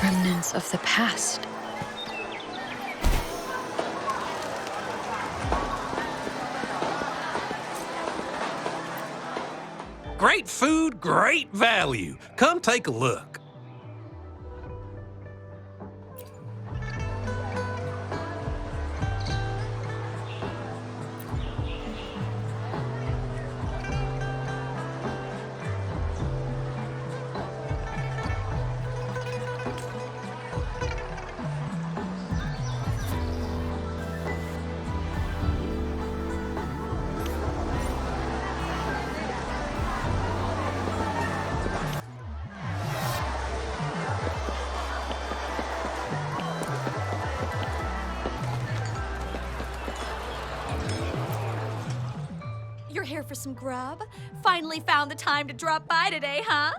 remnants of the past. Great food, great value. Come take a look. You're here for some grub? Finally found the time to drop by today, huh?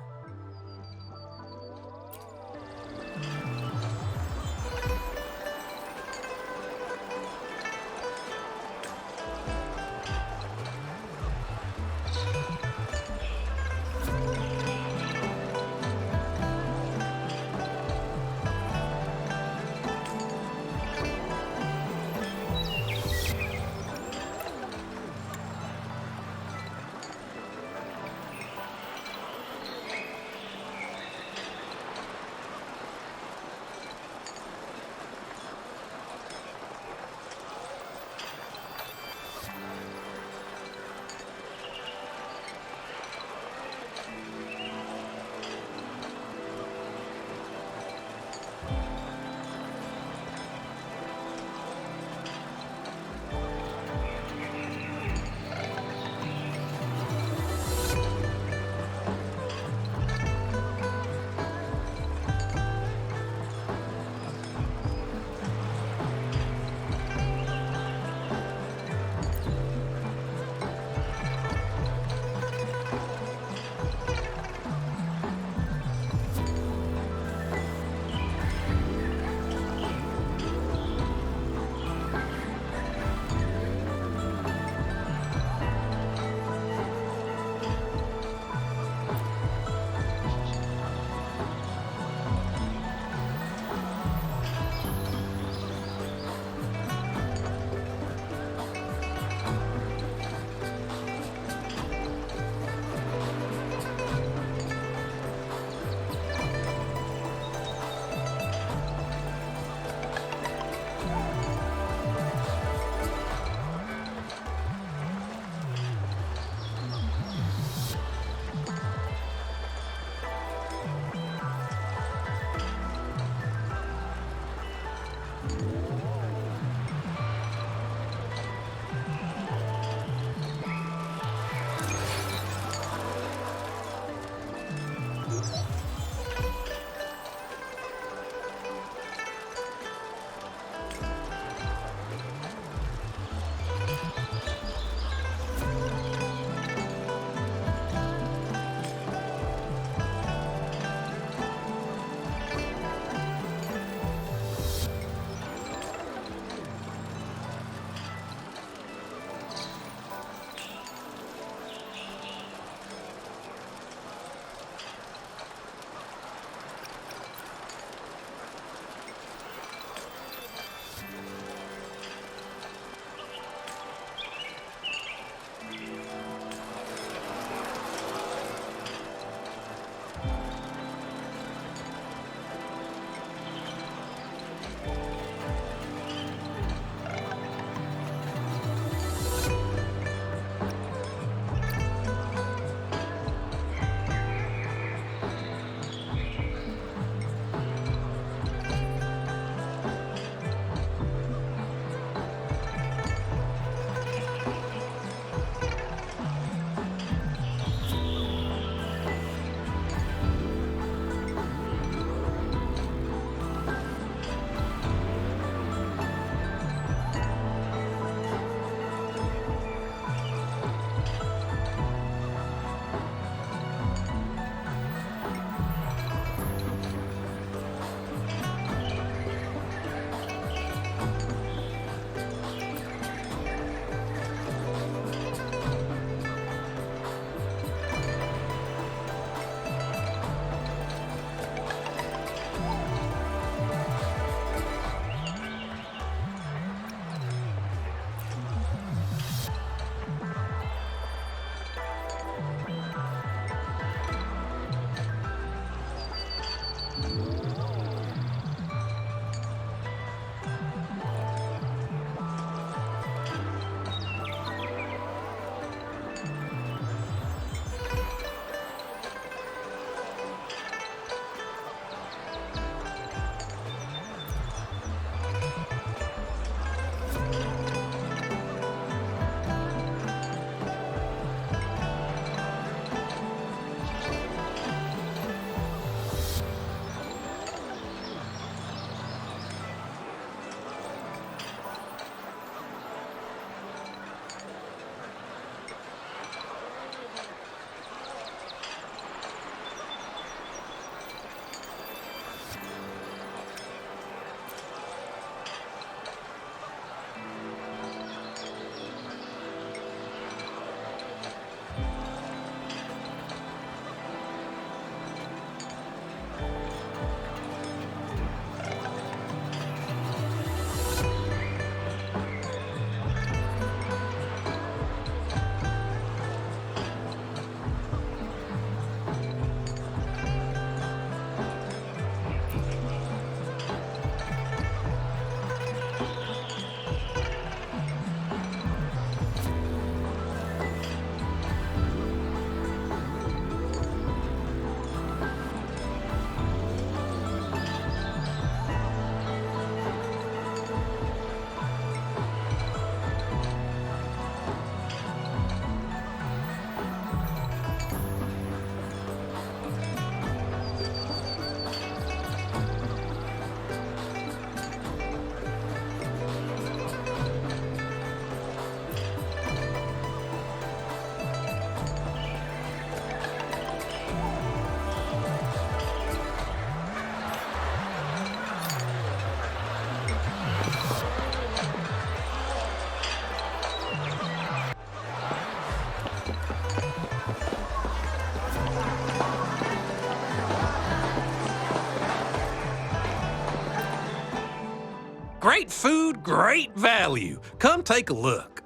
Great food, great value. Come take a look.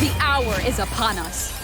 The hour is upon us.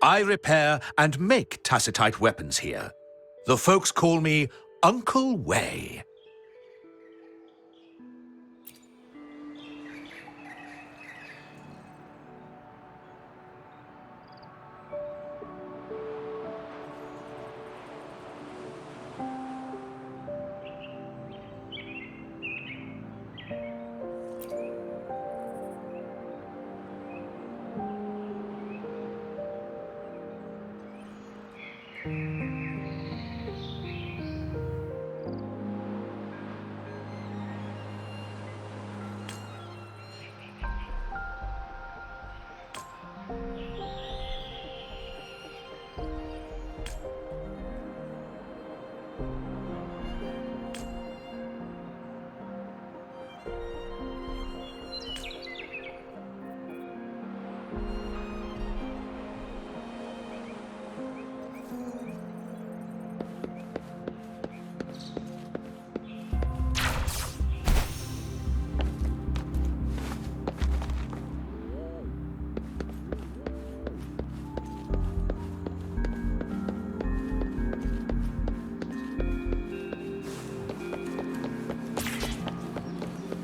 I repair and make tacitite weapons here. The folks call me Uncle Way.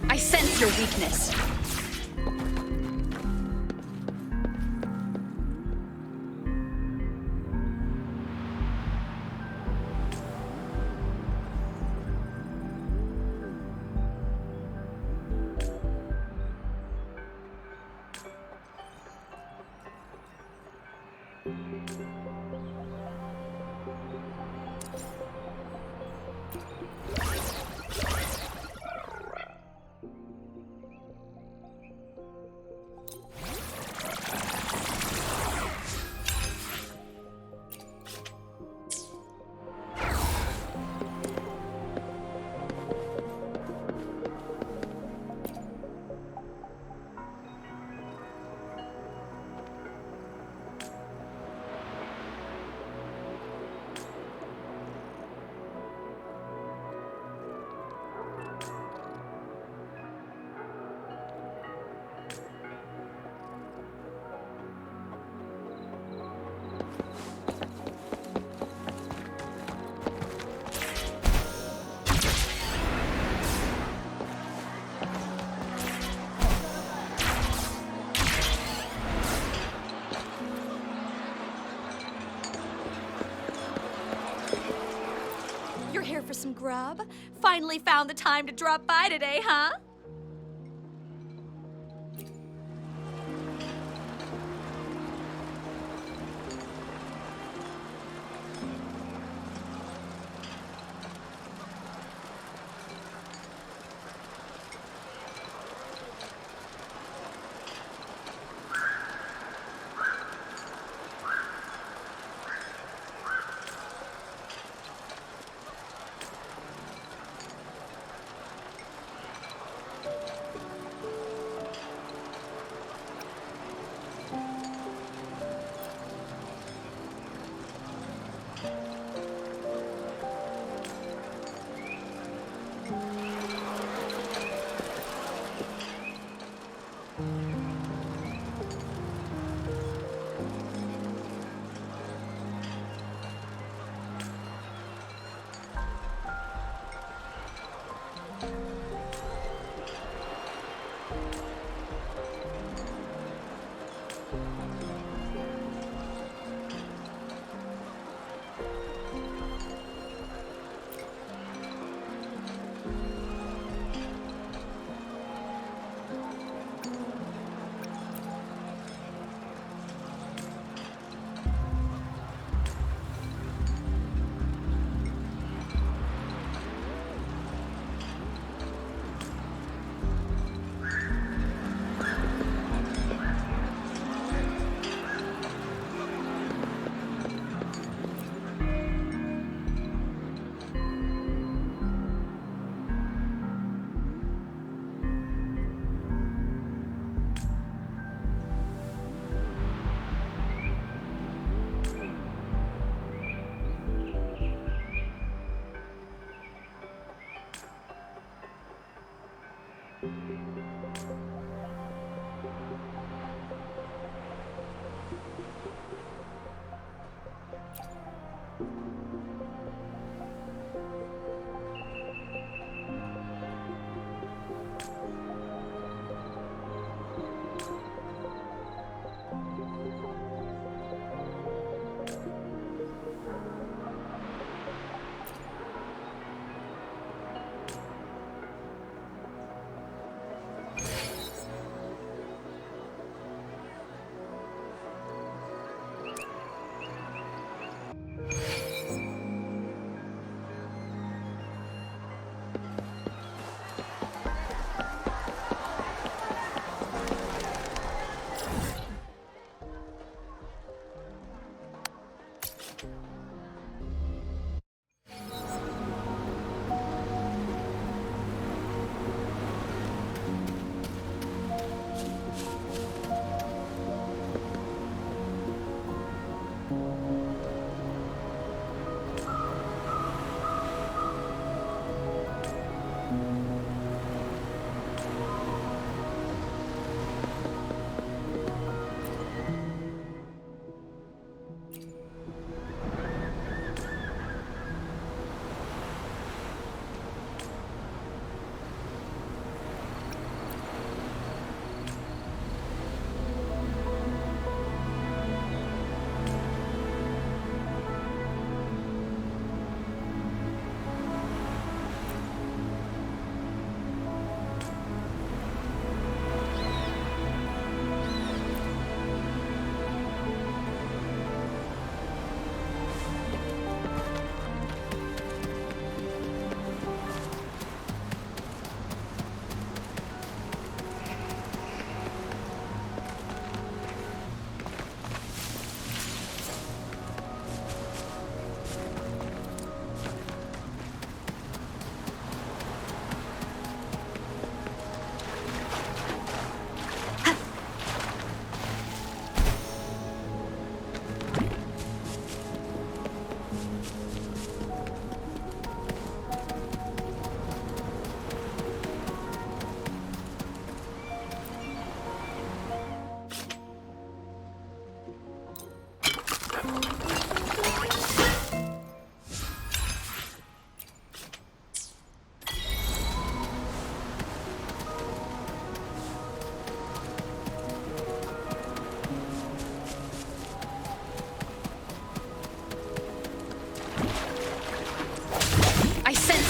I sense your weakness. You're here for some grub? Finally found the time to drop by today, huh?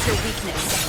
Your weakness.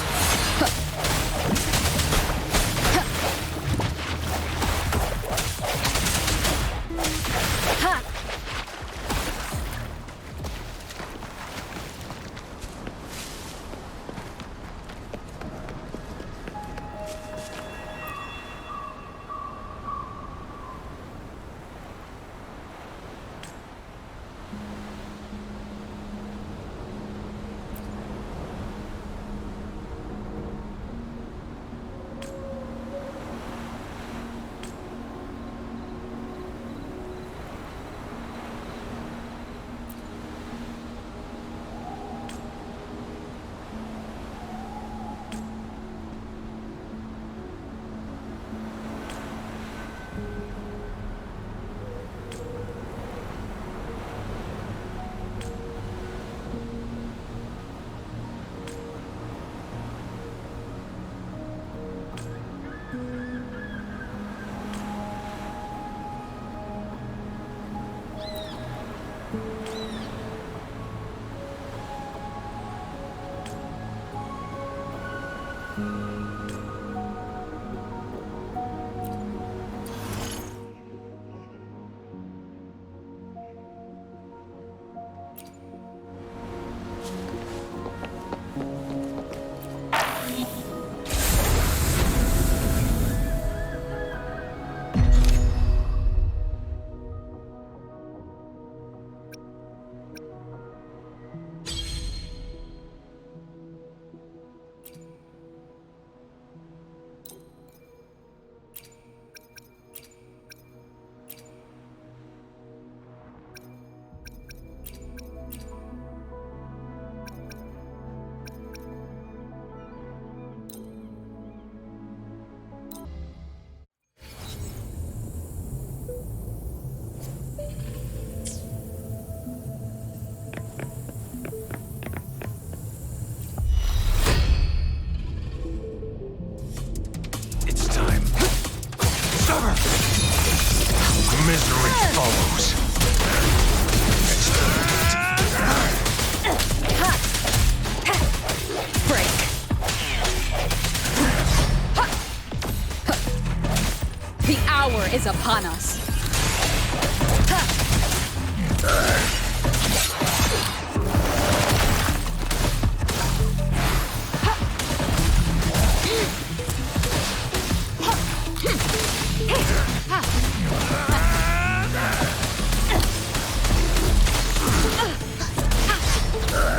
is upon us.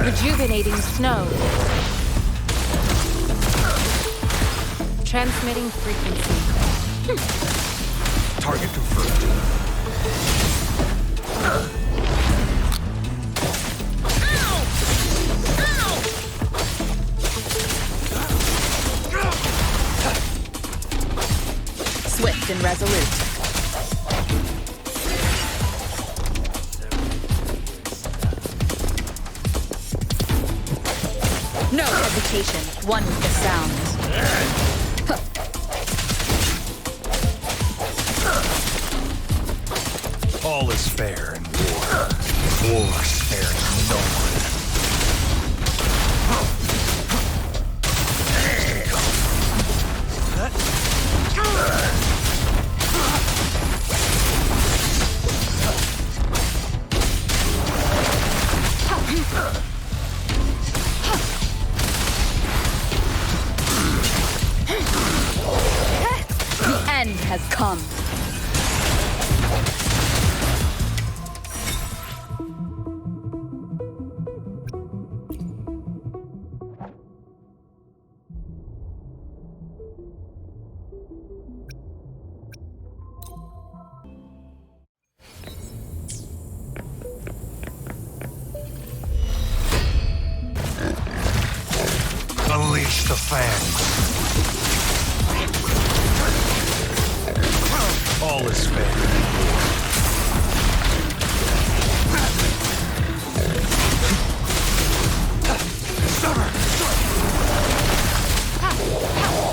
Rejuvenating snow. Transmitting frequency. Target confirmed. Swift and resolute. No hesitation. One with the sound. All is fair in war. War spares no one. The end has come. Unleash the fangs. All is fair.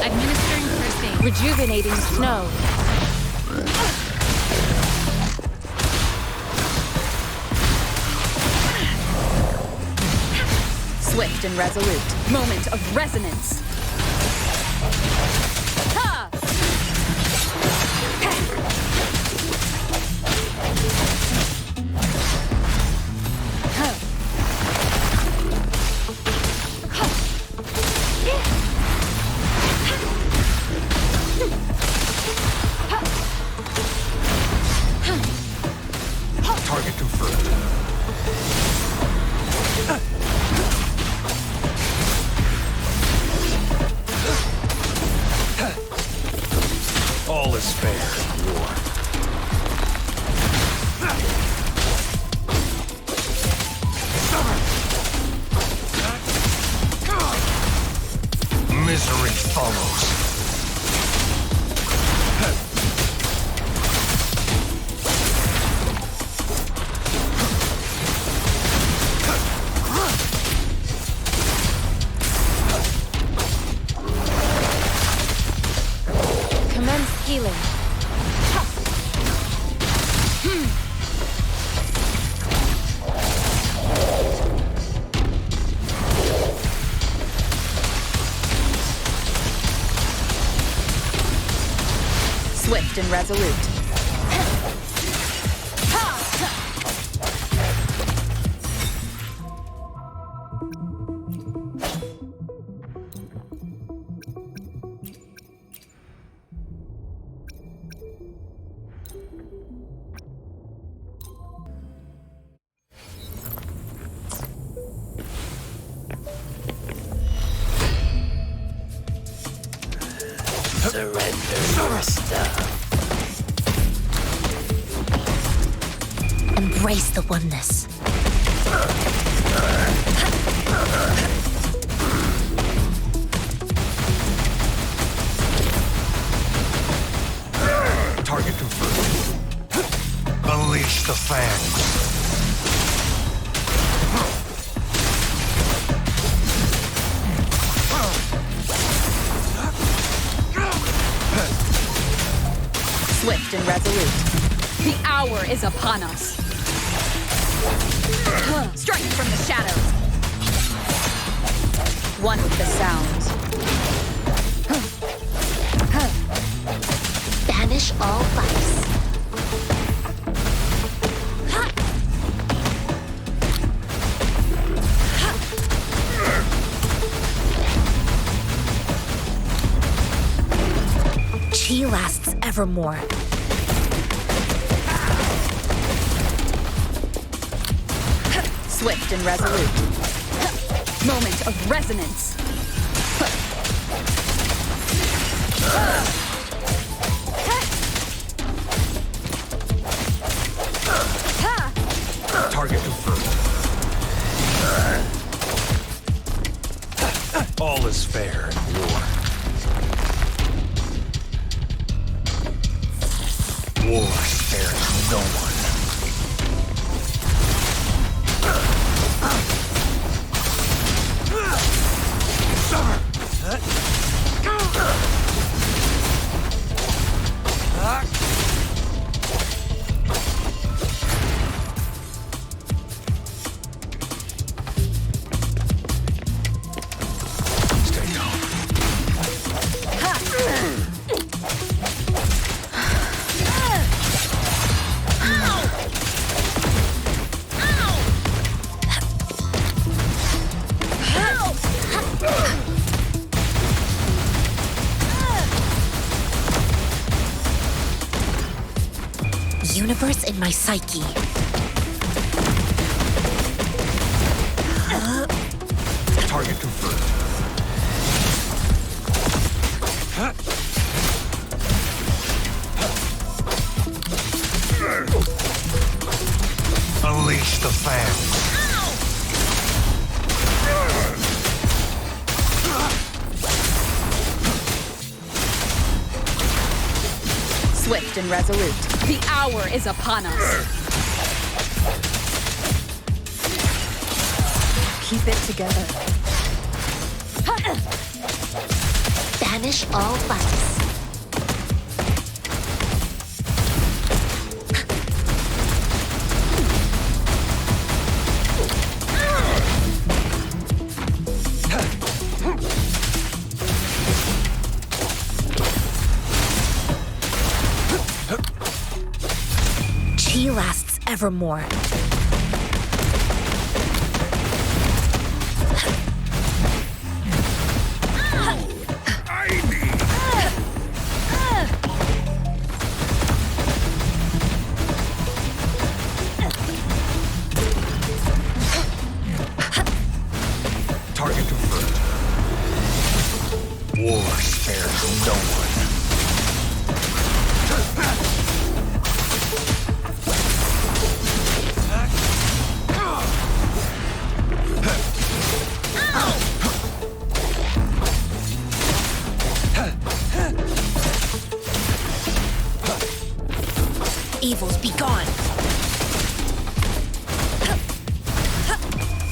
Administering first aid. Rejuvenating snow. Swift and resolute. Moment of resonance. Ha! Target confirmed. All is fair in war. Misery follows. Commence healing. Swift and resolute. Embrace the oneness. Target confirmed. Unleash the fangs. Swift and resolute. The hour is upon us. Strike from the shadows. One with the sounds. Banish all vice. Chi lasts evermore. Swift and resolute. Moment of resonance. Target confirmed. All is fair in war. War spares no one. Universe in my psyche. Target confirmed. Unleash the fan. Swift and resolute. The hour is upon us. Keep it together. Banish all vice. Chi lasts evermore. Target confirmed. War spares no one. Evils be gone.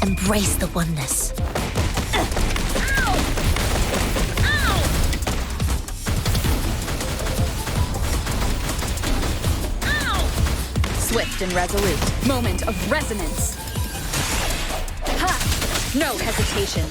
Embrace the oneness. Swift and resolute. Moment of resonance. Ha! No hesitation.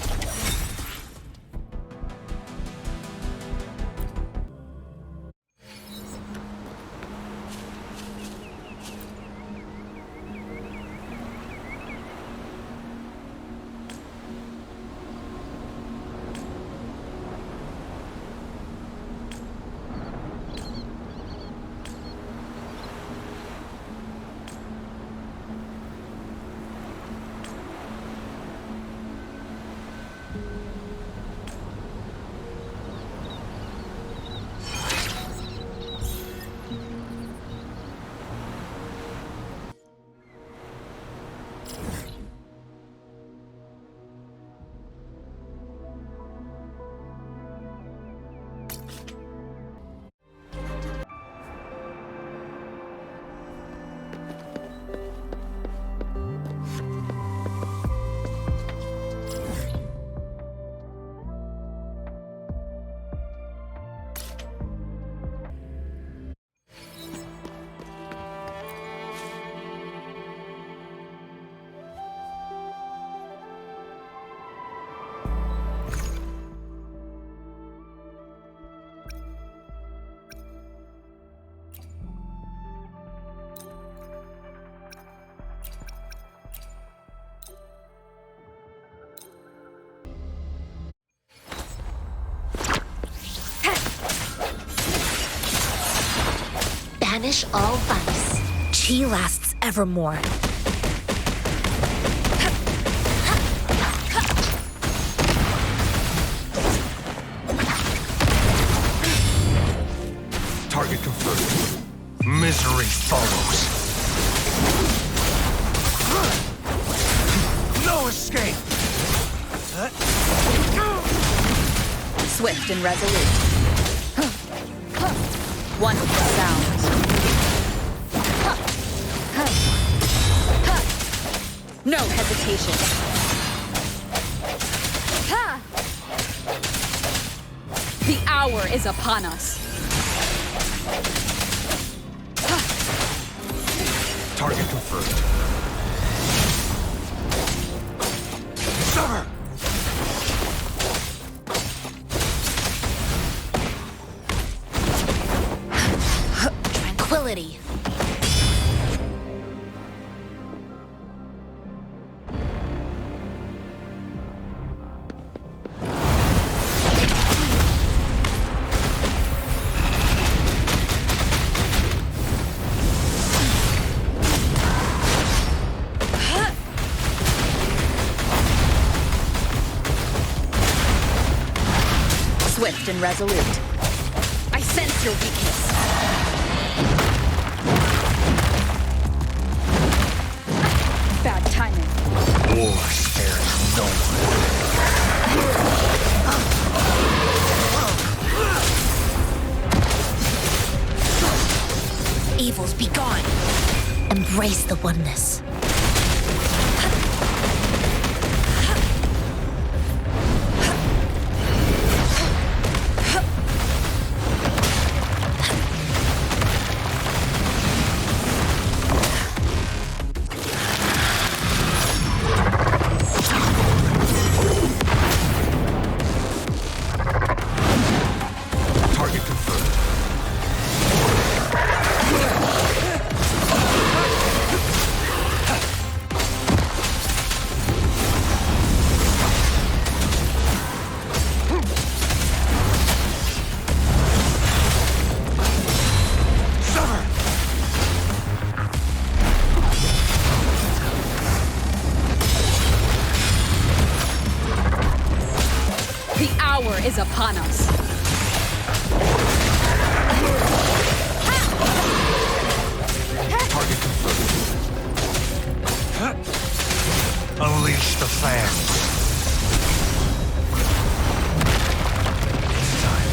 banish all vice. Chi lasts evermore. Target confirmed. Misery follows. No escape! Swift and resolute. Wonderful sounds. No hesitation. The hour is upon us. Target confirmed. Summer! Tranquility. Swift and resolute. I sense your weakness. Bad timing. War spares no one. Evils be gone. Embrace the oneness. Is upon us. Target confirmed. Unleash the fans. It's time.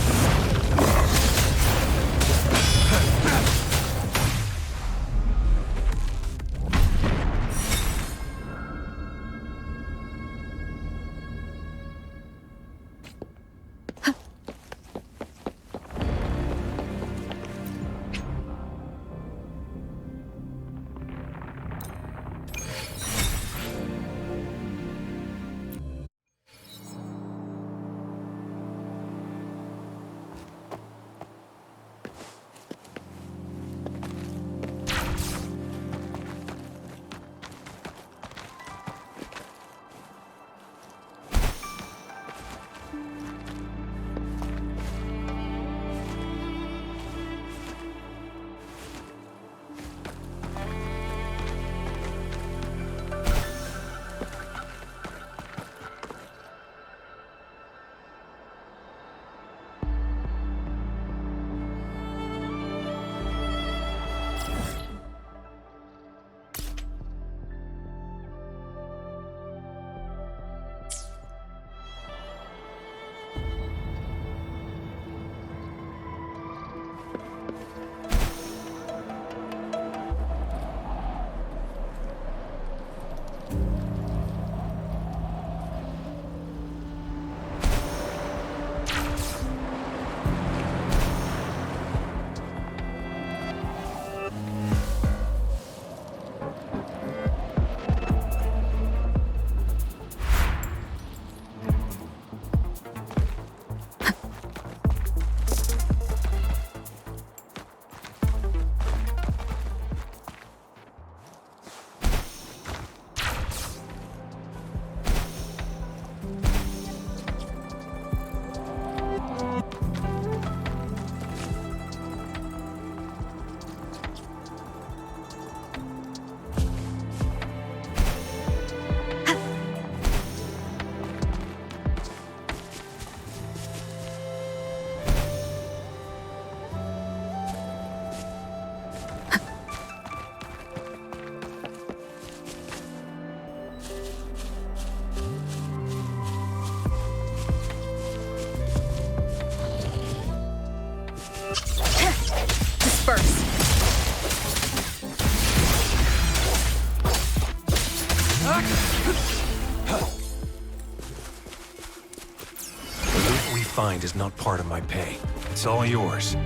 find is not part of my pay. It's all yours.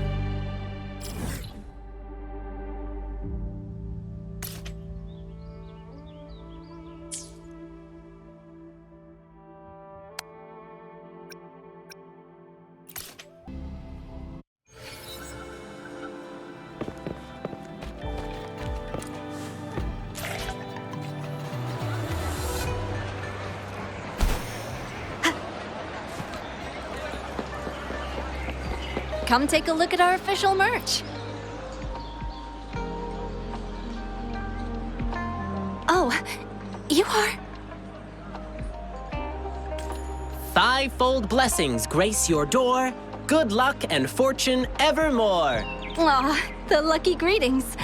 Come take a look at our official merch. Oh, you are... Fivefold blessings grace your door, good luck and fortune evermore. Aw, the lucky greetings.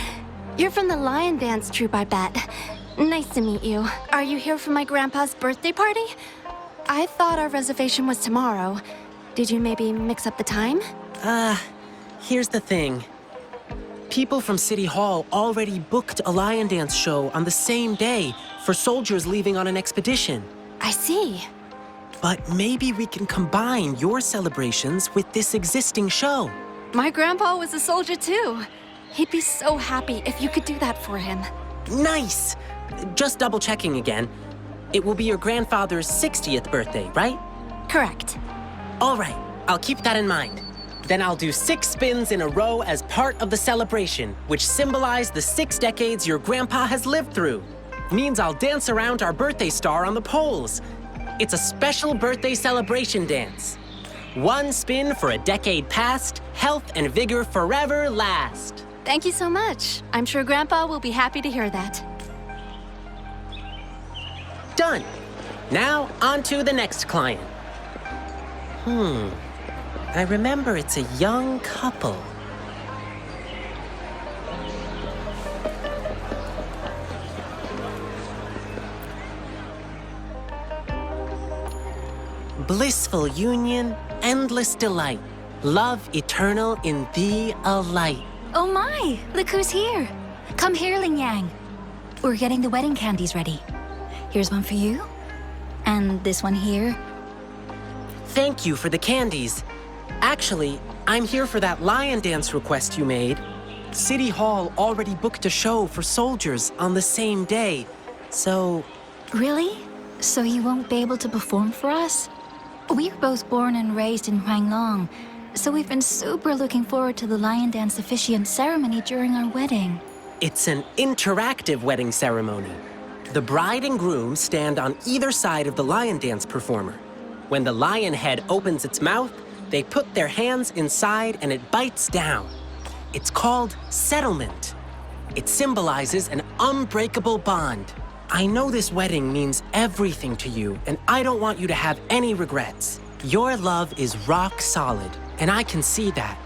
You're from the Lion Dance troupe, I bet. Nice to meet you. Are you here for my grandpa's birthday party? I thought our reservation was tomorrow. Did you maybe mix up the time? Here's the thing. People from City Hall already booked a Lion Dance show on the same day for soldiers leaving on an expedition. I see. But maybe we can combine your celebrations with this existing show. My grandpa was a soldier too. He'd be so happy if you could do that for him. Nice! Just double-checking again. It will be your grandfather's 60th birthday, right? Correct. All right, I'll keep that in mind. Then I'll do 6 spins in a row as part of the celebration, which symbolize the 6 decades your grandpa has lived through. Means I'll dance around our birthday star on the poles. It's a special birthday celebration dance. 1 spin for a decade past, health and vigor forever last. Thank you so much. I'm sure Grandpa will be happy to hear that. Done. Now, on to the next client. I remember it's a young couple. Blissful union, endless delight. Love eternal in thee a light. Oh my, look who's here. Come here, Ling Yang. We're getting the wedding candies ready. Here's one for you, and this one here. Thank you for the candies. Actually, I'm here for that lion dance request you made. City Hall already booked a show for soldiers on the same day, so... Really? So you won't be able to perform for us? We're both born and raised in Huanglong, so we've been super looking forward to the lion dance officiant ceremony during our wedding. It's an interactive wedding ceremony. The bride and groom stand on either side of the lion dance performer. When the lion head opens its mouth, they put their hands inside and it bites down. It's called settlement. It symbolizes an unbreakable bond. I know this wedding means everything to you, and I don't want you to have any regrets. Your love is rock solid, and I can see that.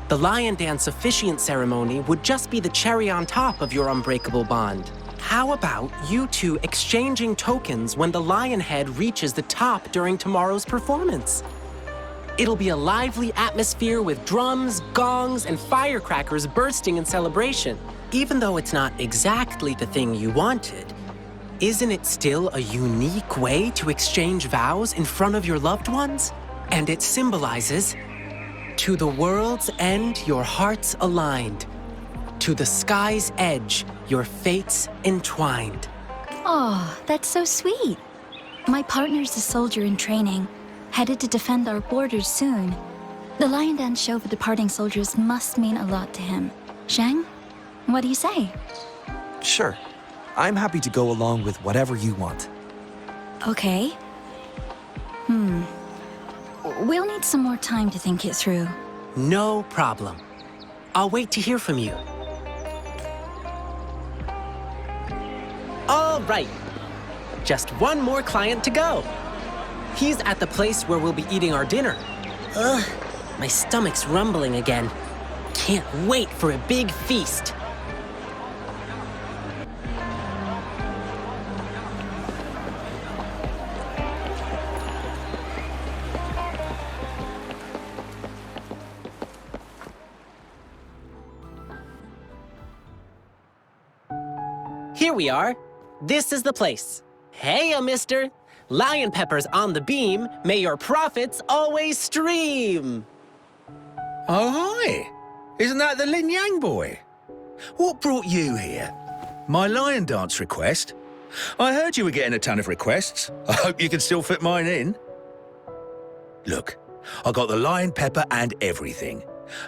The lion dance officiant ceremony would just be the cherry on top of your unbreakable bond. How about you two exchanging tokens when the lion head reaches the top during tomorrow's performance? It'll be a lively atmosphere with drums, gongs, and firecrackers bursting in celebration. Even though it's not exactly the thing you wanted, isn't it still a unique way to exchange vows in front of your loved ones? And it symbolizes, to the world's end, your hearts aligned. To the sky's edge, your fates entwined. Oh, that's so sweet. My partner's a soldier in training, headed to defend our borders soon. The lion dance show for departing soldiers must mean a lot to him. Zhang, what do you say? Sure. I'm happy to go along with whatever you want. Okay. We'll need some more time to think it through. No problem. I'll wait to hear from you. All right. Just one more client to go. He's at the place where we'll be eating our dinner. Ugh, my stomach's rumbling again. Can't wait for a big feast. Here we are. This is the place. Hey, mister. Lion peppers on the beam, may your profits always stream. Oh, hi. Isn't that the Lin Yang boy? What brought you here? My lion dance request? I heard you were getting a ton of requests. I hope you can still fit mine in. Look, I got the lion pepper and everything.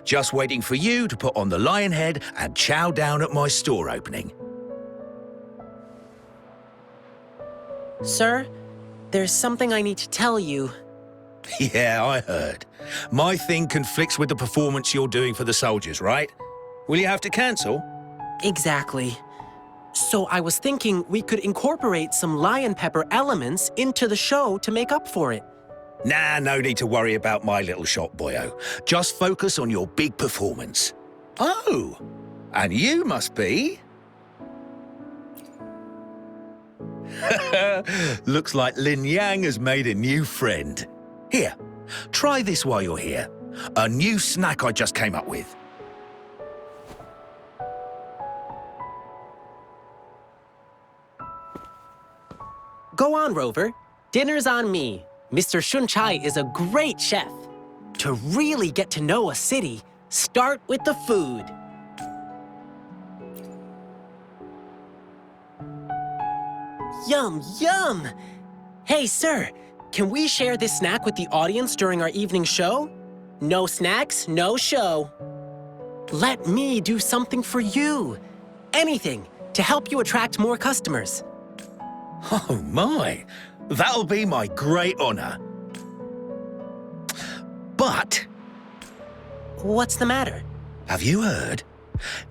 Just waiting for you to put on the lion head and chow down at my store opening. Sir, there's something I need to tell you. Yeah, I heard. My thing conflicts with the performance you're doing for the soldiers, right? Will you have to cancel? Exactly. So I was thinking we could incorporate some lion pepper elements into the show to make up for it. Nah, no need to worry about my little shop, boyo. Just focus on your big performance. Oh, and you must be... Looks like Lin Yang has made a new friend. Here, try this while you're here. A new snack I just came up with. Go on, Rover. Dinner's on me. Mr. Shunchai is a great chef. To really get to know a city, start with the food. Yum, yum! Hey, sir, can we share this snack with the audience during our evening show? No snacks, no show. Let me do something for you. Anything to help you attract more customers. Oh my, that'll be my great honor. But... What's the matter? Have you heard?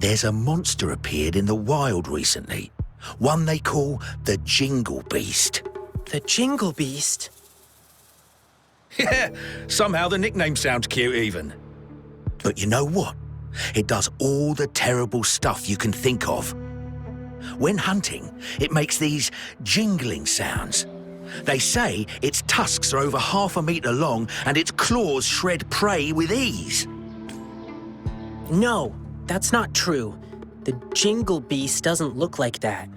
There's a monster appeared in the wild recently. One they call the Jingle Beast. The Jingle Beast? Yeah, somehow the nickname sounds cute even. But you know what? It does all the terrible stuff you can think of. When hunting, it makes these jingling sounds. They say its tusks are over 1/2 meter long and its claws shred prey with ease. No, that's not true. The Jingle Beast doesn't look like that.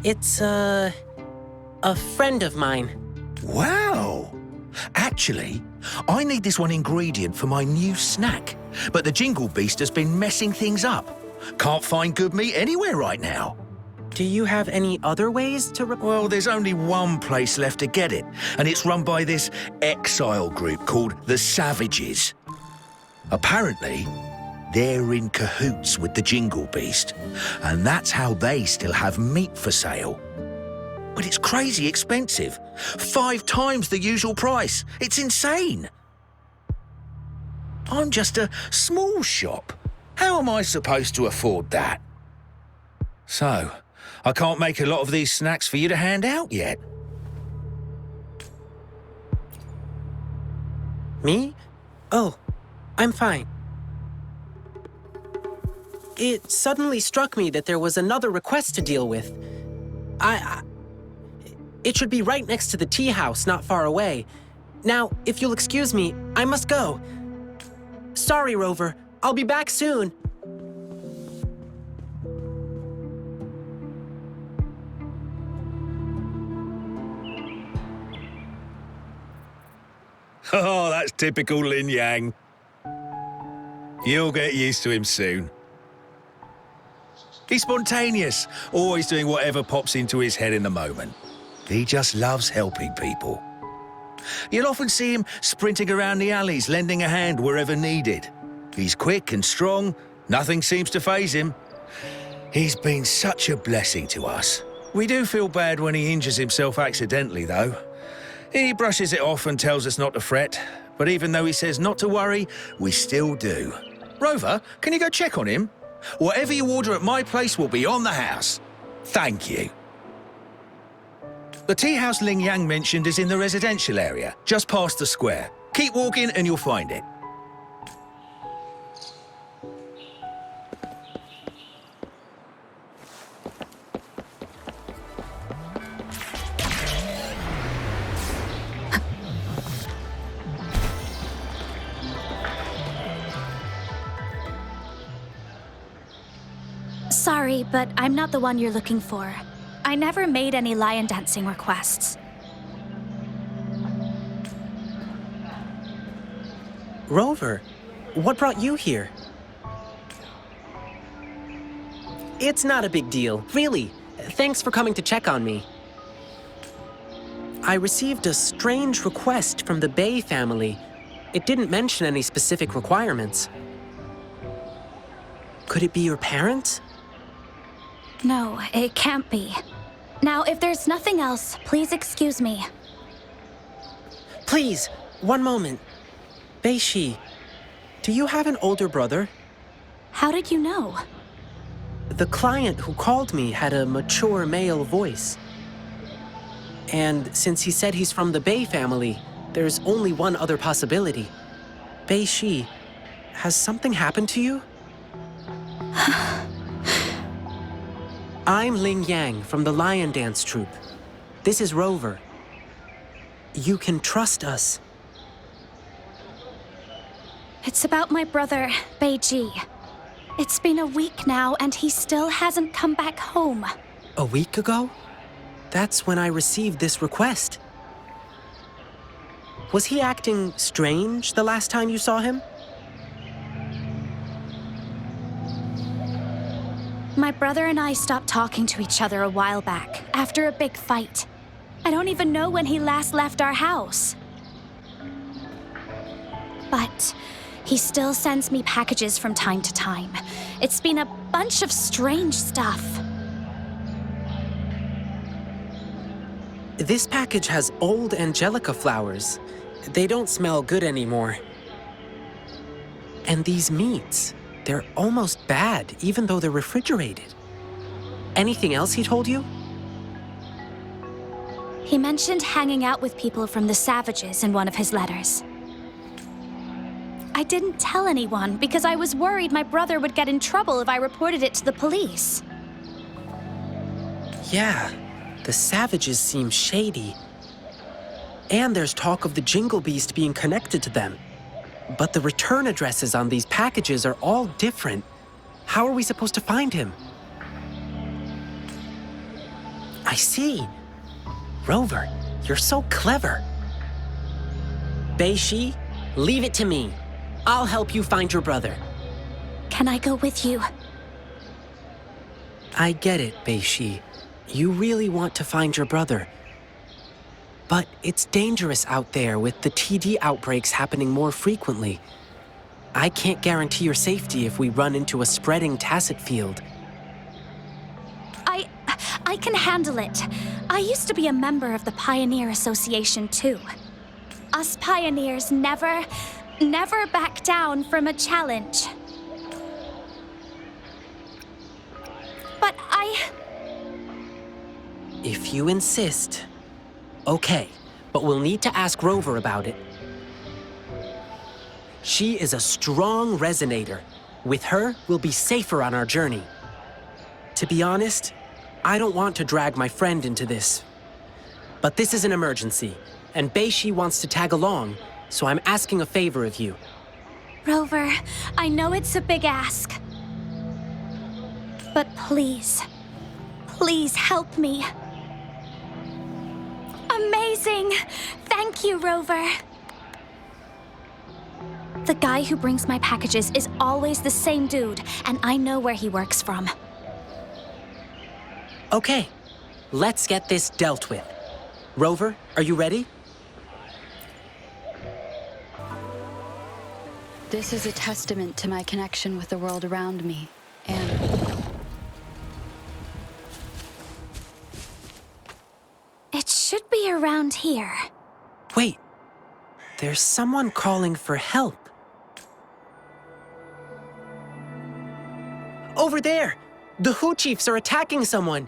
It's a friend of mine. Wow! Actually, I need this one ingredient for my new snack, but the Jingle Beast has been messing things up. Can't find good meat anywhere right now. Do you have any other ways to... Well, there's only one place left to get it, and it's run by this exile group called the Savages. Apparently, they're in cahoots with the Jingle Beast, and that's how they still have meat for sale. But it's crazy expensive. 5 times the usual price. It's insane. I'm just a small shop. How am I supposed to afford that? So, I can't make a lot of these snacks for you to hand out yet. Me? Oh, I'm fine. It suddenly struck me that there was another request to deal with. It should be right next to the tea house, not far away. Now, if you'll excuse me, I must go. Sorry, Rover. I'll be back soon. Oh, that's typical Lin Yang. You'll get used to him soon. He's spontaneous, always doing whatever pops into his head in the moment. He just loves helping people. You'll often see him sprinting around the alleys, lending a hand wherever needed. He's quick and strong, nothing seems to faze him. He's been such a blessing to us. We do feel bad when he injures himself accidentally, though. He brushes it off and tells us not to fret, but even though he says not to worry, we still do. Rover, can you go check on him? Whatever you order at my place will be on the house. Thank you. The tea house Ling Yang mentioned is in the residential area, just past the square. Keep walking and you'll find it. Sorry, sorry, but I'm not the one you're looking for. I never made any lion dancing requests. Rover, what brought you here? It's not a big deal, really. Thanks for coming to check on me. I received a strange request from the Bay family. It didn't mention any specific requirements. Could it be your parents? No, it can't be. Now, if there's nothing else, please excuse me. Please, one moment. Bei-shi, do you have an older brother? How did you know? The client who called me had a mature male voice. And since he said he's from the Bay family, there's only one other possibility. Bei-shi, has something happened to you? I'm Ling Yang from the Lion Dance Troupe. This is Rover. You can trust us. It's about my brother, Bei-ji. It's been a week now, and he still hasn't come back home. A week ago? That's when I received this request. Was he acting strange the last time you saw him? My brother and I stopped talking to each other a while back, after a big fight. I don't even know when he last left our house. But he still sends me packages from time to time. It's been a bunch of strange stuff. This package has old angelica flowers. They don't smell good anymore. And these meats, they're almost bad, even though they're refrigerated. Anything else he told you? He mentioned hanging out with people from the Savages in one of his letters. I didn't tell anyone because I was worried my brother would get in trouble if I reported it to the police. Yeah, the Savages seem shady. And there's talk of the Jingle Beast being connected to them. But the return addresses on these packages are all different. How are we supposed to find him? I see. Rover, you're so clever. Bei-shi, leave it to me. I'll help you find your brother. Can I go with you? I get it, Bei-shi. You really want to find your brother. But it's dangerous out there with the TD outbreaks happening more frequently. I can't guarantee your safety if we run into a spreading tacit field. I can handle it. I used to be a member of the Pioneer Association, too. Us pioneers never back down from a challenge. But If you insist. Okay, but we'll need to ask Rover about it. She is a strong resonator. With her, we'll be safer on our journey. To be honest, I don't want to drag my friend into this. But this is an emergency, and Bei-shi wants to tag along, so I'm asking a favor of you. Rover, I know it's a big ask. But please help me. Amazing! Thank you, Rover. The guy who brings my packages is always the same dude, and I know where he works from. Okay, let's get this dealt with. Rover, are you ready? This is a testament to my connection with the world around me, and it should be around here. Wait, there's someone calling for help. Over there! The Hu Chiefs are attacking someone!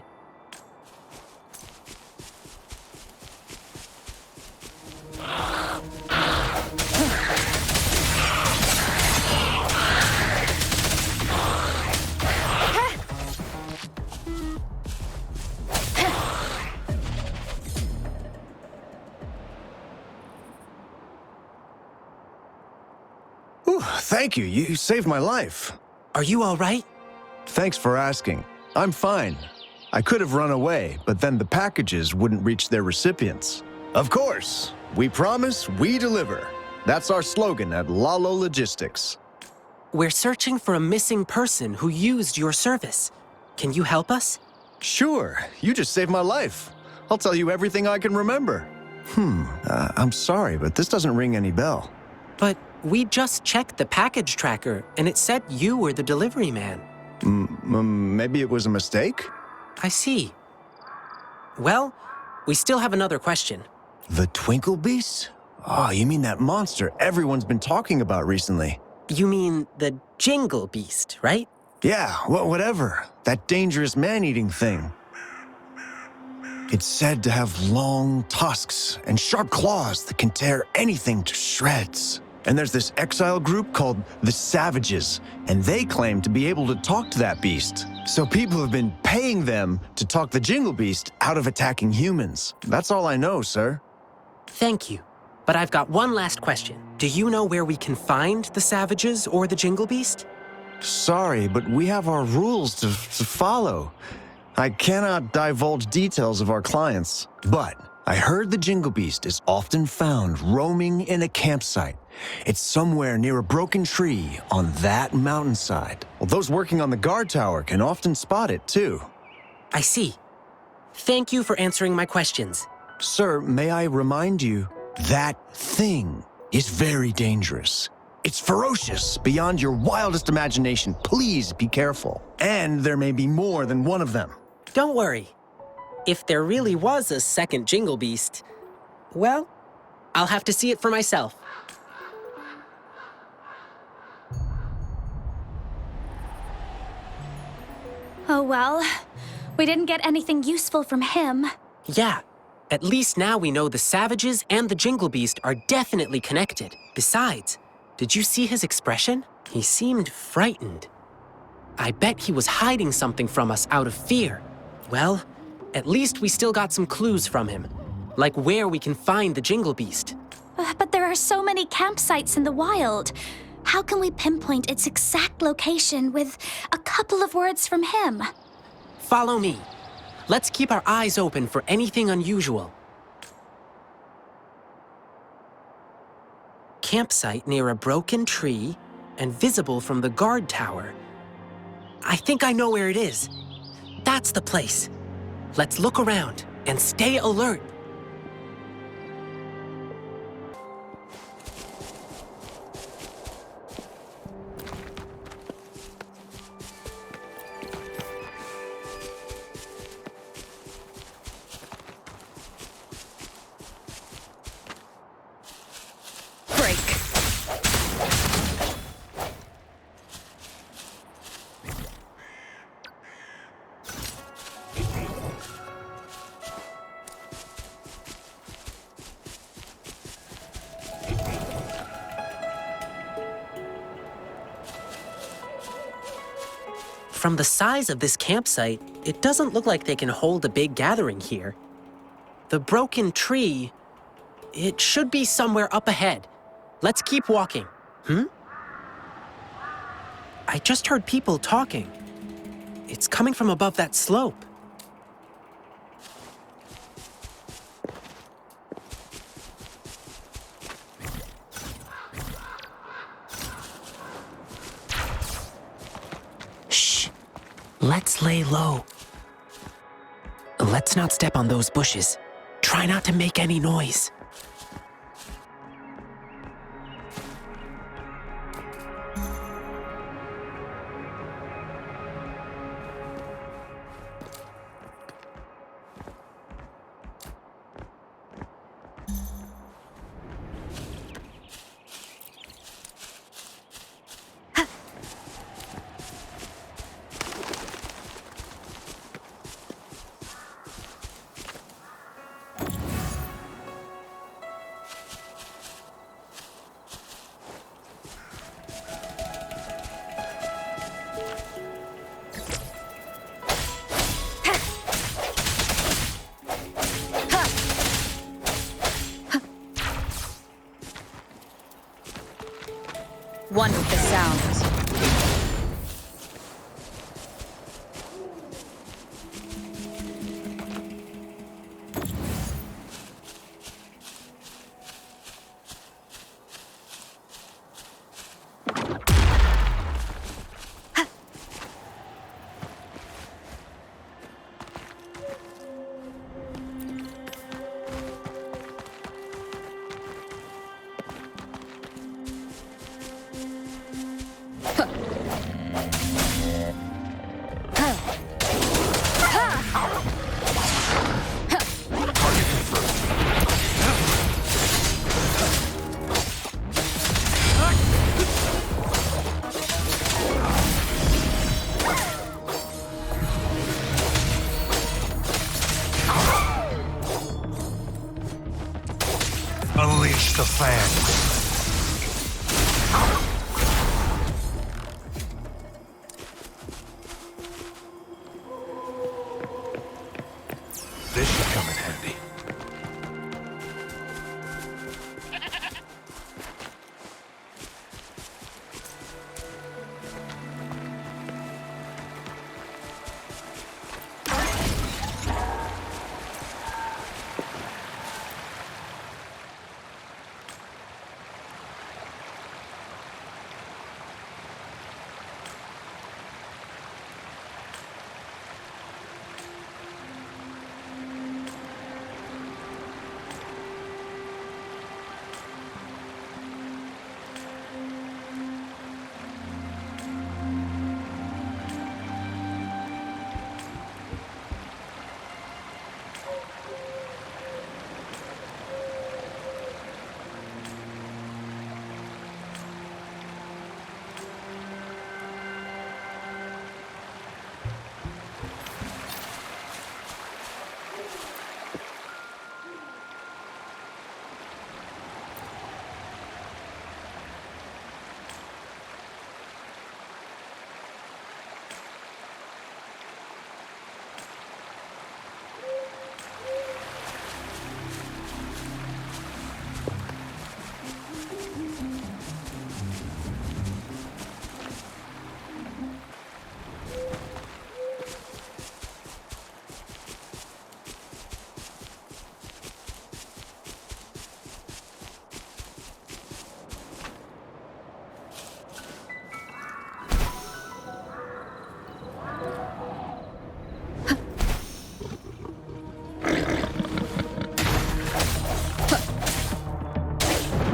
Thank you. You saved my life. Are you all right? Thanks for asking. I'm fine. I could have run away, but then the packages wouldn't reach their recipients. Of course. We promise, we deliver. That's our slogan at Lalo Logistics. We're searching for a missing person who used your service. Can you help us? Sure. You just saved my life. I'll tell you everything I can remember. I'm sorry, but this doesn't ring any bell. But we just checked the package tracker, and it said you were the delivery man. Maybe it was a mistake? I see. Well, we still have another question. The Twinkle Beast? Oh, you mean that monster everyone's been talking about recently? You mean the Jingle Beast, right? Yeah, whatever. That dangerous man-eating thing. It's said to have long tusks and sharp claws that can tear anything to shreds. And there's this exile group called the Savages, and they claim to be able to talk to that beast. So people have been paying them to talk the Jingle Beast out of attacking humans. That's all I know, sir. Thank you. But I've got one last question. Do you know where we can find the Savages or the Jingle Beast? Sorry, but we have our rules to follow. I cannot divulge details of our clients, but I heard the Jingle Beast is often found roaming in a campsite. It's somewhere near a broken tree on that mountainside. Well, those working on the guard tower can often spot it, too. I see. Thank you for answering my questions. Sir, may I remind you, that thing is very dangerous. It's ferocious beyond your wildest imagination. Please be careful. And there may be more than one of them. Don't worry. If there really was a second Jingle Beast, well, I'll have to see it for myself. Oh well, we didn't get anything useful from him. Yeah, at least now we know the Savages and the Jingle Beast are definitely connected. Besides, did you see his expression? He seemed frightened. I bet he was hiding something from us out of fear. Well, at least we still got some clues from him, like where we can find the Jingle Beast. But there are so many campsites in the wild. How can we pinpoint its exact location with a couple of words from him? Follow me. Let's keep our eyes open for anything unusual. Campsite near a broken tree and visible from the guard tower. I think I know where it is. That's the place. Let's look around and stay alert. From the size of this campsite, it doesn't look like they can hold a big gathering here. The broken tree, it should be somewhere up ahead. Let's keep walking. I just heard people talking. It's coming from above that slope. Let's lay low. Let's not step on those bushes. Try not to make any noise. One with the sounds. Unleash the fangs. This should come in handy.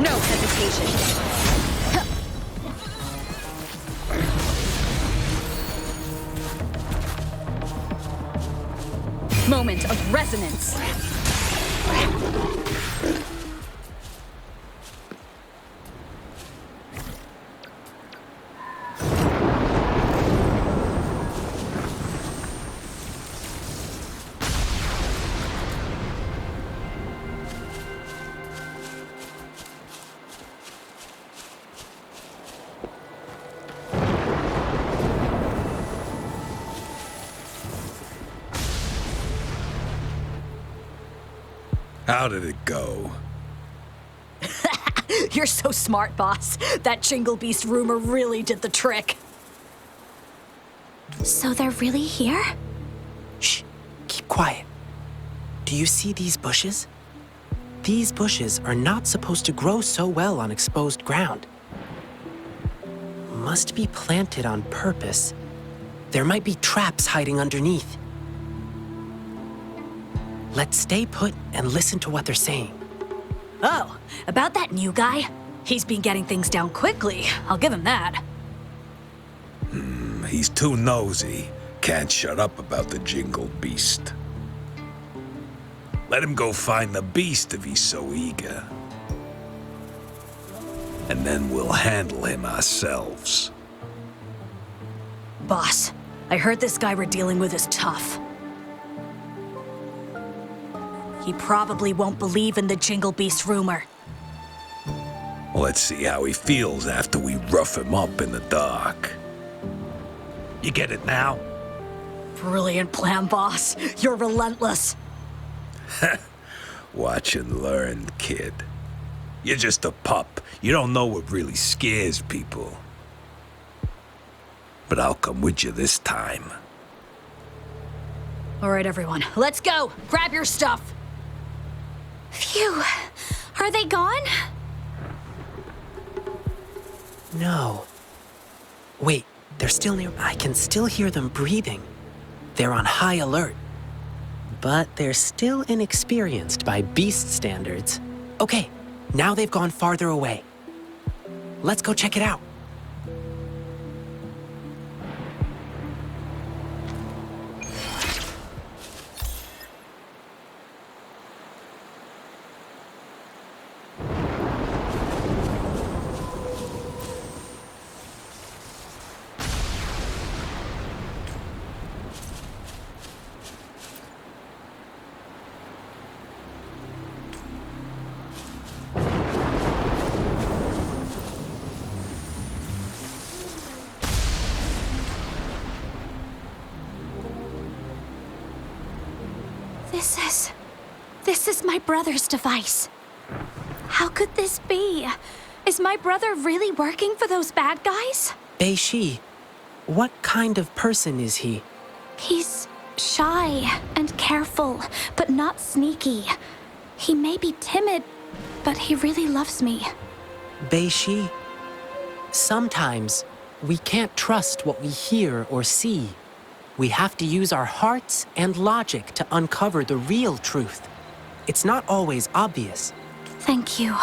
No hesitation. Moment of resonance. How did it go? You're so smart, boss. That Jingle Beast rumor really did the trick. So they're really here? Shh, keep quiet. Do you see these bushes? These bushes are not supposed to grow so well on exposed ground. Must be planted on purpose. There might be traps hiding underneath. Let's stay put and listen to what they're saying. Oh, about that new guy? He's been getting things down quickly. I'll give him that. He's too nosy. Can't shut up about the Jingle Beast. Let him go find the beast if he's so eager. And then we'll handle him ourselves. Boss, I heard this guy we're dealing with is tough. He probably won't believe in the Jingle Beast rumor. Let's see how he feels after we rough him up in the dark. You get it now? Brilliant plan, boss. You're relentless. Watch and learn, kid. You're just a pup. You don't know what really scares people. But I'll come with you this time. All right, everyone, let's go. Grab your stuff. Phew. Are they gone? No. Wait, they're still near. I can still hear them breathing. They're on high alert. But they're still inexperienced by beast standards. Okay, now they've gone farther away. Let's go check it out. This is my brother's device. How could this be? Is my brother really working for those bad guys? Bei-Shi, what kind of person is he? He's shy and careful, but not sneaky. He may be timid, but he really loves me. Bei-Shi, sometimes we can't trust what we hear or see. We have to use our hearts and logic to uncover the real truth. It's not always obvious. Thank you.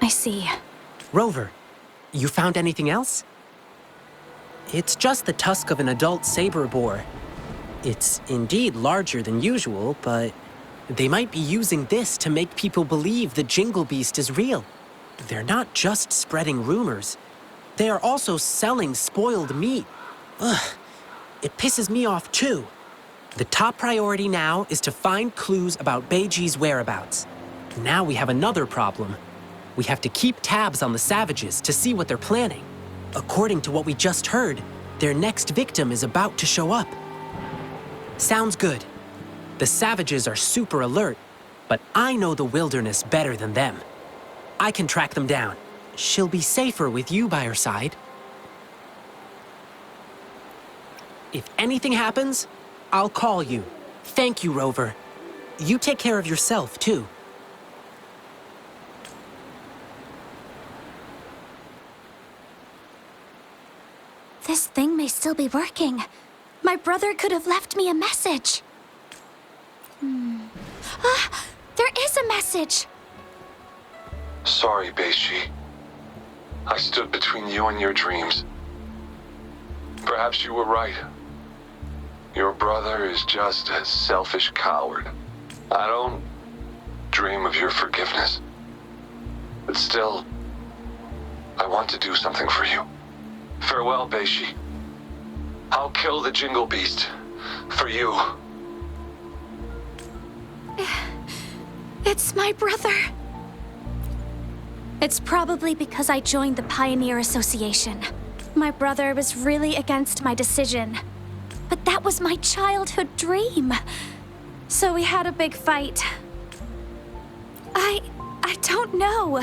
I see. Rover, you found anything else? It's just the tusk of an adult saber boar. It's indeed larger than usual, but they might be using this to make people believe the Jingle Beast is real. They're not just spreading rumors. They are also selling spoiled meat. Ugh, it pisses me off too. The top priority now is to find clues about Bei-Ji's whereabouts. Now we have another problem. We have to keep tabs on the savages to see what they're planning. According to what we just heard, their next victim is about to show up. Sounds good. The savages are super alert, but I know the wilderness better than them. I can track them down. She'll be safer with you by her side. If anything happens, I'll call you. Thank you, Rover. You take care of yourself, too. This thing may still be working. My brother could have left me a message. Ah, there is a message. Sorry, Bei-Shi. I stood between you and your dreams. Perhaps you were right. Your brother is just a selfish coward. I don't dream of your forgiveness. But still, I want to do something for you. Farewell, Bei-Shi. I'll kill the Jingle Beast for you. It's my brother. It's probably because I joined the Pioneer Association. My brother was really against my decision. But that was my childhood dream. So we had a big fight. I don't know.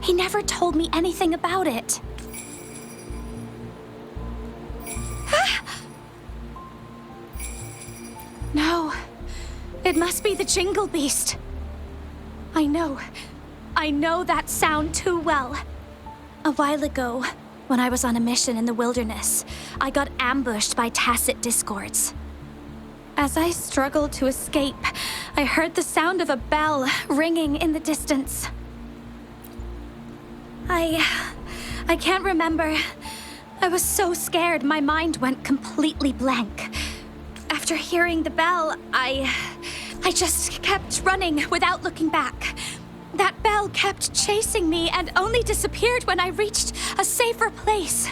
He never told me anything about it. No. It must be the Jingle Beast. I know that sound too well. A while ago, when I was on a mission in the wilderness, I got ambushed by tacit discords. As I struggled to escape, I heard the sound of a bell ringing in the distance. I can't remember. I was so scared my mind went completely blank. After hearing the bell, I just kept running without looking back. That bell kept chasing me and only disappeared when I reached a safer place.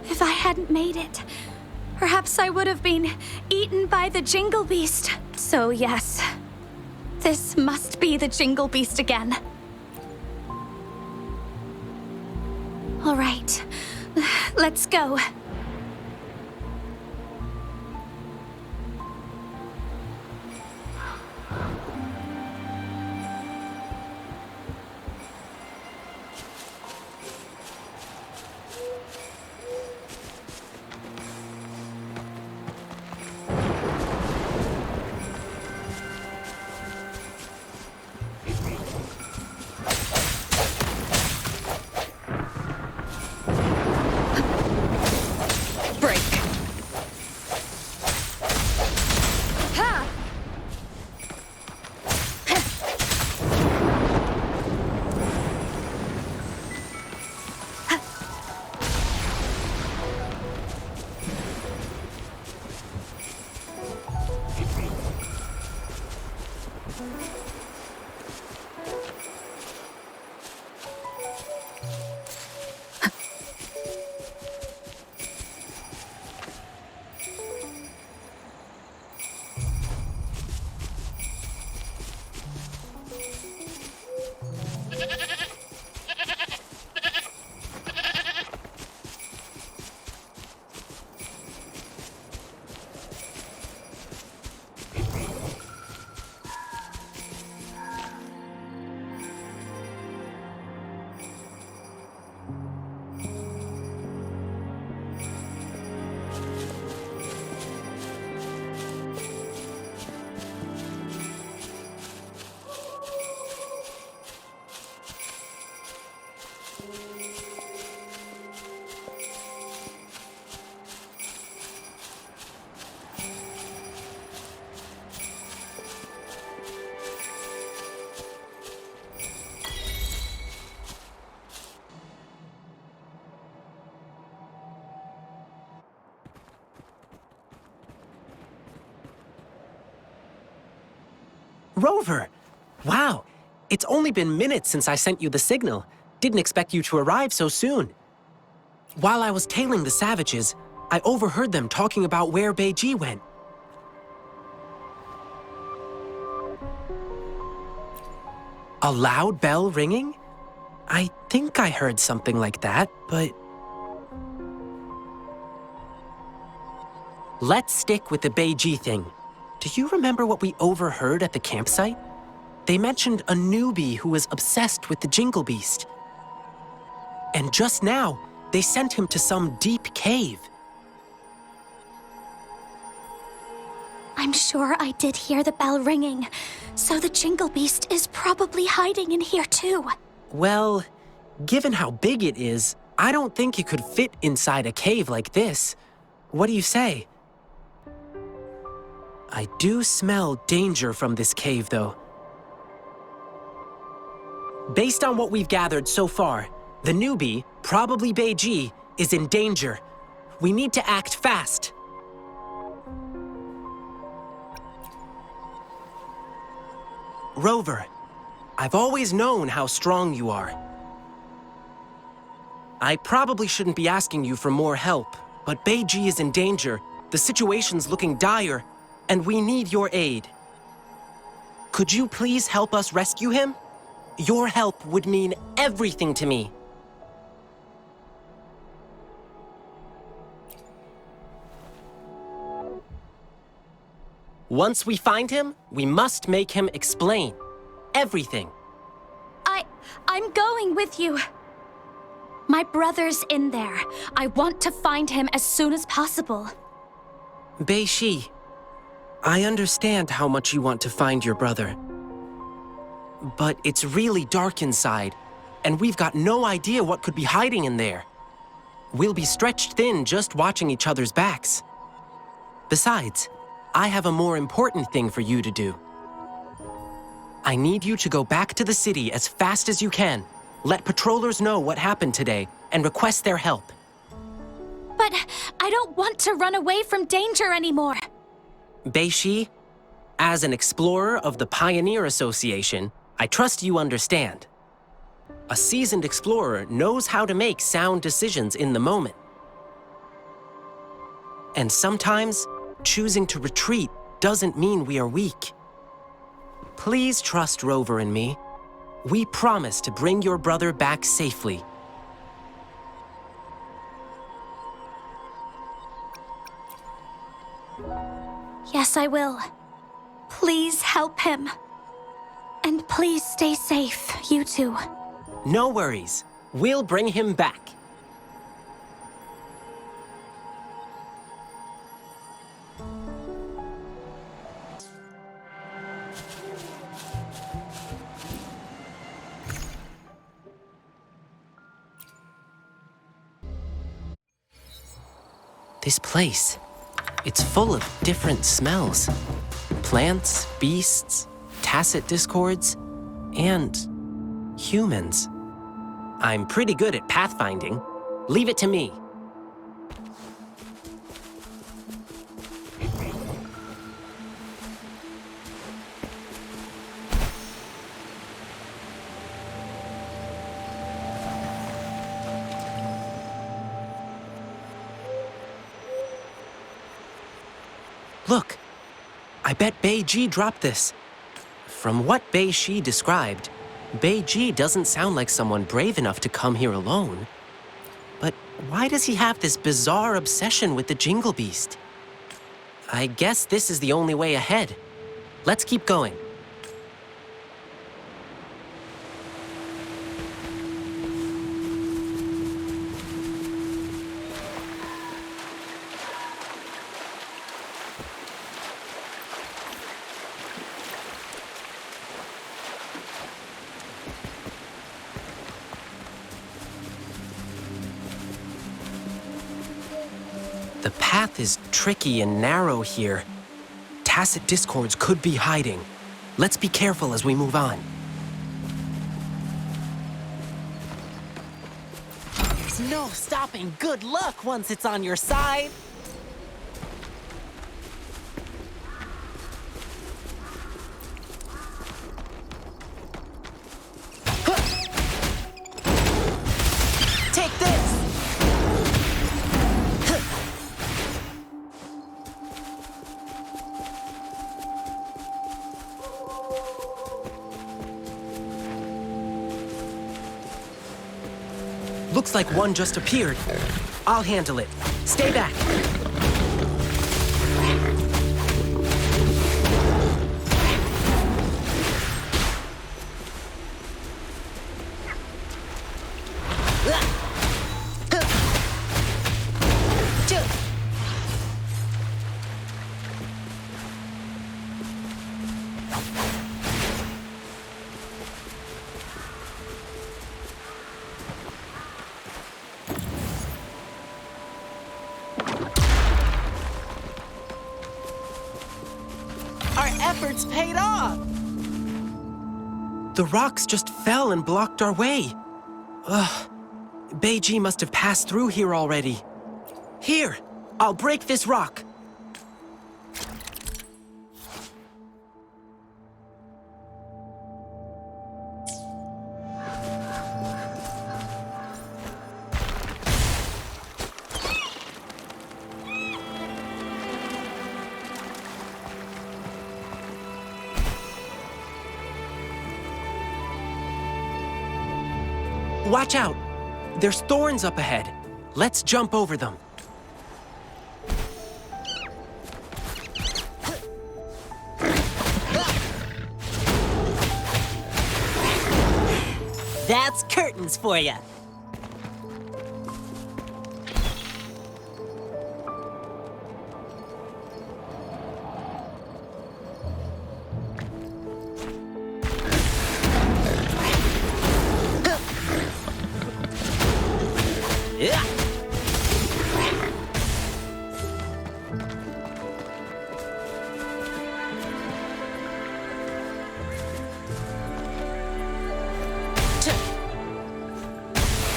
If I hadn't made it, perhaps I would have been eaten by the Jingle Beast. So yes, this must be the Jingle Beast again. All right, let's go. Rover! Wow, it's only been minutes since I sent you the signal. Didn't expect you to arrive so soon. While I was tailing the savages, I overheard them talking about where Beiji went. A loud bell ringing? I think I heard something like that, but... Let's stick with the Beiji thing. Do you remember what we overheard at the campsite? They mentioned a newbie who was obsessed with the Jingle Beast. And just now, they sent him to some deep cave. I'm sure I did hear the bell ringing, so the Jingle Beast is probably hiding in here too. Well, given how big it is, I don't think it could fit inside a cave like this. What do you say? I do smell danger from this cave, though. Based on what we've gathered so far, the newbie, probably Beiji, is in danger. We need to act fast. Rover, I've always known how strong you are. I probably shouldn't be asking you for more help, but Beiji is in danger, the situation's looking dire, and we need your aid. Could you please help us rescue him? Your help would mean everything to me. Once we find him, we must make him explain everything. I'm going with you. My brother's in there. I want to find him as soon as possible. Beiji, I understand how much you want to find your brother. But it's really dark inside, and we've got no idea what could be hiding in there. We'll be stretched thin just watching each other's backs. Besides, I have a more important thing for you to do. I need you to go back to the city as fast as you can, let patrollers know what happened today, and request their help. But I don't want to run away from danger anymore. Beiji, as an explorer of the Pioneer Association, I trust you understand. A seasoned explorer knows how to make sound decisions in the moment. And sometimes, choosing to retreat doesn't mean we are weak. Please trust Rover and me. We promise to bring your brother back safely. Yes, I will. Please help him. And please stay safe, you two. No worries. We'll bring him back. This place, it's full of different smells. Plants, beasts, tacit discords, and humans. I'm pretty good at pathfinding. Leave it to me. Look, I bet Beiji dropped this. From what Beiji described, Beiji doesn't sound like someone brave enough to come here alone. But why does he have this bizarre obsession with the Jingle Beast? I guess this is the only way ahead. Let's keep going. The path is tricky and narrow here. Tacit discords could be hiding. Let's be careful as we move on. There's no stopping good luck once it's on your side. Looks like one just appeared. I'll handle it. Stay back. Our efforts paid off! The rocks just fell and blocked our way. Ugh. Beiji must have passed through here already. Here, I'll break this rock. Watch out! There's thorns up ahead. Let's jump over them. That's curtains for you. Yeah.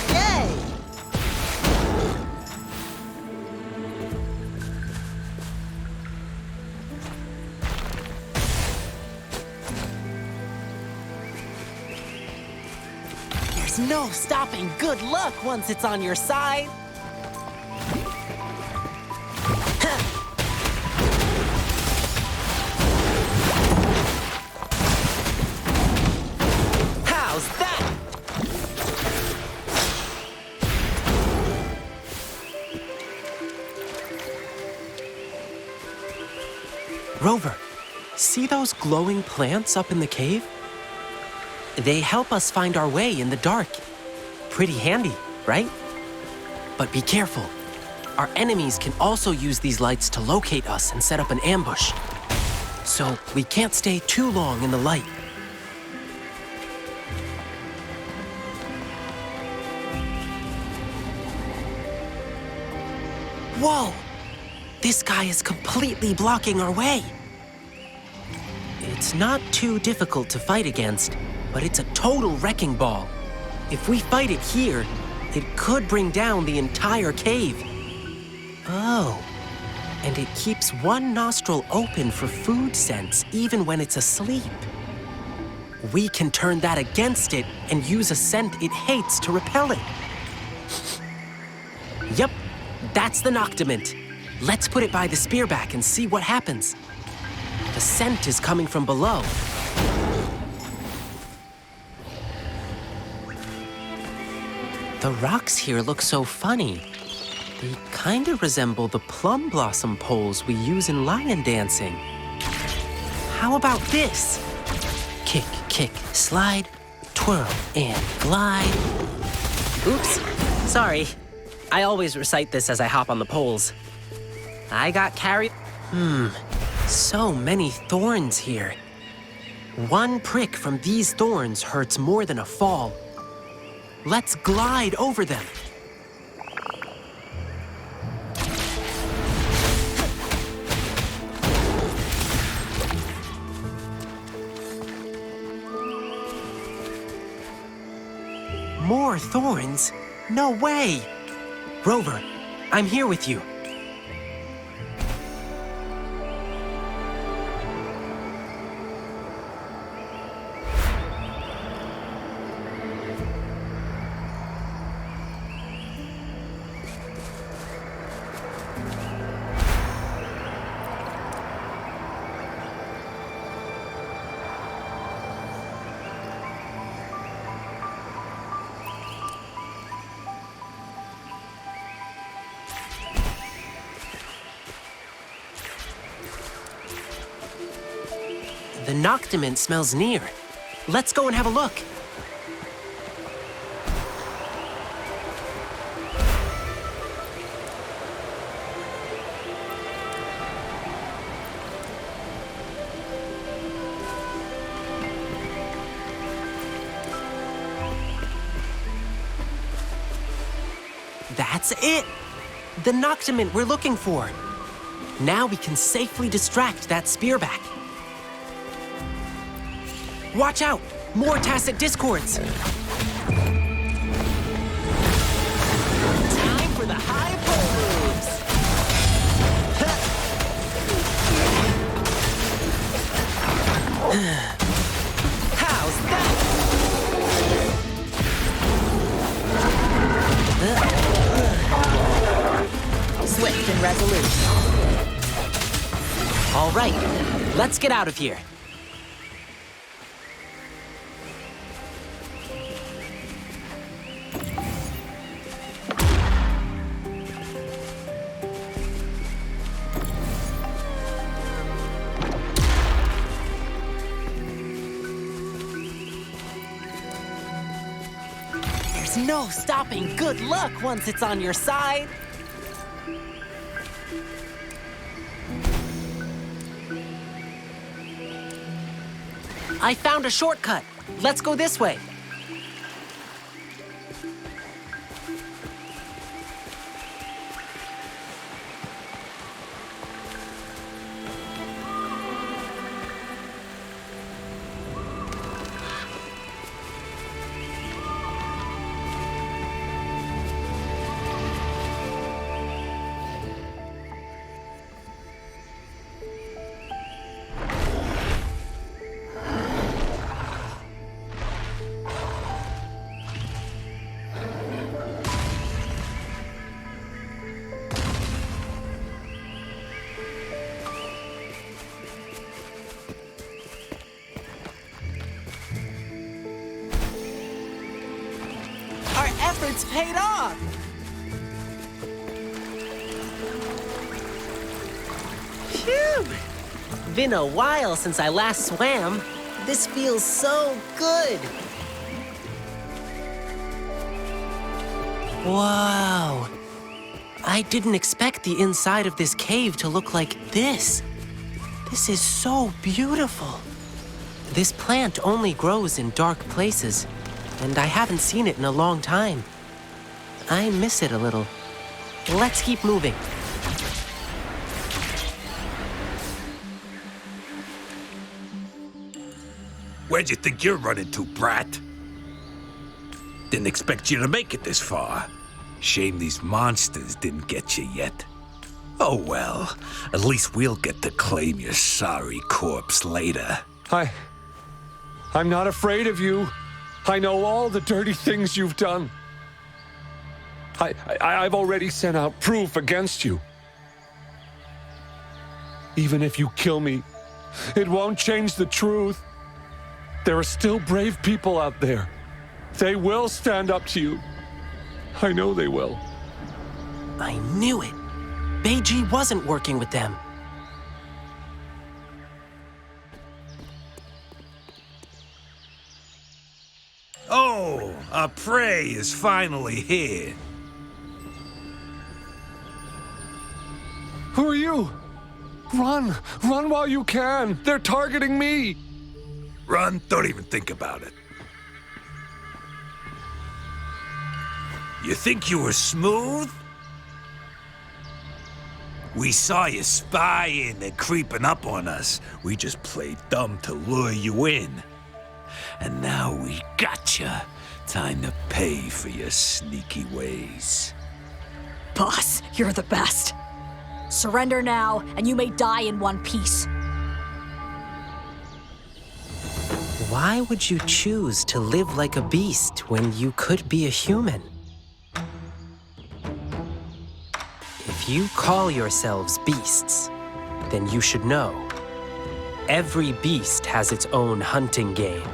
Yay! There's no stopping good luck once it's on your side. How's that? Rover, see those glowing plants up in the cave? They help us find our way in the dark. Pretty handy, right? But be careful. Our enemies can also use these lights to locate us and set up an ambush. So we can't stay too long in the light. Whoa! This guy is completely blocking our way. It's not too difficult to fight against, but it's a total wrecking ball. If we fight it here, it could bring down the entire cave. Oh, and it keeps one nostril open for food scents even when it's asleep. We can turn that against it and use a scent it hates to repel it. Yep, that's the Noctament. Let's put it by the spearback and see what happens. The scent is coming from below. The rocks here look so funny. They kind of resemble the plum blossom poles we use in lion dancing. How about this? Kick, kick, slide, twirl, and glide. Oops, sorry. I always recite this as I hop on the poles. I got carried. So many thorns here. One prick from these thorns hurts more than a fall. Let's glide over them. More thorns? No way! Rover, I'm here with you. The Noctament smells near. Let's go and have a look. That's it! The Noctament we're looking for. Now we can safely distract that spearback. Watch out! More tacit discords! Time for the high pole moves! How's that? Swift and resolute. All right, let's get out of here. There's no stopping good luck once it's on your side. I found a shortcut. Let's go this way. Our efforts paid off! Phew! Been a while since I last swam. This feels so good. Wow. I didn't expect the inside of this cave to look like this. This is so beautiful. This plant only grows in dark places, and I haven't seen it in a long time. I miss it a little. Let's keep moving. Where'd you think you're running to, brat? Didn't expect you to make it this far. Shame these monsters didn't get you yet. Oh well, at least we'll get to claim your sorry corpse later. I'm not afraid of you. I know all the dirty things you've done. I've already sent out proof against you. Even if you kill me, it won't change the truth. There are still brave people out there. They will stand up to you. I know they will. I knew it. Beiji wasn't working with them. Oh, our prey is finally here. Who are you? Run! Run while you can! They're targeting me! Run, don't even think about it. You think you were smooth? We saw you spying and creeping up on us. We just played dumb to lure you in. And now we gotcha. Time to pay for your sneaky ways. Boss, you're the best. Surrender now, and you may die in one piece. Why would you choose to live like a beast when you could be a human? If you call yourselves beasts, then you should know. Every beast has its own hunting game.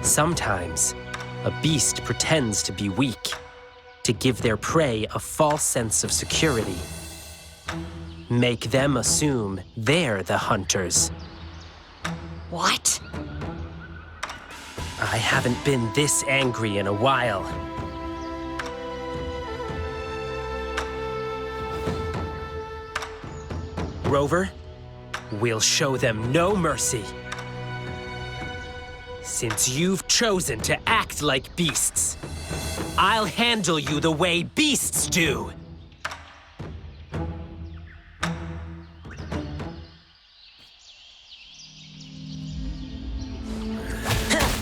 Sometimes, a beast pretends to be weak, to give their prey a false sense of security. Make them assume they're the hunters. What? I haven't been this angry in a while. Rover, we'll show them no mercy. Since you've chosen to act like beasts, I'll handle you the way beasts do.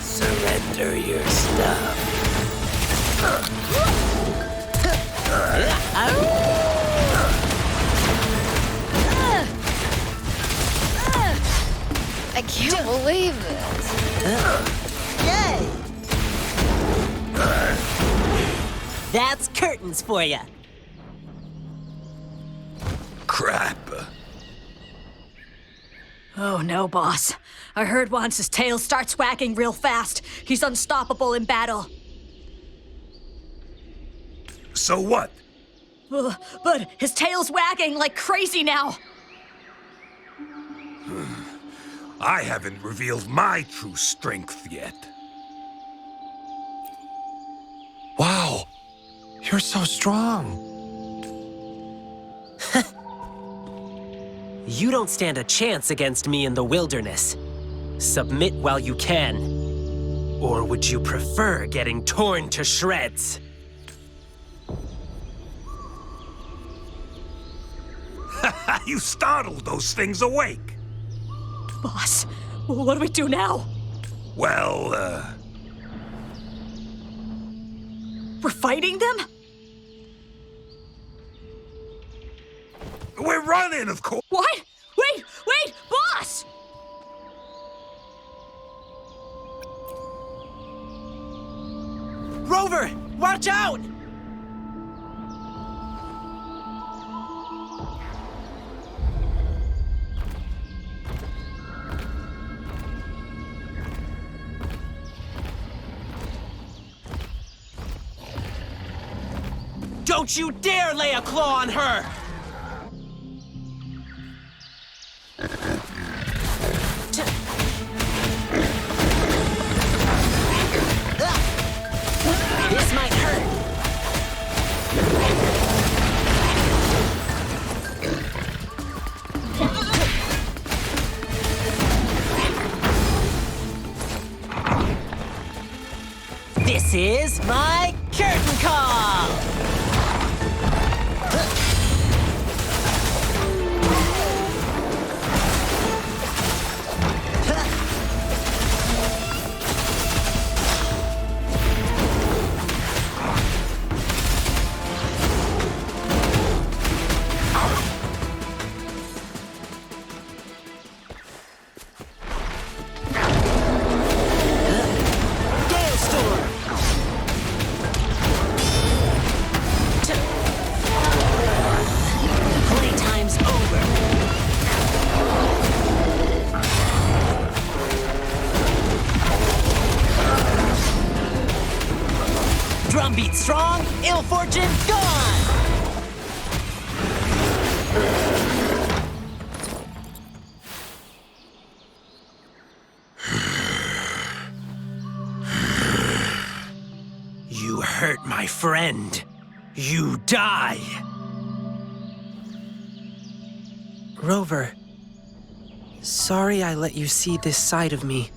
Surrender your stuff. I can't believe this. Yay! That's curtains for you. Crap. Oh no, boss. I heard once his tail starts wagging real fast. He's unstoppable in battle. So what? But his tail's wagging like crazy now. I haven't revealed my true strength yet. Wow, you're so strong. You don't stand a chance against me in the wilderness. Submit while you can. Or would you prefer getting torn to shreds? You startled those things awake. Boss, what do we do now? Well, We're fighting them? we're running, of course. What? Wait, boss! Rover, watch out! Don't you dare lay a claw on her! This might hurt. This is my curtain call! Drumbeat strong, ill fortune gone! You hurt my friend. You die. Rover, sorry I let you see this side of me.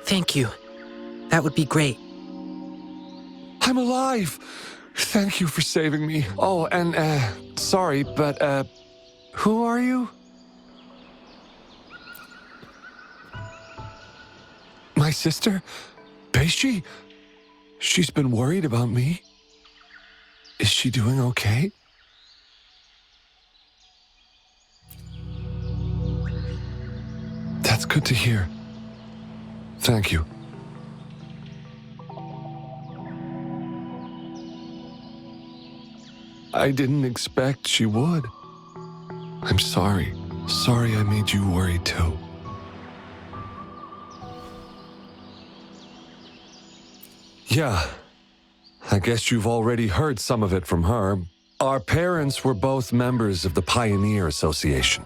Thank you. That would be great. I'm alive! Thank you for saving me. Oh, and, sorry, but, who are you? My sister? Beishi? She's been worried about me. Is she doing okay? That's good to hear. Thank you. I didn't expect she would. I'm sorry. Sorry I made you worried too. Yeah, I guess you've already heard some of it from her. Our parents were both members of the Pioneer Association.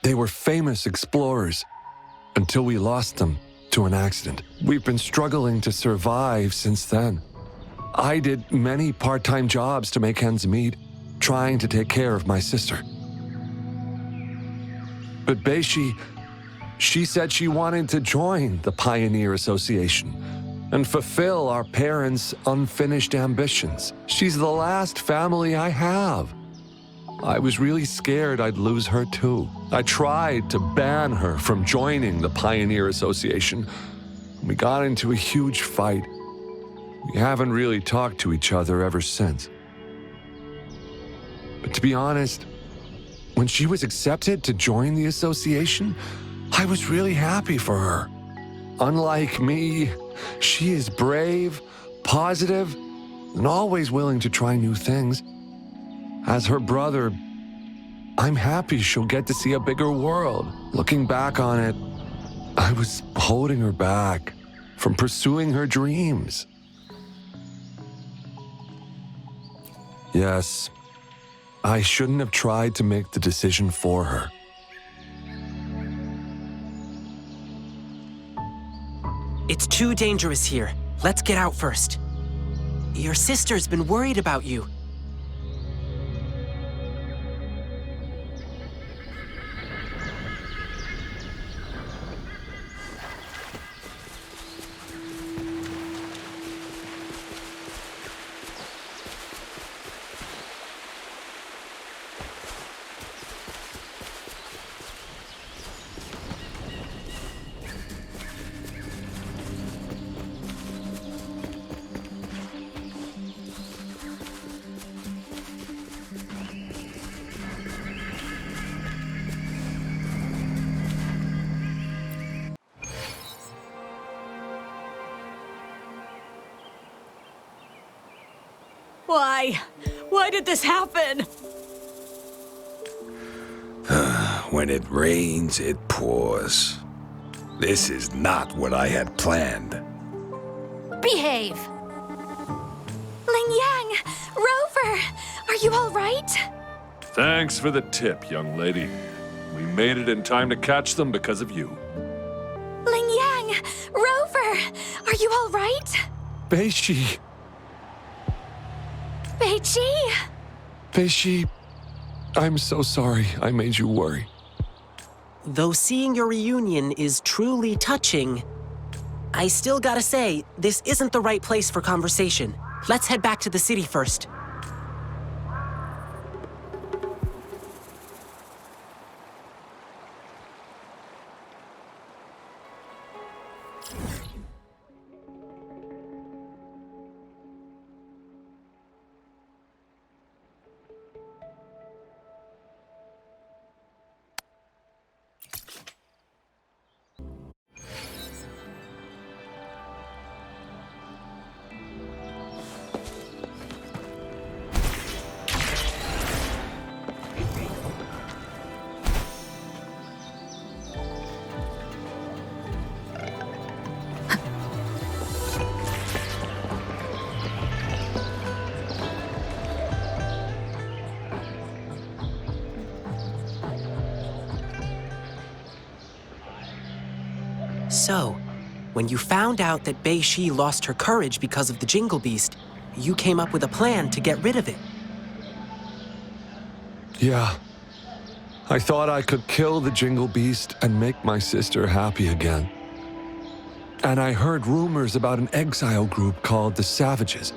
They were famous explorers until we lost them to an accident. We've been struggling to survive since then. I did many part-time jobs to make ends meet, trying to take care of my sister. But Beishi, she said she wanted to join the Pioneer Association and fulfill our parents' unfinished ambitions. She's the last family I have. I was really scared I'd lose her too. I tried to ban her from joining the Pioneer Association. We got into a huge fight. We haven't really talked to each other ever since. But to be honest, when she was accepted to join the association, I was really happy for her. Unlike me, she is brave, positive, and always willing to try new things. As her brother, I'm happy she'll get to see a bigger world. Looking back on it, I was holding her back from pursuing her dreams. Yes, I shouldn't have tried to make the decision for her. It's too dangerous here. Let's get out first. Your sister's been worried about you. Why? Why did this happen? When it rains, it pours. This is not what I had planned. Behave! Ling Yang! Rover! Are you all right? Thanks for the tip, young lady. We made it in time to catch them because of you. Ling Yang! Rover! Are you all right? Beishi! Beiji! Beishi, I'm so sorry I made you worry. Though seeing your reunion is truly touching, I still gotta say, this isn't the right place for conversation. Let's head back to the city first. So, when you found out that Beishi lost her courage because of the Jingle Beast, you came up with a plan to get rid of it. Yeah. I thought I could kill the Jingle Beast and make my sister happy again. And I heard rumors about an exile group called the Savages.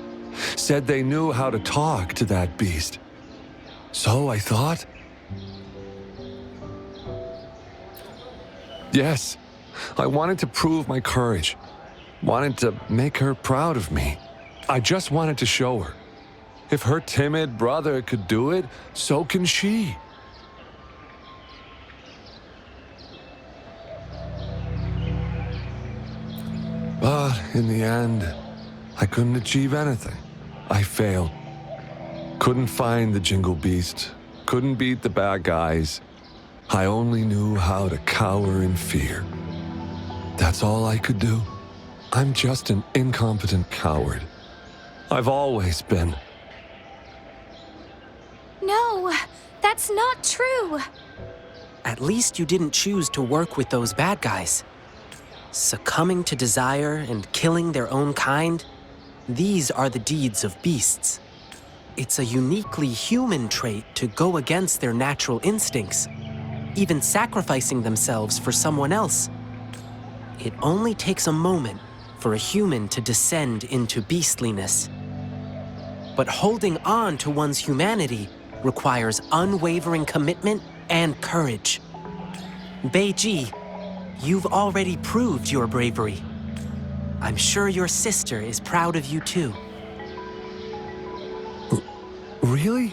Said they knew how to talk to that beast. So I thought... Yes, I wanted to prove my courage. Wanted to make her proud of me. I just wanted to show her. If her timid brother could do it, so can she. But in the end, I couldn't achieve anything. I failed. Couldn't find the Jingle Beast. Couldn't beat the bad guys. I only knew how to cower in fear. That's all I could do. I'm just an incompetent coward. I've always been. No, that's not true. At least you didn't choose to work with those bad guys. Succumbing to desire and killing their own kind, these are the deeds of beasts. It's a uniquely human trait to go against their natural instincts, even sacrificing themselves for someone else. It only takes a moment for a human to descend into beastliness. But holding on to one's humanity requires unwavering commitment and courage. Beiji, you've already proved your bravery. I'm sure your sister is proud of you too. Really?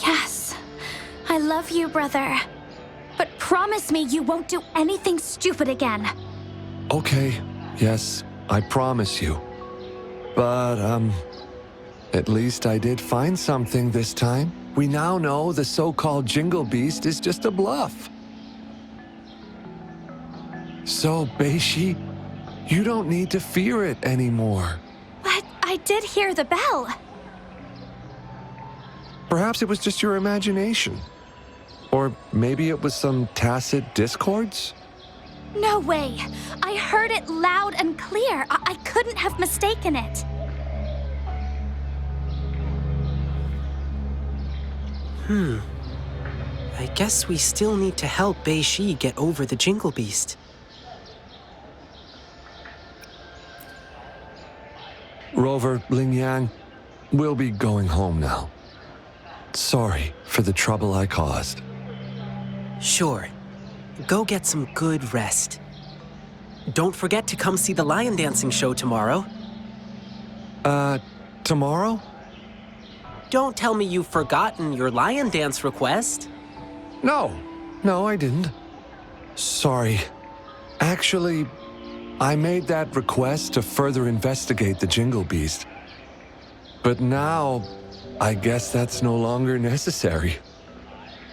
Yes, I love you, brother. But promise me you won't do anything stupid again. Okay, yes, I promise you. But, at least I did find something this time. We now know the so-called Jingle Beast is just a bluff. So, Beishi, you don't need to fear it anymore. But I did hear the bell. Perhaps it was just your imagination. Or maybe it was some tacit discords? No way. I heard it loud and clear. I couldn't have mistaken it. I guess we still need to help Beishi get over the Jingle Beast. Rover, Lingyang, we'll be going home now. Sorry for the trouble I caused. Sure. Go get some good rest. Don't forget to come see the lion dancing show tomorrow. Tomorrow? Don't tell me you've forgotten your lion dance request. No, I didn't. Sorry. Actually, I made that request to further investigate the Jingle Beast. But now, I guess that's no longer necessary.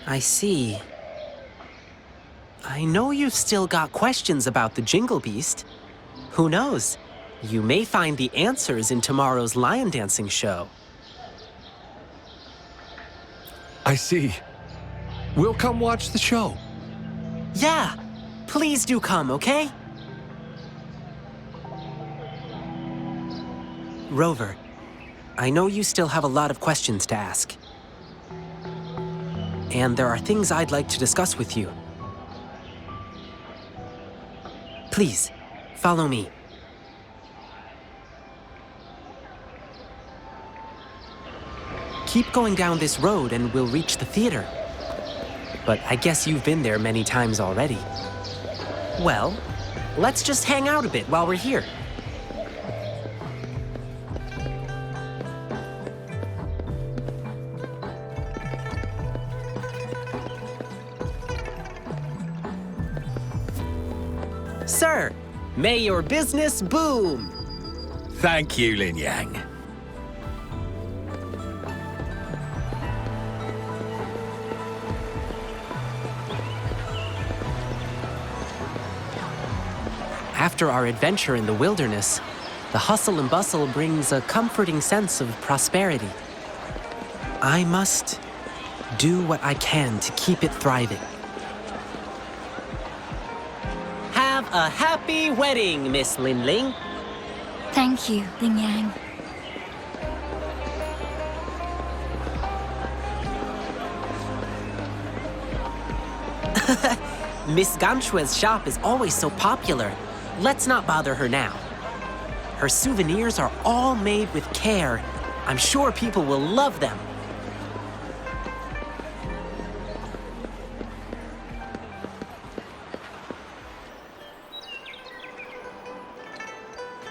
I see. I know you've still got questions about the Jingle Beast. Who knows? You may find the answers in tomorrow's lion dancing show. I see. We'll come watch the show. Yeah, please do come, okay? Rover, I know you still have a lot of questions to ask. And there are things I'd like to discuss with you. Please, follow me. Keep going down this road and we'll reach the theater. But I guess you've been there many times already. Well, let's just hang out a bit while we're here. Sir, may your business boom. Thank you, Lingyang. After our adventure in the wilderness, the hustle and bustle brings a comforting sense of prosperity. I must do what I can to keep it thriving. Have a happy wedding, Miss Linling. Thank you, Lingyang. Miss Ganchue's shop is always so popular. Let's not bother her now. Her souvenirs are all made with care. I'm sure people will love them.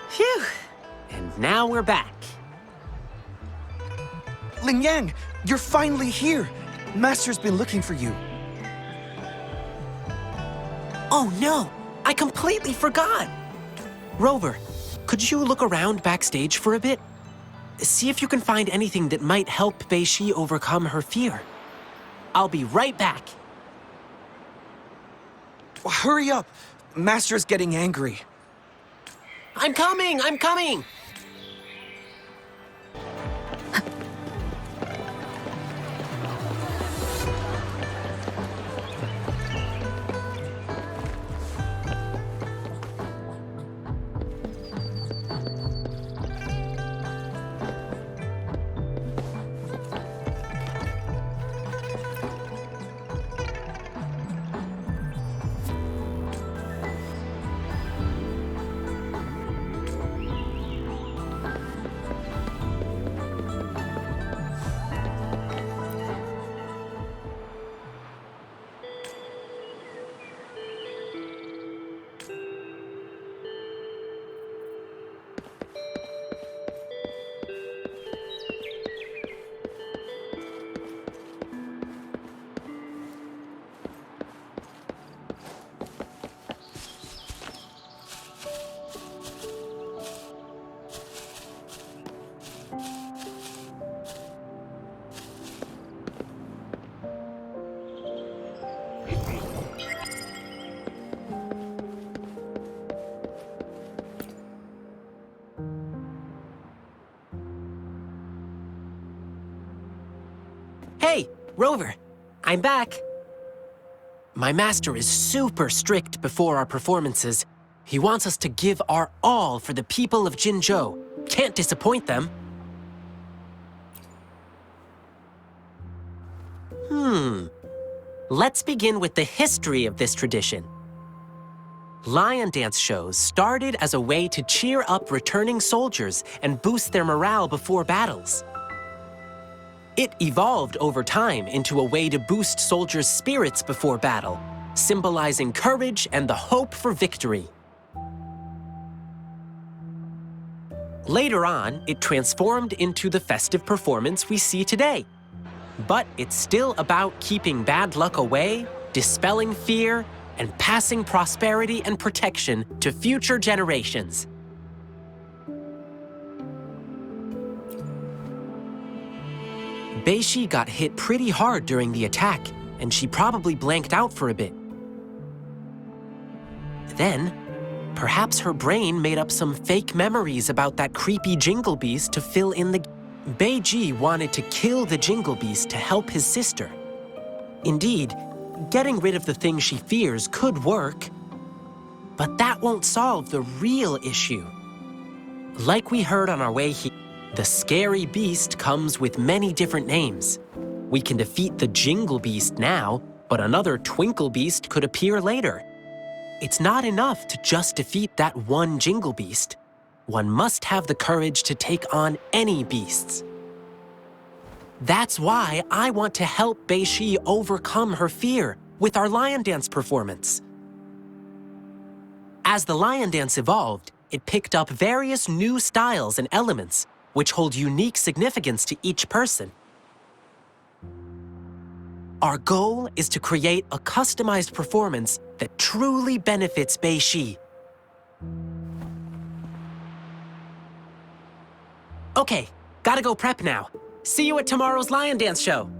Phew! And now we're back. Lingyang, you're finally here. Master's been looking for you. Oh no! I completely forgot! Rover, could you look around backstage for a bit? See if you can find anything that might help Beishi overcome her fear. I'll be right back. Hurry up! Master's getting angry. I'm coming! I'm coming! Hey, Rover, I'm back. My master is super strict before our performances. He wants us to give our all for the people of Jinzhou. Can't disappoint them. Let's begin with the history of this tradition. Lion dance shows started as a way to cheer up returning soldiers and boost their morale before battles. It evolved over time into a way to boost soldiers' spirits before battle, symbolizing courage and the hope for victory. Later on, it transformed into the festive performance we see today. But it's still about keeping bad luck away, dispelling fear, and passing prosperity and protection to future generations. Beishi got hit pretty hard during the attack, and she probably blanked out for a bit. Then, perhaps her brain made up some fake memories about that creepy Jingle Beast to fill in the... Beiji wanted to kill the Jingle Beast to help his sister. Indeed, getting rid of the thing she fears could work, but that won't solve the real issue. Like we heard on our way here, the scary beast comes with many different names. We can defeat the Jingle Beast now, but another Twinkle Beast could appear later. It's not enough to just defeat that one Jingle Beast. One must have the courage to take on any beasts. That's why I want to help Beishi overcome her fear with our lion dance performance. As the lion dance evolved, it picked up various new styles and elements, which hold unique significance to each person. Our goal is to create a customized performance that truly benefits Beishi. Okay, gotta go prep now. See you at tomorrow's lion dance show.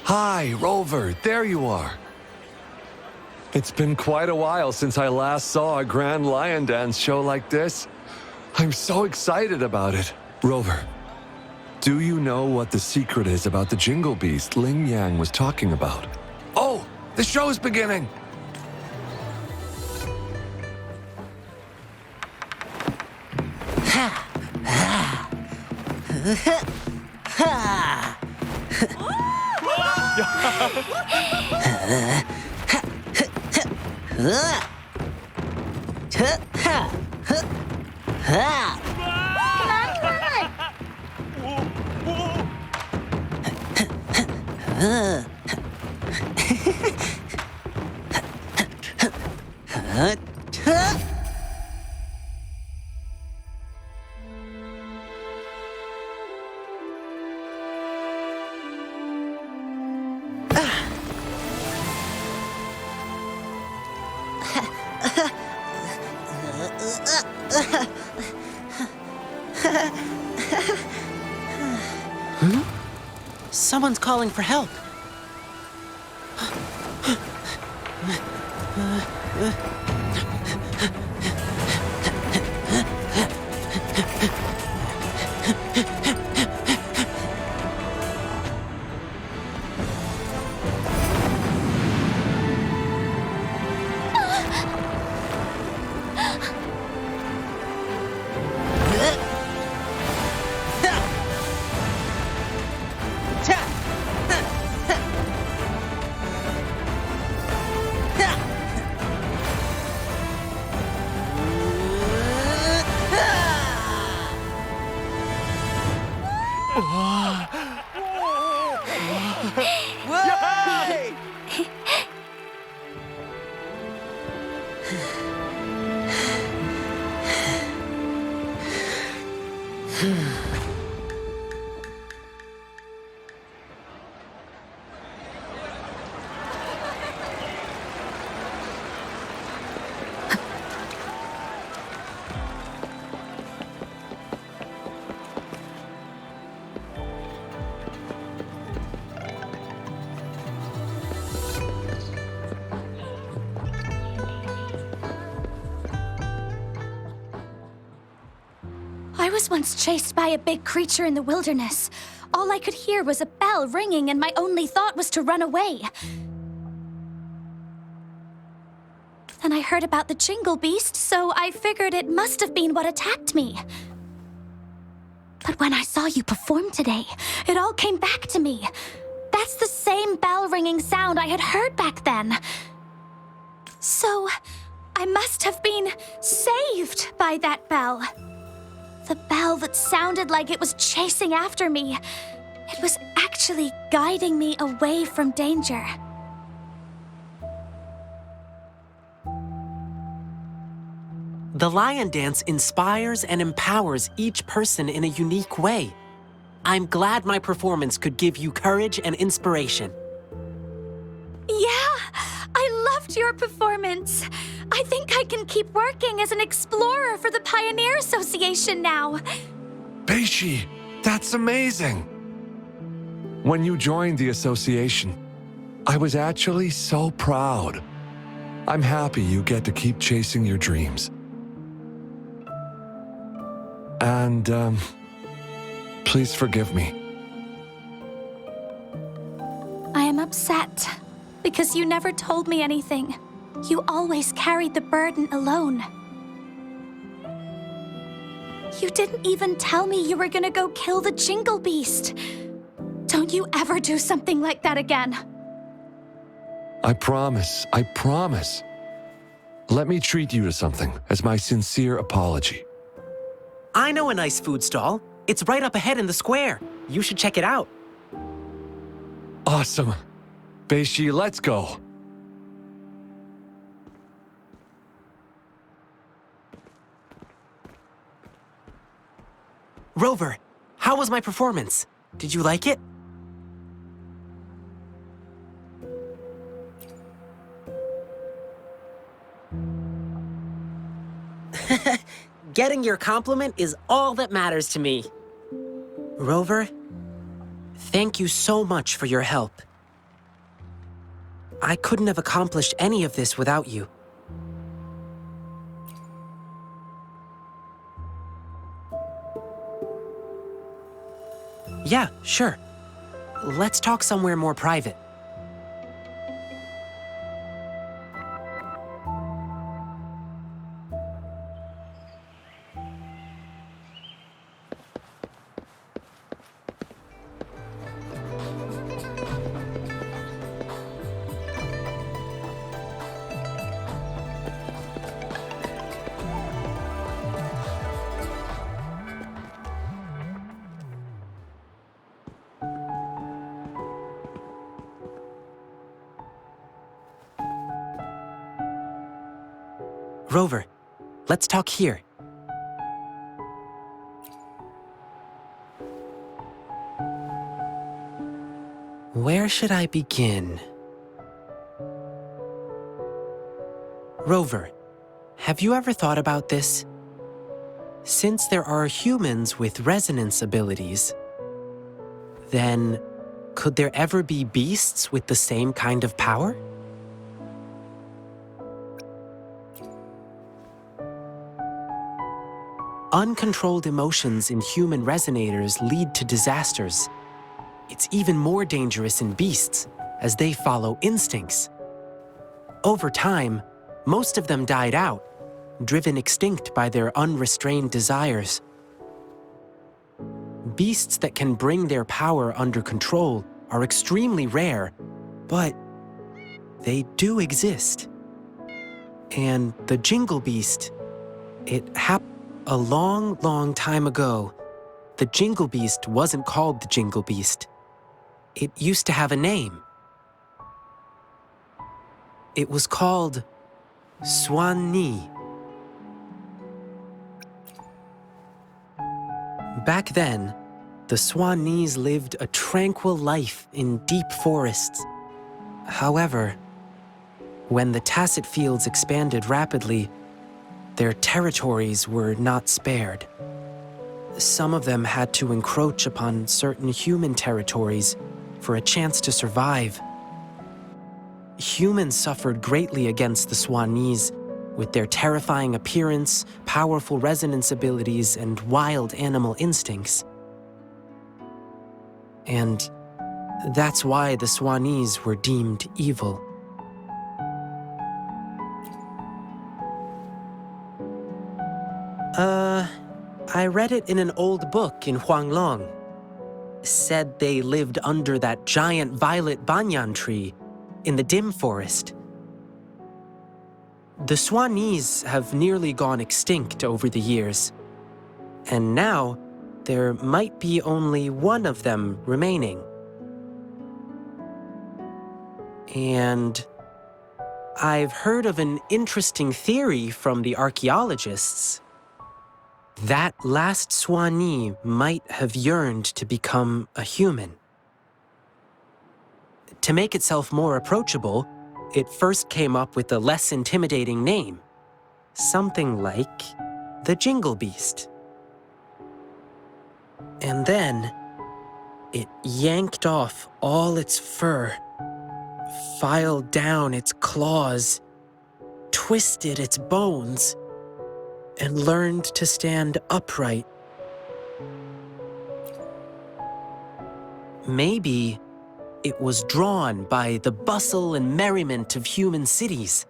Hi, Rover, there you are. It's been quite a while since I last saw a grand lion dance show like this. I'm so excited about it. Rover, do you know what the secret is about the Jingle Beast Ling Yang was talking about? Oh, the show's beginning! Someone's calling for help. Yay! I was once chased by a big creature in the wilderness. All I could hear was a bell ringing, and my only thought was to run away. Then I heard about the Jingle Beast, so I figured it must have been what attacked me. But when I saw you perform today, it all came back to me. That's the same bell-ringing sound I had heard back then. So, I must have been saved by that bell. The bell that sounded like it was chasing after me. It was actually guiding me away from danger. The lion dance inspires and empowers each person in a unique way. I'm glad my performance could give you courage and inspiration. Yeah, I loved your performance. I think I can keep working as an explorer for the Pioneer Association now. Beishi, that's amazing. When you joined the association, I was actually so proud. I'm happy you get to keep chasing your dreams. And, please forgive me. I am upset because you never told me anything. You always carried the burden alone. You didn't even tell me you were gonna go kill the Jingle Beast. Don't you ever do something like that again. I promise. Let me treat you to something as my sincere apology. I know a nice food stall. It's right up ahead in the square. You should check it out. Awesome. Beishi, let's go. Rover, how was my performance? Did you like it? Getting your compliment is all that matters to me. Rover, thank you so much for your help. I couldn't have accomplished any of this without you. Yeah, sure. Let's talk somewhere more private. Rover, let's talk here. Where should I begin? Rover, have you ever thought about this? Since there are humans with resonance abilities, then could there ever be beasts with the same kind of power? Uncontrolled emotions in human resonators lead to disasters. It's even more dangerous in beasts, as they follow instincts. Over time, most of them died out, driven extinct by their unrestrained desires. Beasts that can bring their power under control are extremely rare, but they do exist. And the Jingle Beast, it happened a long, long time ago. the Jingle Beast wasn't called the Jingle Beast. It used to have a name. It was called Swan-Ni. Back then, the Swan-Nis lived a tranquil life in deep forests. However, when the Tacet Fields expanded rapidly, their territories were not spared. Some of them had to encroach upon certain human territories for a chance to survive. Humans suffered greatly against the Swan-Nis with their terrifying appearance, powerful resonance abilities, and wild animal instincts. And that's why the Swan-Nis were deemed evil. I read it in an old book in Huanglong. Said they lived under that giant violet banyan tree in the dim forest. The Swan-Nis have nearly gone extinct over the years, and now there might be only one of them remaining. And I've heard of an interesting theory from the archaeologists. That last Swan-Ni might have yearned to become a human. To make itself more approachable, it first came up with a less intimidating name, something like the Jingle Beast. And then it yanked off all its fur, filed down its claws, twisted its bones, and learned to stand upright. Maybe it was drawn by the bustle and merriment of human cities.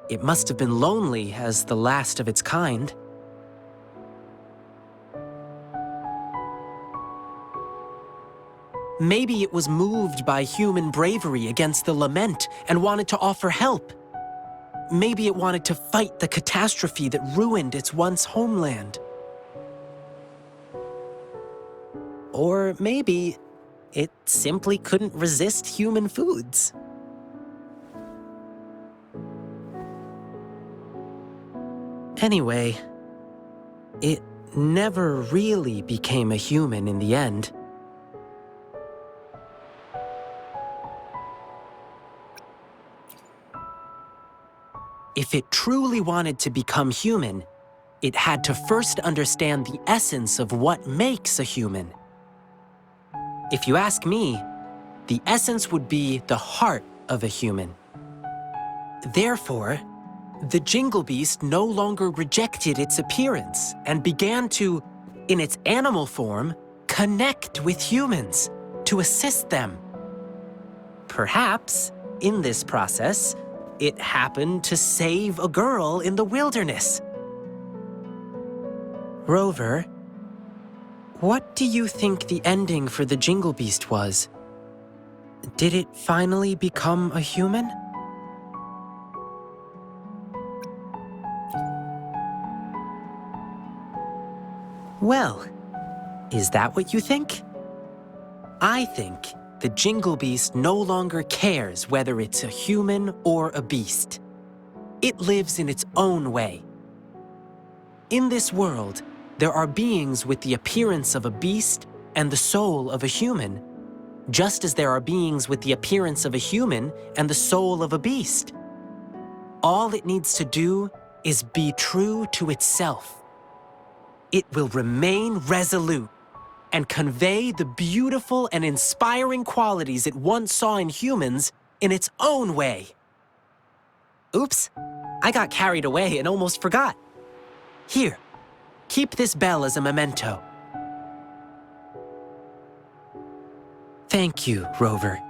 It must have been lonely as the last of its kind. Maybe it was moved by human bravery against the lament and wanted to offer help. Maybe it wanted to fight the catastrophe that ruined its once homeland. Or maybe it simply couldn't resist human foods. Anyway, it never really became a human in the end. If it truly wanted to become human, it had to first understand the essence of what makes a human. If you ask me, the essence would be the heart of a human. Therefore, the Jingle Beast no longer rejected its appearance and began to, in its animal form, connect with humans to assist them. Perhaps, in this process, it happened to save a girl in the wilderness. Rover, what do you think the ending for the Jingle Beast was? Did it finally become a human? Well, is that what you think? I think the Jingle Beast no longer cares whether it's a human or a beast. It lives in its own way. In this world, there are beings with the appearance of a beast and the soul of a human, just as there are beings with the appearance of a human and the soul of a beast. All it needs to do is be true to itself. It will remain resolute and convey the beautiful and inspiring qualities it once saw in humans in its own way. Oops, I got carried away and almost forgot. Here, keep this bell as a memento. Thank you, Rover.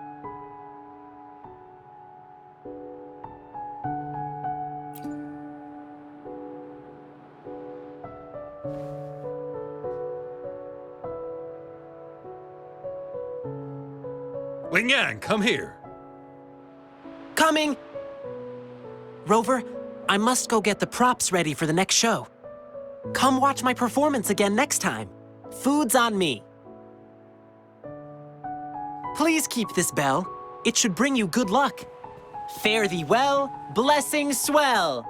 Lingyang, come here. Coming! Rover, I must go get the props ready for the next show. Come watch my performance again next time. Food's on me. Please keep this bell. It should bring you good luck. Fare thee well, blessings swell.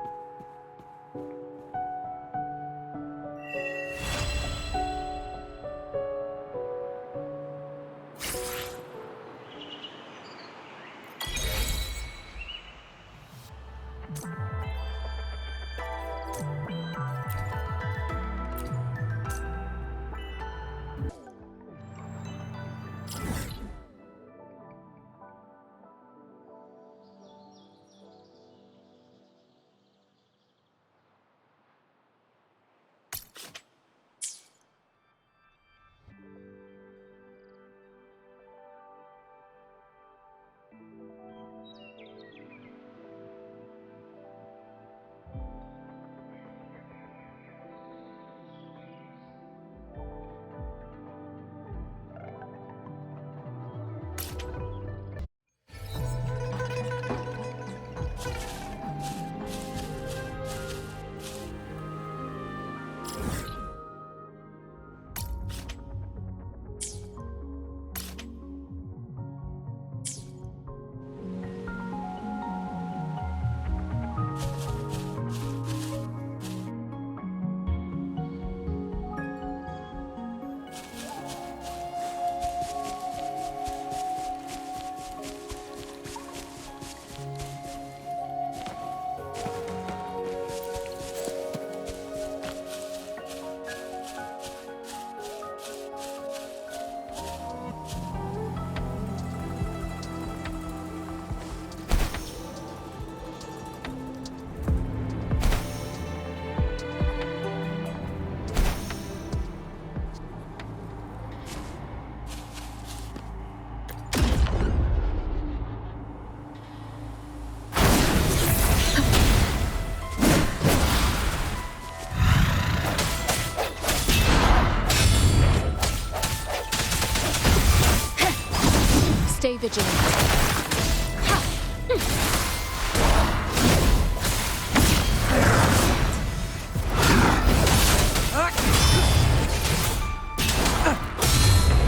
Stay vigilant.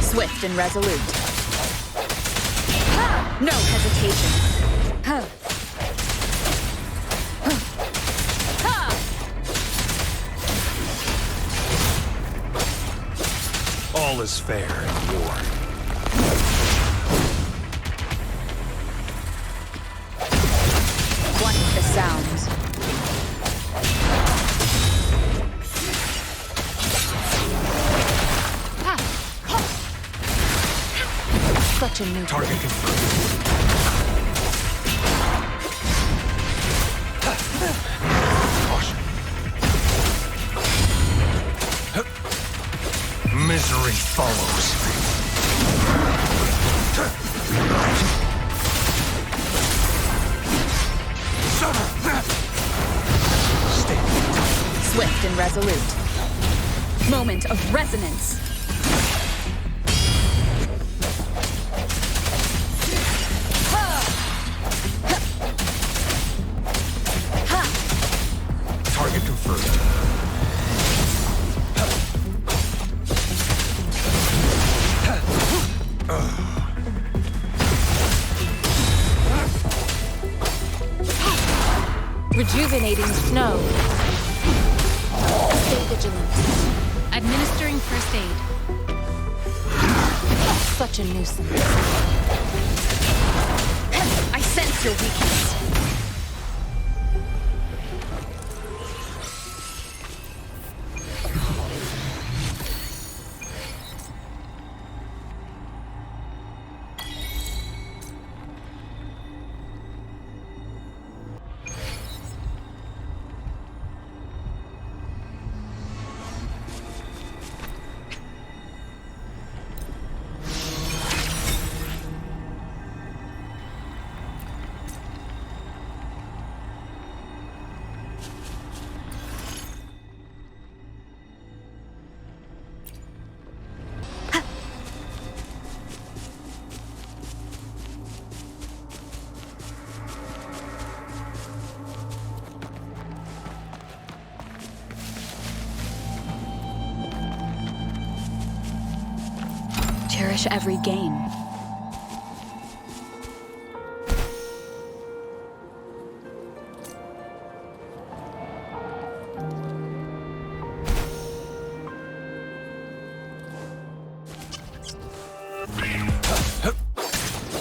Swift and resolute. No hesitation. All is fair in war. One with the sounds. Such a new target confirmed. Caution. Misery follows. Swift and resolute. Moment of resonance. Target confirmed. Rejuvenating snow. Stay vigilant. Administering first aid. Such a nuisance. I sense your weakness. cherish every game.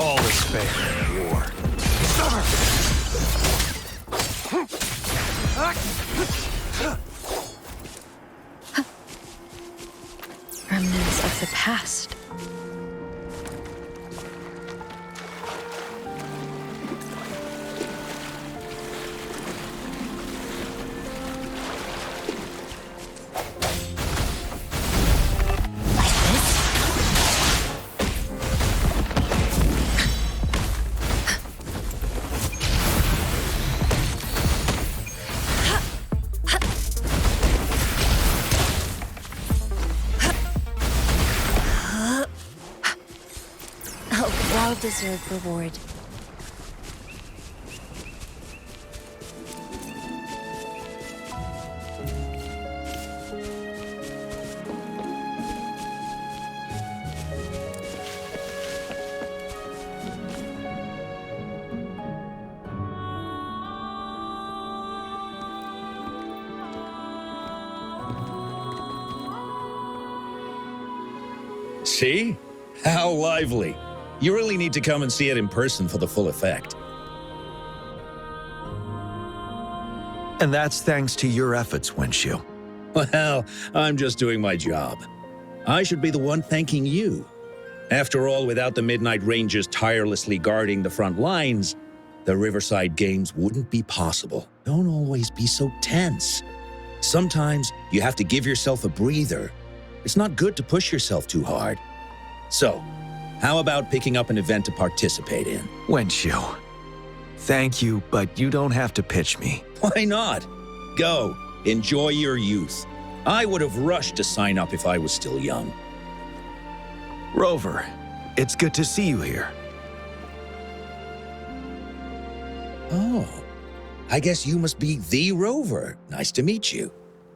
All is fair in war. Remnants of the past. Well-deserved reward. See? How lively. You really need to come and see it in person for the full effect. And that's thanks to your efforts, Wenshu. Well, I'm just doing my job. I should be the one thanking you. After all, without the Midnight Rangers tirelessly guarding the front lines, the Riverside Games wouldn't be possible. Don't always be so tense. Sometimes you have to give yourself a breather. It's not good to push yourself too hard. So, how about picking up an event to participate in? Wenshu, thank you, but you don't have to pitch me. Why not? Go, enjoy your youth. I would have rushed to sign up if I was still young. Rover, it's good to see you here. Oh, I guess you must be the Rover. Nice to meet you.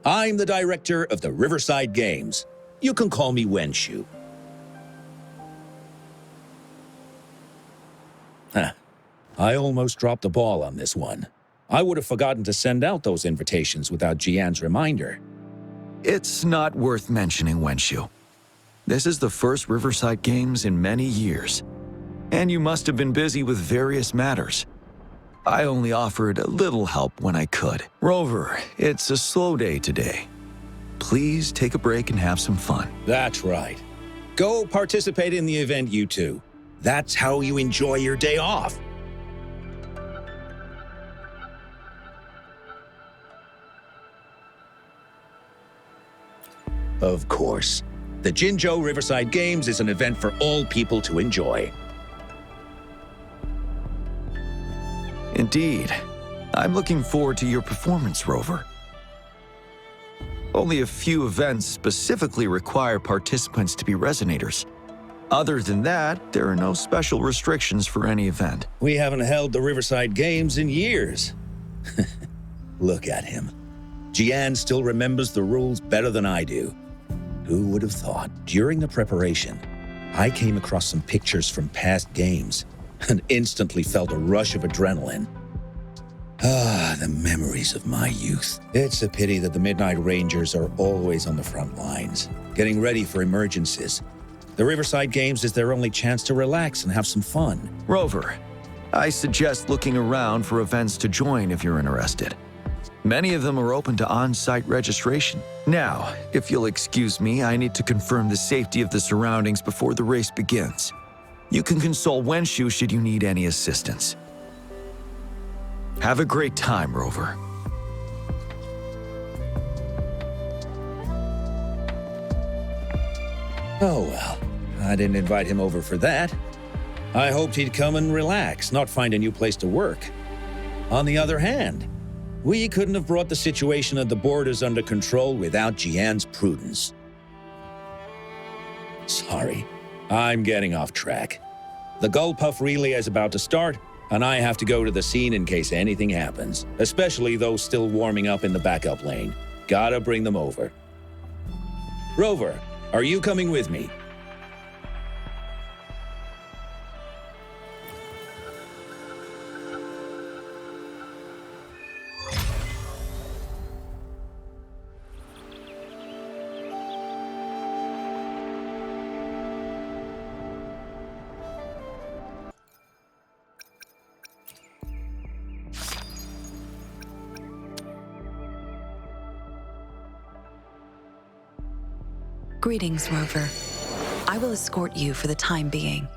I'm the director of the Riverside Games. You can call me Wenshu. I almost dropped the ball on this one. I would have forgotten to send out those invitations without Jian's reminder. It's not worth mentioning, Wenshu. This is the first Riverside Games in many years, and you must have been busy with various matters. I only offered a little help when I could. Rover, it's a slow day today. Please take a break and have some fun. That's right. Go participate in the event, you two. That's how you enjoy your day off. Of course. The Jinzhou Riverside Games is an event for all people to enjoy. Indeed. I'm looking forward to your performance, Rover. Only a few events specifically require participants to be resonators. Other than that, there are no special restrictions for any event. We haven't held the Riverside Games in years. Look at him. Jian still remembers the rules better than I do. Who would have thought? During the preparation, I came across some pictures from past games and instantly felt a rush of adrenaline. Ah, the memories of my youth. It's a pity that the Midnight Rangers are always on the front lines, getting ready for emergencies. The Riverside Games is their only chance to relax and have some fun. Rover, I suggest looking around for events to join if you're interested. Many of them are open to on-site registration. Now, if you'll excuse me, I need to confirm the safety of the surroundings before the race begins. You can consult Wenshu should you need any assistance. Have a great time, Rover. Oh well, I didn't invite him over for that. I hoped he'd come and relax, not find a new place to work. On the other hand, we couldn't have brought the situation at the borders under control without Jian's prudence. Sorry, I'm getting off track. The Gull Puff relay is about to start, and I have to go to the scene in case anything happens, especially those still warming up in the backup lane. Gotta bring them over. Rover, are you coming with me? Greetings, Rover. I will escort you for the time being.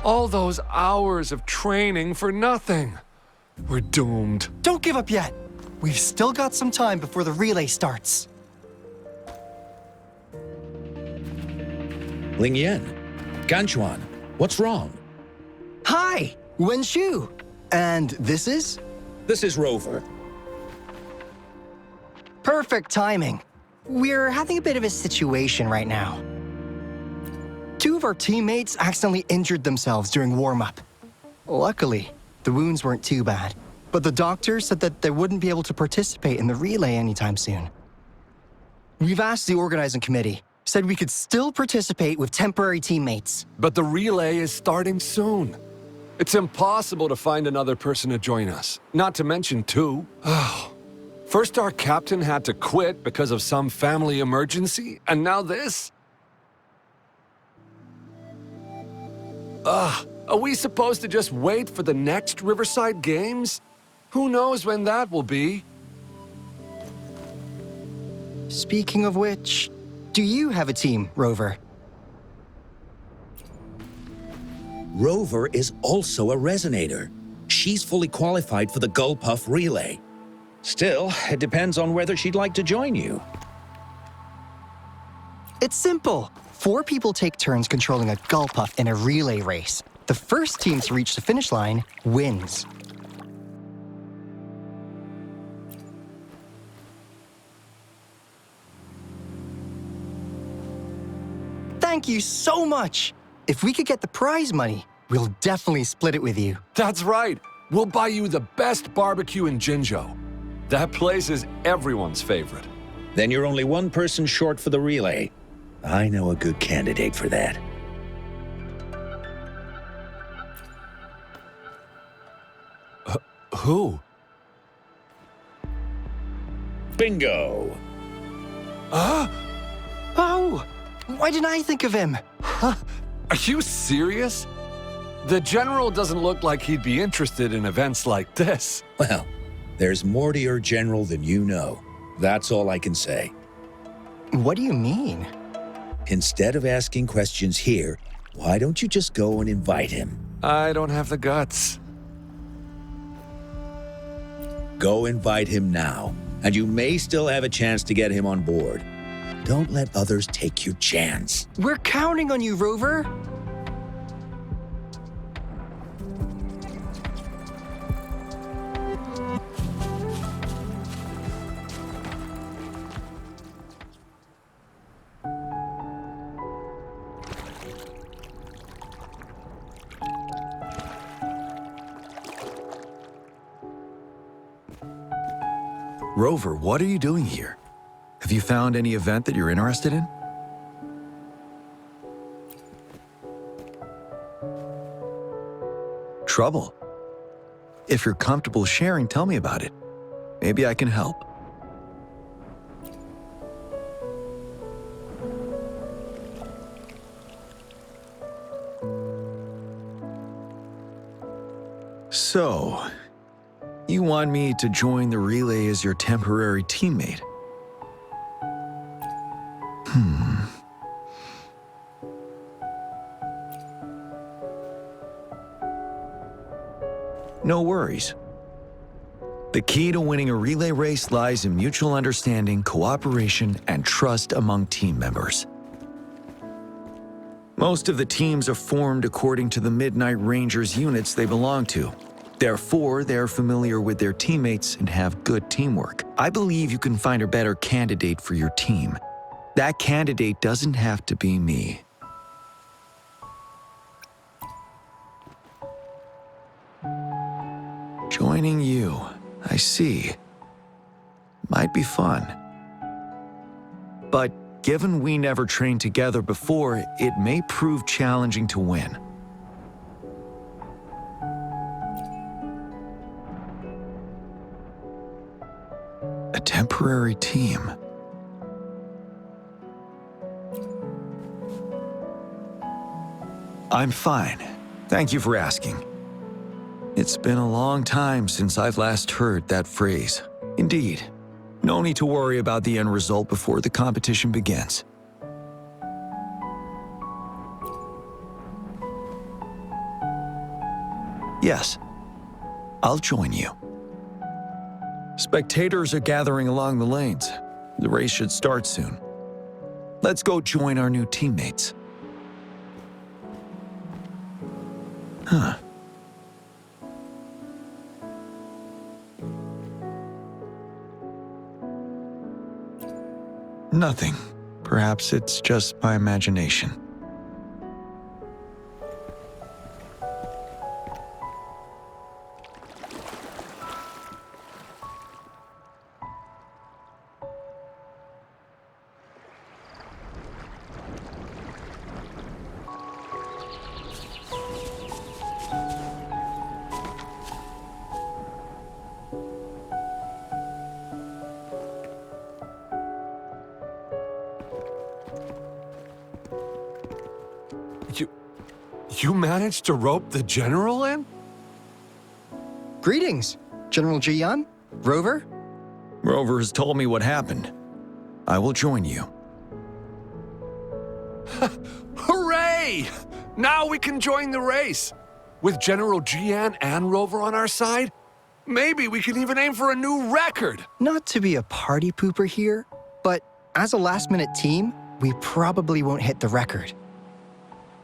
All those hours of training for nothing. We're doomed. Don't give up yet. We've still got some time before the relay starts. Ling Yan, Ganchuan, what's wrong? Hi, Wen Shu. And this is? This is Rover. Perfect timing. We're having a bit of a situation right now. Two of our teammates accidentally injured themselves during warm-up. Luckily, the wounds weren't too bad, but the doctor said that they wouldn't be able to participate in the relay anytime soon. We've asked the organizing committee, said we could still participate with temporary teammates. But the relay is starting soon. It's impossible to find another person to join us, not to mention two. First our captain had to quit because of some family emergency, and now this? Are we supposed to just wait for the next Riverside Games? Who knows when that will be? Speaking of which, do you have a team, Rover? Rover is also a resonator. She's fully qualified for the Gullpuff Relay. Still, it depends on whether she'd like to join you. It's simple. 4 people take turns controlling a Gullpuff in a relay race. The first team to reach the finish line wins. Thank you so much! If we could get the prize money, we'll definitely split it with you. That's right! We'll buy you the best barbecue in Jinzhou. That place is everyone's favorite. Then you're only one person short for the relay. I know a good candidate for that. Who? Bingo! Oh! Why didn't I think of him? Are you serious? The General doesn't look like he'd be interested in events like this. Well, there's more to your General than you know. That's all I can say. What do you mean? Instead of asking questions here, why don't you just go and invite him? I don't have the guts. Go invite him now, and you may still have a chance to get him on board. Don't let others take your chance. We're counting on you, Rover. Rover, what are you doing here? Have you found any event that you're interested in? Trouble? If you're comfortable sharing, tell me about it. Maybe I can help. So, you want me to join the relay as your temporary teammate? No worries. The key to winning a relay race lies in mutual understanding, cooperation, and trust among team members. Most of the teams are formed according to the Midnight Rangers units they belong to. Therefore, they're familiar with their teammates and have good teamwork. I believe you can find a better candidate for your team. That candidate doesn't have to be me. Joining you, I see. Might be fun. But given we never trained together before, it may prove challenging to win. A temporary team. I'm fine. Thank you for asking. It's been a long time since I've last heard that phrase. Indeed, no need to worry about the end result before the competition begins. Yes, I'll join you. Spectators are gathering along the lanes. The race should start soon. Let's go join our new teammates. Huh. Nothing. Perhaps it's just my imagination. You managed to rope the general in? Greetings, General Jian, Rover. Rover has told me what happened. I will join you. Hooray! Now we can join the race. With General Jian and Rover on our side, maybe we can even aim for a new record. Not to be a party pooper here, but as a last-minute team, we probably won't hit the record.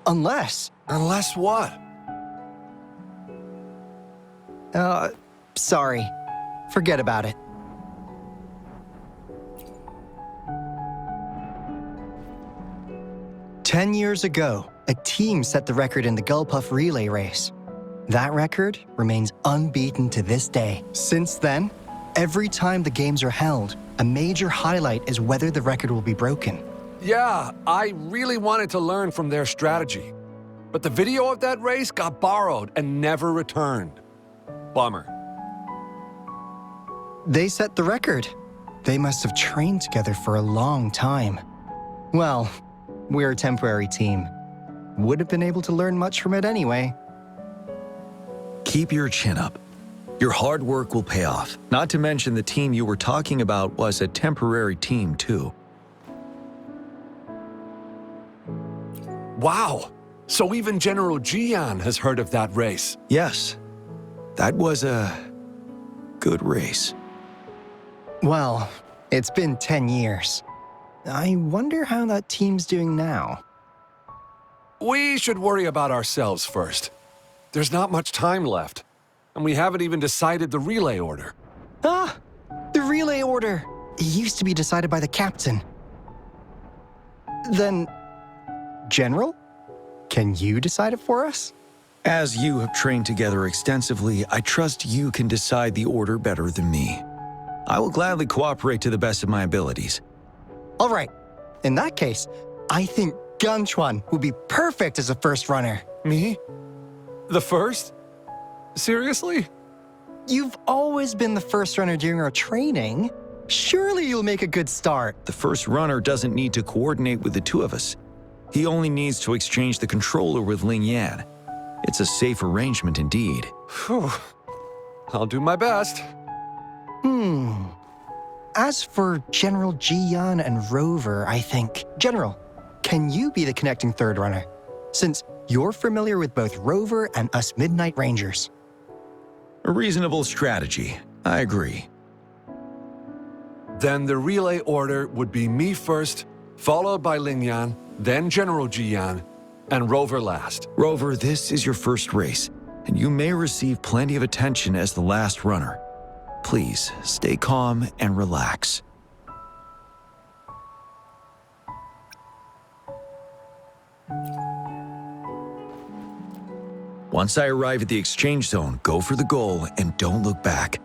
Unless... Unless what? Sorry. Forget about it. "10 years ago, a team set the record in the Gulpuff relay race. That record remains unbeaten to this day. Since then, every time the games are held, a major highlight is whether the record will be broken. Yeah, I really wanted to learn from their strategy. But the video of that race got borrowed and never returned. Bummer. They set the record. They must have trained together for a long time. Well, we're a temporary team. Would have been able to learn much from it anyway. Keep your chin up. Your hard work will pay off. Not to mention the team you were talking about was a temporary team, too. Wow! So even General Jian has heard of that race. Yes. That was a good race. Well, it's been 10 years. I wonder how that team's doing now. We should worry about ourselves first. There's not much time left, and we haven't even decided the relay order. Ah! The relay order! It used to be decided by the captain. Then... General? Can you decide it for us? As you have trained together extensively, I trust you can decide the order better than me. I will gladly cooperate to the best of my abilities. All right. In that case, I think Gunchuan would be perfect as a first runner. Me? The first? Seriously? You've always been the first runner during our training. Surely you'll make a good start. The first runner doesn't need to coordinate with the two of us. He only needs to exchange the controller with Ling Yan. It's a safe arrangement indeed. Phew. I'll do my best. As for General Jian and Rover, I think... General, can you be the connecting third runner? Since you're familiar with both Rover and us Midnight Rangers. A reasonable strategy. I agree. Then the relay order would be me first, followed by Lingyan, then General Jiyan, and Rover last. Rover, this is your first race, and you may receive plenty of attention as the last runner. Please, stay calm and relax. Once I arrive at the exchange zone, go for the goal and don't look back.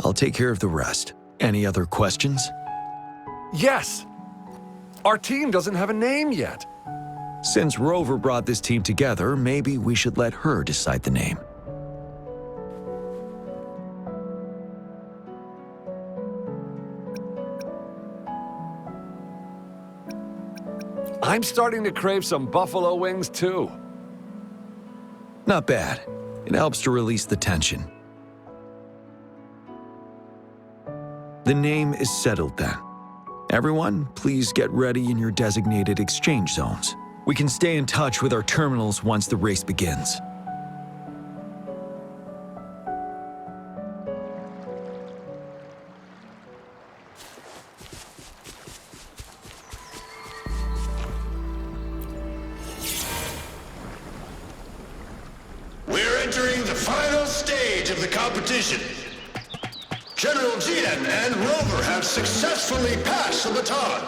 I'll take care of the rest. Any other questions? Yes! Our team doesn't have a name yet. Since Rover brought this team together, maybe we should let her decide the name. I'm starting to crave some buffalo wings too. Not bad. It helps to release the tension. The name is settled then. Everyone, please get ready in your designated exchange zones. We can stay in touch with our terminals once the race begins. We're entering the final stage of the competition. General Jiyan and Rover have successfully passed the baton.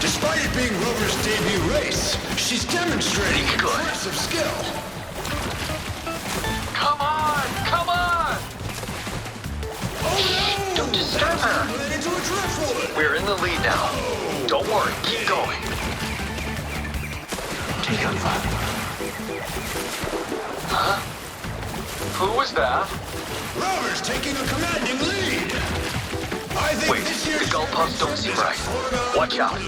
Despite it being Rover's debut race, she's demonstrating impressive skill. Come on! Come on! Oh no! Don't disturb her! Ran into a driftwood! We're in the lead now. Don't worry, keep going. Take over. Huh? Who was that? Rover's taking a commanding lead! I think Wait, this year's the gull puffs don't seem right. Watch out.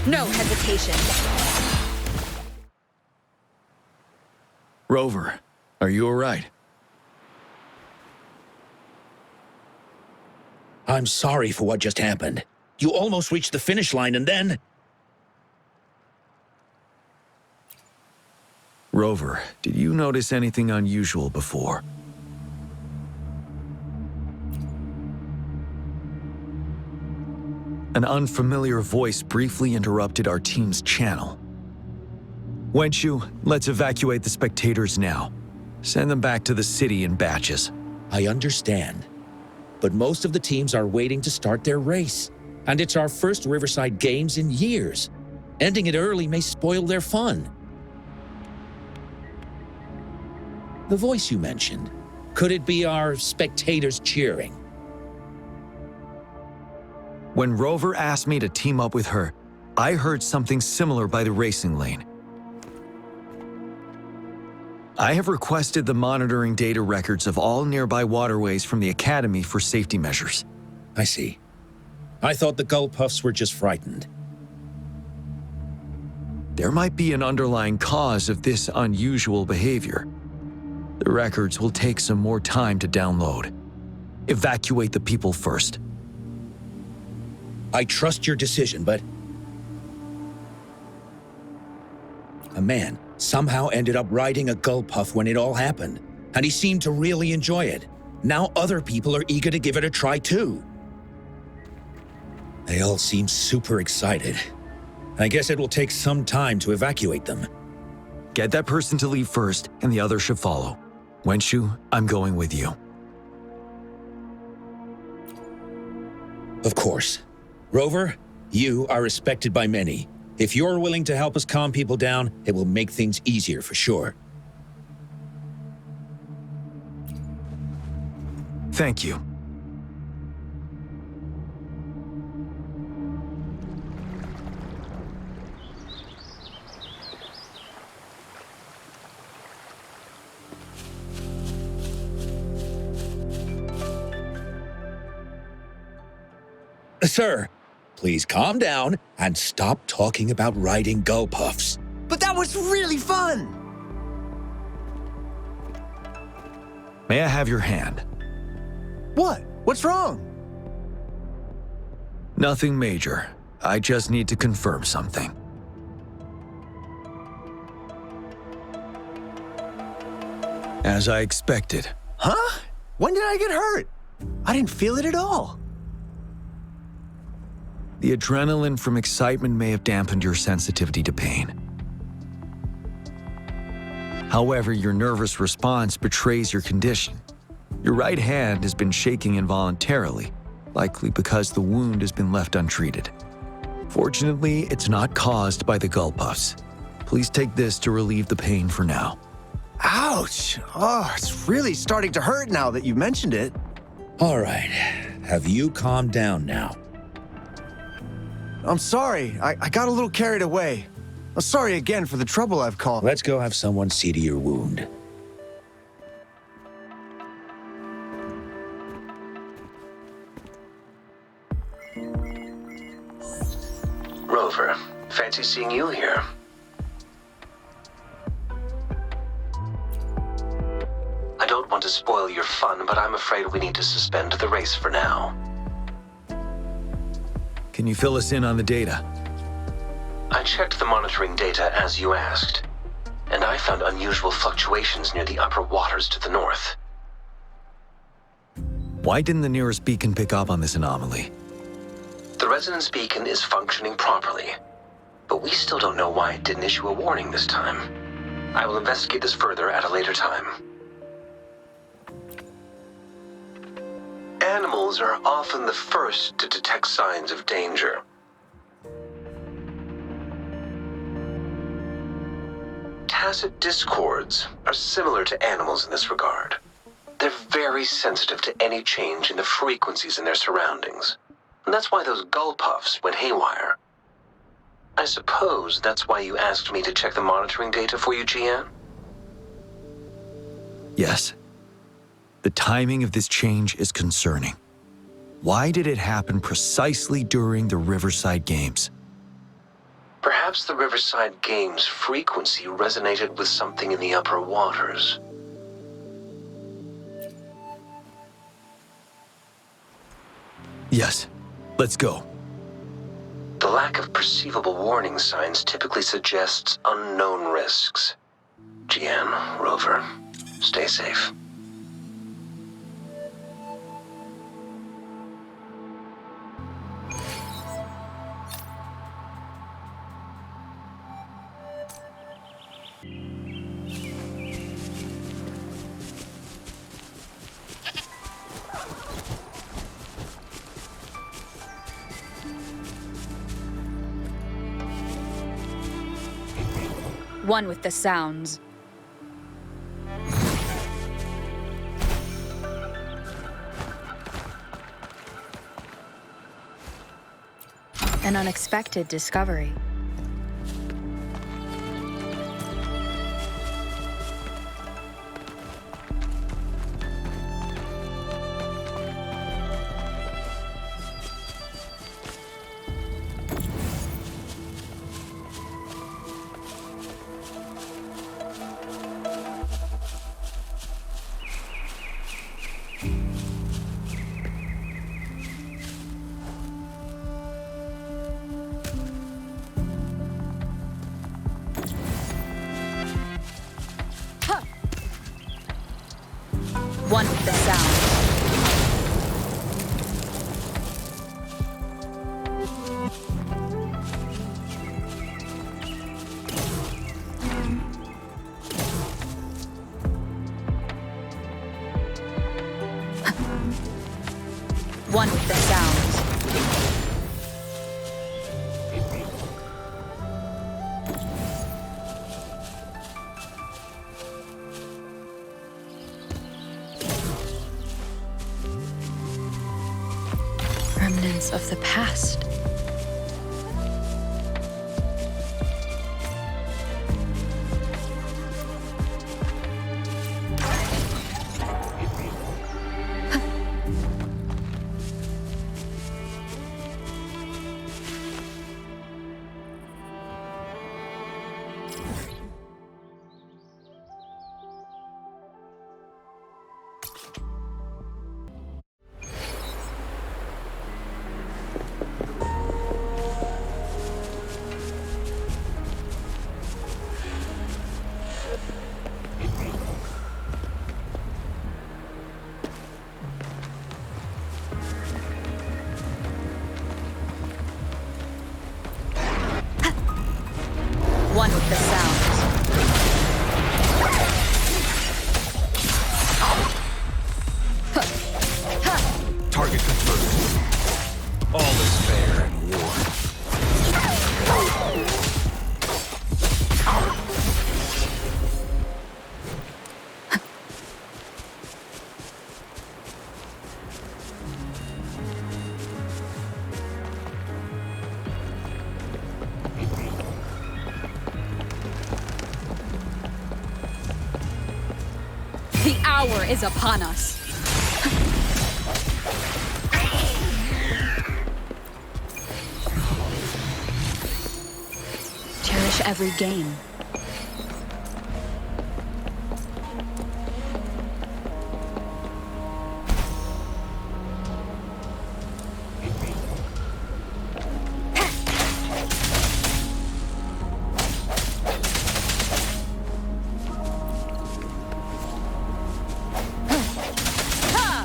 No hesitation. Rover, are you all right? I'm sorry for what just happened. You almost reached the finish line and then... Rover, did you notice anything unusual before? An unfamiliar voice briefly interrupted our team's channel. Wenshu, let's evacuate the spectators now. Send them back to the city in batches. I understand. But most of the teams are waiting to start their race. And it's our first Riverside Games in years. Ending it early may spoil their fun. The voice you mentioned, could it be our spectators cheering? When Rover asked me to team up with her, I heard something similar by the racing lane. I have requested the monitoring data records of all nearby waterways from the Academy for safety measures. I see. I thought the gull puffs were just frightened. There might be an underlying cause of this unusual behavior. The records will take some more time to download. Evacuate the people first. I trust your decision, but... A man somehow ended up riding a gull puff when it all happened, and he seemed to really enjoy it. Now other people are eager to give it a try too. They all seem super excited. I guess it will take some time to evacuate them. Get that person to leave first, and the others should follow. Wenshu, I'm going with you. Of course. Rover, you are respected by many. If you're willing to help us calm people down, it will make things easier for sure. Thank you. Sir, please calm down and stop talking about riding gull puffs. But that was really fun! May I have your hand? What? What's wrong? Nothing major. I just need to confirm something. As I expected. Huh? When did I get hurt? I didn't feel it at all. The adrenaline from excitement may have dampened your sensitivity to pain. However, your nervous response betrays your condition. Your right hand has been shaking involuntarily, likely because the wound has been left untreated. Fortunately, it's not caused by the gull puffs. Please take this to relieve the pain for now. Ouch! Oh, it's really starting to hurt now that you mentioned it. All right. Have you calmed down now? I'm sorry. I got a little carried away. I'm sorry again for the trouble I've caused. Let's go have someone see to your wound. Rover, fancy seeing you here. I don't want to spoil your fun, but I'm afraid we need to suspend the race for now. Can you fill us in on the data? I checked the monitoring data as you asked, and I found unusual fluctuations near the upper waters to the north. Why didn't the nearest beacon pick up on this anomaly? The resonance beacon is functioning properly, but we still don't know why it didn't issue a warning this time. I will investigate this further at a later time. Animals are often the first to detect signs of danger. Tacit discords are similar to animals in this regard. They're very sensitive to any change in the frequencies in their surroundings. And that's why those gull puffs went haywire. I suppose that's why you asked me to check the monitoring data for you, GM? Yes. The timing of this change is concerning. Why did it happen precisely during the Riverside Games? Perhaps the Riverside Games' frequency resonated with something in the upper waters. Yes. Let's go. The lack of perceivable warning signs typically suggests unknown risks. GM, Rover, stay safe. One with the sounds. An unexpected discovery. One with the sound. One with the sound. remnants of the past. One with the sound. Target confirmed. All is fair in war. The hour is upon us. Cherish every game.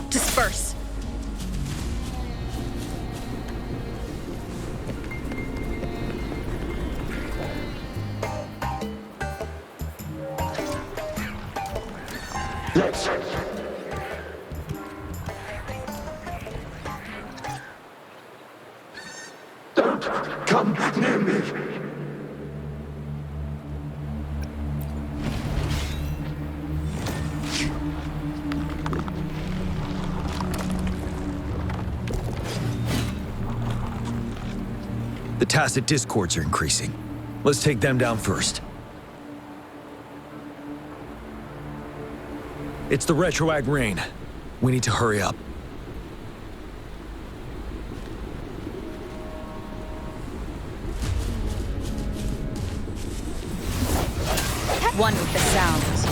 Disperse. Let's. Don't come near me. The tacit discords are increasing. Let's take them down first. It's the retroag rain. We need to hurry up. One with the sounds.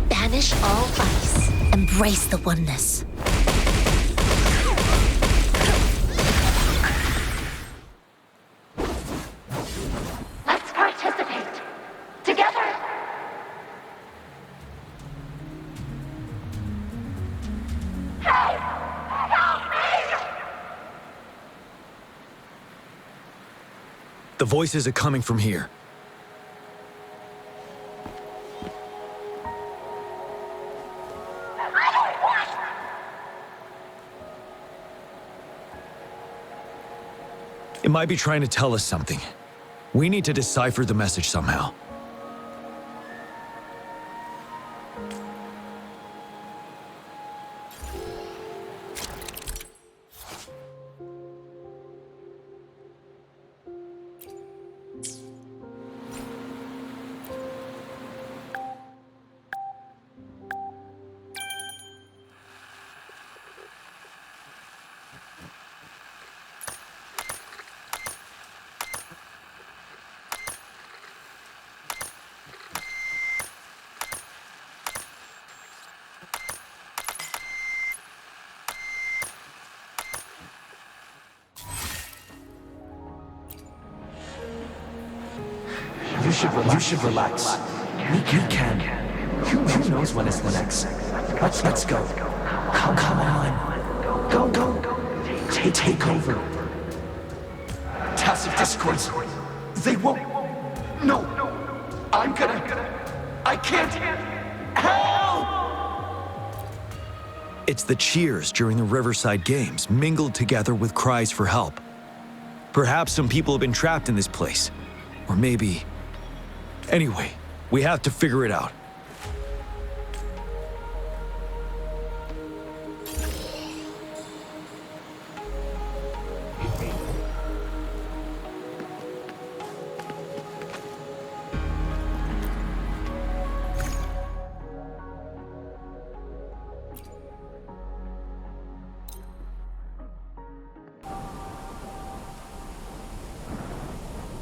Banish all ice. Embrace the oneness. Let's participate. Together. Hey! Help me! The voices are coming from here. It might be trying to tell us something. We need to decipher the message somehow. You should relax. We can. Who knows when it's the next? Let's go. Come on. Go. Take over. Tacit discords. They won't. No. I can't. Help! It's the cheers during the Riverside Games mingled together with cries for help. Perhaps some people have been trapped in this place. Or maybe... Anyway, we have to figure it out.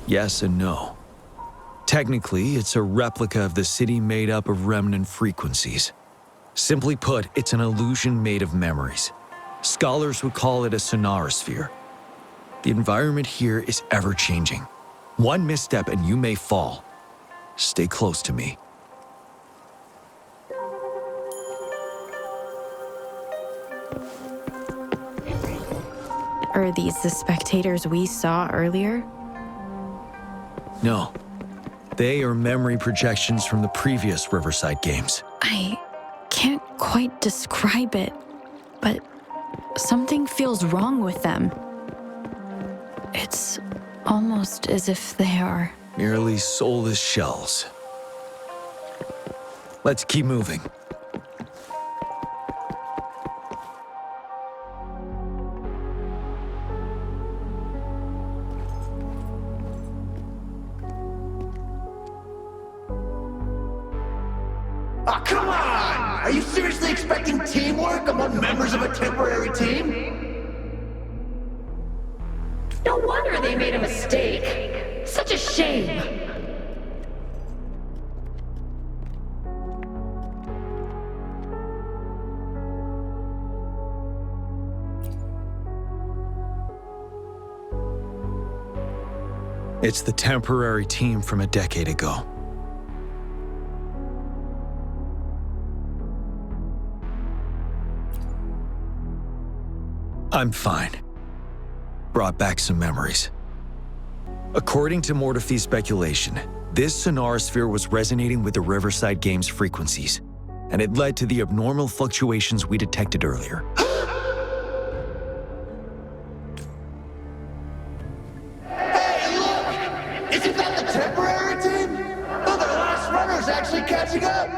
Yes and no. Technically, it's a replica of the city made up of remnant frequencies. Simply put, it's an illusion made of memories. Scholars would call it a sonorosphere. The environment here is ever-changing. One misstep and you may fall. Stay close to me. Are these the spectators we saw earlier? No. They are memory projections from the previous Riverside games. I can't quite describe it, but something feels wrong with them. It's almost as if they are merely soulless shells. Let's keep moving. Ah, come on! Are you seriously expecting teamwork among members of a temporary team? No wonder they made a mistake. Such a shame. It's the temporary team from a decade ago. I'm fine. Brought back some memories. According to Mortefi's speculation, this sonorosphere was resonating with the Riverside Games frequencies, and it led to the abnormal fluctuations we detected earlier. Hey, look! Isn't that the temporary team? Oh, the last runner's actually catching up!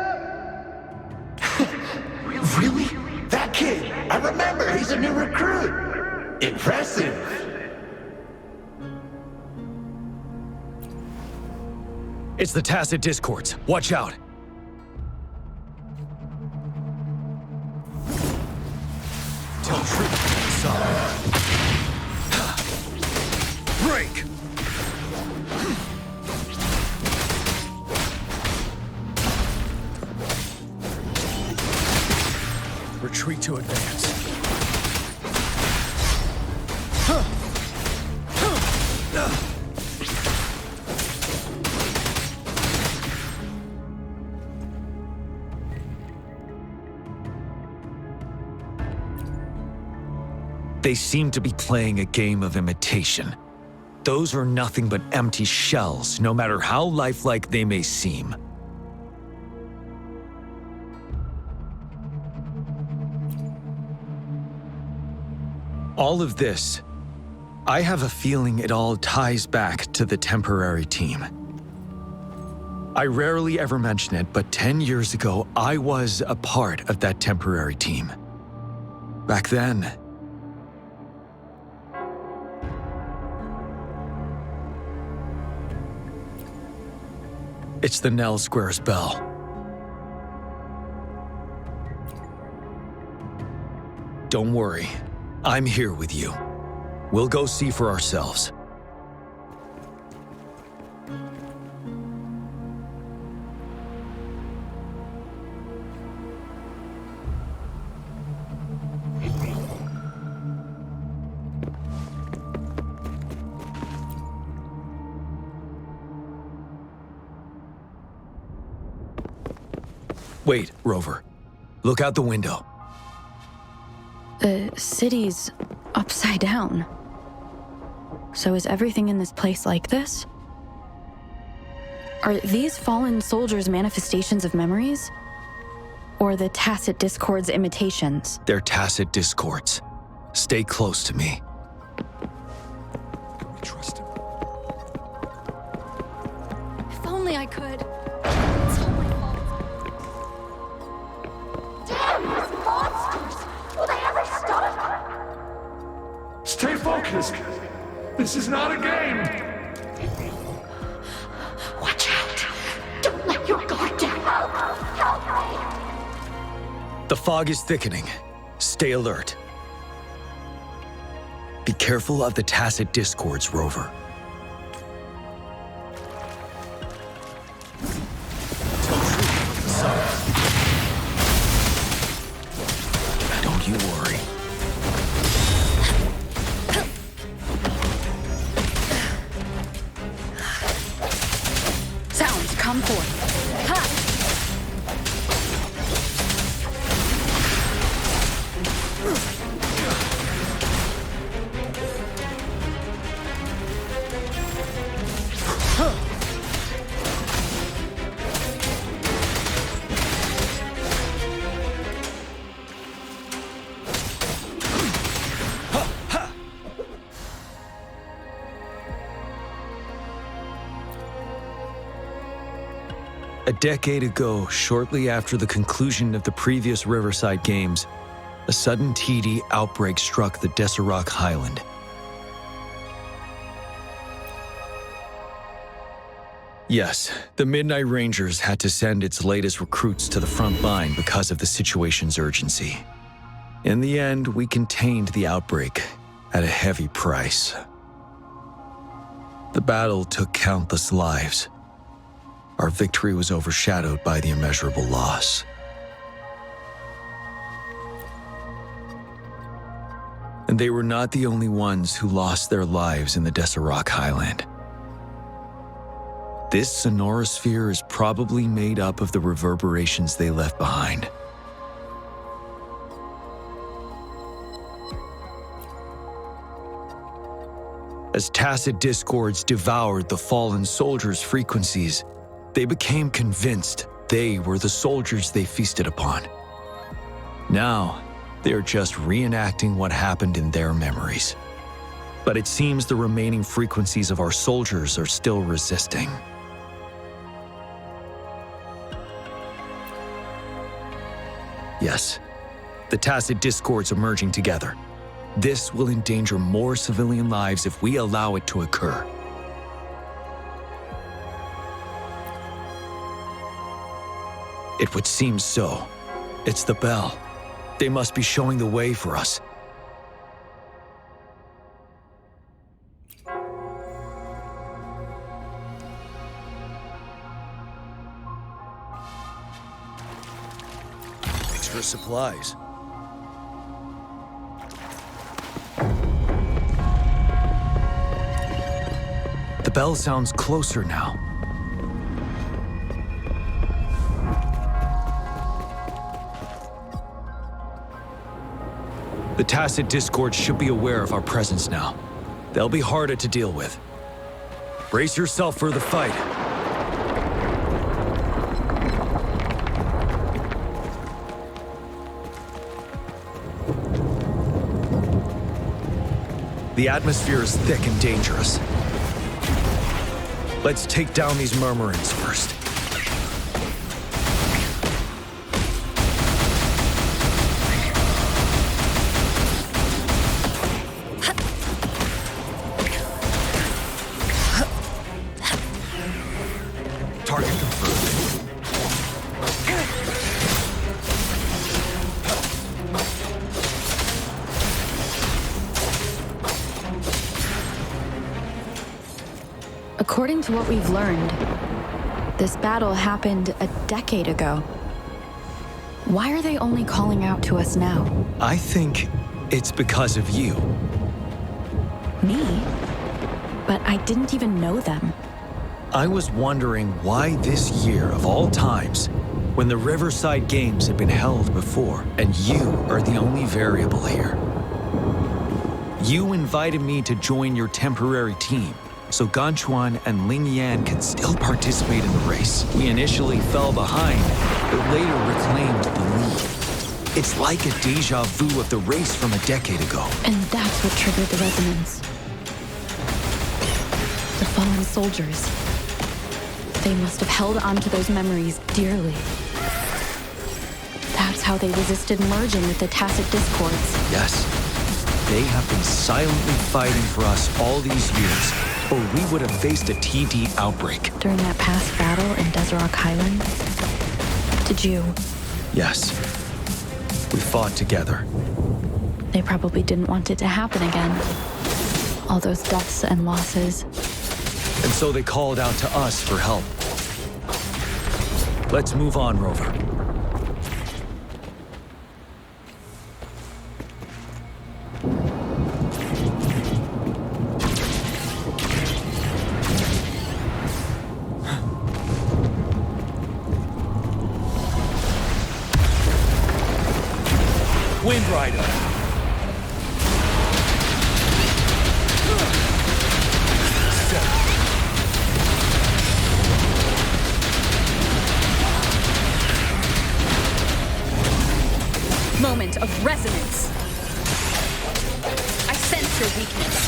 Really? That kid! I remember, he's a new recruit! Impressive! It's the tacit discords. Watch out! Tell truth, son. Break! Retreat to advance. They seem to be playing a game of imitation. Those are nothing but empty shells, no matter how lifelike they may seem. All of this, I have a feeling it all ties back to the temporary team. I rarely ever mention it, but 10 years ago, I was a part of that temporary team. Back then, it's the Nell Squares bell. Don't worry, I'm here with you. We'll go see for ourselves. Wait, Rover. Look out the window. The city's upside down. So is everything in this place like this? Are these fallen soldiers manifestations of memories? Or the tacit discords imitations? They're tacit discords. Stay close to me. This is not a game! Watch out! Don't let your guard down! The fog is thickening. Stay alert. Be careful of the tacit discords, Rover. Don't you worry. Sounds come forth. Ha! A decade ago, shortly after the conclusion of the previous Riverside Games, a sudden TD outbreak struck the Desarock Highland. Yes, the Midnight Rangers had to send its latest recruits to the front line because of the situation's urgency. In the end, we contained the outbreak at a heavy price. The battle took countless lives. Our victory was overshadowed by the immeasurable loss. And they were not the only ones who lost their lives in the Desarock Highland. This sonorosphere is probably made up of the reverberations they left behind. As tacit discords devoured the fallen soldiers' frequencies, they became convinced they were the soldiers they feasted upon. Now, they are just reenacting what happened in their memories. But it seems the remaining frequencies of our soldiers are still resisting. Yes, the tacit discords are merging together. This will endanger more civilian lives if we allow it to occur. It would seem so. It's the bell. They must be showing the way for us. Extra supplies. The bell sounds closer now. The tacit discord should be aware of our presence now. They'll be harder to deal with. Brace yourself for the fight. The atmosphere is thick and dangerous. Let's take down these murmurings first. Target confirmed. According to what we've learned, this battle happened a decade ago. Why are they only calling out to us now? I think it's because of you. Me? But I didn't even know them. I was wondering why this year of all times, when the Riverside Games had been held before, and you are the only variable here. You invited me to join your temporary team, so Ganchuan and Ling Yan can still participate in the race. We initially fell behind, but later reclaimed the lead. It's like a deja vu of the race from a decade ago. And that's what triggered the resonance. The fallen soldiers. They must have held on to those memories dearly. That's how they resisted merging with the tacit discords. Yes. They have been silently fighting for us all these years, or we would have faced a TD outbreak. During that past battle in Desert Highland, did you? Yes. We fought together. They probably didn't want it to happen again. All those deaths and losses. And so they called out to us for help. Let's move on, Rover. Wind Rider. Moment of resonance. I sense your weakness.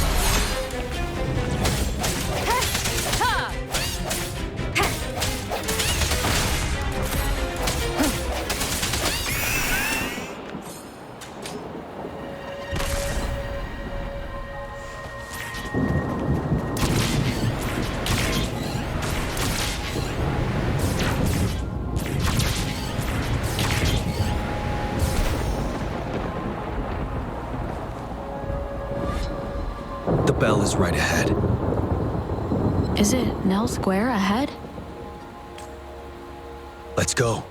The bell is right ahead. Is it Nell Square ahead? Let's go.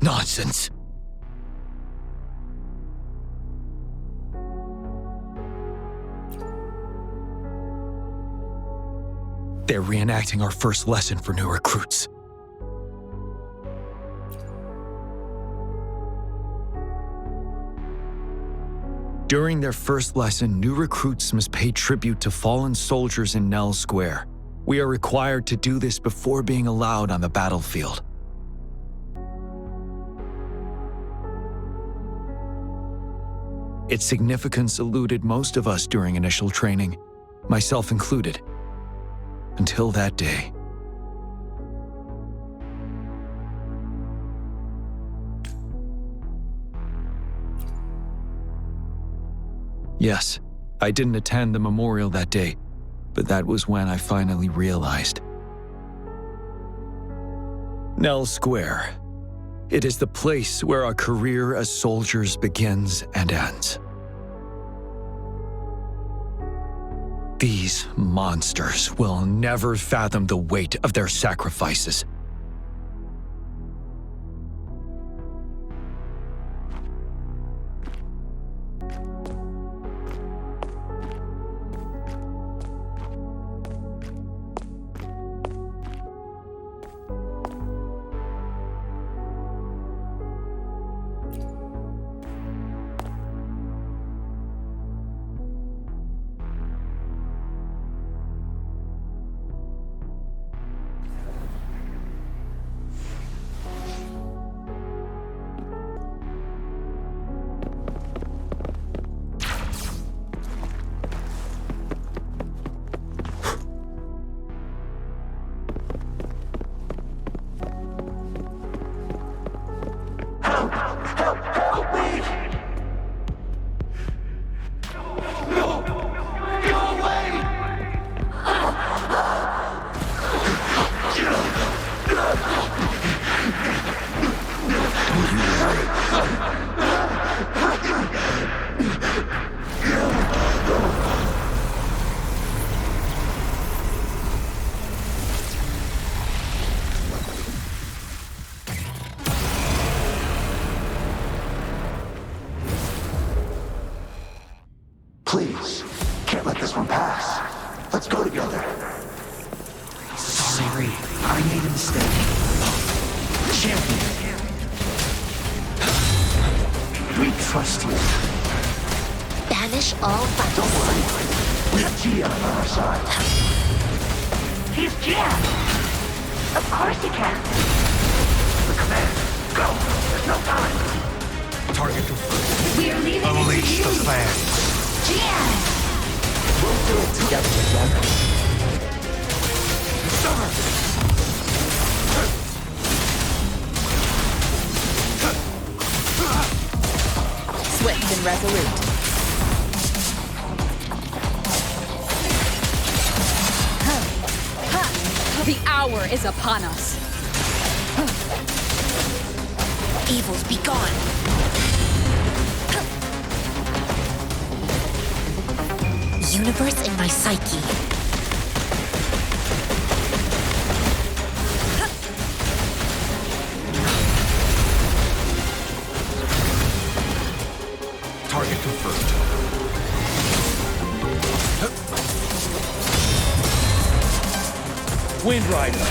Nonsense. They're reenacting our first lesson for new recruits. During their first lesson, new recruits must pay tribute to fallen soldiers in Nell Square. We are required to do this before being allowed on the battlefield. Its significance eluded most of us during initial training, myself included, until that day. Yes, I didn't attend the memorial that day, but that was when I finally realized. Nell Square. It is the place where our career as soldiers begins and ends. These monsters will never fathom the weight of their sacrifices. Please, can't let this one pass. Let's go together. Sorry, I made a mistake. Champion. We trust you. Banish all vice. Don't worry. We have Gia on our side. He's Gia! Of course he can! The command. Go. There's no time. Target confirmed. We're leaving Unleash it to the you. fans. Gia! We'll do it together again. Swift and resolute. The hour is upon us. Evils be gone. Universe in my psyche. Target confirmed. Wind Rider.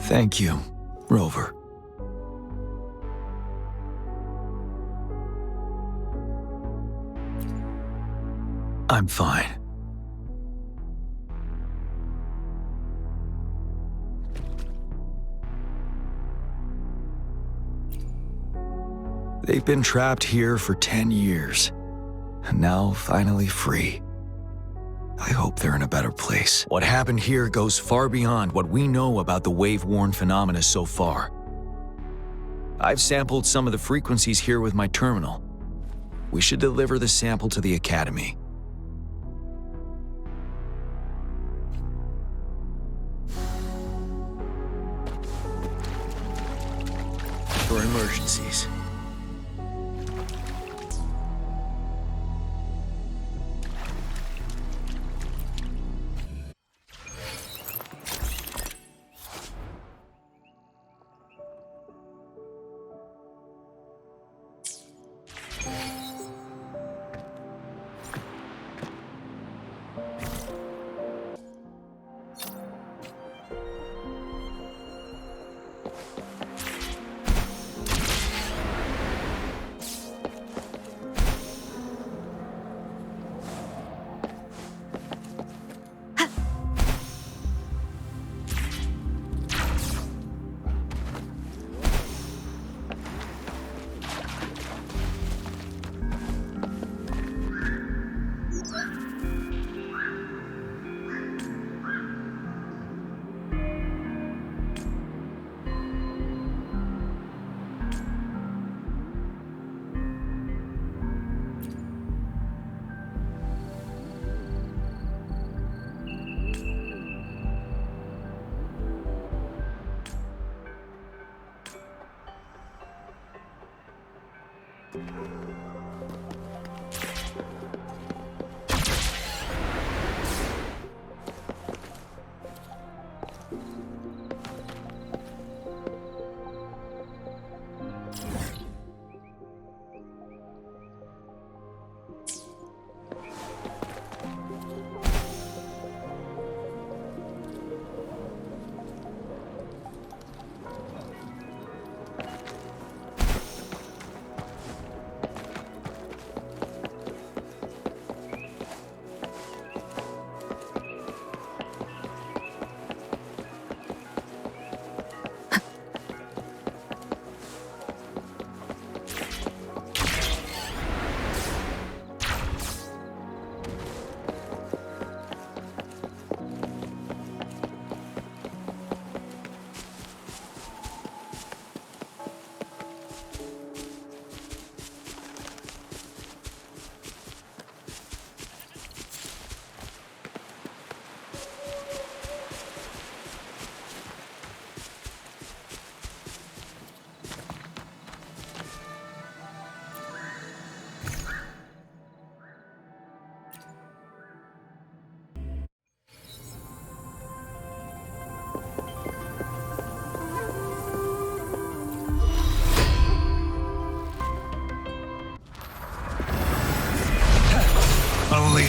Thank you, Rover. I'm fine. They've been trapped here for 10 years, and now finally free. I hope they're in a better place. What happened here goes far beyond what we know about the wave-worn phenomena so far. I've sampled some of the frequencies here with my terminal. We should deliver the sample to the Academy. For emergencies.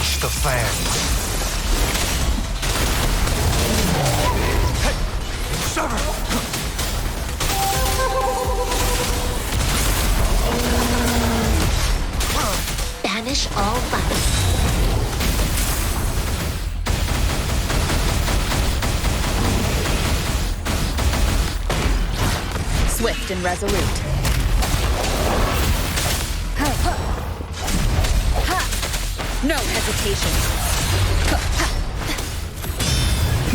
Unleash the fans. Banish all vice. Swift and resolute. No hesitation.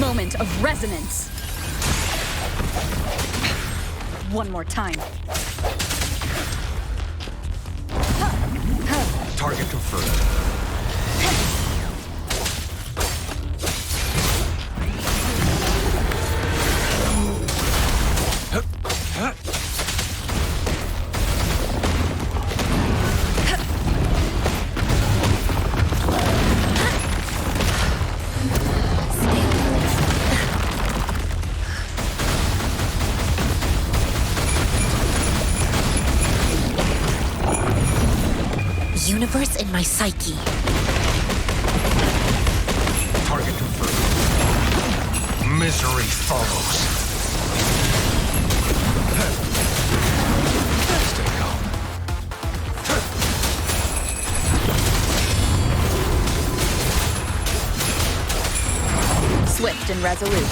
Moment of resonance. One more time. Target confirmed. Universe in my psyche. Target confirmed. Misery follows. Stay calm. Swift and resolute.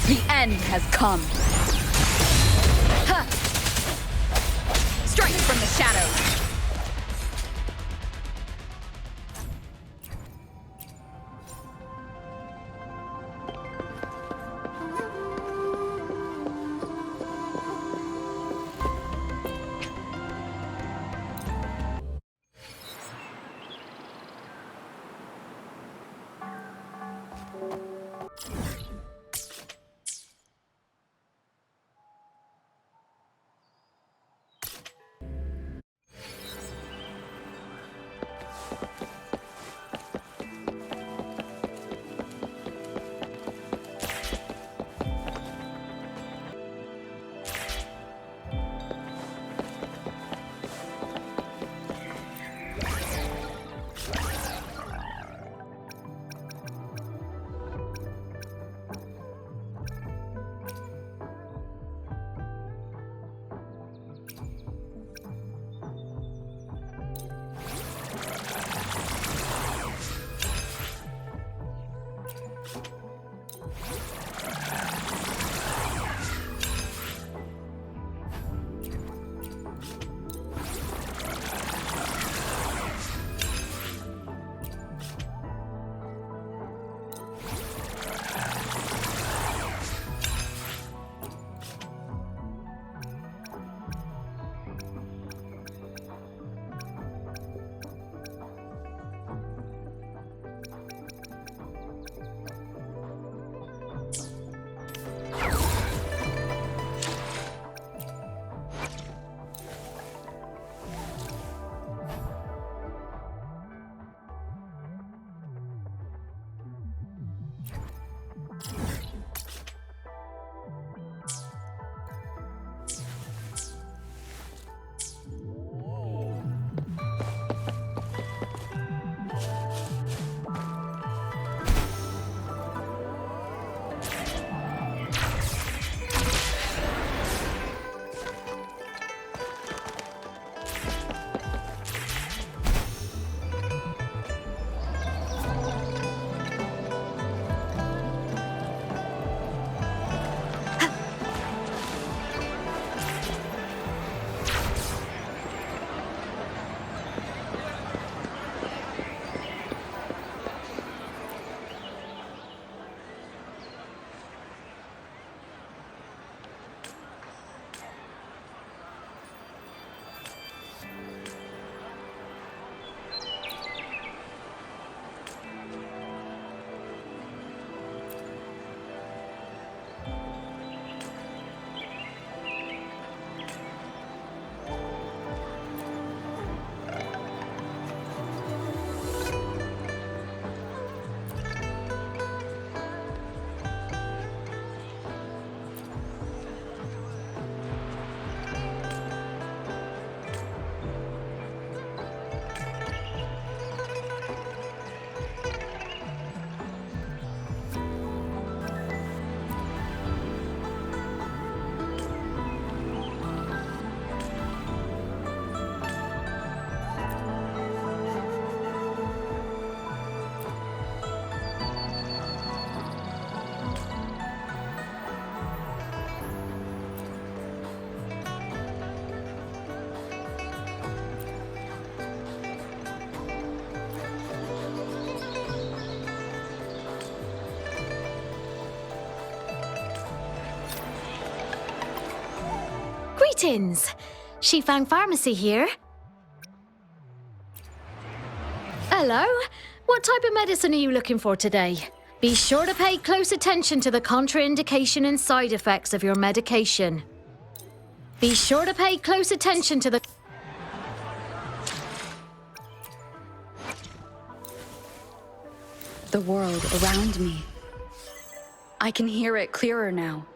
The end has come. Strike from the shadows. Greetings. Shifang Pharmacy here. Hello. What type of medicine are you looking for today? Be sure to pay close attention to the contraindication and side effects of your medication. Be sure to pay close attention to the... The world around me. I can hear it clearer now.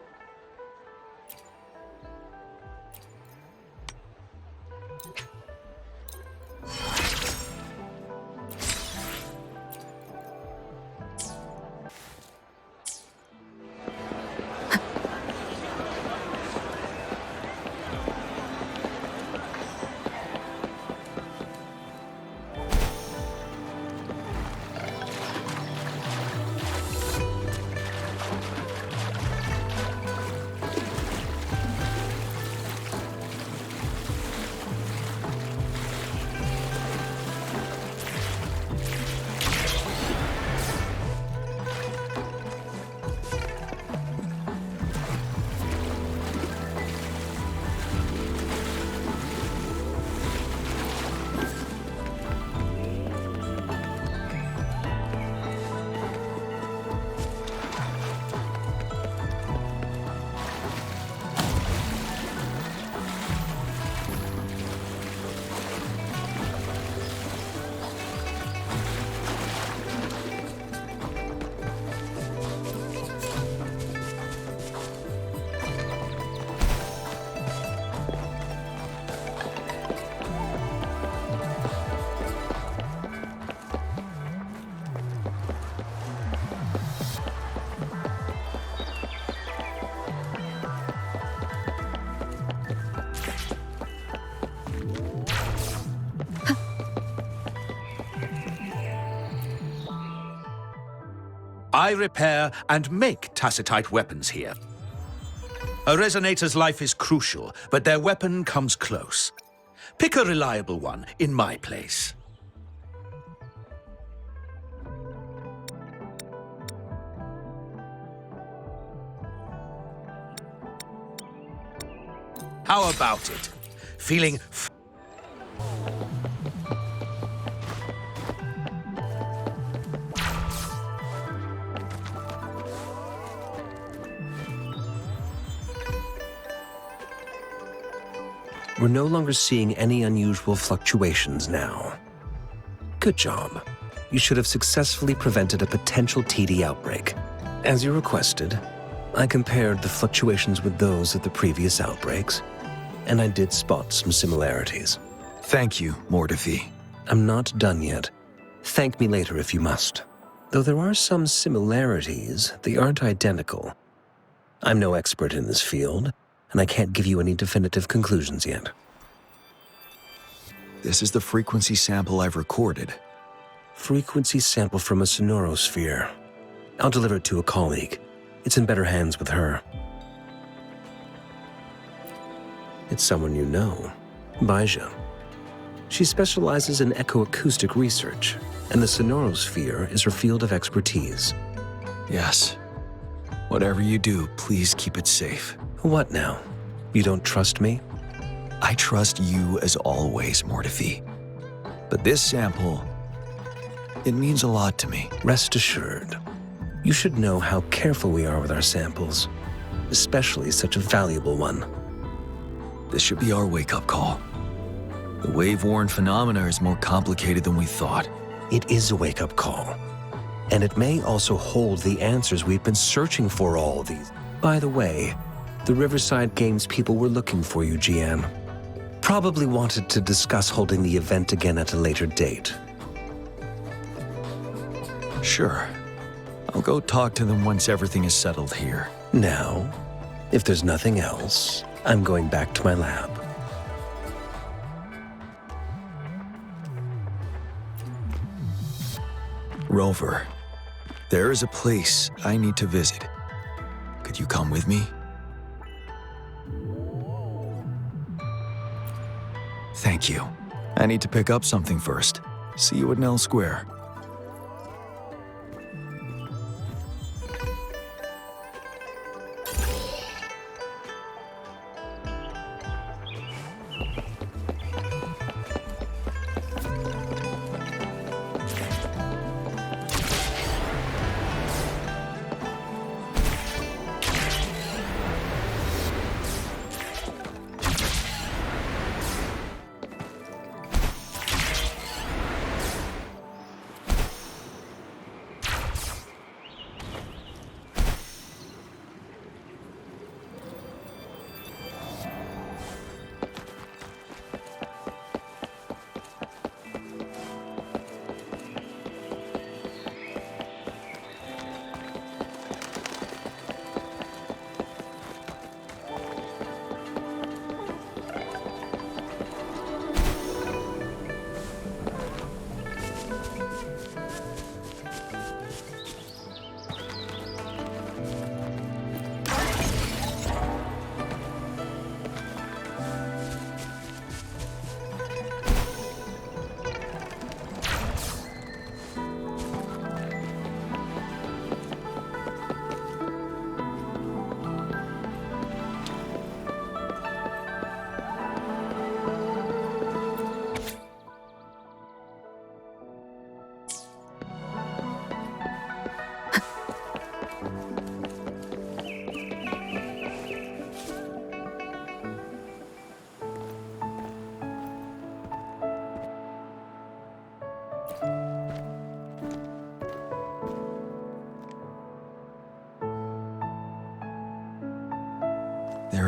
I repair and make tacitite weapons here. A resonator's life is crucial, but their weapon comes close. Pick a reliable one in my place. How about it? Feeling We're no longer seeing any unusual fluctuations now. Good job. You should have successfully prevented a potential TD outbreak. As you requested, I compared the fluctuations with those of the previous outbreaks, and I did spot some similarities. Thank you, Monte. I'm not done yet. Thank me later if you must. Though there are some similarities, they aren't identical. I'm no expert in this field, and I can't give you any definitive conclusions yet. This is the frequency sample I've recorded. Frequency sample from a sonorosphere. I'll deliver it to a colleague. It's in better hands with her. It's someone you know, Baija. She specializes in echoacoustic research, and the sonorosphere is her field of expertise. Yes. Whatever you do, please keep it safe. What now? You don't trust me? I trust you as always, Monte. But this sample, it means a lot to me. Rest assured. You should know how careful we are with our samples, especially such a valuable one. This should be our wake-up call. The wave-worn phenomena is more complicated than we thought. It is a wake-up call. And it may also hold the answers we've been searching for all these. By the way, the Riverside Games people were looking for you, Jian. Probably wanted to discuss holding the event again at a later date. Sure. I'll go talk to them once everything is settled here. Now, if there's nothing else, I'm going back to my lab. Rover, there is a place I need to visit. Could you come with me? Thank you. I need to pick up something first. See you at Nell Square.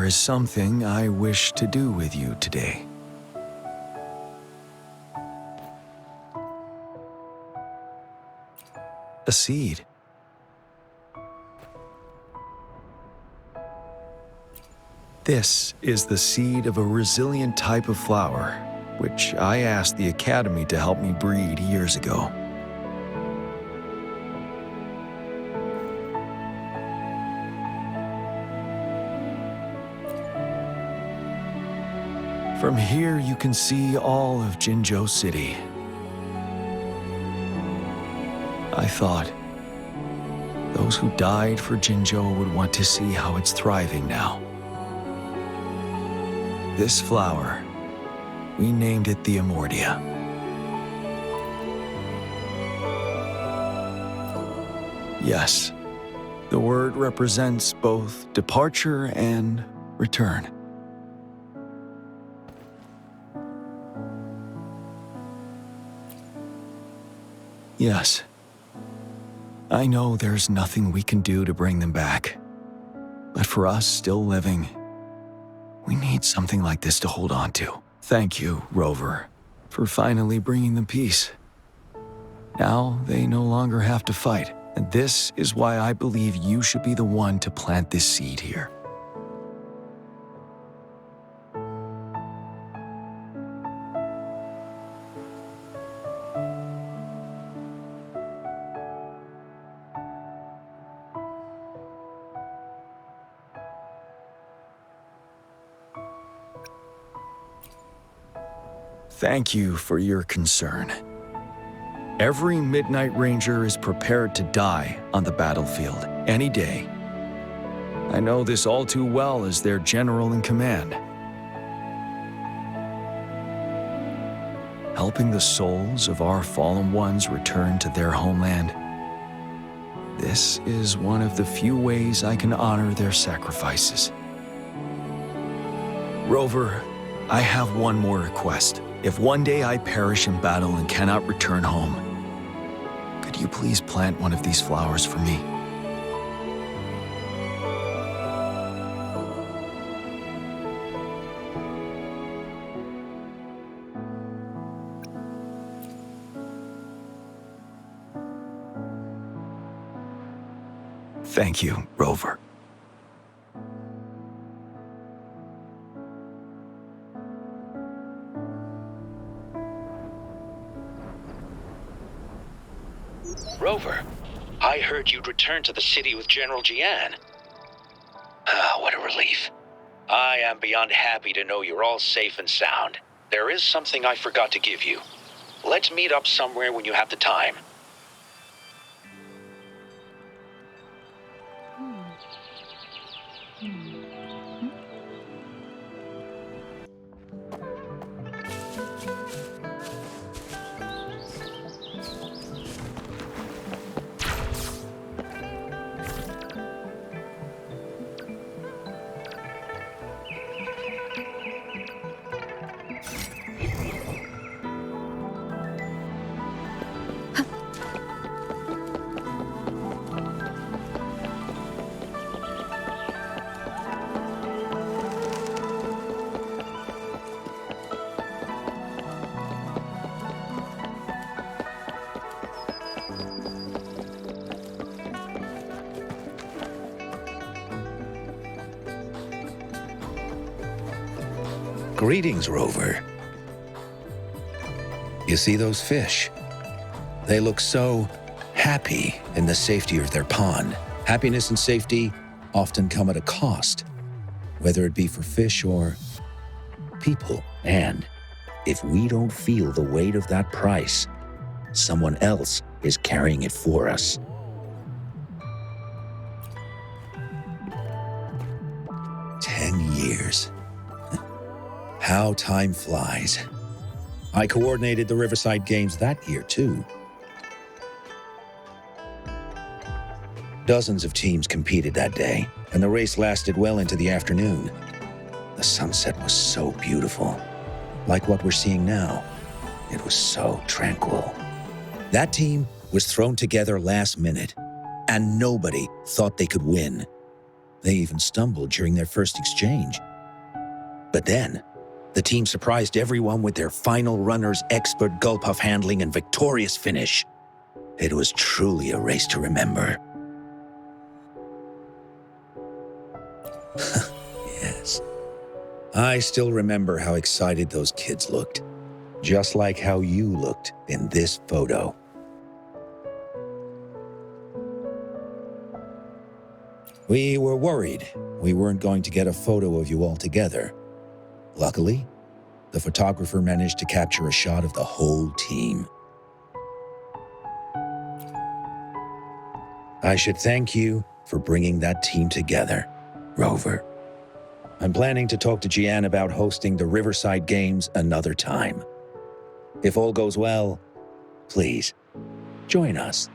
is something I wish to do with you today. A seed. This is the seed of a resilient type of flower, which I asked the Academy to help me breed years ago. From here, you can see all of Jinzhou City. I thought those who died for Jinzhou would want to see how it's thriving now. This flower, we named it the Amordia. Yes, the word represents both departure and return. Yes, I know there's nothing we can do to bring them back. But for us still living, we need something like this to hold on to. Thank you, Rover, for finally bringing them peace. Now they no longer have to fight, and this is why I believe you should be the one to plant this seed here. Thank you for your concern. Every Midnight Ranger is prepared to die on the battlefield any day. I know this all too well as their general in command. Helping the souls of our fallen ones return to their homeland. This is one of the few ways I can honor their sacrifices. Rover, I have one more request. If one day I perish in battle and cannot return home, could you please plant one of these flowers for me? Thank you, Rover. Rover, I heard you'd returned to the city with General Jian. Ah, what a relief. I am beyond happy to know you're all safe and sound. There is something I forgot to give you. Let's meet up somewhere when you have the time. Greetings, Rover. You see those fish? They look so happy in the safety of their pond. Happiness and safety often come at a cost, whether it be for fish or people. And if we don't feel the weight of that price, someone else is carrying it for us. Years. How time flies. I coordinated the Riverside Games that year, too. Dozens of teams competed that day, and the race lasted well into the afternoon. The sunset was so beautiful. Like what we're seeing now, it was so tranquil. That team was thrown together last minute, and nobody thought they could win. They even stumbled during their first exchange. But then, the team surprised everyone with their final runner's expert gulpuff handling and victorious finish. It was truly a race to remember. Yes. I still remember how excited those kids looked. Just like how you looked in this photo. We were worried we weren't going to get a photo of you all together. Luckily, the photographer managed to capture a shot of the whole team. I should thank you for bringing that team together, Rover. I'm planning to talk to Gian about hosting the Riverside Games another time. If all goes well, please, join us.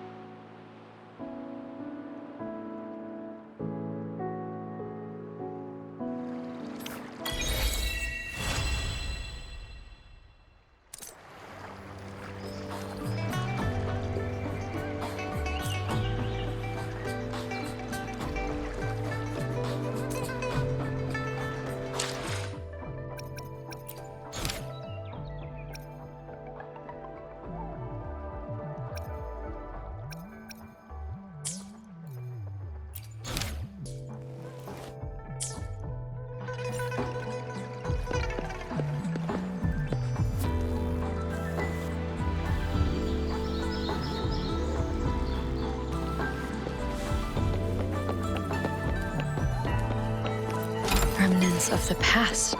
Remnants of the past.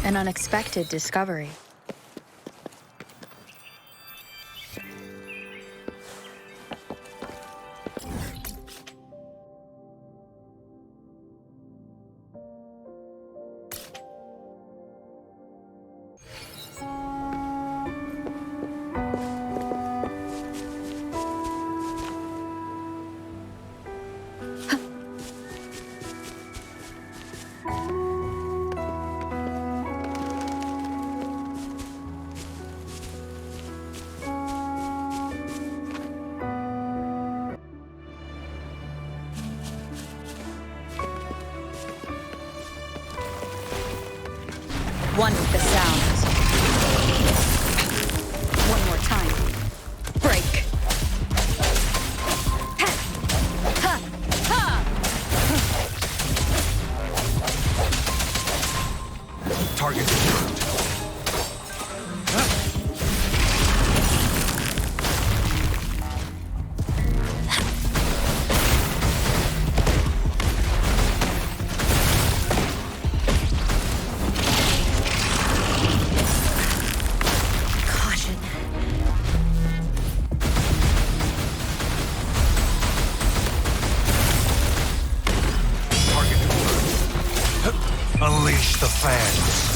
An unexpected discovery. One with the sounds. One more time. Break. Target confirmed. Unleash the fans.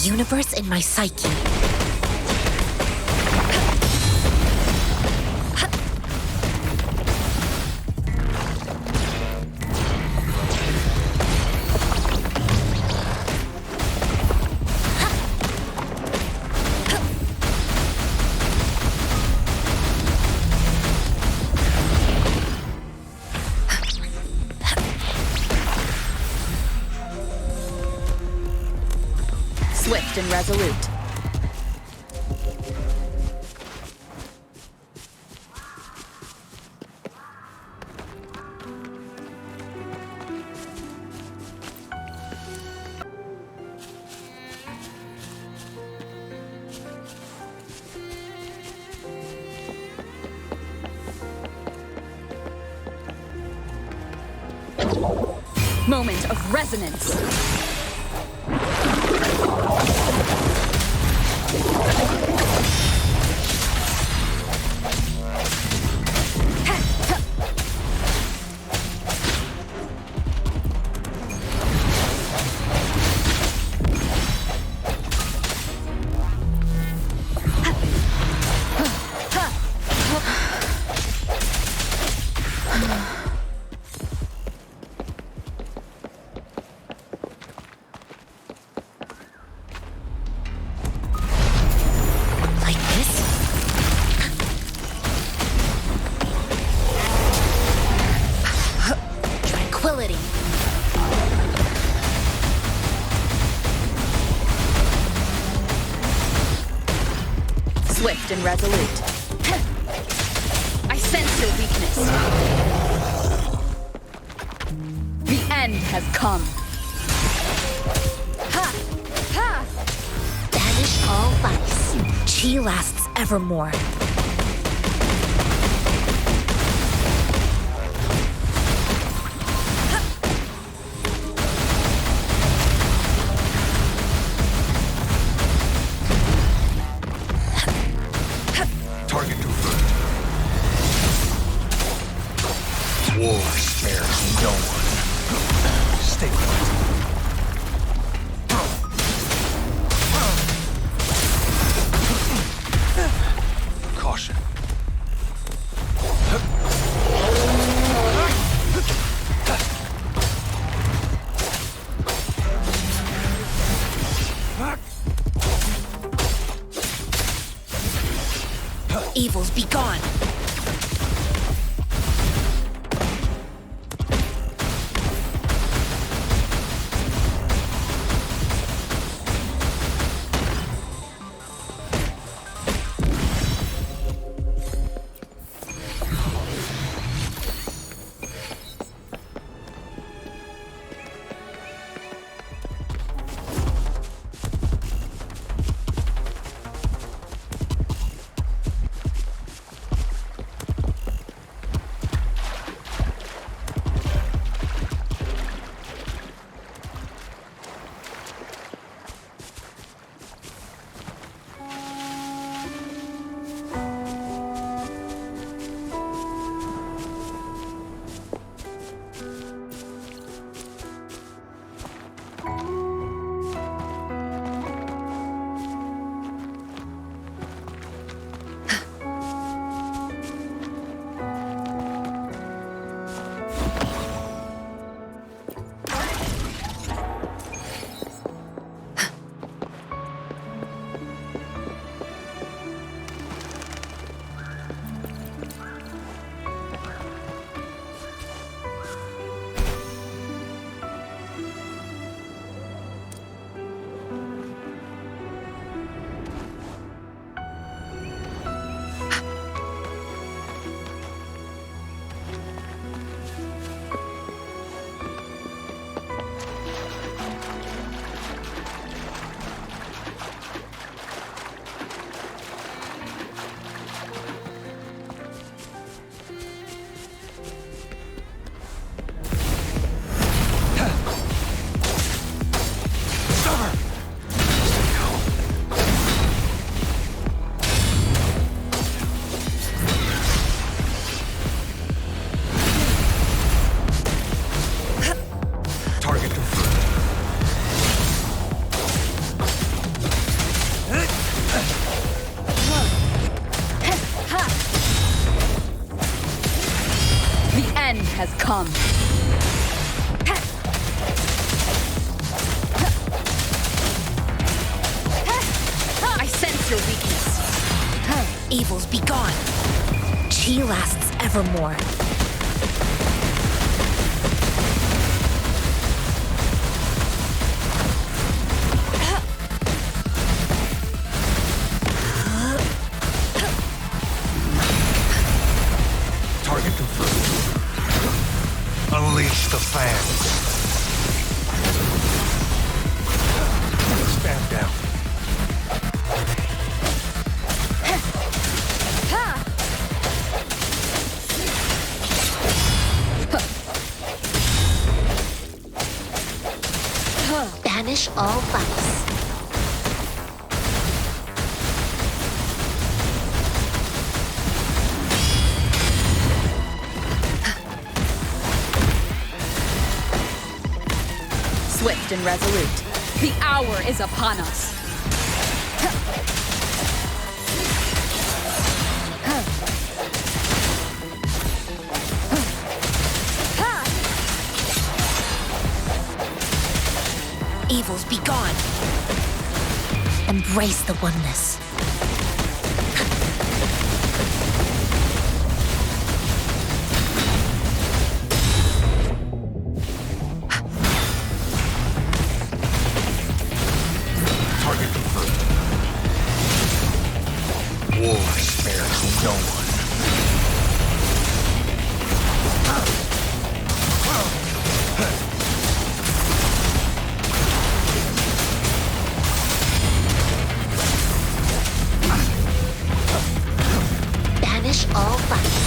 universe in my psyche. Swift and resolute. Moment of resonance. Swift and resolute. I sense your weakness. The end has come. Ha! Ha! Banish all vice. Chi lasts evermore. Target confirmed. War spares no one. Stay quiet. Caution. Evils be gone. has come. I sense your weakness. Evils be gone. Chi lasts evermore. Target confirmed. Unleash the fans. Stand down. Banish all vice. Swift and resolute. The hour is upon us. Evils be gone. Embrace the oneness. Target confirmed. War spares no one. Banish all vice.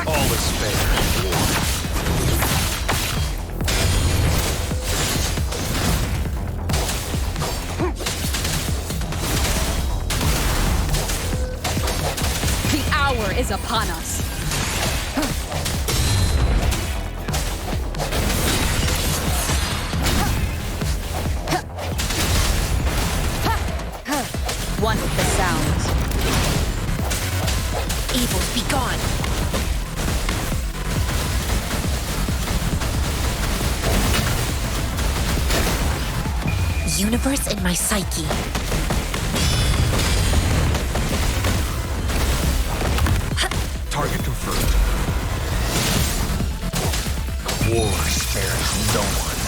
All is fair. The hour is upon us. One with the sounds. Evils be gone. Universe in my psyche. Target confirmed. War spares no one.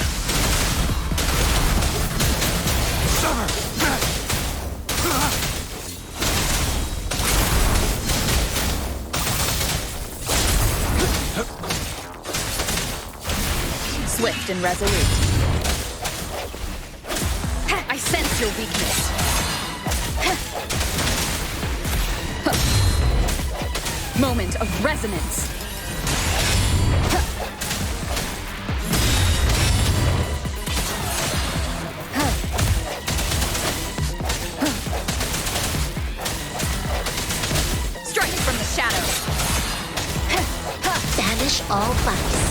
Swift and resolute. I sense your weakness. Moment of resonance. Strike from the shadows. Banish all vice.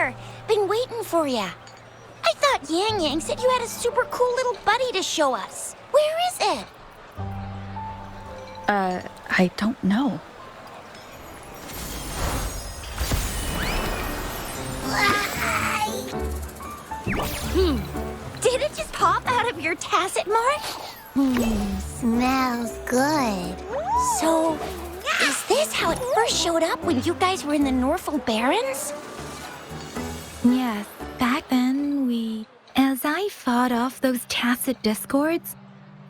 here. Been waiting for ya. I thought Yang Yang said you had a super cool little buddy to show us. Where is it? I don't know. Did it just pop out of your tacit mark? Smells good. So, is this how it first showed up when you guys were in the Norfolk Barrens? Yes, back then as I fought off those tacit discords,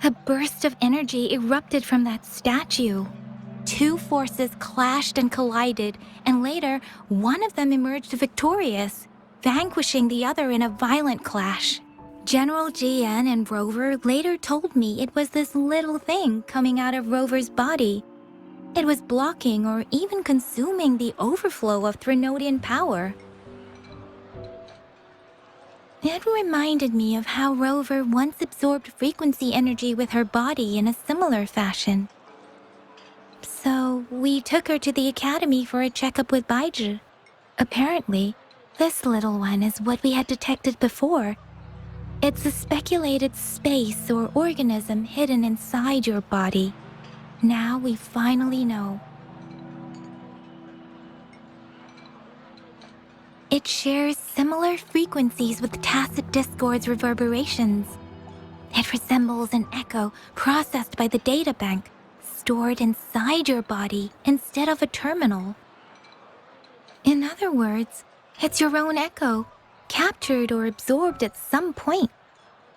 a burst of energy erupted from that statue. Two forces clashed and collided, and later, one of them emerged victorious, vanquishing the other in a violent clash. General GN and Rover later told me it was this little thing coming out of Rover's body. It was blocking or even consuming the overflow of Threnodian power. It reminded me of how Rover once absorbed frequency energy with her body in a similar fashion. So we took her to the academy for a checkup with Baizhi. Apparently, this little one is what we had detected before. It's a speculated space or organism hidden inside your body. Now we finally know. It shares similar frequencies with tacit discord's reverberations. It resembles an echo processed by the data bank, stored inside your body instead of a terminal. In other words, it's your own echo, captured or absorbed at some point.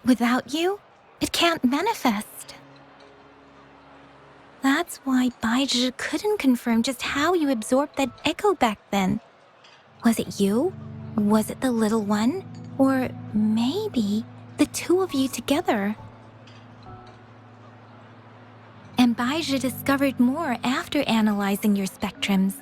Without you, it can't manifest. That's why Baizhi couldn't confirm just how you absorbed that echo back then. Was it you? Was it the little one? Or maybe the two of you together? And Baizhi discovered more after analyzing your spectrums.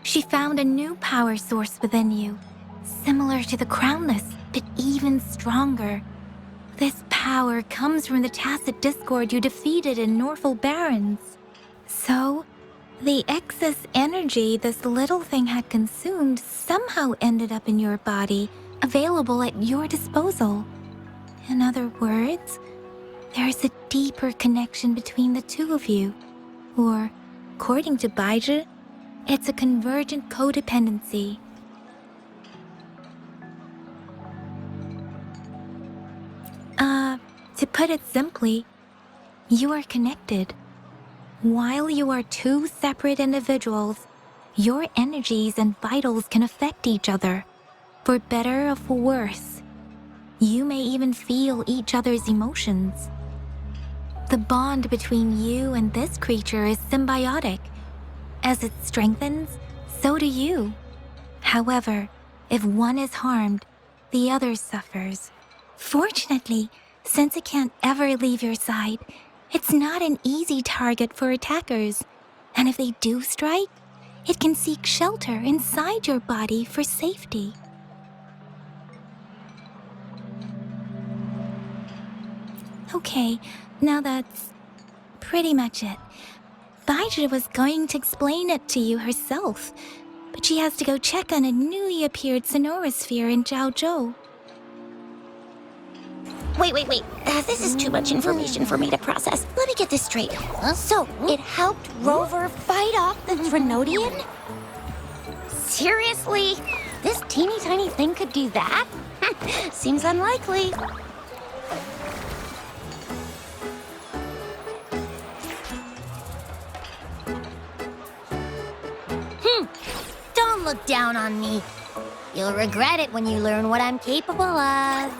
She found a new power source within you, similar to the Crownless, but even stronger. This power comes from the tacit discord you defeated in Norfolk Barrens. So, the excess energy this little thing had consumed somehow ended up in your body, available at your disposal. In other words, there's a deeper connection between the two of you. Or, according to Baizhi, it's a convergent codependency. To put it simply, you are connected. While you are two separate individuals, your energies and vitals can affect each other, for better or for worse. You may even feel each other's emotions. The bond between you and this creature is symbiotic. As it strengthens, so do you. However, if one is harmed, the other suffers. Fortunately, since it can't ever leave your side, it's not an easy target for attackers. And if they do strike, it can seek shelter inside your body for safety. Okay, now that's pretty much it. Baizhi was going to explain it to you herself, but she has to go check on a newly appeared sonorosphere in Zhaozhou. Wait. This is too much information for me to process. Let me get this straight. So, it helped Rover fight off the Threnodian? Seriously? This teeny tiny thing could do that? Seems unlikely. Don't look down on me. You'll regret it when you learn what I'm capable of.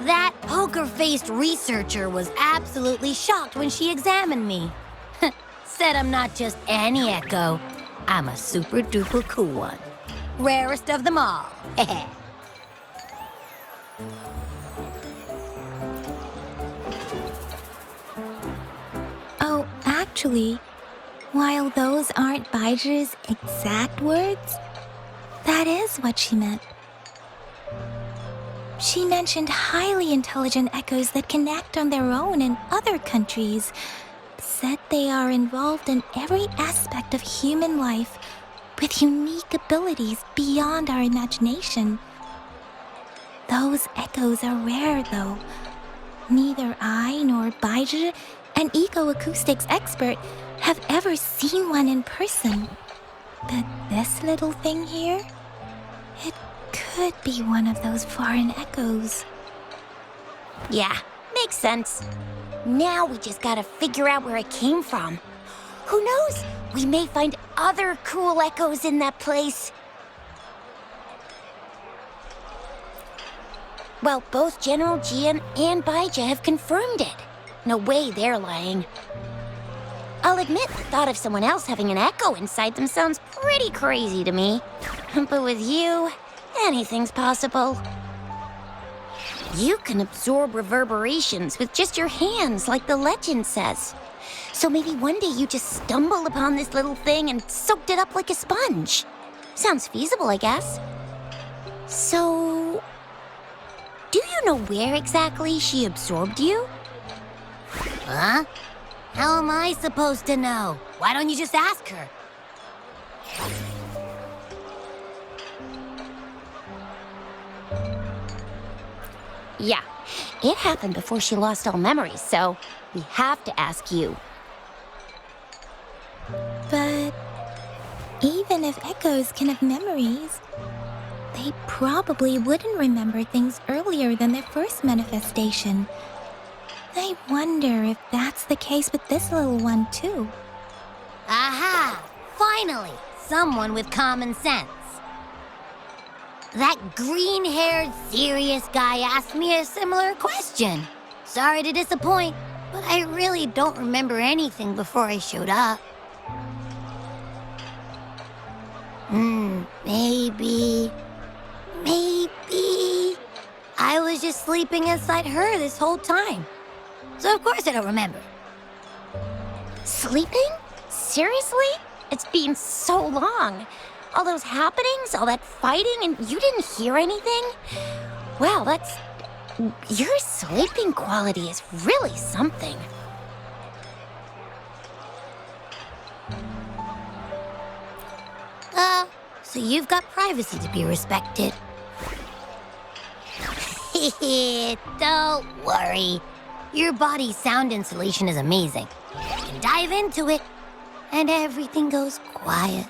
That poker-faced researcher was absolutely shocked when she examined me. Said I'm not just any echo. I'm a super-duper cool one. Rarest of them all. Oh, actually, while those aren't Baizhi's exact words, that is what she meant. She mentioned highly intelligent echoes that can act on their own in other countries, said they are involved in every aspect of human life with unique abilities beyond our imagination. Those echoes are rare, though. Neither I nor Baija, an eco-acoustics expert, have ever seen one in person. But this little thing here, it could be one of those foreign echoes. Yeah, makes sense. Now we just gotta figure out where it came from. Who knows? We may find other cool echoes in that place. Well, both General Jian and Baija have confirmed it. No way they're lying. I'll admit the thought of someone else having an echo inside them sounds pretty crazy to me. But with you, anything's possible. You can absorb reverberations with just your hands, like the legend says. So maybe one day you just stumbled upon this little thing and soaked it up like a sponge. Sounds feasible, I guess. So, do you know where exactly she absorbed you? Huh? How am I supposed to know? Why don't you just ask her? Yeah, it happened before she lost all memories, so we have to ask you. But even if echoes can have memories, they probably wouldn't remember things earlier than their first manifestation. I wonder if that's the case with this little one, too. Aha! Finally, someone with common sense. That green-haired, serious guy asked me a similar question. Sorry to disappoint, but I really don't remember anything before I showed up. Maybe I was just sleeping inside her this whole time. So of course I don't remember. Sleeping? Seriously? It's been so long. All those happenings, all that fighting, and you didn't hear anything? Wow, your sleeping quality is really something. So you've got privacy to be respected. Don't worry. Your body's sound insulation is amazing. You can dive into it, and everything goes quiet.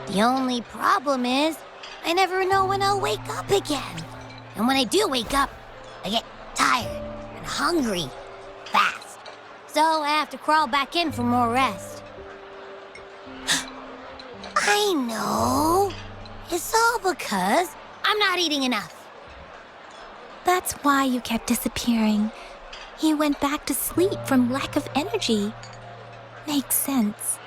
The only problem is, I never know when I'll wake up again. And when I do wake up, I get tired and hungry fast. So I have to crawl back in for more rest. I know. It's all because I'm not eating enough. That's why you kept disappearing. You went back to sleep from lack of energy. Makes sense.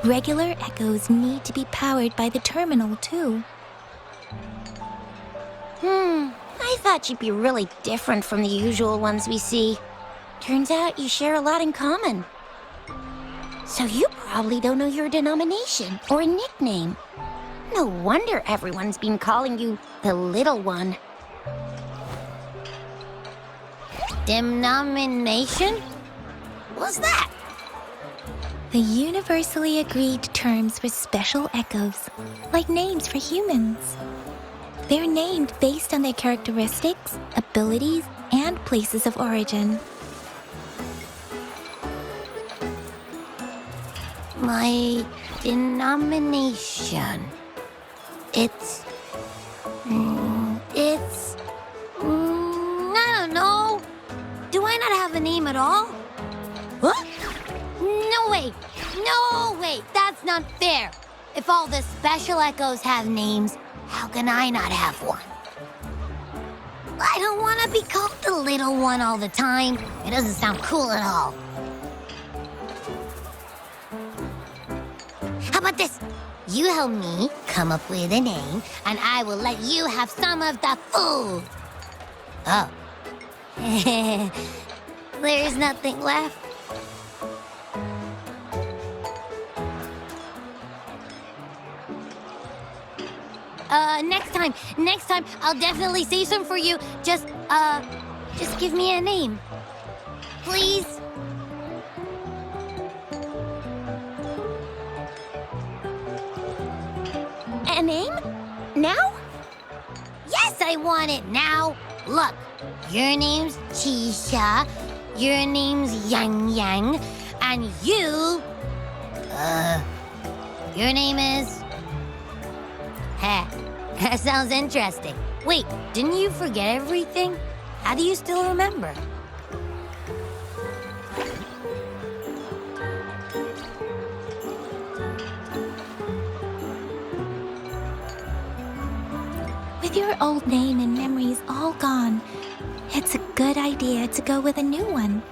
Regular echoes need to be powered by the terminal, too. I thought you'd be really different from the usual ones we see. Turns out you share a lot in common. So you probably don't know your denomination or a nickname. No wonder everyone's been calling you the Little One. Denomination? What's that? The universally agreed terms for special echoes, like names for humans. They're named based on their characteristics, abilities, and places of origin. My denomination. It's... I don't know. Do I not have a name at all? What? No way! No way! That's not fair! If all the special echoes have names, how can I not have one? I don't want to be called the Little One all the time. It doesn't sound cool at all. How about this? You help me come up with a name, and I will let you have some of the food. Oh. There's nothing left. Next time, I'll definitely say some for you. Just give me a name. please? A name? Now? Yes, I want it now. Look, your name's Chisha, your name's Yang Yang, and your name is... Heh, that sounds interesting. Wait, didn't you forget everything? How do you still remember? With your old name and memories all gone, it's a good idea to go with a new one.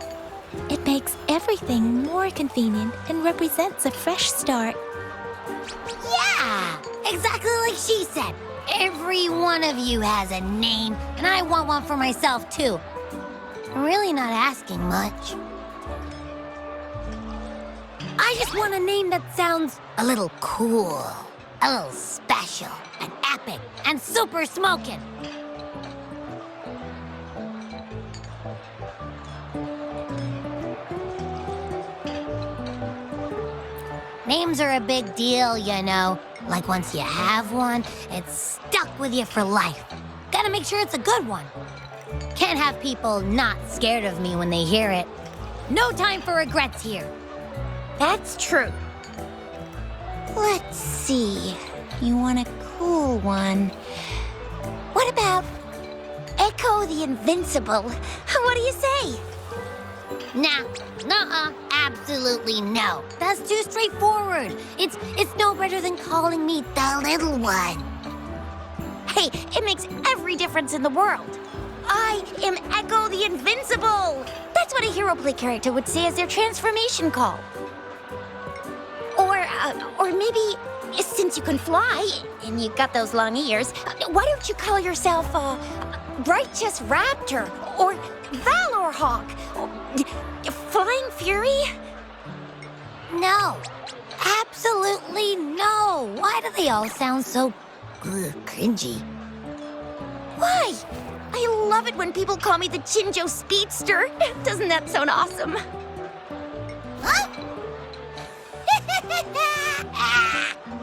It makes everything more convenient and represents a fresh start. Yeah, exactly like she said. Every one of you has a name, and I want one for myself, too. I'm really not asking much. I just want a name that sounds a little cool, a little special, and epic, and super smoking. Names are a big deal, you know. Like once you have one, it's stuck with you for life. Gotta make sure it's a good one. Can't have people not scared of me when they hear it. No time for regrets here. That's true. Let's see. You want a cool one. What about Echo the Invincible? What do you say? Nah, nuh-uh, absolutely no. That's too straightforward. It's no better than calling me the little one. Hey, it makes every difference in the world. I am Echo the Invincible. That's what a hero play character would say as their transformation call. Or maybe, since you can fly, and you've got those long ears, why don't you call yourself, Righteous Raptor, or Valor Hawk, or Flying Fury? No, absolutely no. Why do they all sound so cringy? Why? I love it when people call me the Chinjo Speedster. Doesn't that sound awesome? Huh?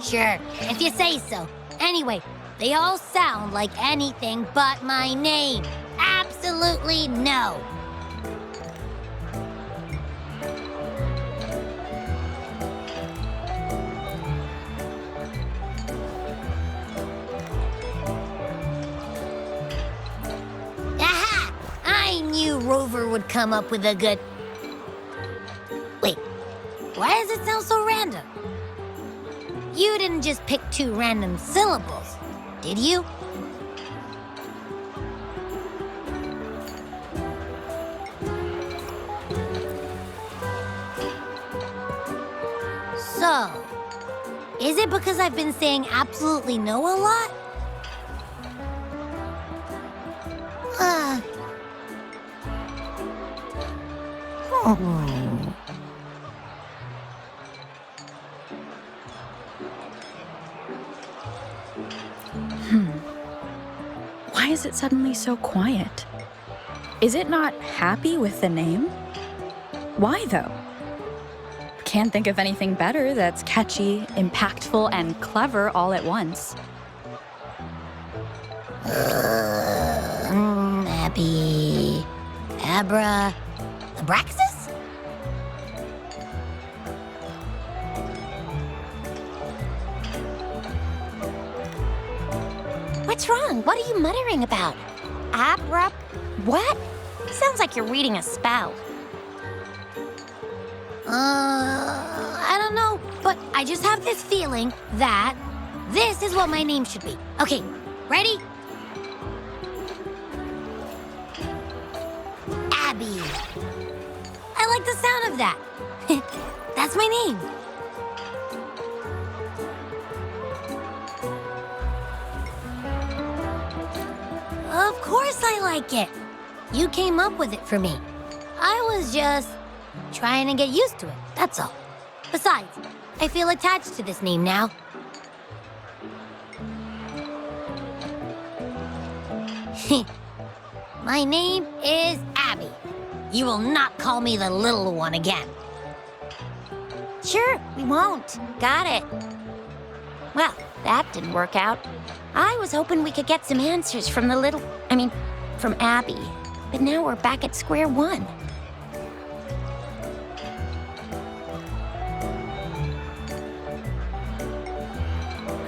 Sure, if you say so. Anyway, they all sound like anything but my name. Absolutely no. Aha! I knew Rover would come up with a good... Wait, why does it sound so random? You didn't just pick two random syllables, did you? So, is it because I've been saying absolutely no a lot? Why is it suddenly so quiet? Is it not happy with the name? Why, though? Can't think of anything better that's catchy, impactful, and clever all at once. Abby... Abra... Abraxas? What's wrong? What are you muttering about? Abra... what? Sounds like you're reading a spell. I don't know, but I just have this feeling that this is what my name should be. Okay, ready? Abby. I like the sound of that. That's my name. Of course I like it. You came up with it for me. I was just trying to get used to it, that's all. Besides, I feel attached to this name now. My name is Abby. You will not call me the little one again. Sure, we won't. Got it. Well, that didn't work out. I was hoping we could get some answers from from Abby. But now we're back at square one.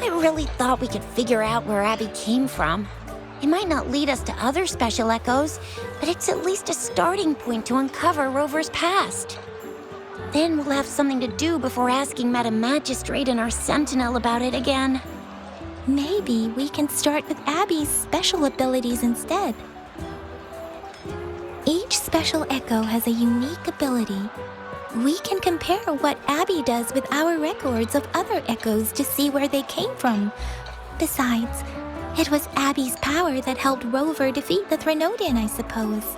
I really thought we could figure out where Abby came from. It might not lead us to other special echoes, but it's at least a starting point to uncover Rover's past. Then we'll have something to do before asking Madam Magistrate and our Sentinel about it again. Maybe we can start with Abby's special abilities instead. Each special echo has a unique ability. We can compare what Abby does with our records of other echoes to see where they came from. Besides, it was Abby's power that helped Rover defeat the Threnodian, I suppose.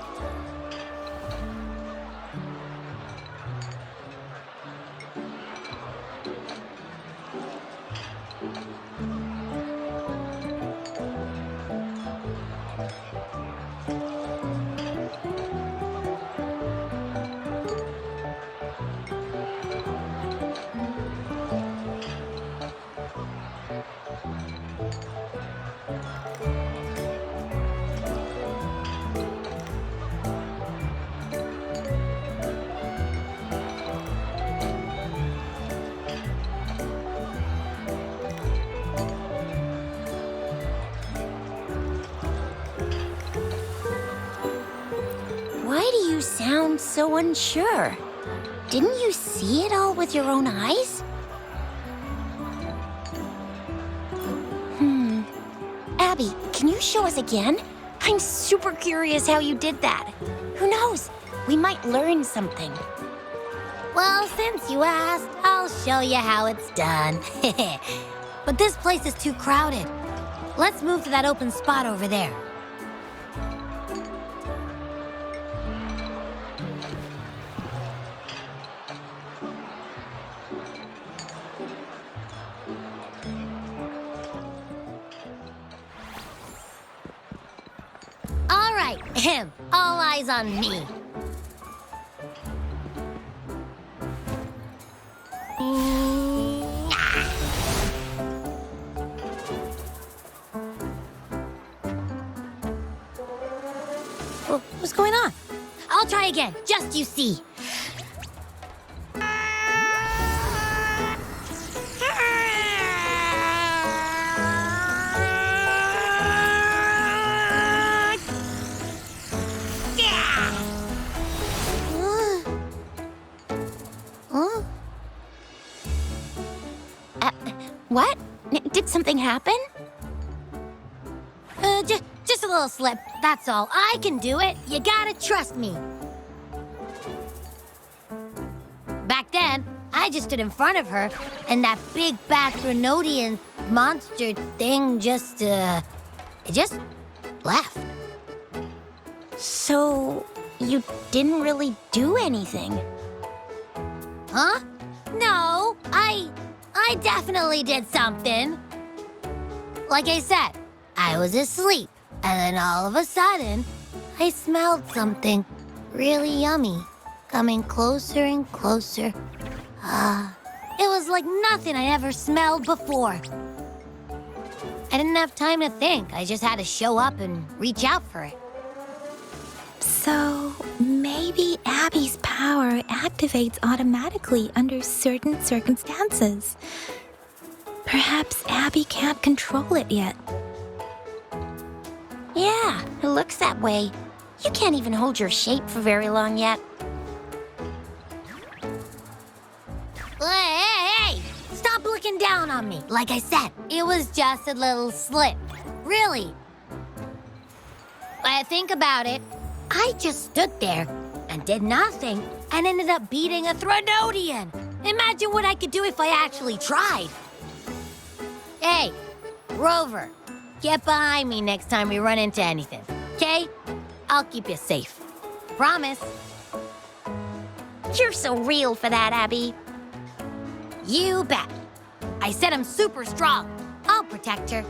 Why do you sound so unsure? Didn't you see it all with your own eyes? Abby, can you show us again? I'm super curious how you did that. Who knows? We might learn something. Well, since you asked, I'll show you how it's done. But this place is too crowded. Let's move to that open spot over there. All right, all eyes on me. What's going on? I'll try again, just you see. What? Did something happen? Just a little slip, that's all. I can do it. You gotta trust me. Back then, I just stood in front of her, and that big bad Threnodian monster thing just left. So, you didn't really do anything? Huh? No, I definitely did something. Like I said, I was asleep, and then all of a sudden, I smelled something really yummy, coming closer and closer. It was like nothing I ever smelled before. I didn't have time to think. I just had to show up and reach out for it. So, maybe Abby's power activates automatically under certain circumstances. Perhaps Abby can't control it yet. Yeah, it looks that way. You can't even hold your shape for very long yet. Hey! Stop looking down on me. Like I said, it was just a little slip. Really. When I think about it, I just stood there and did nothing and ended up beating a Threnodian. Imagine what I could do if I actually tried. Hey, Rover, get behind me next time we run into anything, okay? I'll keep you safe. Promise. You're so real for that, Abby. You bet. I said I'm super strong. I'll protect her.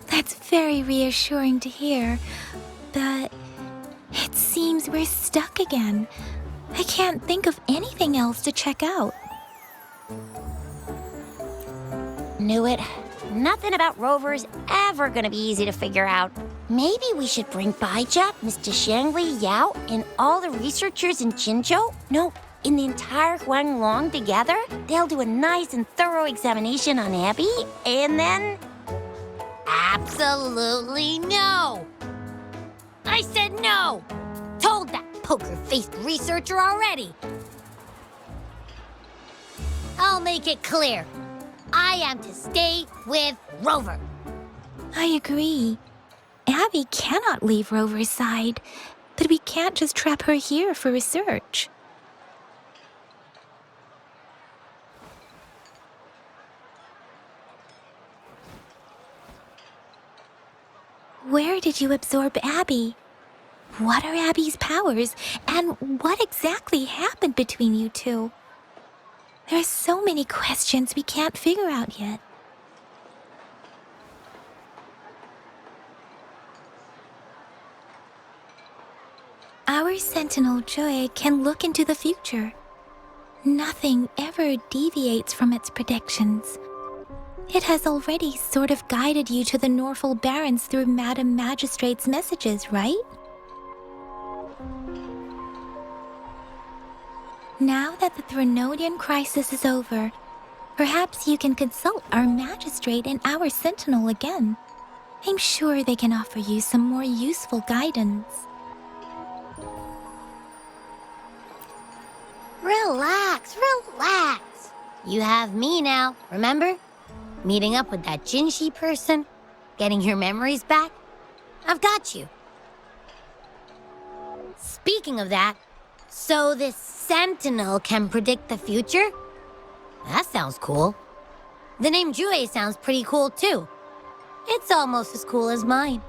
That's very reassuring to hear, but it seems we're stuck again. I can't think of anything else to check out. Knew it. Nothing about Rover is ever gonna be easy to figure out. Maybe we should bring Baija, Mr. Shangli, Yao, and all the researchers in Jinzhou? No, in the entire Huanglong together? They'll do a nice and thorough examination on Abby, and then... Absolutely no! I said no! Told that poker-faced researcher already! I'll make it clear. I am to stay with Rover. I agree. Abby cannot leave Rover's side, but we can't just trap her here for research. Where did you absorb Abby? What are Abby's powers, and what exactly happened between you two? There are so many questions we can't figure out yet. Our Sentinel Joy can look into the future. Nothing ever deviates from its predictions. It has already sort of guided you to the Norfolk Barrens through Madam Magistrate's messages, right? Now that the Threnodian crisis is over, perhaps you can consult our Magistrate and our Sentinel again. I'm sure they can offer you some more useful guidance. Relax, relax. You have me now, remember? Meeting up with that Jinshi person, getting your memories back. I've got you. Speaking of that, so this Sentinel can predict the future? That sounds cool. The name Jue sounds pretty cool too. It's almost as cool as mine.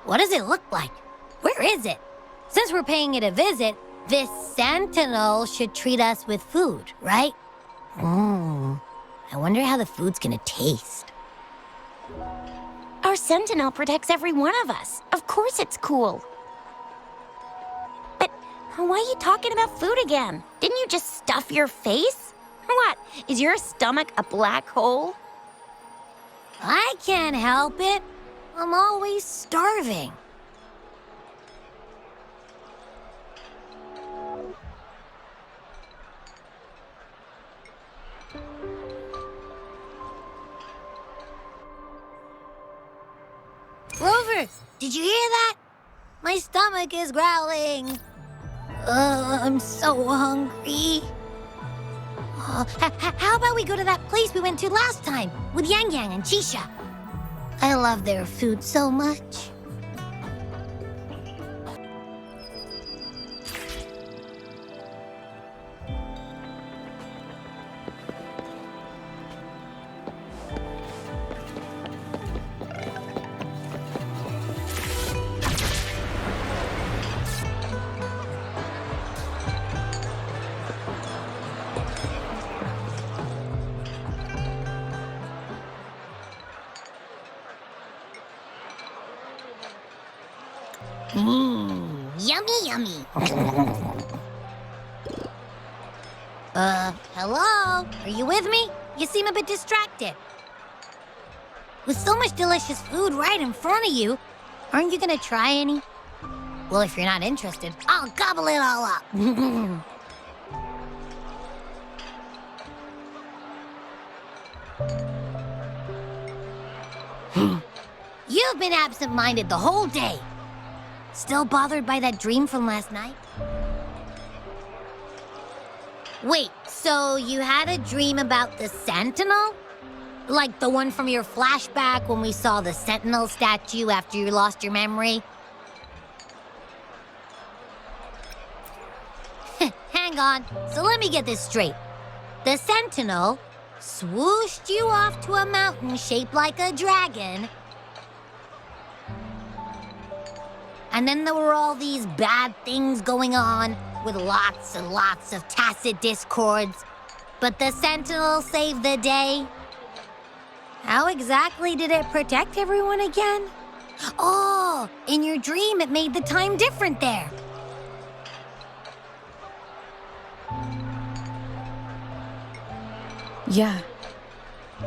What does it look like? Where is it? Since we're paying it a visit, this Sentinel should treat us with food, right? I wonder how the food's gonna taste. Our Sentinel protects every one of us. Of course it's cool. But why are you talking about food again? Didn't you just stuff your face? What, is your stomach a black hole? I can't help it. I'm always starving. Rover, did you hear that? My stomach is growling. I'm so hungry. How about we go to that place we went to last time with Yang Yang and Chisha? I love their food so much. Yummy, yummy. Hello? Are you with me? You seem a bit distracted. With so much delicious food right in front of you, aren't you gonna try any? Well, if you're not interested, I'll gobble it all up. You've been absent-minded the whole day. Still bothered by that dream from last night? Wait, so you had a dream about the Sentinel? Like the one from your flashback when we saw the Sentinel statue after you lost your memory? Hang on, so let me get this straight. The Sentinel swooshed you off to a mountain shaped like a dragon. And then there were all these bad things going on with lots and lots of tacit discords. But the Sentinel saved the day. How exactly did it protect everyone again? Oh, in your dream, it made the time different there. Yeah.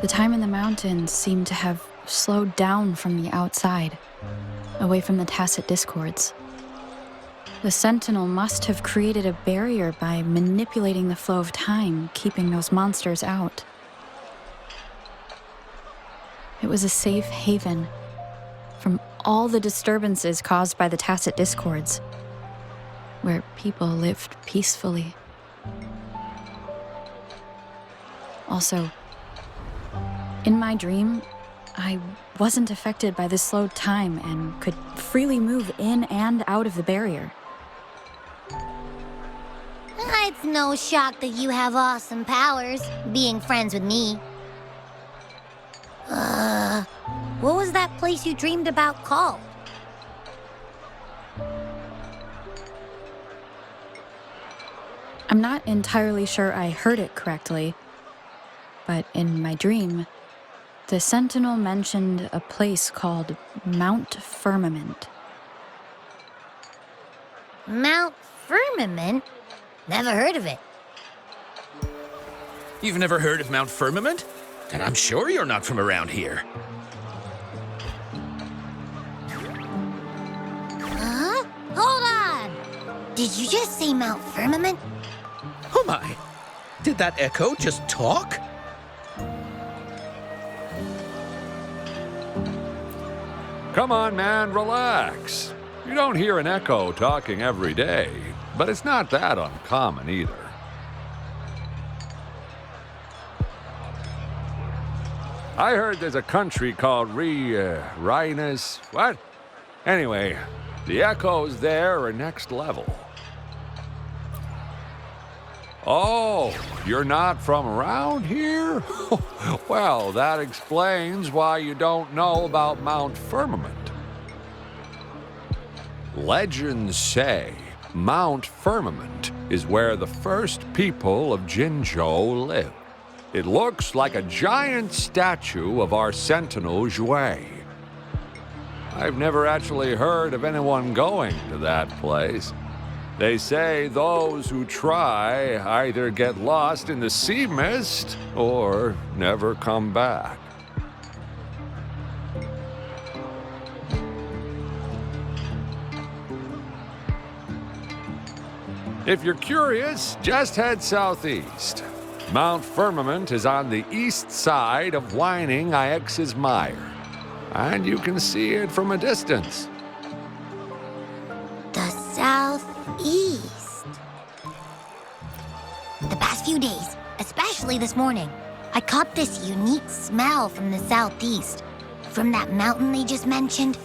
The time in the mountains seemed to have slowed down from the outside, away from the tacit discords. The Sentinel must have created a barrier by manipulating the flow of time, keeping those monsters out. It was a safe haven from all the disturbances caused by the tacit discords, where people lived peacefully. Also, in my dream, I wasn't affected by the slowed time and could freely move in and out of the barrier. It's no shock that you have awesome powers, being friends with me. What was that place you dreamed about called? I'm not entirely sure I heard it correctly, but in my dream, the Sentinel mentioned a place called Mount Firmament. Mount Firmament? Never heard of it. You've never heard of Mount Firmament? And I'm sure you're not from around here. Huh? Hold on! Did you just say Mount Firmament? Oh my! Did that echo just talk? Come on, man, relax. You don't hear an echo talking every day, but it's not that uncommon either. I heard there's a country called Rhinus. What? Anyway, the echoes there are next level. Oh, you're not from around here? Well, that explains why you don't know about Mount Firmament. Legends say Mount Firmament is where the first people of Jinzhou lived. It looks like a giant statue of our Sentinel Jue. I've never actually heard of anyone going to that place. They say those who try either get lost in the sea mist or never come back. If you're curious, just head southeast. Mount Firmament is on the east side of Whining Ix's Mire, and you can see it from a distance. The southeast. The past few days, especially this morning, I caught this unique smell from the southeast. From that mountain they just mentioned.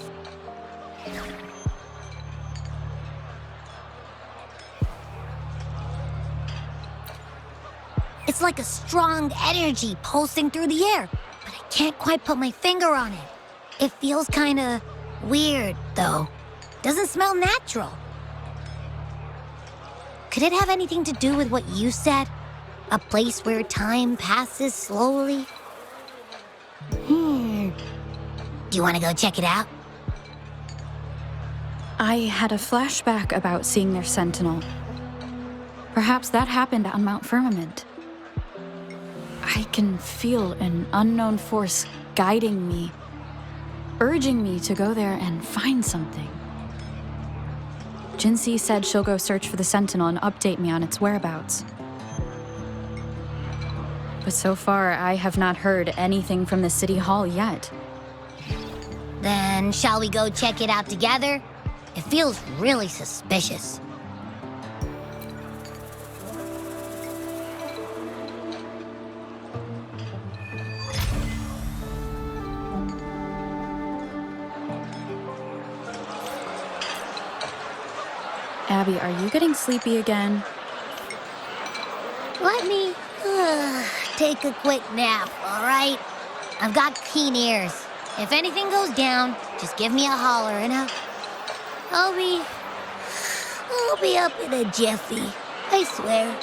It's like a strong energy pulsing through the air, but I can't quite put my finger on it. It feels kinda weird, though. Doesn't smell natural. Could it have anything to do with what you said? A place where time passes slowly? Do you want to go check it out? I had a flashback about seeing their Sentinel. Perhaps that happened on Mount Firmament. I can feel an unknown force guiding me, urging me to go there and find something. Jinxie said she'll go search for the Sentinel and update me on its whereabouts. But so far, I have not heard anything from the City Hall yet. Then shall we go check it out together? It feels really suspicious. Abby, are you getting sleepy again? Let me take a quick nap, all right? I've got keen ears. If anything goes down, just give me a holler and I'll be up in a jiffy. I swear.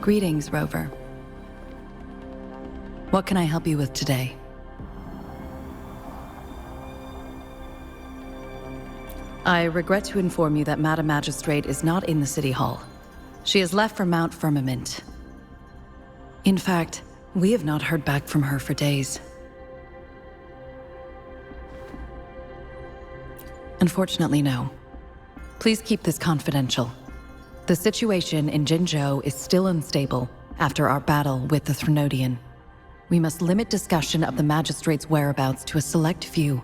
Greetings, Rover. What can I help you with today? I regret to inform you that Madam Magistrate is not in the City Hall. She has left for Mount Firmament. In fact, we have not heard back from her for days. Unfortunately, no. Please keep this confidential. The situation in Jinzhou is still unstable after our battle with the Threnodian. We must limit discussion of the Magistrate's whereabouts to a select few.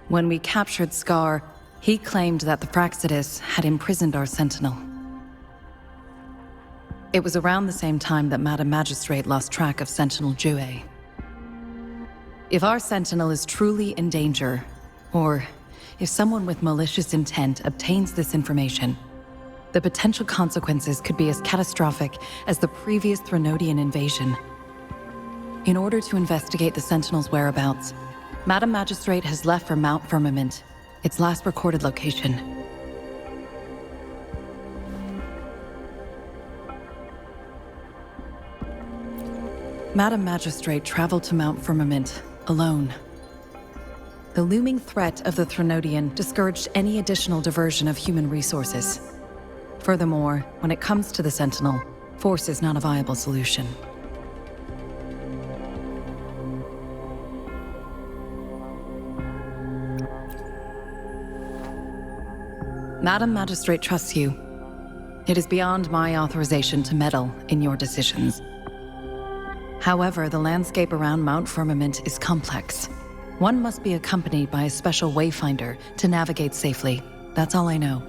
When we captured Scar, he claimed that the Praxidus had imprisoned our Sentinel. It was around the same time that Madam Magistrate lost track of Sentinel Jue. If our Sentinel is truly in danger, or if someone with malicious intent obtains this information, the potential consequences could be as catastrophic as the previous Threnodian invasion. In order to investigate the Sentinel's whereabouts, Madam Magistrate has left for Mount Firmament, its last recorded location. Madam Magistrate traveled to Mount Firmament alone. The looming threat of the Threnodian discouraged any additional diversion of human resources. Furthermore, when it comes to the Sentinel, force is not a viable solution. Madam Magistrate trusts you. It is beyond my authorization to meddle in your decisions. However, the landscape around Mount Firmament is complex. One must be accompanied by a special wayfinder to navigate safely. That's all I know.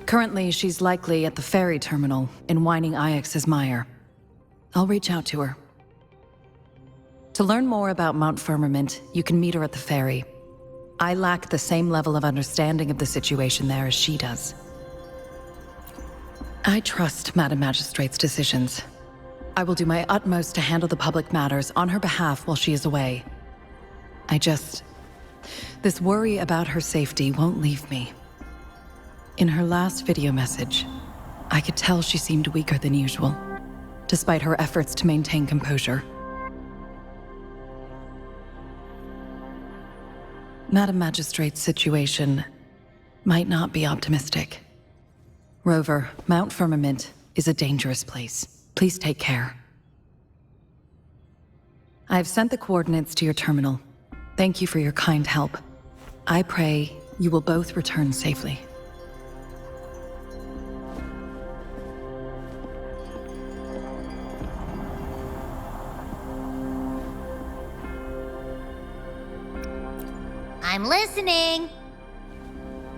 Currently, she's likely at the ferry terminal in Whining Ix's Mire. I'll reach out to her. To learn more about Mount Firmament, you can meet her at the ferry. I lack the same level of understanding of the situation there as she does. I trust Madam Magistrate's decisions. I will do my utmost to handle the public matters on her behalf while she is away. This worry about her safety won't leave me. In her last video message, I could tell she seemed weaker than usual, despite her efforts to maintain composure. Madam Magistrate's situation might not be optimistic. Rover, Mount Firmament is a dangerous place. Please take care. I've sent the coordinates to your terminal. Thank you for your kind help. I pray you will both return safely. I'm listening.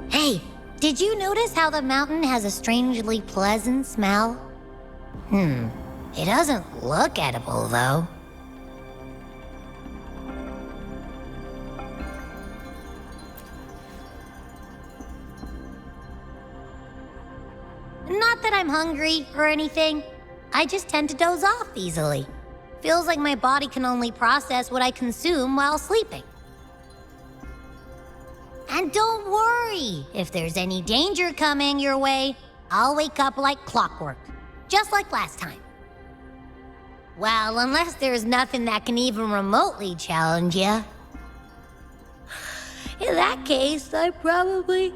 Hey, did you notice how the mountain has a strangely pleasant smell? It doesn't look edible, though. Not that I'm hungry or anything. I just tend to doze off easily. Feels like my body can only process what I consume while sleeping. And don't worry, if there's any danger coming your way, I'll wake up like clockwork, just like last time. Well, unless there's nothing that can even remotely challenge you. In that case, I probably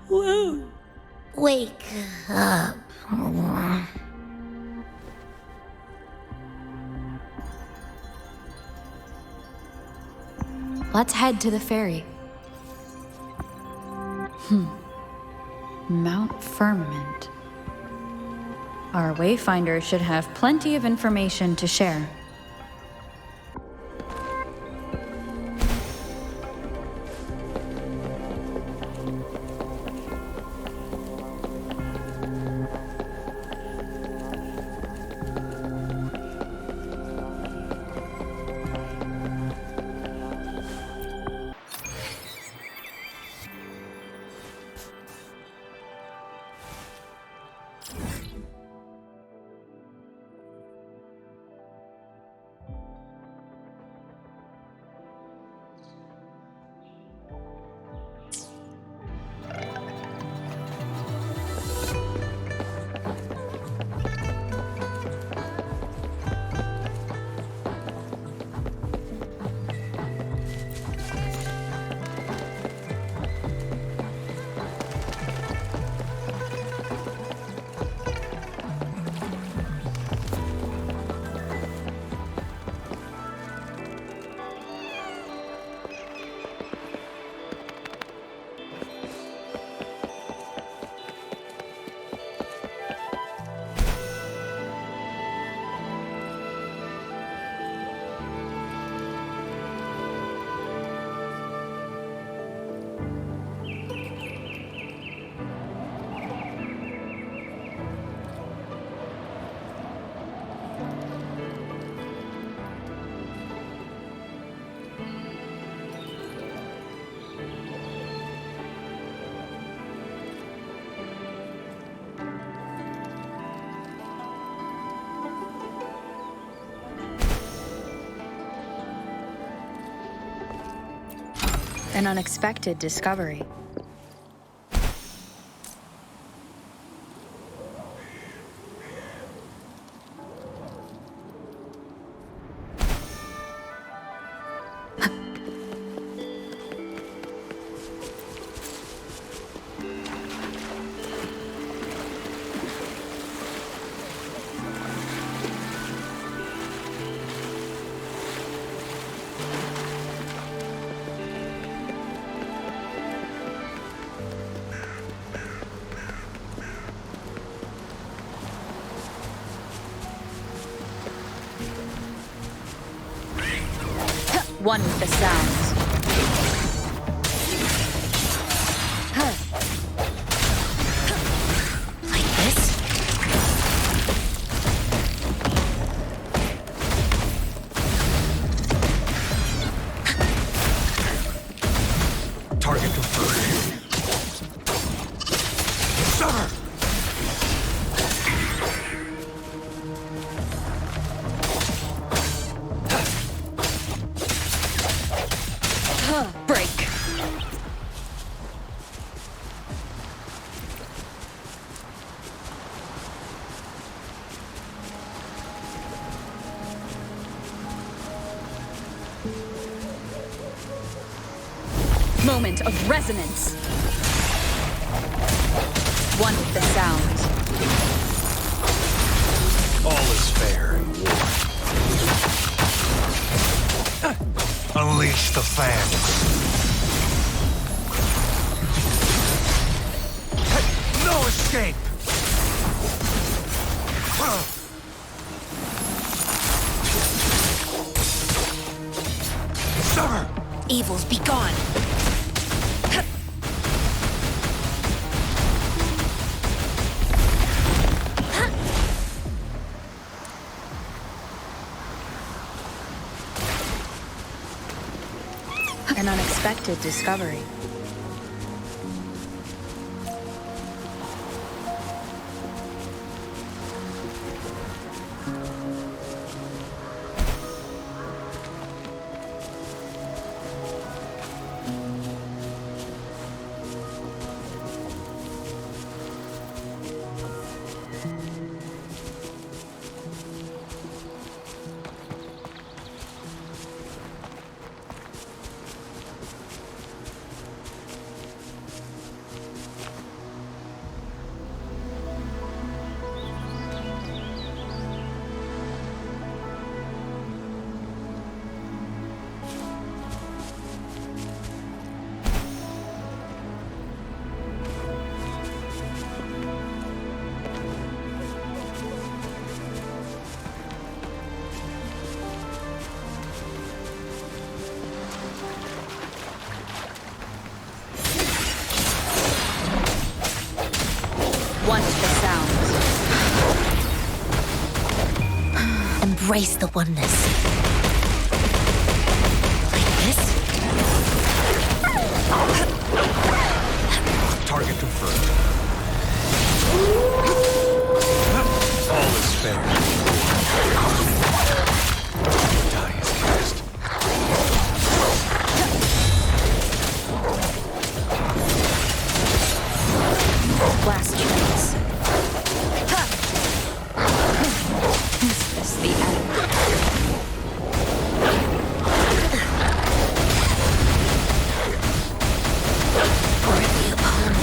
won't wake up. Let's head to the ferry. Mount Firmament. Our wayfinder should have plenty of information to share. An unexpected discovery. One with the sounds. Like this? Target confirmed. Summer! Break. Moment of resonance. One with the sounds. All is fair in war. Unleash the fans. No escape! Summer! Evils be gone. An unexpected discovery. One with the sounds. Embrace the oneness. Like this? Target confirmed. All is fair. Die is cast. Blast trace. Is this the end? For the opponent.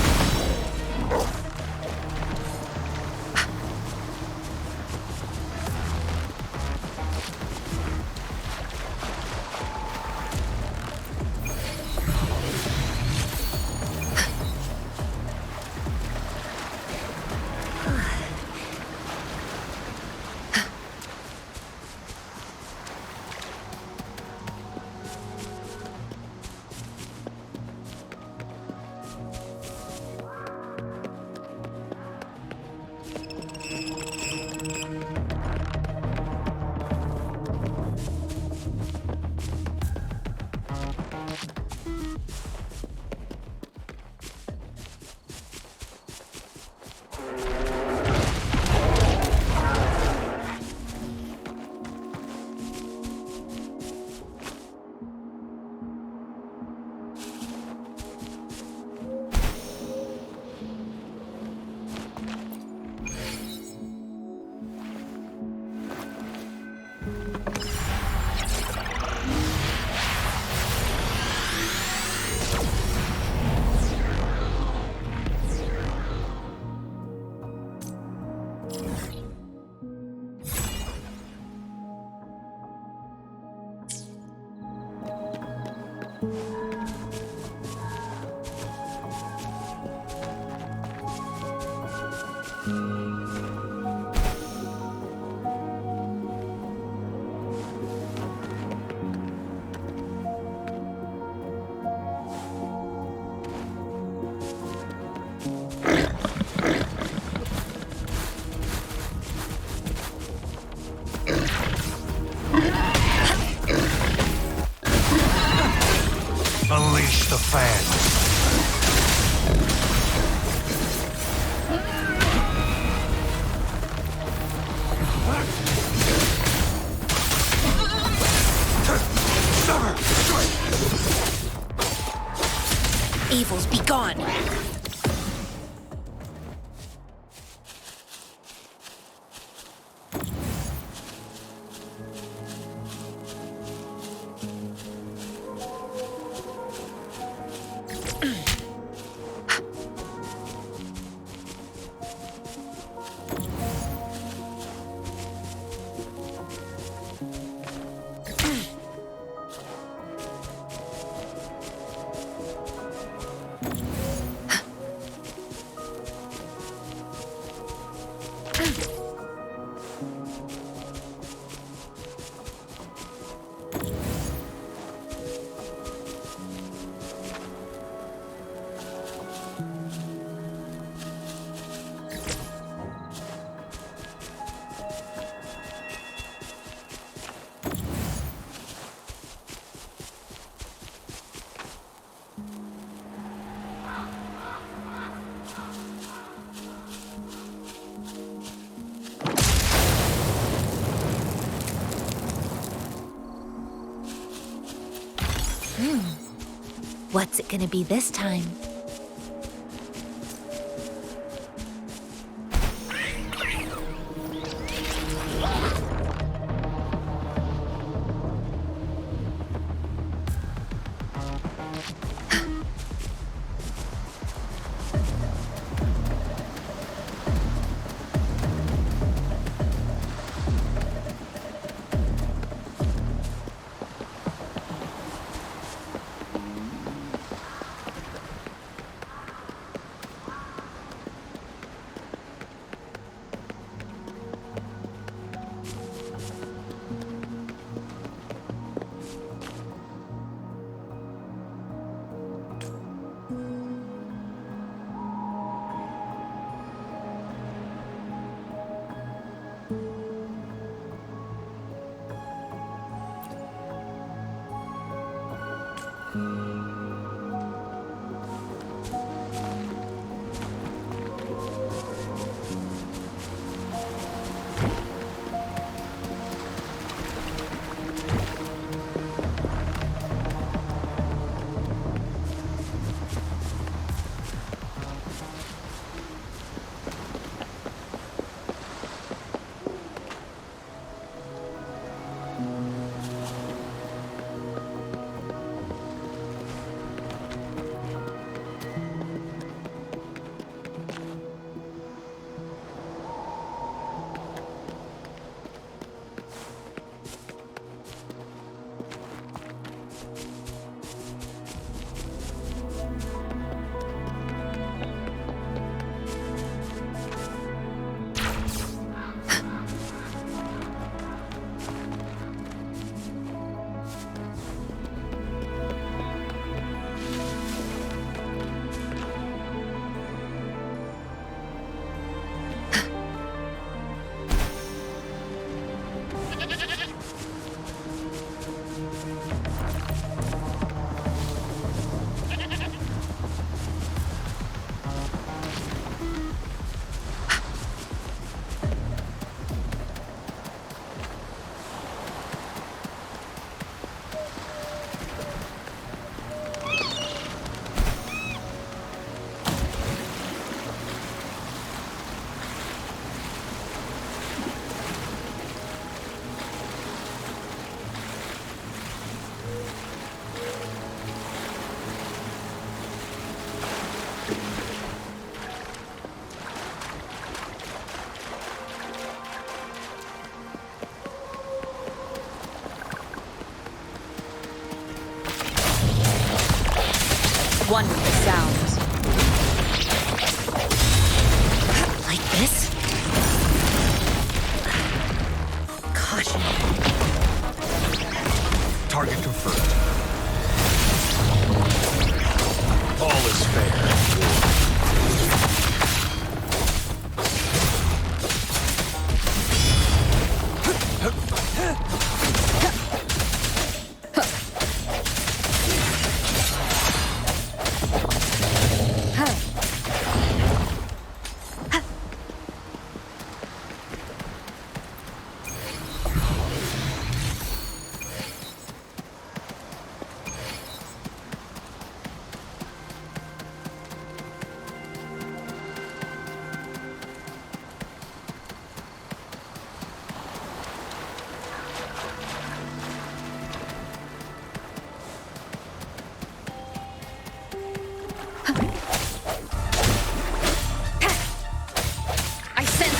Unleash the fans. Evils be gone. What's it gonna be this time? one with the sounds. Like this? Caution. Target confirmed. All is fair.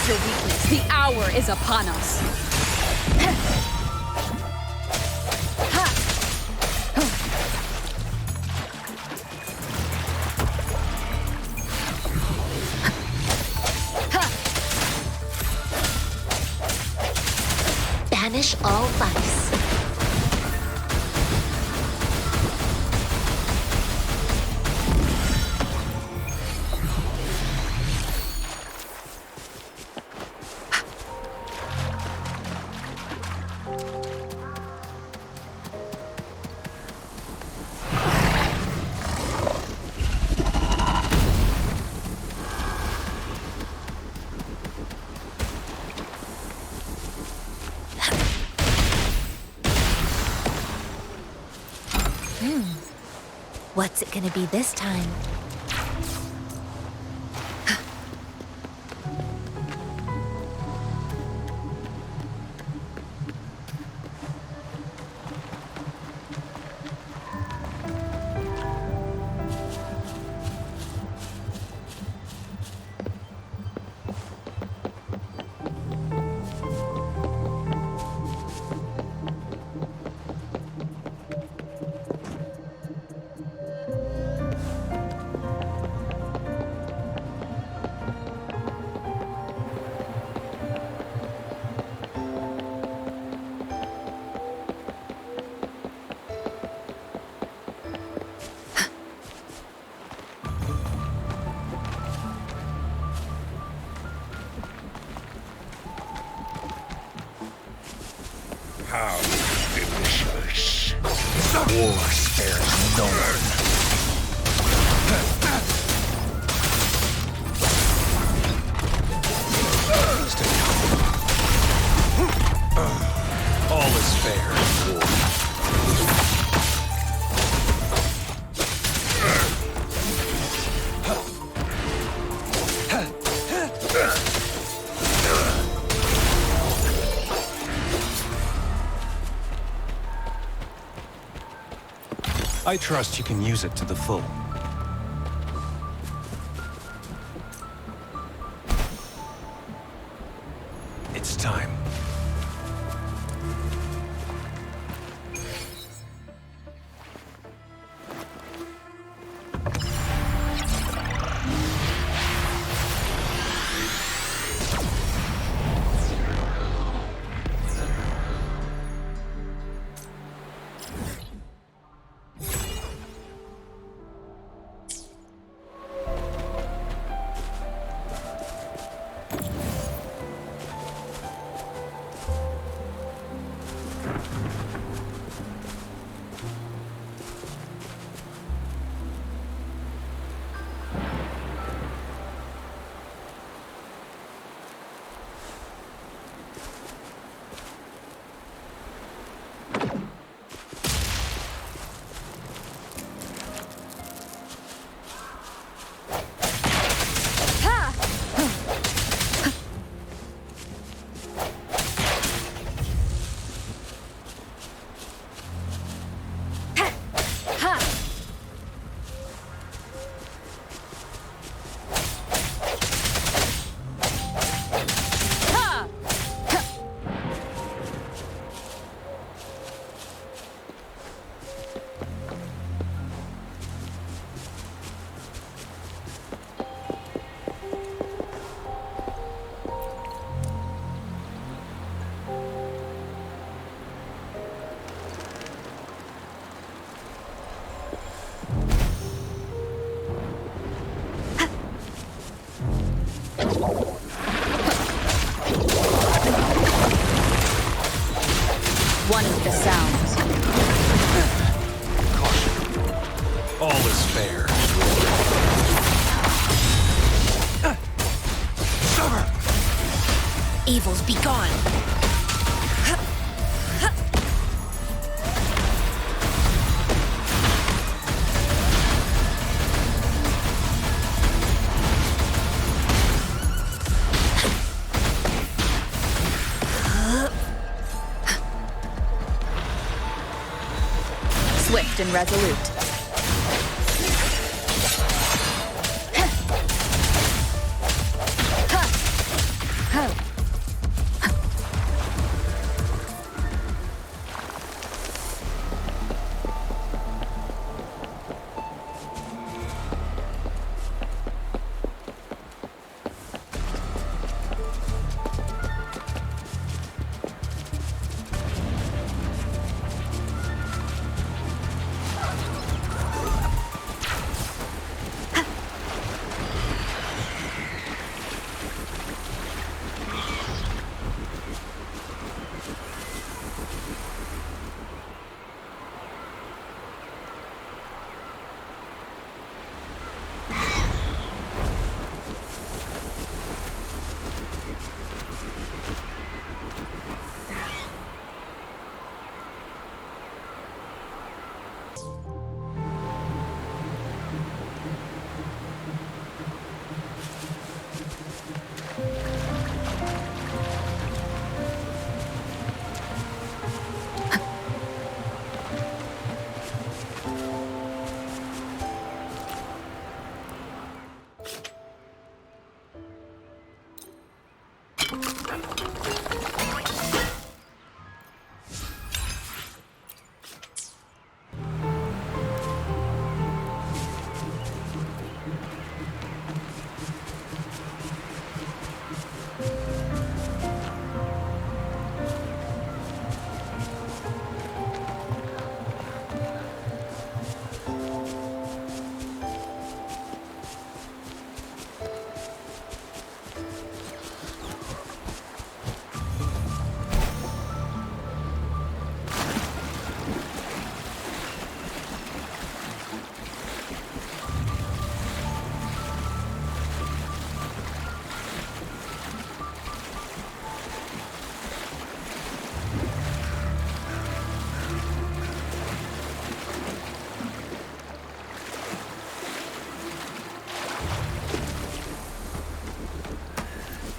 Your weakness. The hour is upon us. Banish all vice. What's it gonna be this time? How delicious. War spares no one. All is fair in war. I trust you can use it to the full. It's time. Evils be gone. Swift and resolute.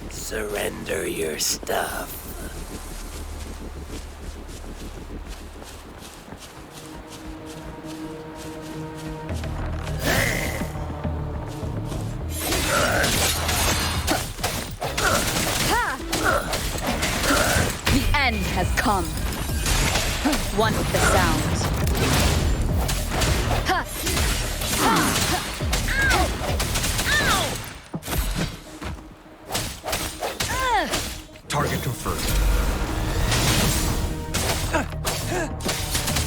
Surrender your stuff. The end has come. One with the sound. Target confirmed.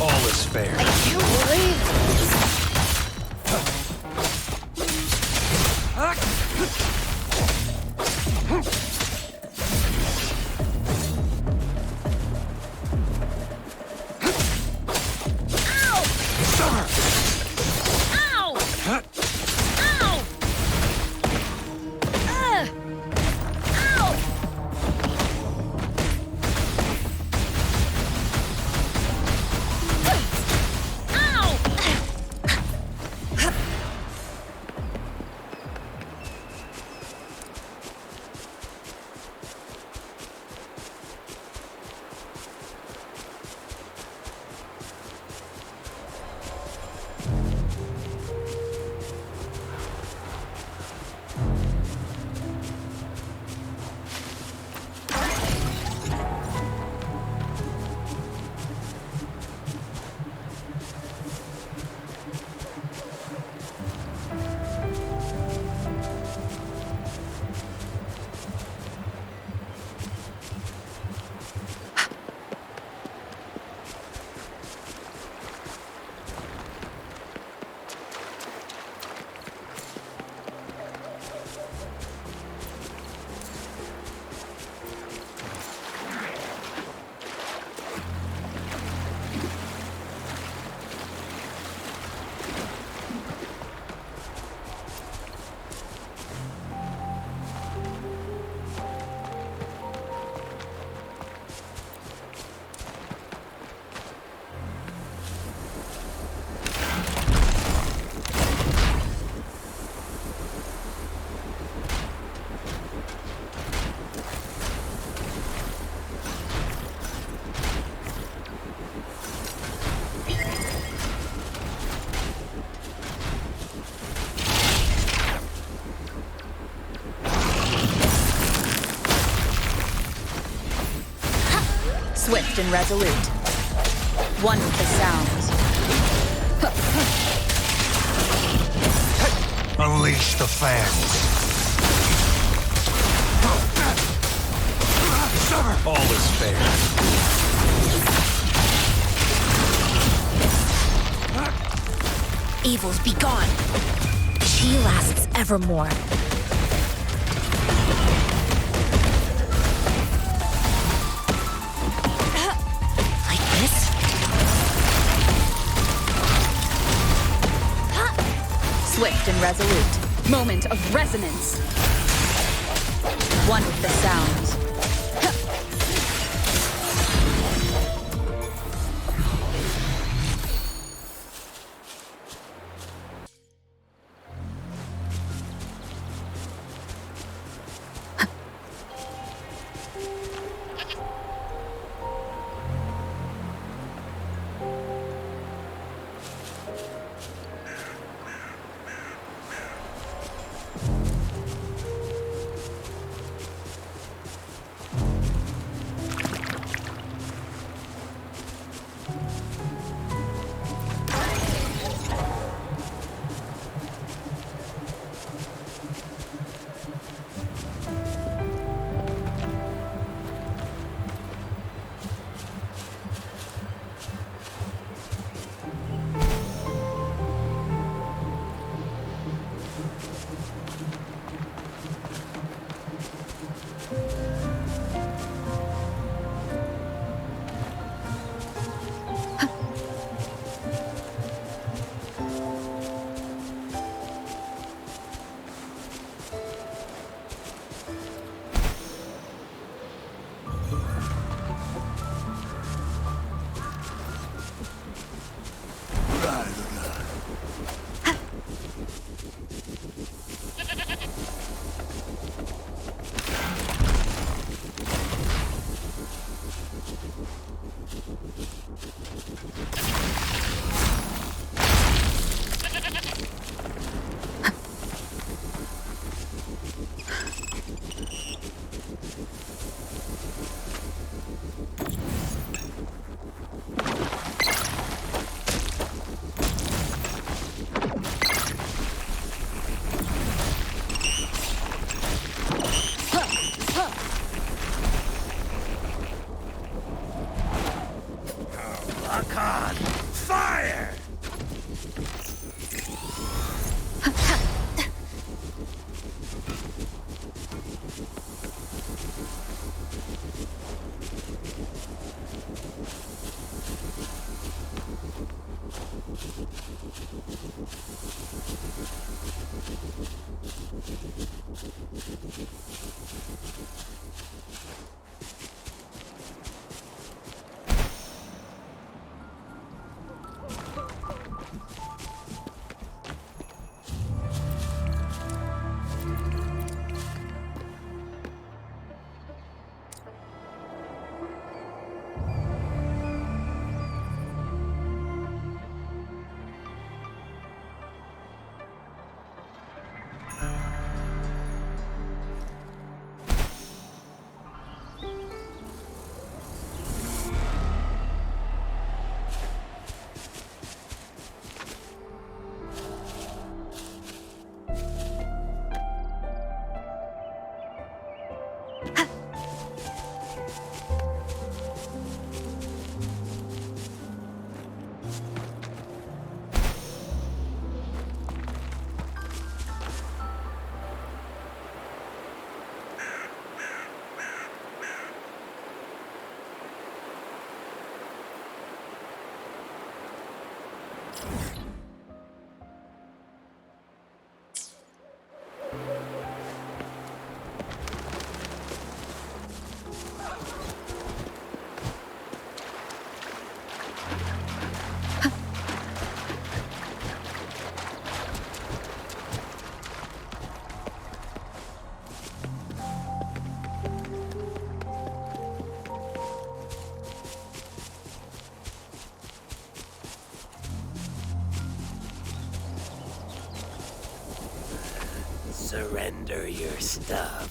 All is fair. You believe Swift and resolute. One with the sound. Unleash the fans. All is fair. Evils be gone. She lasts evermore. Like this? Swift and resolute. Moment of resonance. One with the sound. Surrender your stuff.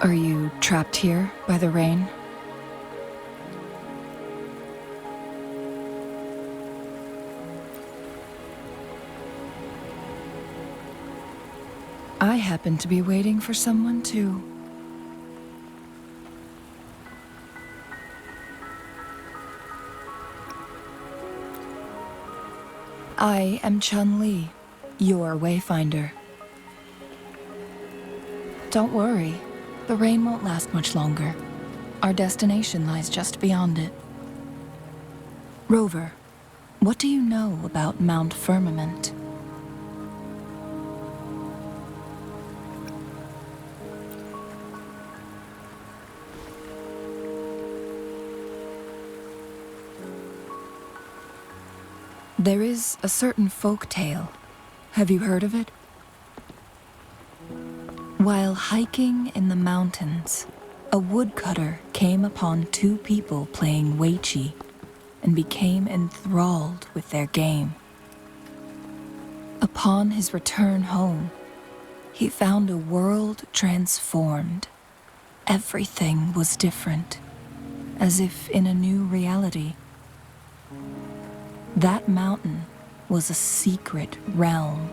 Are you trapped here by the rain? I happen to be waiting for someone too. I am Chun-Li, your wayfinder. Don't worry, the rain won't last much longer. Our destination lies just beyond it. Rover, what do you know about Mount Firmament? There is a certain folk tale. Have you heard of it? While hiking in the mountains, a woodcutter came upon two people playing weiqi and became enthralled with their game. Upon his return home, he found a world transformed. Everything was different, as if in a new reality. That mountain was a secret realm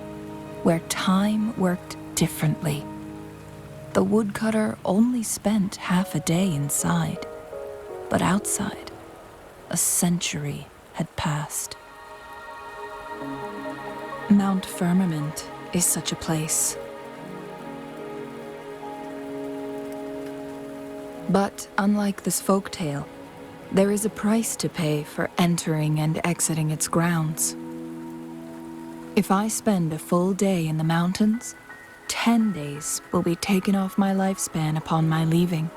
where time worked differently. The woodcutter only spent half a day inside, but outside, a century had passed. Mount Firmament is such a place. But unlike this folktale, there is a price to pay for entering and exiting its grounds. If I spend a full day in the mountains, 10 days will be taken off my lifespan upon my leaving,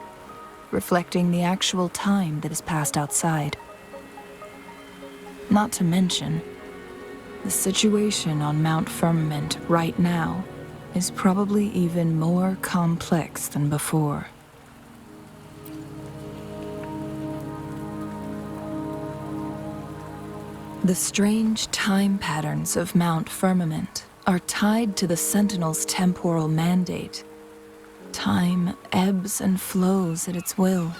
reflecting the actual time that is passed outside. Not to mention, the situation on Mount Firmament right now is probably even more complex than before. The strange time patterns of Mount Firmament are tied to the Sentinel's temporal mandate. Time ebbs and flows at its will.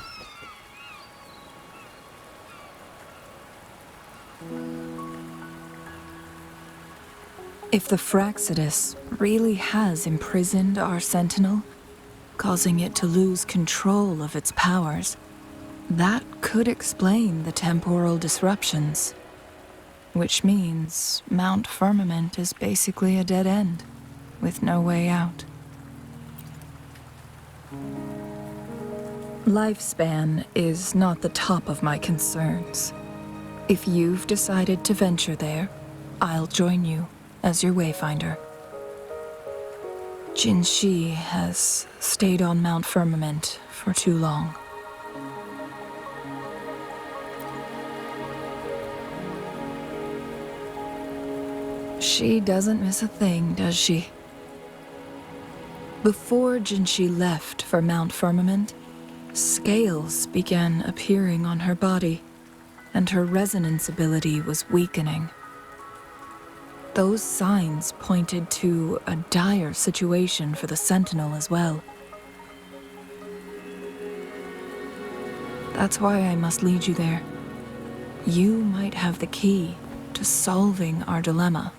If the Fraxidus really has imprisoned our Sentinel, causing it to lose control of its powers, that could explain the temporal disruptions. Which means Mount Firmament is basically a dead end, with no way out. Lifespan is not the top of my concerns. If you've decided to venture there, I'll join you as your wayfinder. Jinshi has stayed on Mount Firmament for too long. She doesn't miss a thing, does she? Before Jinshi left for Mount Firmament, scales began appearing on her body, and her resonance ability was weakening. Those signs pointed to a dire situation for the Sentinel as well. That's why I must lead you there. You might have the key to solving our dilemma.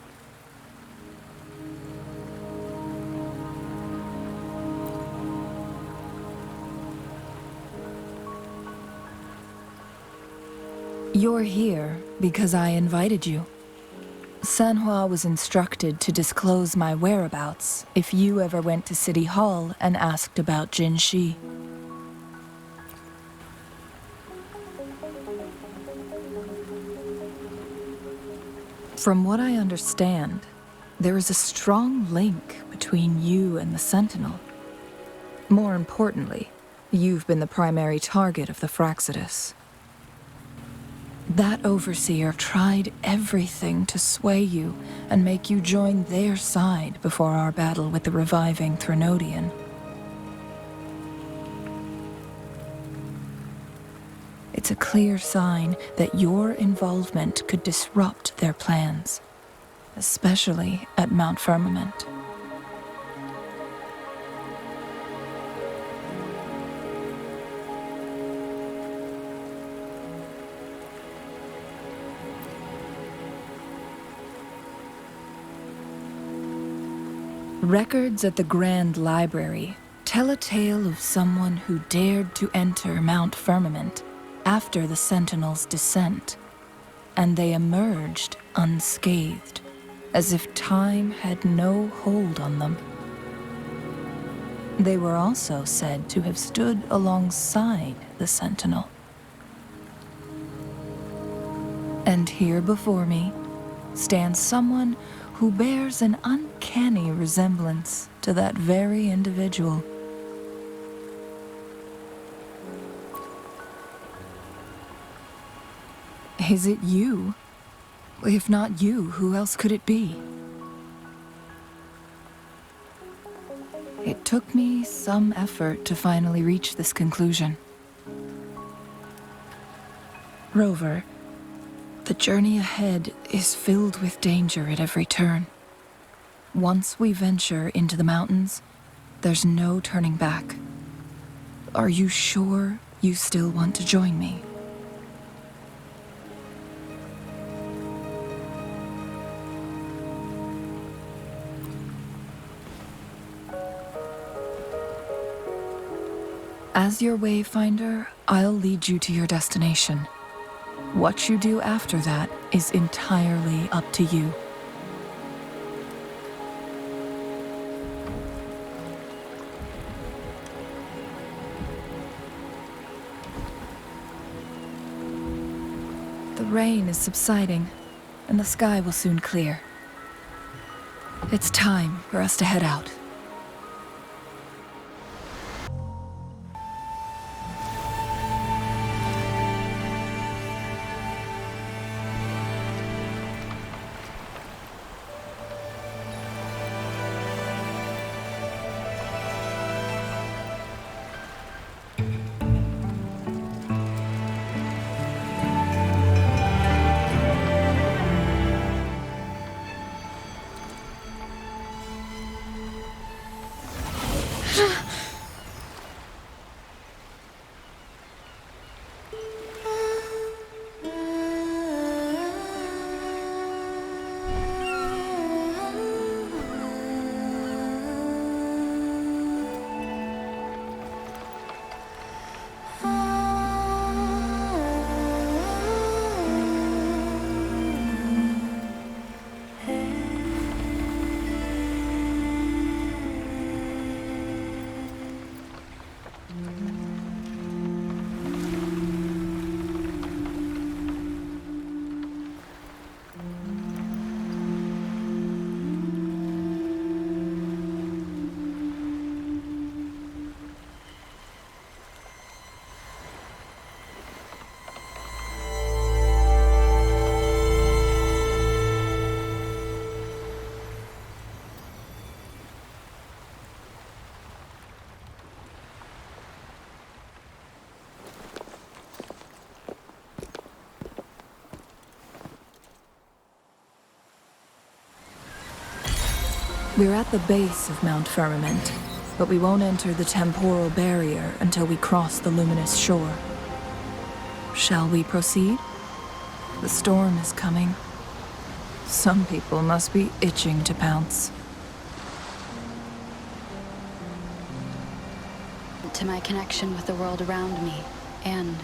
You're here because I invited you. Sanhua was instructed to disclose my whereabouts if you ever went to City Hall and asked about Jinshi. From what I understand, there is a strong link between you and the Sentinel. More importantly, you've been the primary target of the Fraxidus. That overseer tried everything to sway you and make you join their side before our battle with the reviving Threnodian. It's a clear sign that your involvement could disrupt their plans, especially at Mount Firmament. Records at the Grand Library tell a tale of someone who dared to enter Mount Firmament after the Sentinels' descent, and they emerged unscathed, as if time had no hold on them. They were also said to have stood alongside the Sentinel. And here before me stands someone who bears an uncanny resemblance to that very individual. Is it you? If not you, who else could it be? It took me some effort to finally reach this conclusion. Rover, the journey ahead is filled with danger at every turn. Once we venture into the mountains, there's no turning back. Are you sure you still want to join me? As your wayfinder, I'll lead you to your destination. What you do after that is entirely up to you. The rain is subsiding, and the sky will soon clear. It's time for us to head out. We're at the base of Mount Firmament, but we won't enter the temporal barrier until we cross the luminous shore. Shall we proceed? The storm is coming. Some people must be itching to pounce. To my connection with the world around me, and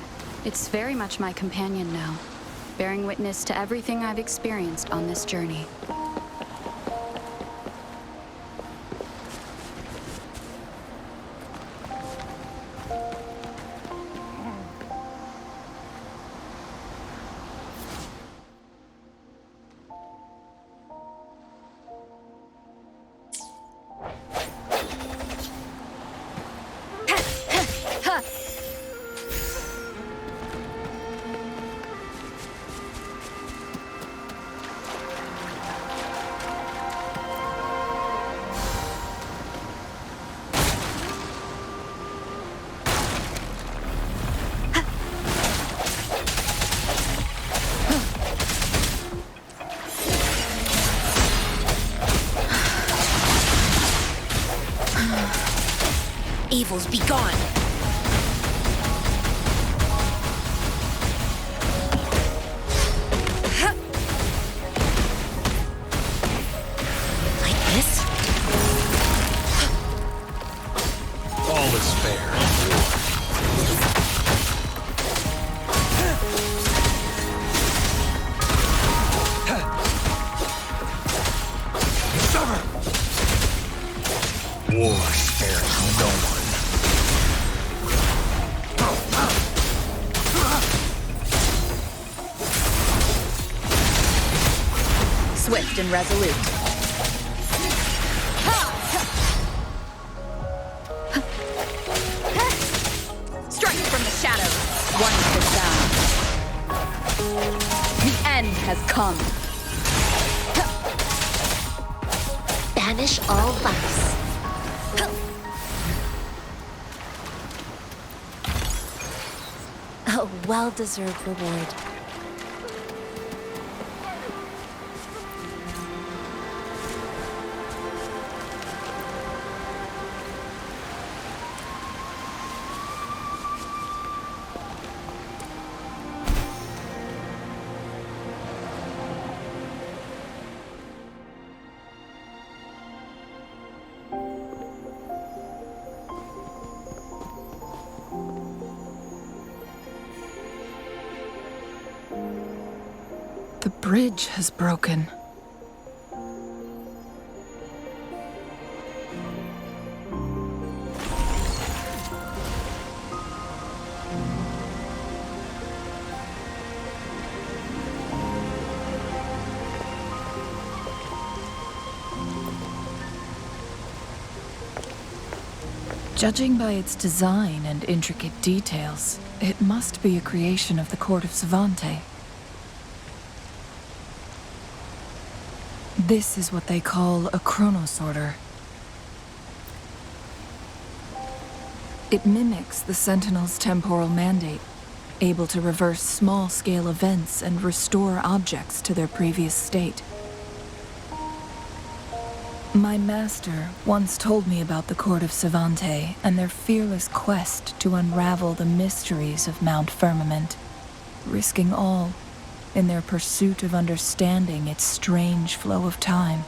it's very much my companion now, bearing witness to everything I've experienced on this journey. Evils be gone! Like this? All is fair. War spares no one. Swift and resolute. Striking from the shadows, one foot down. The end has come. Banish all vice. A well-deserved reward. The bridge has broken. Judging by its design and intricate details, it must be a creation of the court of Savante. This is what they call a chronosorter. It mimics the Sentinel's temporal mandate, able to reverse small-scale events and restore objects to their previous state. My master once told me about the court of Savante and their fearless quest to unravel the mysteries of Mount Firmament, risking all in their pursuit of understanding its strange flow of time.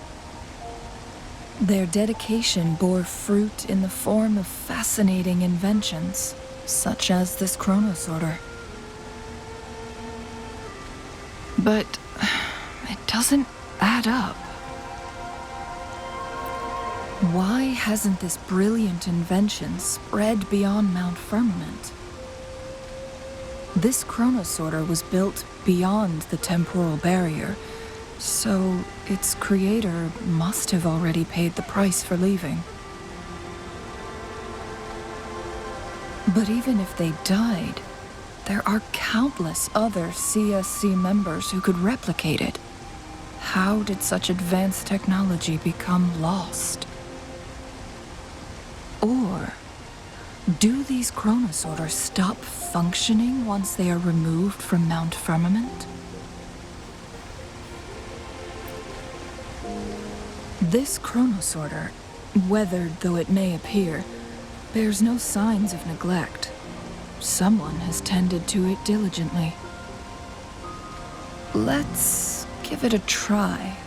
Their dedication bore fruit in the form of fascinating inventions, such as this chronosorter. But it doesn't add up. Why hasn't this brilliant invention spread beyond Mount Firmament? This chronosorter was built beyond the temporal barrier, so its creator must have already paid the price for leaving. But even if they died, there are countless other CSC members who could replicate it. How did such advanced technology become lost? Or do these chronosorters stop functioning once they are removed from Mount Firmament? This chronosorter, weathered though it may appear, bears no signs of neglect. Someone has tended to it diligently. Let's give it a try.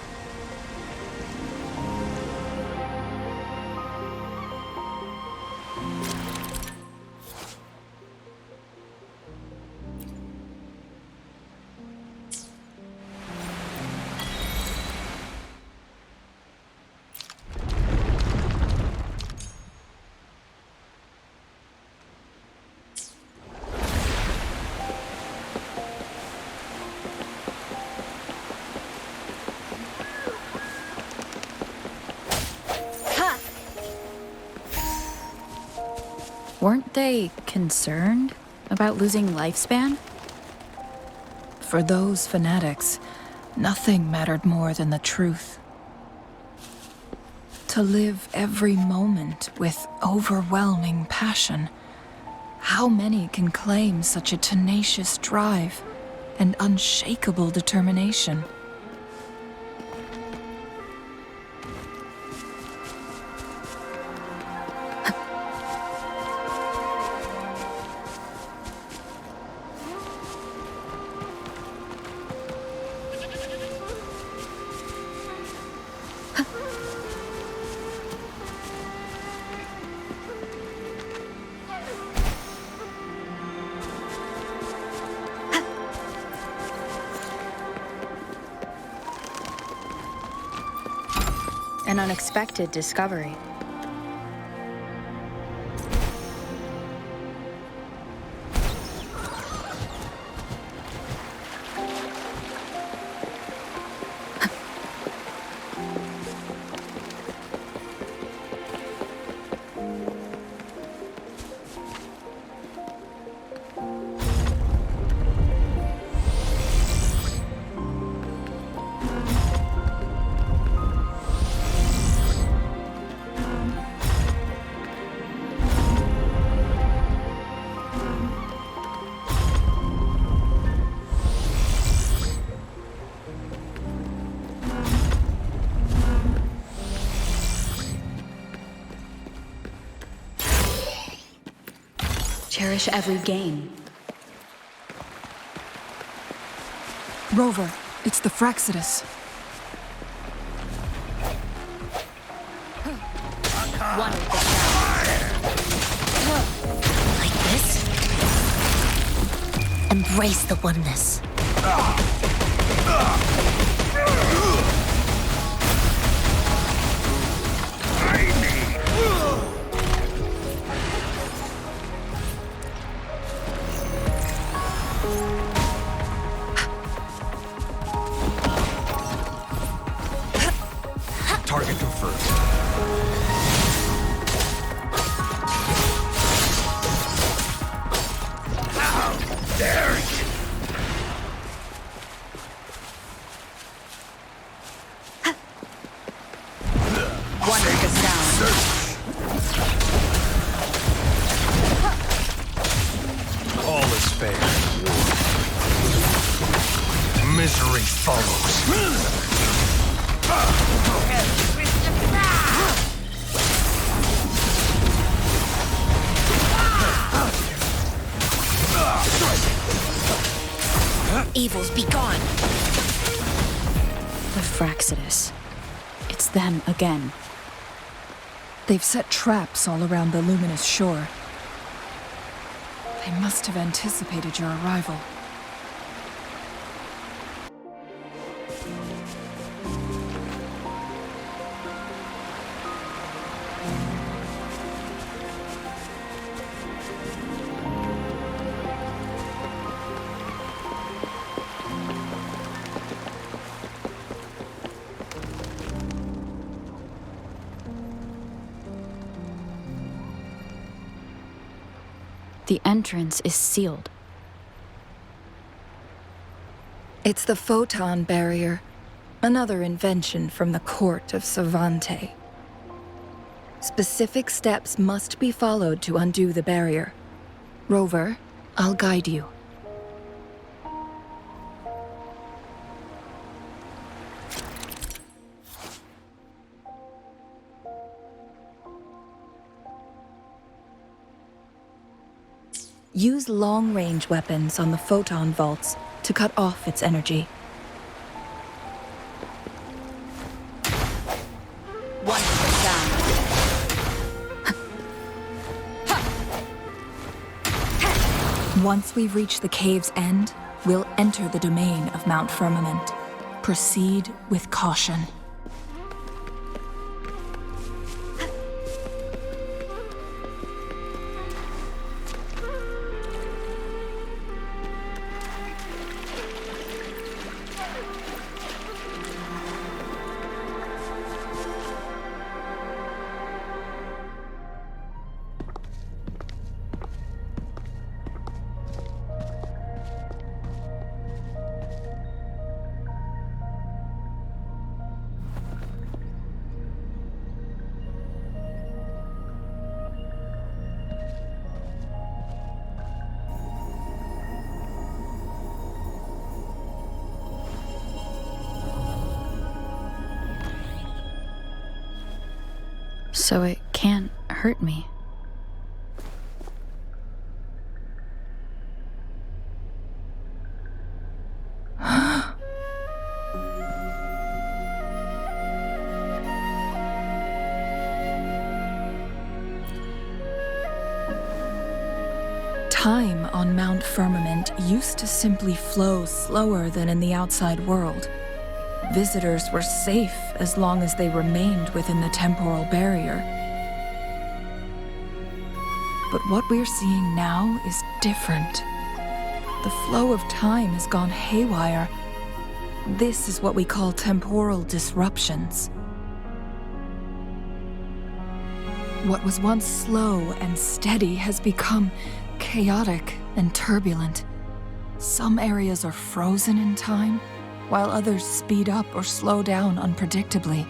Weren't they concerned about losing lifespan? For those fanatics, nothing mattered more than the truth. To live every moment with overwhelming passion. How many can claim such a tenacious drive and unshakable determination? An unexpected discovery. Cherish every gain. Rover, it's the Fraxidus. One with the sound. Like this? Embrace the oneness. Target confirmed. How dare you! One with the sound. All is fair. Misery follows. Evils be gone. The Fraxidus. It's them again. They've set traps all around the luminous shore. They must have anticipated your arrival. The entrance is sealed. It's the photon barrier, another invention from the court of Savante. Specific steps must be followed to undo the barrier. Rover, I'll guide you. Use long-range weapons on the photon vaults to cut off its energy. One down. Once we reach the cave's end, we'll enter the domain of Mount Firmament. Proceed with caution. So it can't hurt me. Time on Mount Firmament used to simply flow slower than in the outside world. visitors were safe as long as they remained within the temporal barrier. But what we're seeing now is different. The flow of time has gone haywire. This is what we call temporal disruptions. What was once slow and steady has become chaotic and turbulent. Some areas are frozen in time, while others speed up or slow down unpredictably.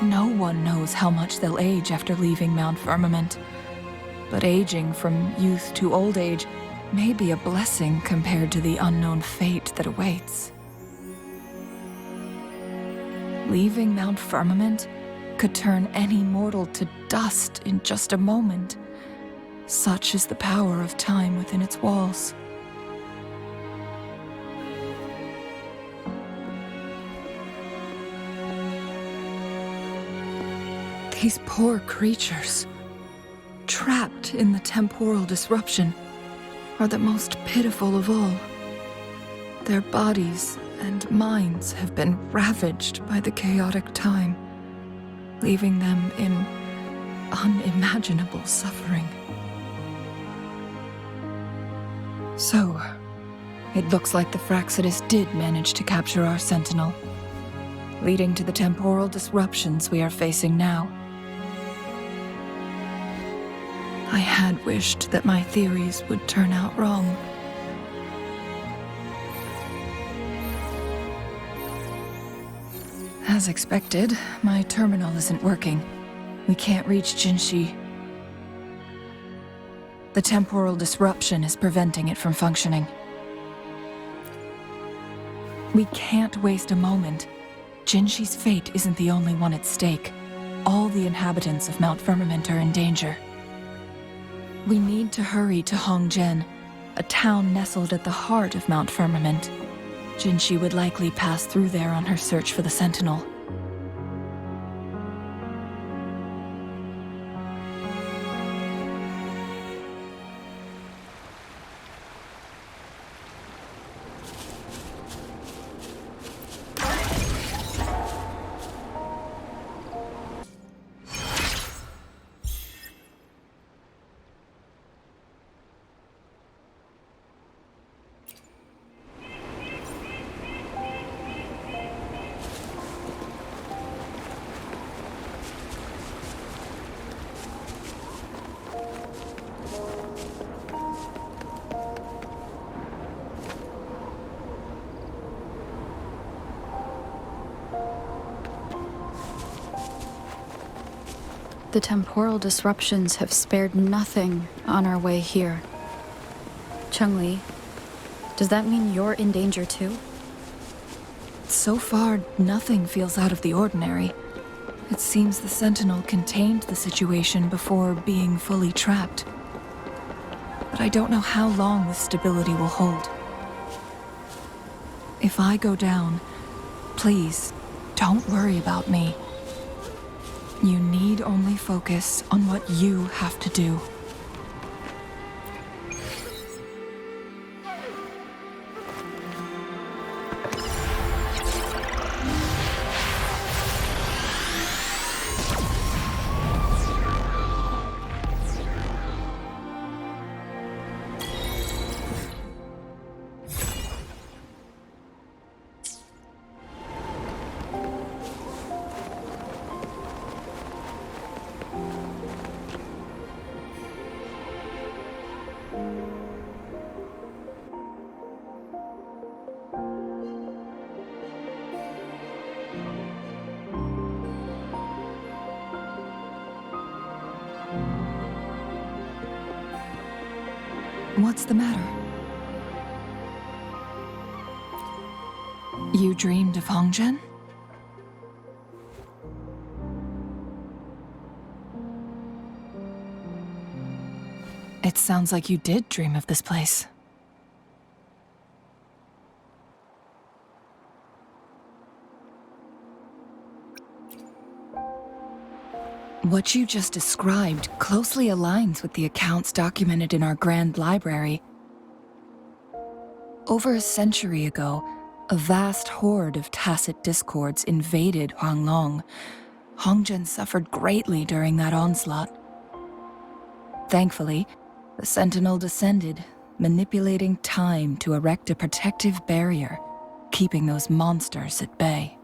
No one knows how much they'll age after leaving Mount Firmament, but aging from youth to old age may be a blessing compared to the unknown fate that awaits. Leaving Mount Firmament could turn any mortal to dust in just a moment. Such is the power of time within its walls. These poor creatures, trapped in the temporal disruption, are the most pitiful of all. Their bodies and minds have been ravaged by the chaotic time, leaving them in unimaginable suffering. So, it looks like the Fraxidus did manage to capture our sentinel, leading to the temporal disruptions we are facing now. I had wished that my theories would turn out wrong. As expected, my terminal isn't working. We can't reach Jinshi. The temporal disruption is preventing it from functioning. We can't waste a moment. Jinshi's fate isn't the only one at stake. All the inhabitants of Mount Firmament are in danger. We need to hurry to Hongjian, a town nestled at the heart of Mount Firmament. Jinshi would likely pass through there on her search for the Sentinel. The temporal disruptions have spared nothing on our way here. Cheng-Li, does that mean you're in danger too? So far, nothing feels out of the ordinary. It seems the Sentinel contained the situation before being fully trapped. But I don't know how long this stability will hold. If I go down, please, don't worry about me. You need only focus on what you have to do. What's the matter? You dreamed of Hongjian? It sounds like you did dream of this place. What you just described closely aligns with the accounts documented in our Grand Library. Over a century ago, a vast horde of tacit discords invaded Huanglong. Hongzhen suffered greatly during that onslaught. Thankfully, the Sentinel descended, manipulating time to erect a protective barrier, keeping those monsters at bay.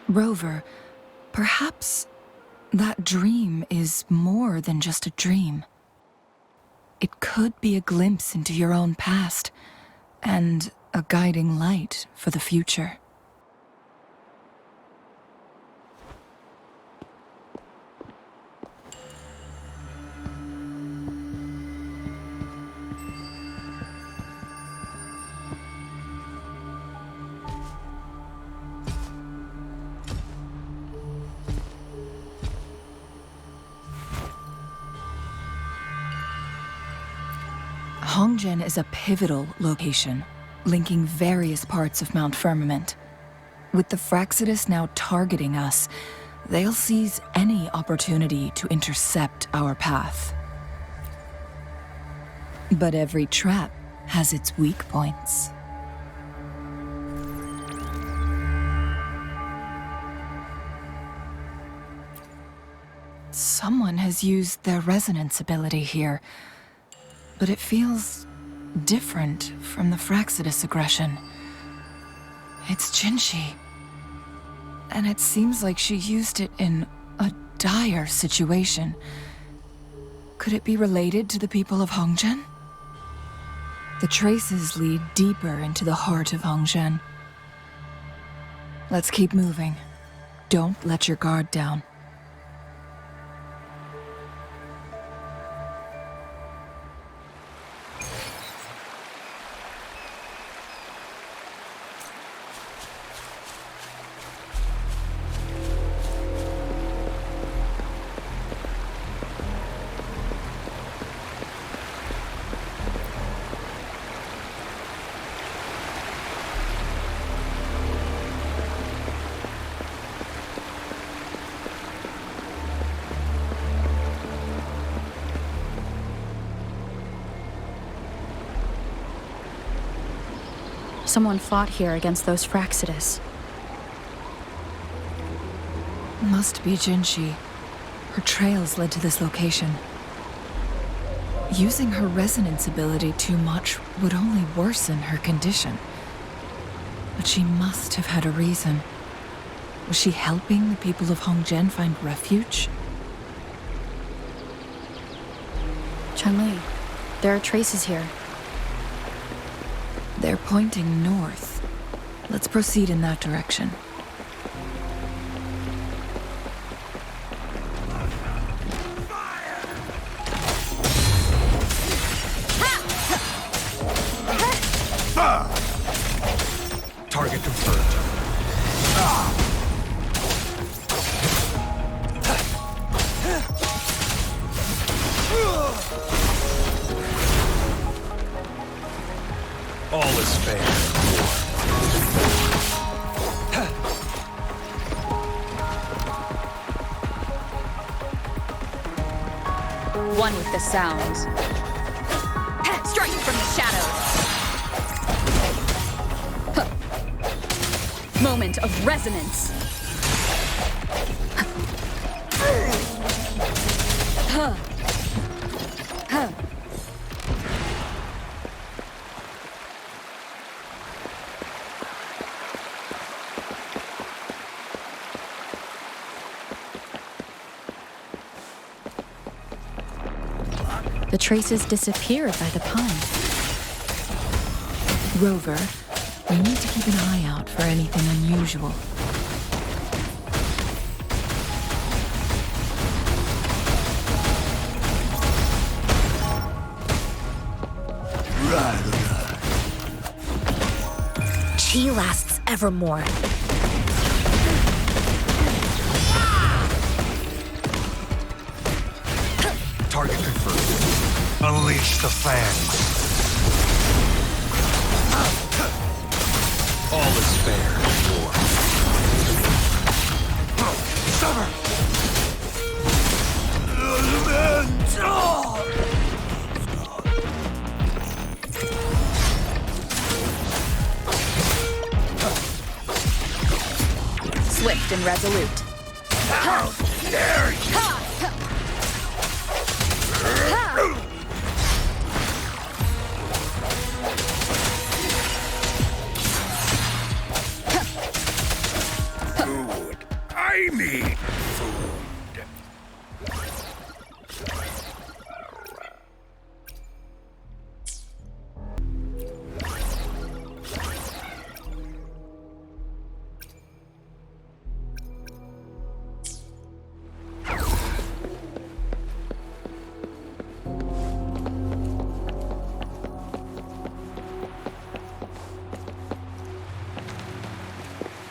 Rover, perhaps that dream is more than just a dream. It could be a glimpse into your own past, and a guiding light for the future. Hongzhen is a pivotal location, linking various parts of Mount Firmament. With the Fraxidus now targeting us, they'll seize any opportunity to intercept our path. But every trap has its weak points. Someone has used their resonance ability here, but it feels different from the Fraxidus aggression. It's Jinshi. And it seems like she used it in a dire situation. Could it be related to the people of Hongzhen? The traces lead deeper into the heart of Hongzhen. Let's keep moving. Don't let your guard down. Someone fought here against those Fraxidus. Must be Jinshi. Her trails led to this location. Using her resonance ability too much would only worsen her condition. But she must have had a reason. Was she helping the people of Hongzhen find refuge? Chun-Li, there are traces here. They're pointing north. Let's proceed in that direction. Target confirmed. All is fair. One with the sounds. Strike from the shadows. Moment of resonance. The traces disappeared by the pond. Rover, we need to keep an eye out for anything unusual. Chi lasts evermore. Target confirmed. Unleash the fangs. All is fair in war. Summer! swift and resolute. How dare you! Food. I need food.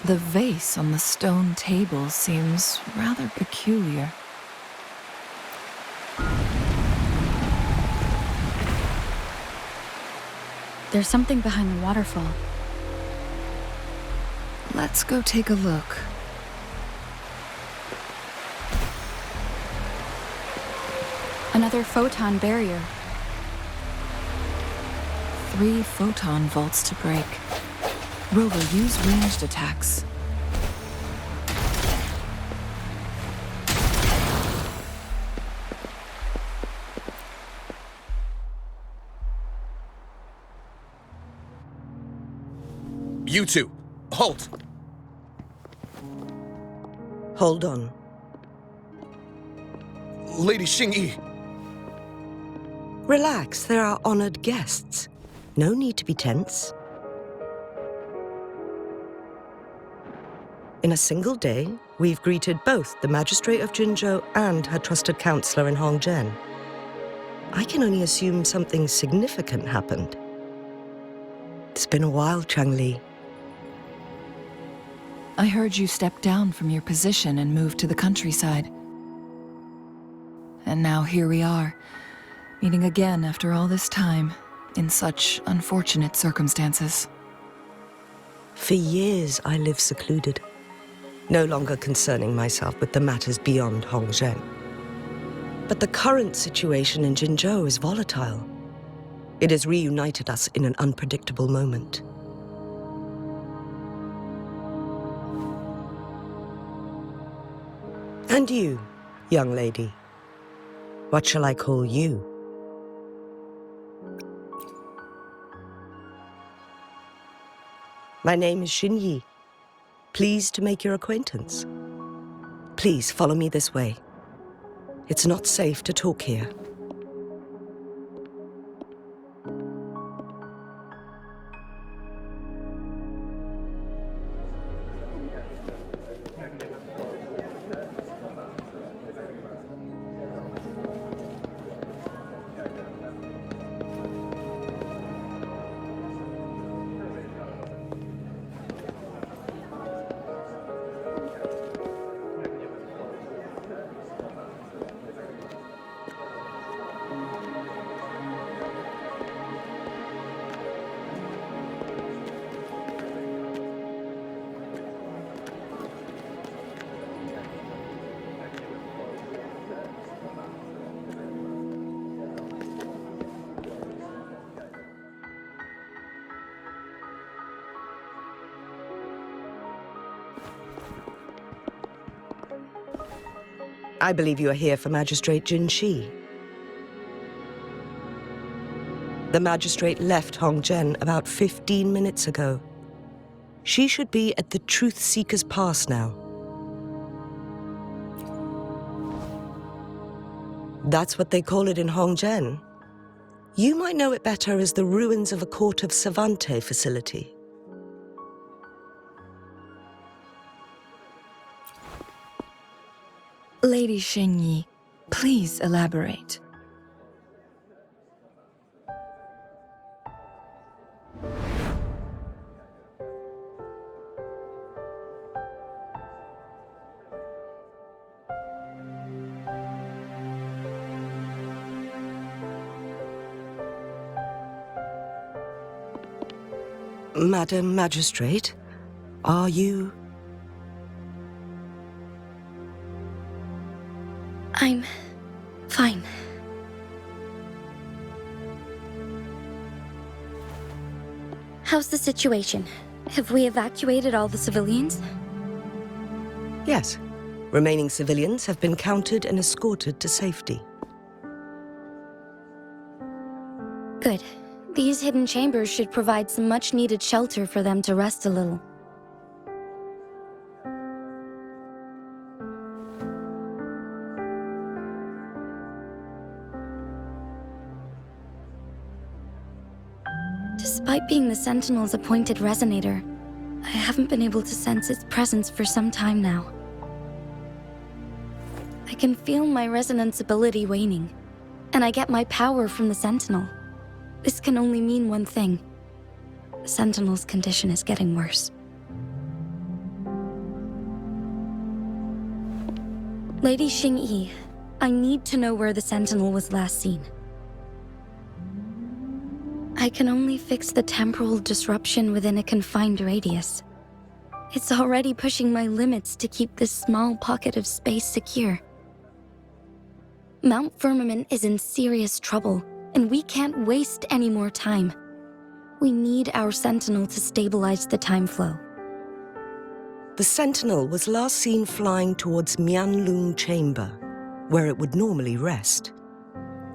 The vase on the stone table seems rather peculiar. There's something behind the waterfall. Let's go take a look. Another photon barrier. 3 photon vaults to break. Rover, use ranged attacks. You two, halt! Hold on. Lady Xingyi. Relax, they're our honored guests. No need to be tense. In a single day, we've greeted both the Magistrate of Jinzhou and her trusted counselor in Hongzhen. I can only assume something significant happened. It's been a while, Changli. I heard you stepped down from your position and moved to the countryside. And now here we are, meeting again after all this time, in such unfortunate circumstances. For years, I lived secluded, no longer concerning myself with the matters beyond Hongzhen. But the current situation in Jinzhou is volatile. It has reunited us in an unpredictable moment. And you, young lady, what shall I call you? My name is Xingyi. Pleased to make your acquaintance. Please follow me this way. It's not safe to talk here. I believe you are here for Magistrate Jin Shi. The magistrate left Hongzhen about 15 minutes ago. She should be at the Truth Seeker's Pass now. That's what they call it in Hongzhen. You might know it better as the ruins of a Court of Savante facility. Lady Xingyi, please elaborate. Madam Magistrate, are you... I'm fine. How's the situation? Have we evacuated all the civilians? Yes. Remaining civilians have been counted and escorted to safety. Good. These hidden chambers should provide some much-needed shelter for them to rest a little. Despite being the Sentinel's appointed resonator, I haven't been able to sense its presence for some time now. I can feel my resonance ability waning, and I get my power from the Sentinel. This can only mean one thing. The Sentinel's condition is getting worse. Lady Xingyi, I need to know where the Sentinel was last seen. I can only fix the temporal disruption within a confined radius. It's already pushing my limits to keep this small pocket of space secure. Mount Firmament is in serious trouble, and we can't waste any more time. We need our Sentinel to stabilize the time flow. The Sentinel was last seen flying towards Mianlung Chamber, where it would normally rest.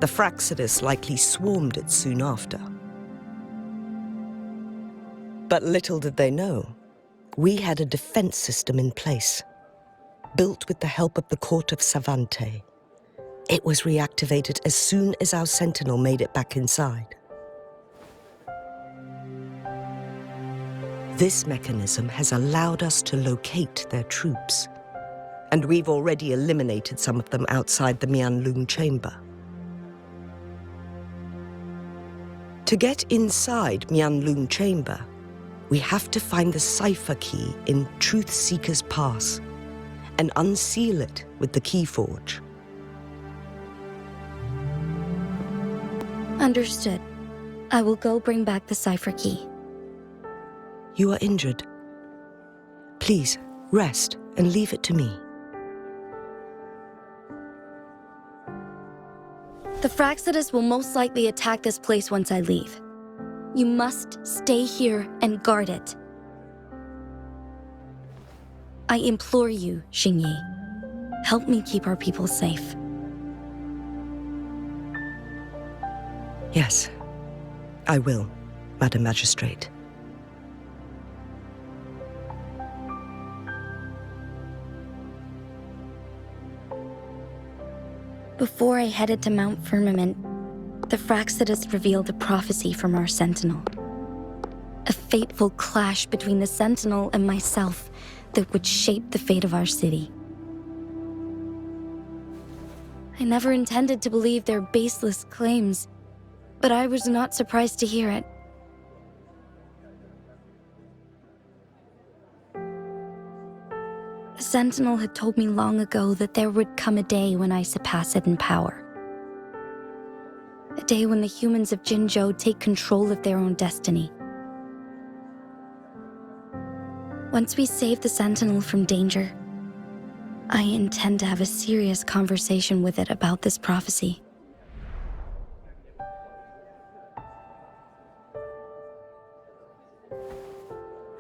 The Fraxidus likely swarmed it soon after. But little did they know, we had a defense system in place, built with the help of the Court of Savante. It was reactivated as soon as our Sentinel made it back inside. This mechanism has allowed us to locate their troops, and we've already eliminated some of them outside the Mianlung Chamber. To get inside Mianlung Chamber, we have to find the cipher key in Truth Seeker's Pass and unseal it with the Keyforge. Understood. I will go bring back the cipher key. You are injured. Please, rest and leave it to me. The Fraxidus will most likely attack this place once I leave. You must stay here and guard it. I implore you, Xingyi. Help me keep our people safe. Yes, I will, Madam Magistrate. Before I headed to Mount Firmament, the Fraxidus revealed a prophecy from our Sentinel. A fateful clash between the Sentinel and myself that would shape the fate of our city. I never intended to believe their baseless claims, but I was not surprised to hear it. The Sentinel had told me long ago that there would come a day when I surpass it in power. A day when the humans of Jinzhou take control of their own destiny. Once we save the Sentinel from danger, I intend to have a serious conversation with it about this prophecy.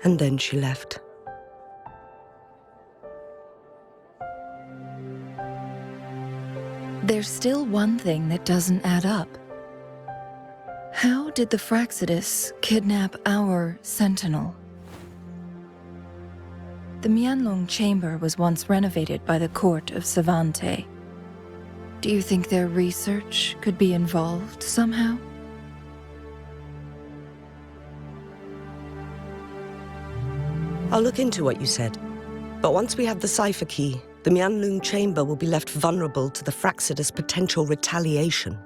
And then she left. There's still one thing that doesn't add up. How did the Fraxidus kidnap our Sentinel? The Mianlung Chamber was once renovated by the Court of Savante. Do you think their research could be involved somehow? I'll look into what you said. But once we have the cipher key, the Mianlung Chamber will be left vulnerable to the Fraxidus' potential retaliation.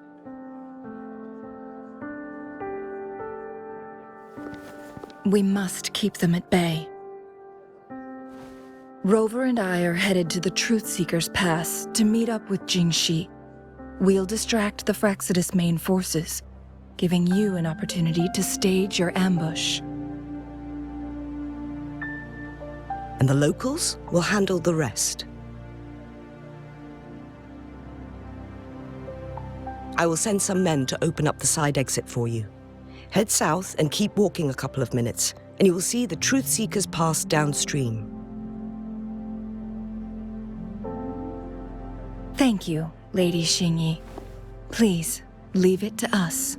We must keep them at bay. Rover and I are headed to the Truth Seeker's Pass to meet up with Jingxi. We'll distract the Fraxidus' main forces, giving you an opportunity to stage your ambush. And the locals will handle the rest. I will send some men to open up the side exit for you. Head south and keep walking a couple of minutes, and you will see the Truth Seeker's Pass downstream. Thank you, Lady Xingyi. Please, leave it to us.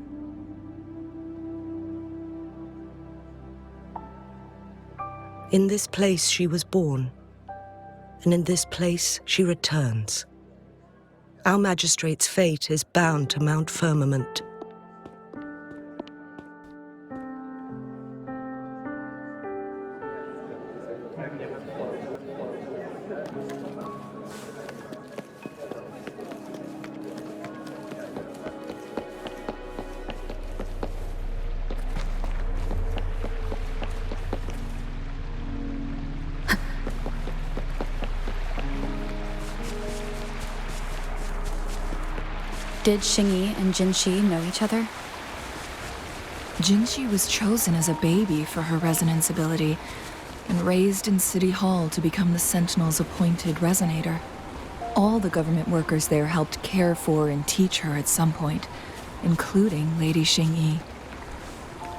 In this place she was born, and in this place she returns. Our magistrate's fate is bound to Mount Firmament. Did Xingyi and Jinshi know each other? Jinshi was chosen as a baby for her resonance ability and raised in City Hall to become the Sentinel's appointed resonator. All the government workers there helped care for and teach her at some point, including Lady Xingyi.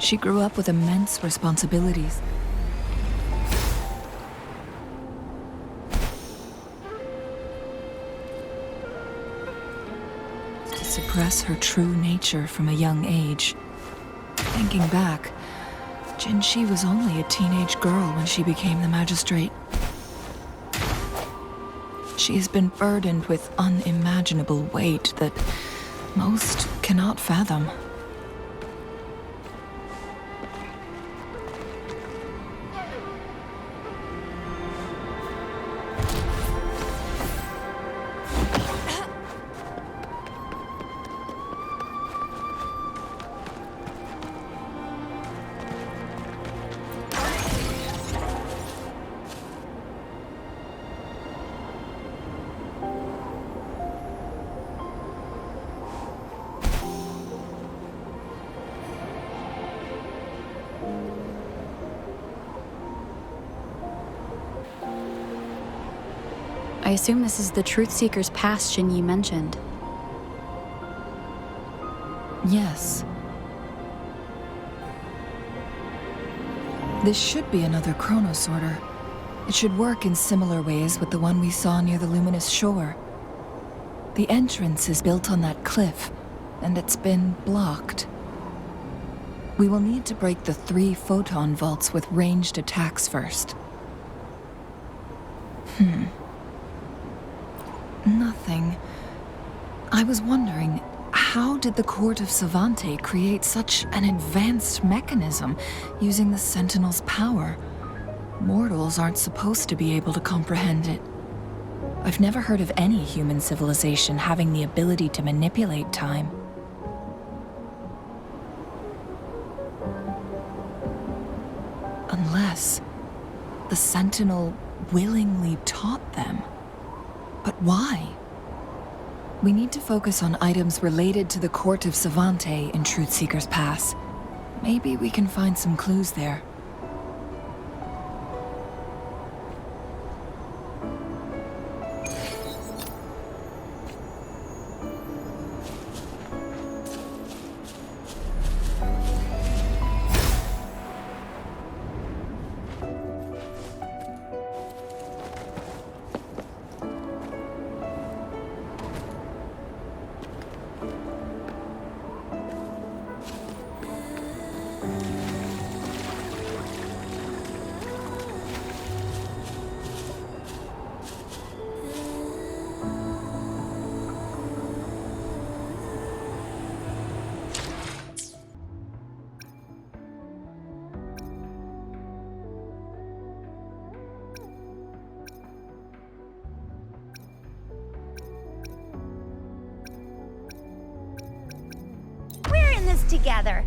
She grew up with immense responsibilities. To suppress her true nature from a young age. Thinking back, Jinshi was only a teenage girl when she became the magistrate. She has been burdened with unimaginable weight that most cannot fathom. I assume this is the Truth Seeker's Pass Xingyi mentioned. Yes. This should be another chronosorter. It should work in similar ways with the one we saw near the luminous shore. The entrance is built on that cliff, and it's been blocked. We will need to break the 3 photon vaults with ranged attacks first. Nothing. I was wondering, how did the Court of Savante create such an advanced mechanism using the Sentinel's power? Mortals aren't supposed to be able to comprehend it. I've never heard of any human civilization having the ability to manipulate time. Unless the Sentinel willingly taught them. But why? We need to focus on items related to the Court of Savante in Truth Seeker's Pass. Maybe we can find some clues there. We're in this together.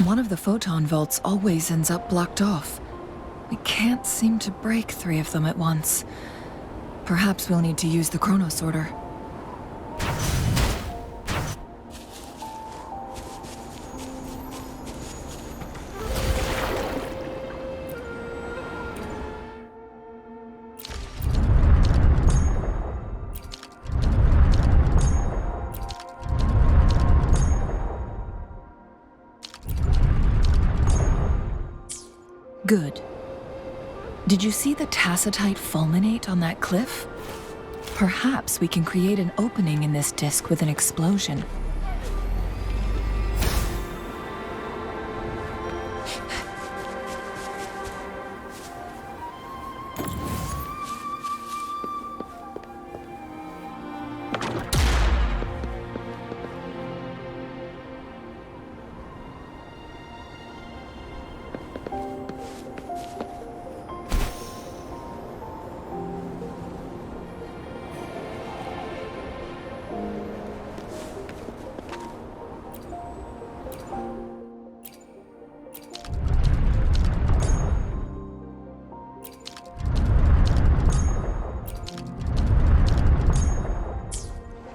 One of the photon vaults always ends up blocked off. We can't seem to break 3 of them at once. Perhaps we'll need to use the chronosorter. Good. Did you see the tacitite fulminate on that cliff? Perhaps we can create an opening in this disk with an explosion.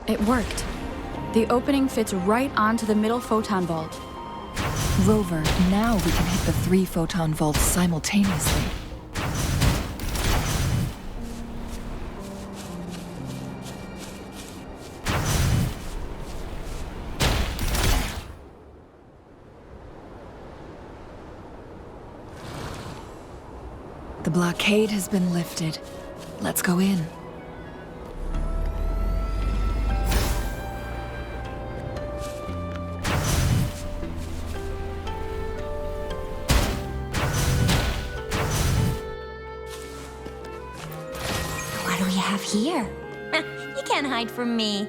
It worked. The opening fits right onto the middle photon vault. Rover, now we can hit the 3 photon vaults simultaneously. The blockade has been lifted. Let's go in. What do we have here? You can't hide from me.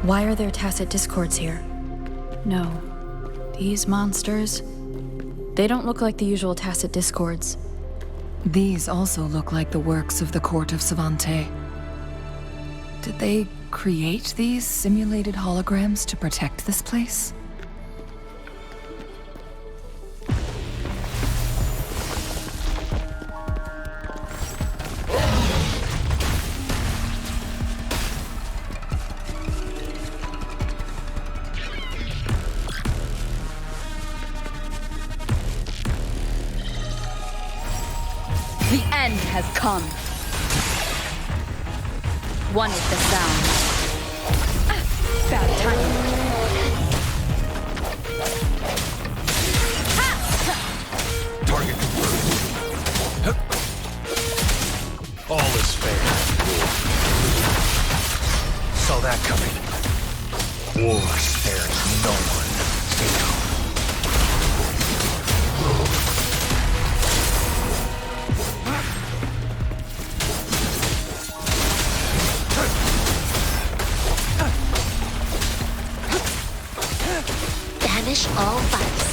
Why are there tacit discords here? No. These monsters, they don't look like the usual tacit discords. These also look like the works of the court of Savante. Did they create these simulated holograms to protect this place? The end has come. One with the sound. Bad timing. Target confirmed. All is fair. Saw that coming. War spares no one. Stay calm. Banish all vice.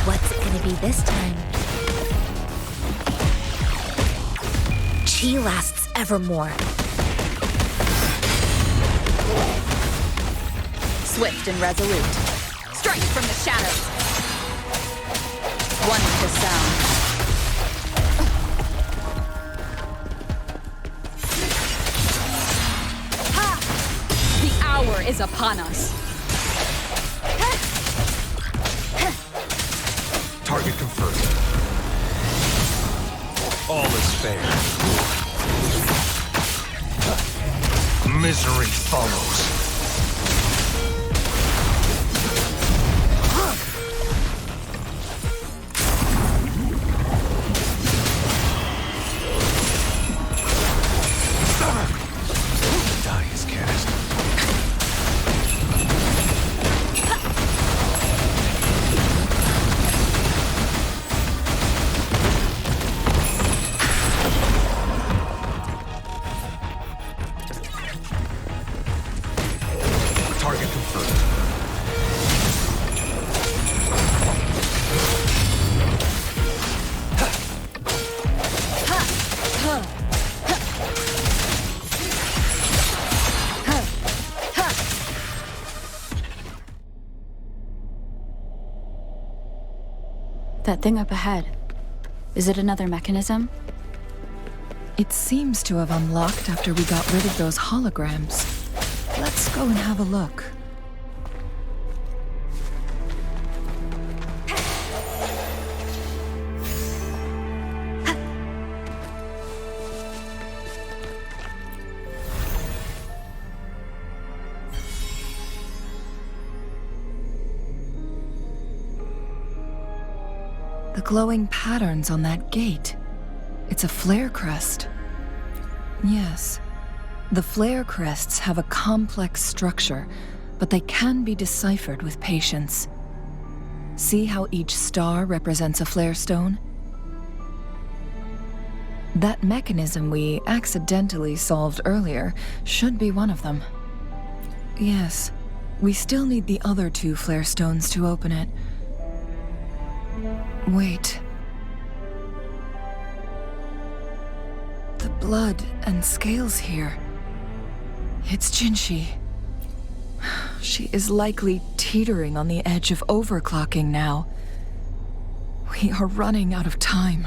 What's it gonna be this time? Chi lasts evermore. Swift and resolute. Strike from the shadows. One with the sound. Ha! The hour is upon us. Target confirmed. All is fair. Misery follows. Die is cast. That thing up ahead. Is it another mechanism? It seems to have unlocked after we got rid of those holograms. Let's go and have a look. The glowing patterns on that gate. It's a flare crest. Yes. The flare crests have a complex structure, but they can be deciphered with patience. See how each star represents a flare stone? That mechanism we accidentally solved earlier should be one of them. Yes. We still need the other 2 flare stones to open it. Wait. The blood and scales here. It's Jinshi. She is likely teetering on the edge of overclocking now. We are running out of time.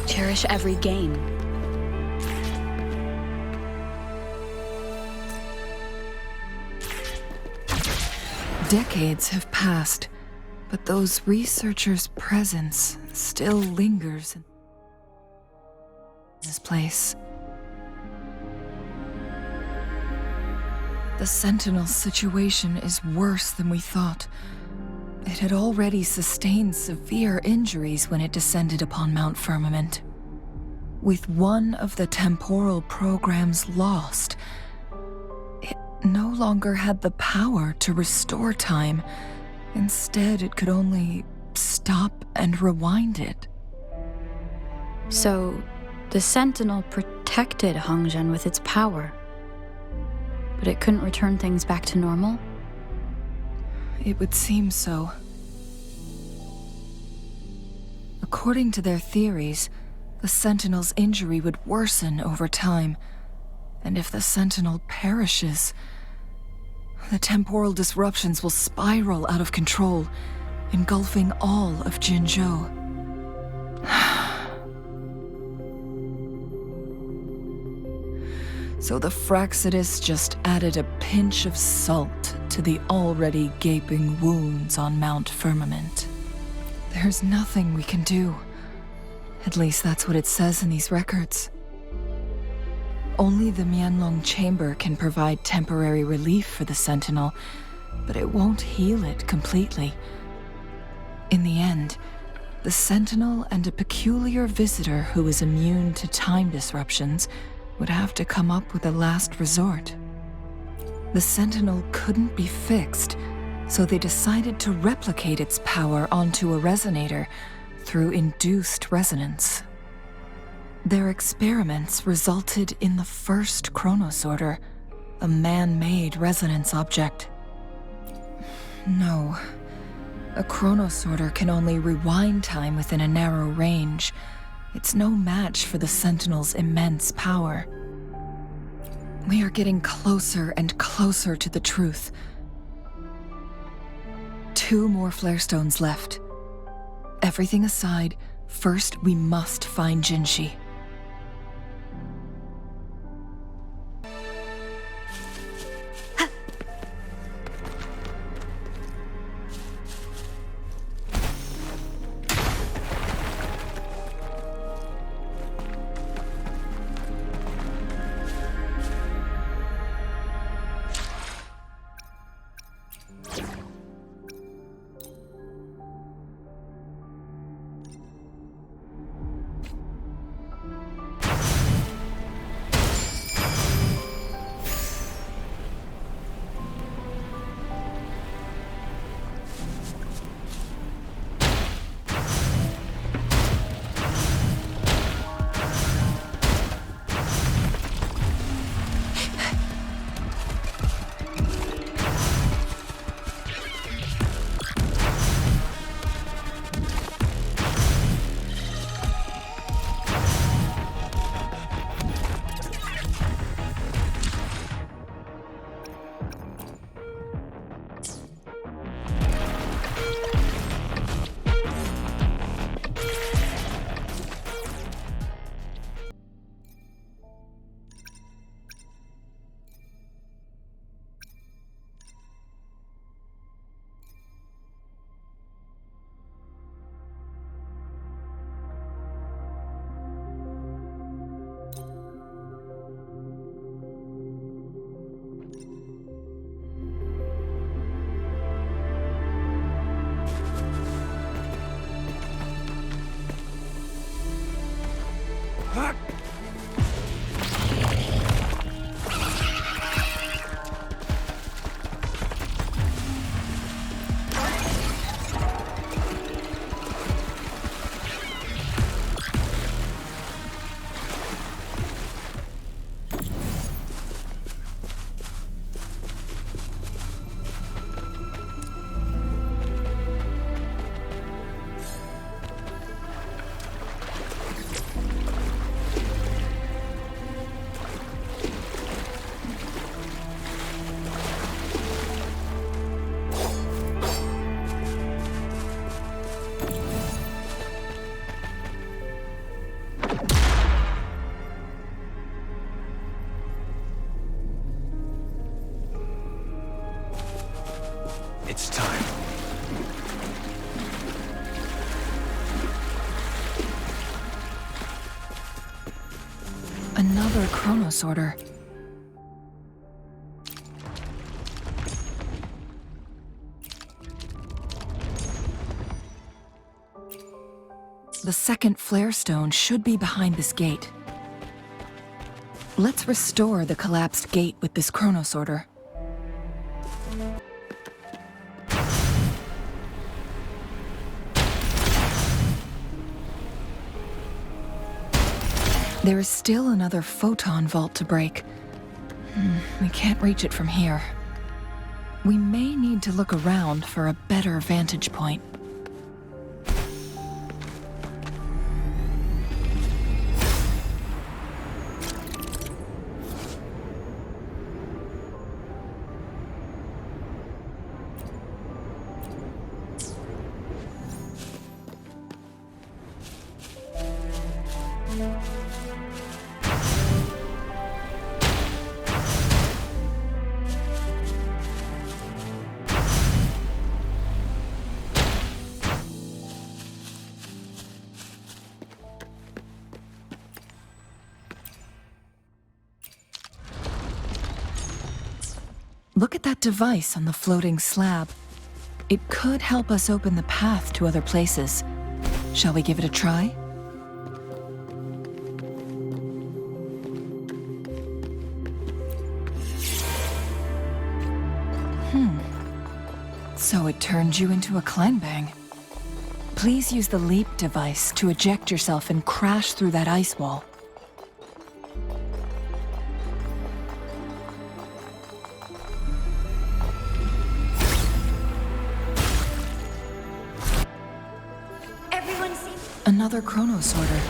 Cherish every game. Decades have passed, but those researchers' presence still lingers in this place. The Sentinel's situation is worse than we thought. It had already sustained severe injuries when it descended upon Mount Firmament. With one of the temporal programs lost, it no longer had the power to restore time. Instead, it could only stop and rewind it. So, the Sentinel protected Hongzhen with its power, but it couldn't return things back to normal? It would seem so. According to their theories, the Sentinel's injury would worsen over time, and if the Sentinel perishes, the temporal disruptions will spiral out of control, engulfing all of Jinzhou. So the Fraxidus just added a pinch of salt to the already gaping wounds on Mount Firmament. There's nothing we can do. At least that's what it says in these records. Only the Mianlong Chamber can provide temporary relief for the Sentinel, but it won't heal it completely. In the end, the Sentinel and a peculiar visitor who is immune to time disruptions would have to come up with a last resort. The Sentinel couldn't be fixed, so they decided to replicate its power onto a resonator through induced resonance. Their experiments resulted in the first chronosorter, a man-made resonance object. No, a chronosorter can only rewind time within a narrow range. It's no match for the Sentinel's immense power. We are getting closer and closer to the truth. 2 more flare stones left. Everything aside, first we must find Jinshi. It's time. Another chrono sorter. The second flare stone should be behind this gate. Let's restore the collapsed gate with this chrono sorter. There is still another photon vault to break. We can't reach it from here. We may need to look around for a better vantage point. Look at that device on the floating slab. It could help us open the path to other places. Shall we give it a try? So it turned you into a clangbang. Please use the leap device to eject yourself and crash through that ice wall. Another chrono sorter.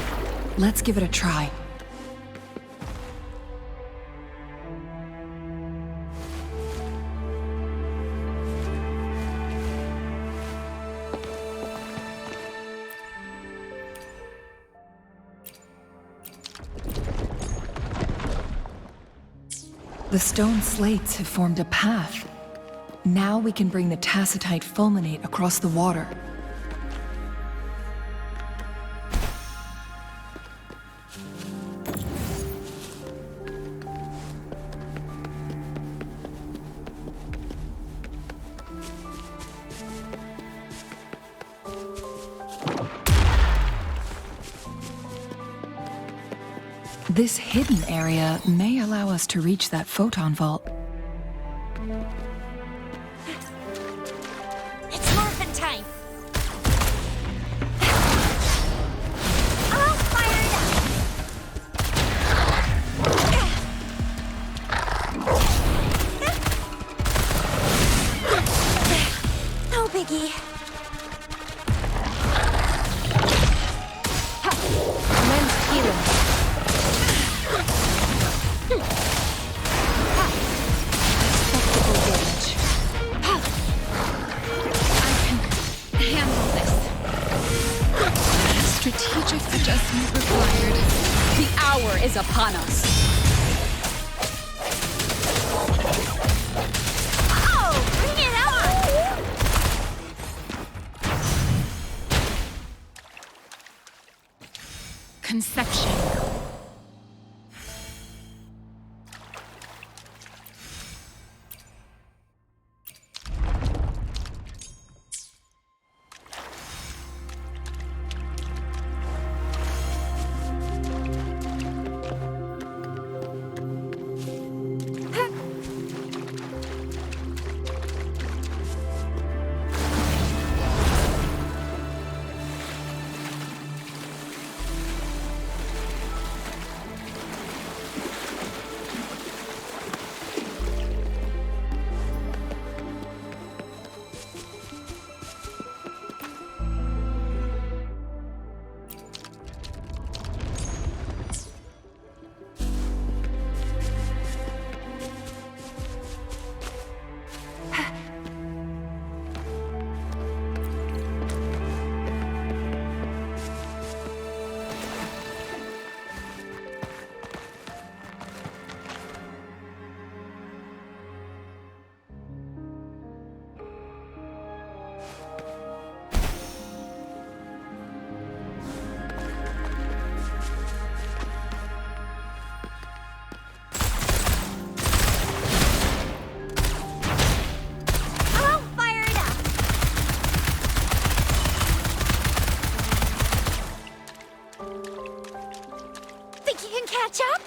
Let's give it a try. The stone slates have formed a path. Now we can bring the tacitite fulminate across the water. This hidden area may allow us to reach that photon vault. It's morphin' time! All fired up! No biggie. Men's healing. Strategic adjustment required. The hour is upon us. Oh, bring it on! Conception. catch up?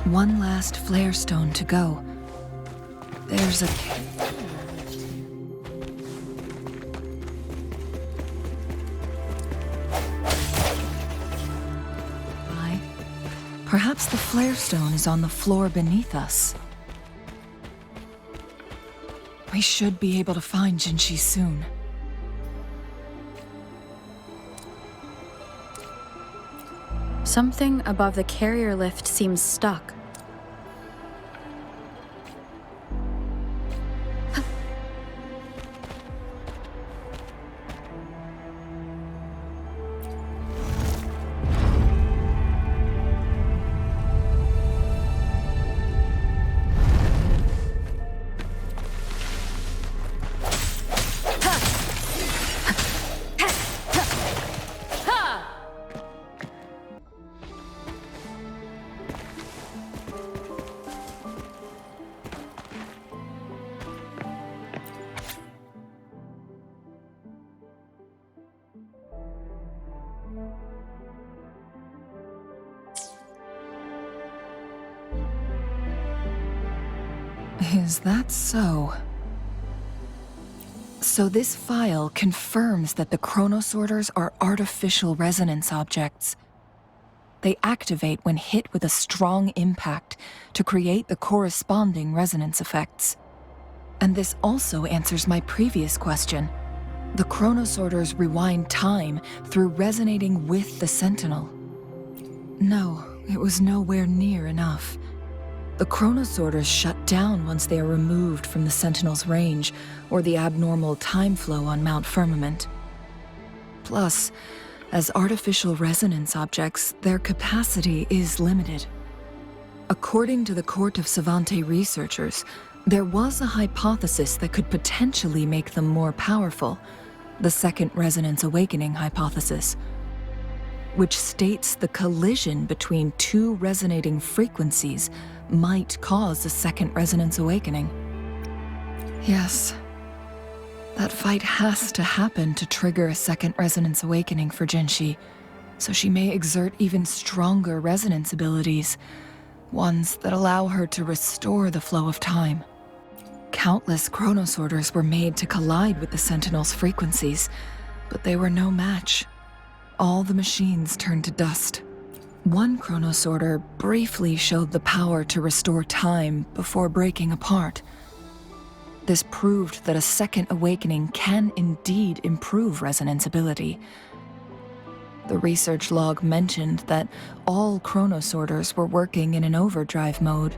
One last flare stone to go. There's a... Perhaps the flare stone is on the floor beneath us. We should be able to find Jinshi soon. Something above the carrier lift seems stuck. Is that so? So this file confirms that the chronosorters are artificial resonance objects. They activate when hit with a strong impact to create the corresponding resonance effects. And this also answers my previous question. The chronosorters rewind time through resonating with the Sentinel. No, it was nowhere near enough. The chronosorters shut down once they are removed from the Sentinel's range or the abnormal time flow on Mount Firmament. Plus, as artificial resonance objects, their capacity is limited. According to the Court of Savante researchers, there was a hypothesis that could potentially make them more powerful, the Second Resonance Awakening hypothesis, which states the collision between two resonating frequencies might cause a second resonance awakening. Yes, that fight has to happen to trigger a second resonance awakening for Jinshi, so she may exert even stronger resonance abilities, ones that allow her to restore the flow of time. Countless chronosorters were made to collide with the Sentinel's frequencies, but they were no match. All the machines turned to dust. One chronosorter briefly showed the power to restore time before breaking apart. This proved that a second awakening can indeed improve resonance ability. The research log mentioned that all chronosorters were working in an overdrive mode.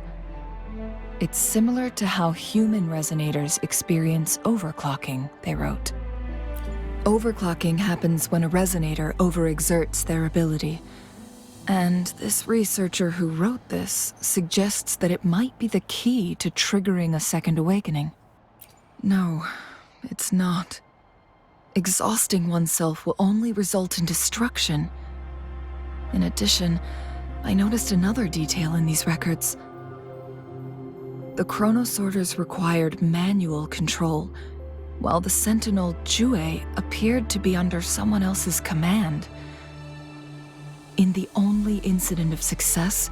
It's similar to how human resonators experience overclocking, they wrote. Overclocking happens when a resonator overexerts their ability. And this researcher who wrote this suggests that it might be the key to triggering a second awakening. No, it's not. Exhausting oneself will only result in destruction. In addition, I noticed another detail in these records. The chronosorters required manual control, while the Sentinel Jue appeared to be under someone else's command. In the only incident of success,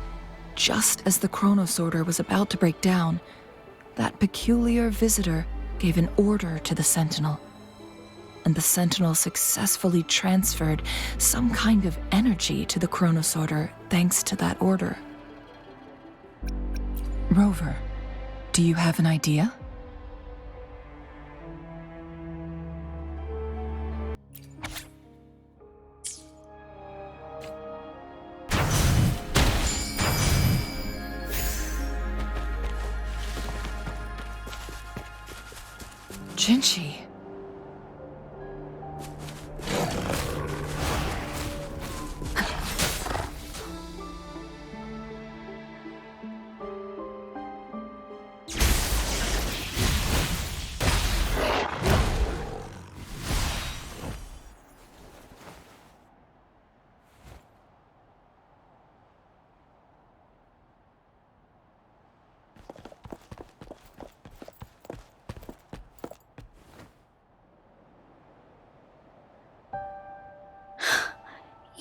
just as the chronosorter was about to break down, that peculiar visitor gave an order to the Sentinel, and the Sentinel successfully transferred some kind of energy to the chronosorter thanks to that order. Rover, do you have an idea? Jinshi.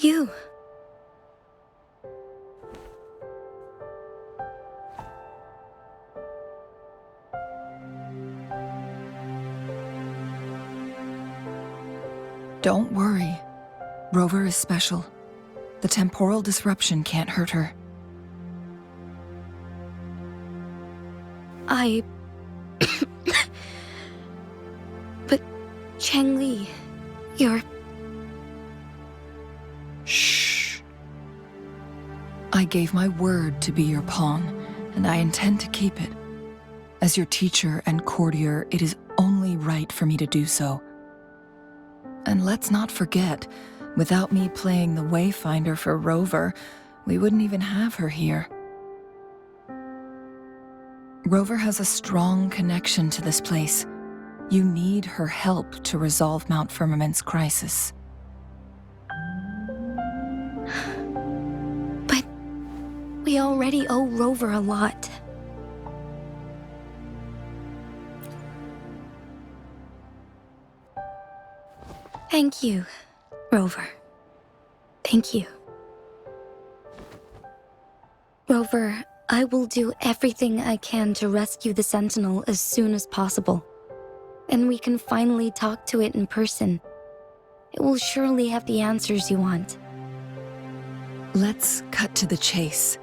You. Don't worry. Rover is special. The temporal disruption can't hurt her. But Changli, you're... Shh. I gave my word to be your pawn, and I intend to keep it. As your teacher and courtier, it is only right for me to do so. And let's not forget, without me playing the Wayfinder for Rover, we wouldn't even have her here. Rover has a strong connection to this place. You need her help to resolve Mount Firmament's crisis. But we already owe Rover a lot. Thank you, Rover. Thank you. Rover, I will do everything I can to rescue the Sentinel as soon as possible. And we can finally talk to it in person. It will surely have the answers you want. Let's cut to the chase.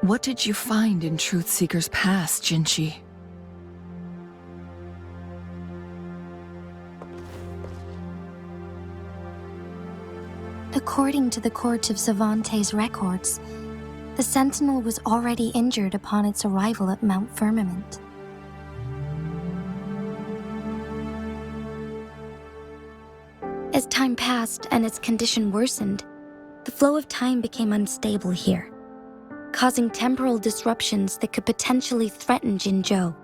What did you find in Truthseeker's past, Jinshi? According to the Court of Savante's records, the Sentinel was already injured upon its arrival at Mount Firmament. As time passed and its condition worsened, the flow of time became unstable here, causing temporal disruptions that could potentially threaten Jinzhou.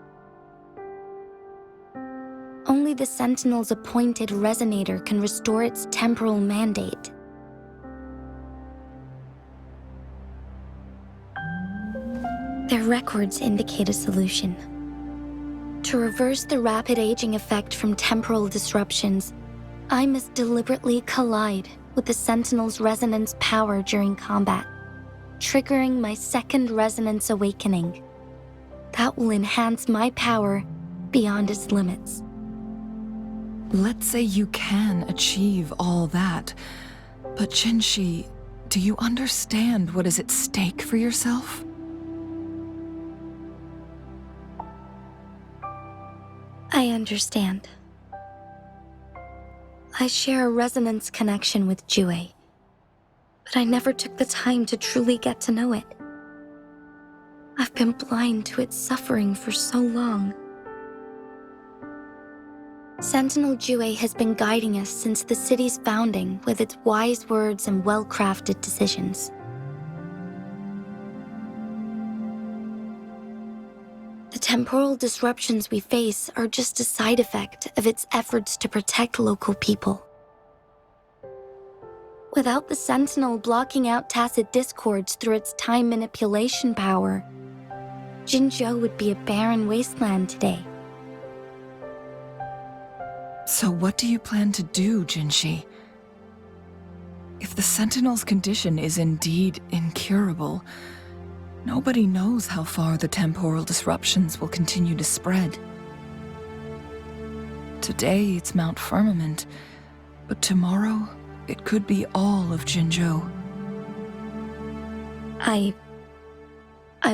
Only the Sentinel's appointed resonator can restore its temporal mandate. Their records indicate a solution. To reverse the rapid aging effect from temporal disruptions, I must deliberately collide with the Sentinel's resonance power during combat, triggering my second resonance awakening. That will enhance my power beyond its limits. Let's say you can achieve all that, but Jinshi, do you understand what is at stake for yourself? I understand. I share a resonance connection with Jue, but I never took the time to truly get to know it. I've been blind to its suffering for so long. Sentinel Jue has been guiding us since the city's founding with its wise words and well-crafted decisions. The temporal disruptions we face are just a side effect of its efforts to protect local people. Without the Sentinel blocking out tacit discords through its time manipulation power, Jinzhou would be a barren wasteland today. So what do you plan to do, Jinshi? If the Sentinel's condition is indeed incurable, nobody knows how far the temporal disruptions will continue to spread. Today it's Mount Firmament, but tomorrow it could be all of Jinzhou. I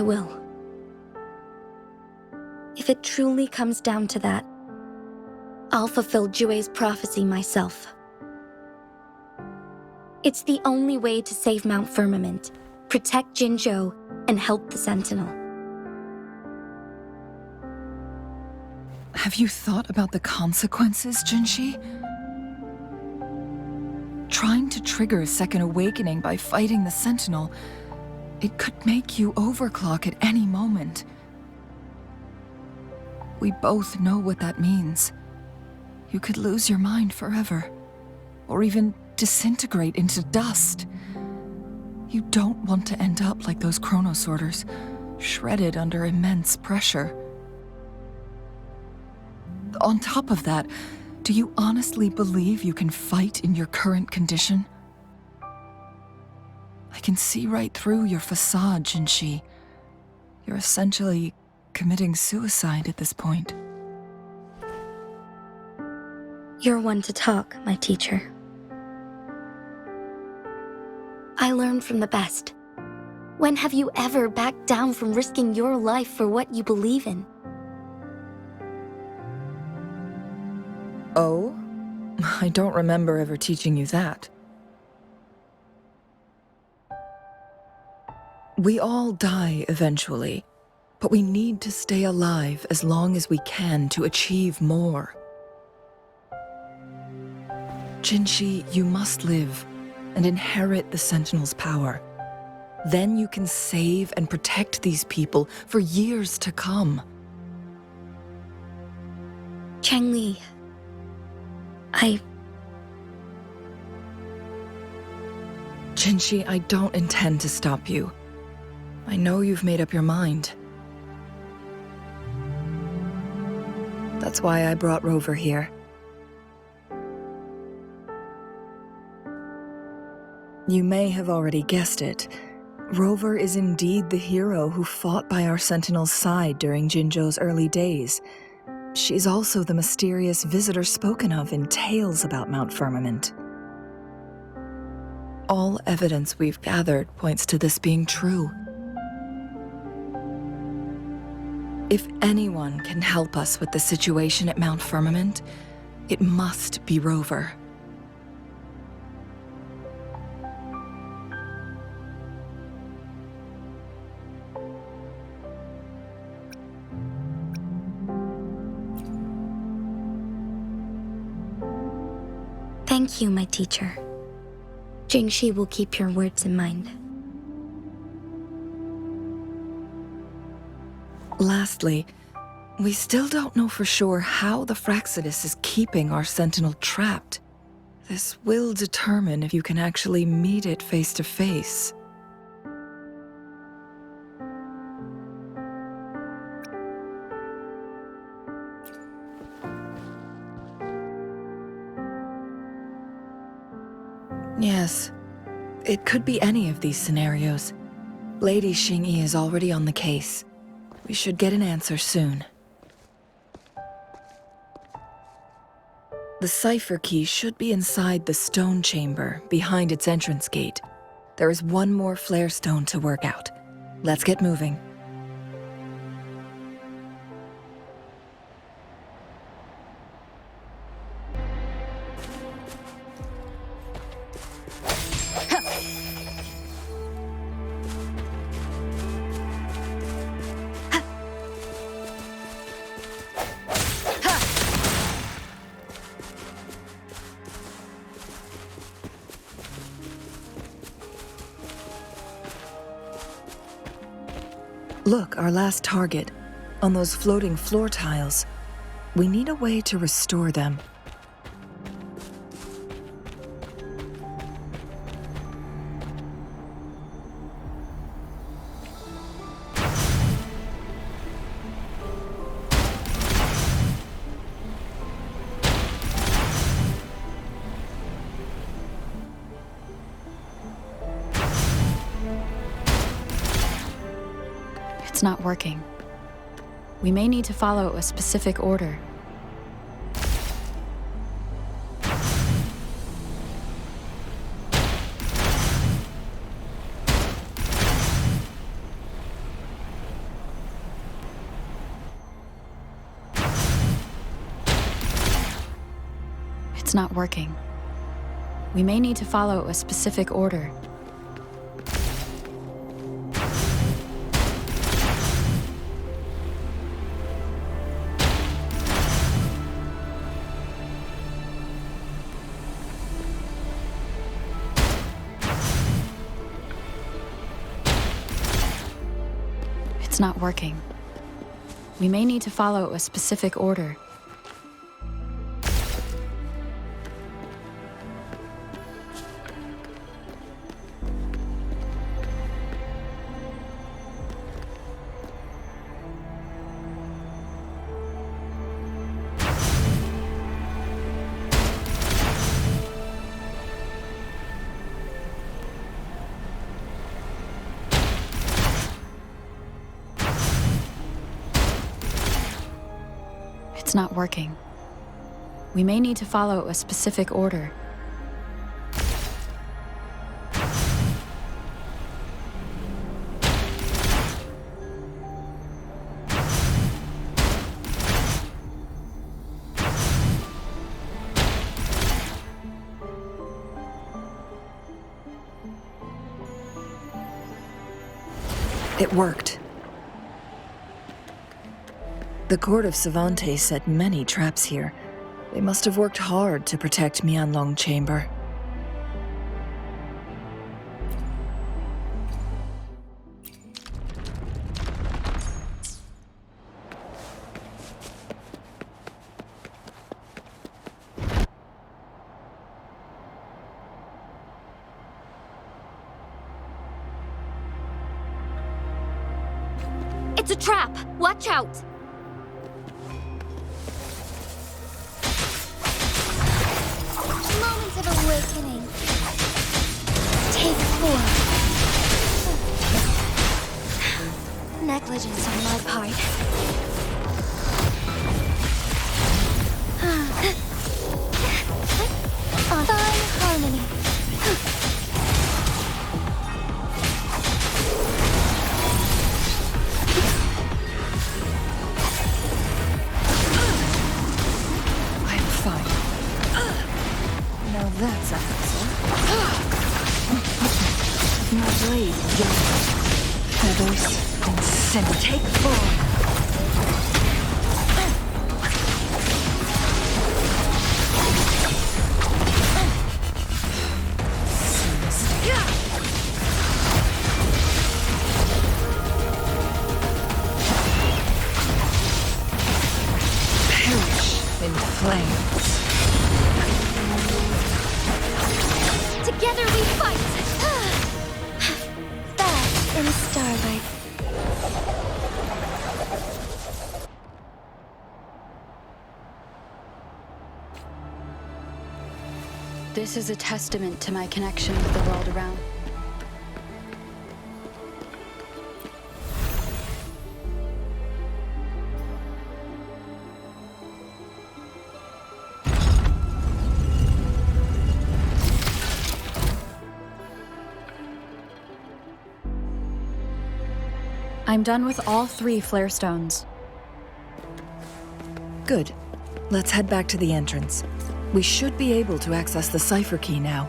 will. If it truly comes down to that, I'll fulfill Jue's prophecy myself. It's the only way to save Mount Firmament, protect Jinzhou, and help the Sentinel. Have you thought about the consequences, Jinshi? Trying to trigger a second awakening by fighting the Sentinel, it could make you overclock at any moment. We both know what that means. You could lose your mind forever, or even disintegrate into dust. You don't want to end up like those chronosorters, shredded under immense pressure. On top of that, Do you honestly believe you can fight in your current condition? I can see right through your facade, Jinshi. You're essentially committing suicide at this point. You're one to talk, my teacher. I learned from the best. When have you ever backed down from risking your life for what you believe in? Oh? I don't remember ever teaching you that. We all die eventually, but we need to stay alive as long as we can to achieve more. Jinshi, you must live and inherit the Sentinel's power. Then you can save and protect these people for years to come. Changli, Jinshi, I don't intend to stop you. I know you've made up your mind. That's why I brought Rover here. You may have already guessed it. Rover is indeed the hero who fought by our Sentinel's side during Jinzhou's early days. She's also the mysterious visitor spoken of in tales about Mount Firmament. All evidence we've gathered points to this being true. If anyone can help us with the situation at Mount Firmament, it must be Rover. Thank you, my teacher. Jingshi will keep your words in mind. Lastly, we still don't know for sure how the Fraxidus is keeping our Sentinel trapped. This will determine if you can actually meet it face to face. Yes, it could be any of these scenarios. Lady Xingyi is already on the case. We should get an answer soon. The cipher key should be inside the stone chamber, behind its entrance gate. There is one more flare stone to work out. Let's get moving. Look, our last target, on those floating floor tiles. We need a way to restore them. It's not working. We may need to follow a specific order. It's not working. We may need to follow a specific order. It's not working. We may need to follow a specific order. It's not working. We may need to follow a specific order. It worked. The court of Savante set many traps here. They must have worked hard to protect Mianlong Chamber. It's a trap! Watch out! Moments of awakening. Take 4. Negligence on my part. Fine harmony. That's a hassle. My blade, young. Feathers and sin. Take 4. Perish in flames. Together we fight! Bask in starlight. This is a testament to my connection with the world around. I'm done with all 3 flare stones. Good. Let's head back to the entrance. We should be able to access the cipher key now.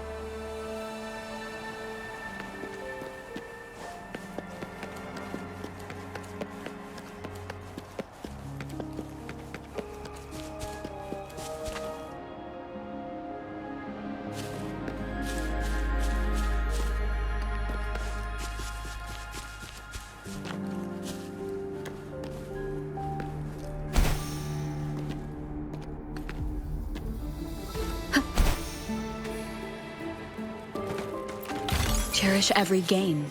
Cherish every gain.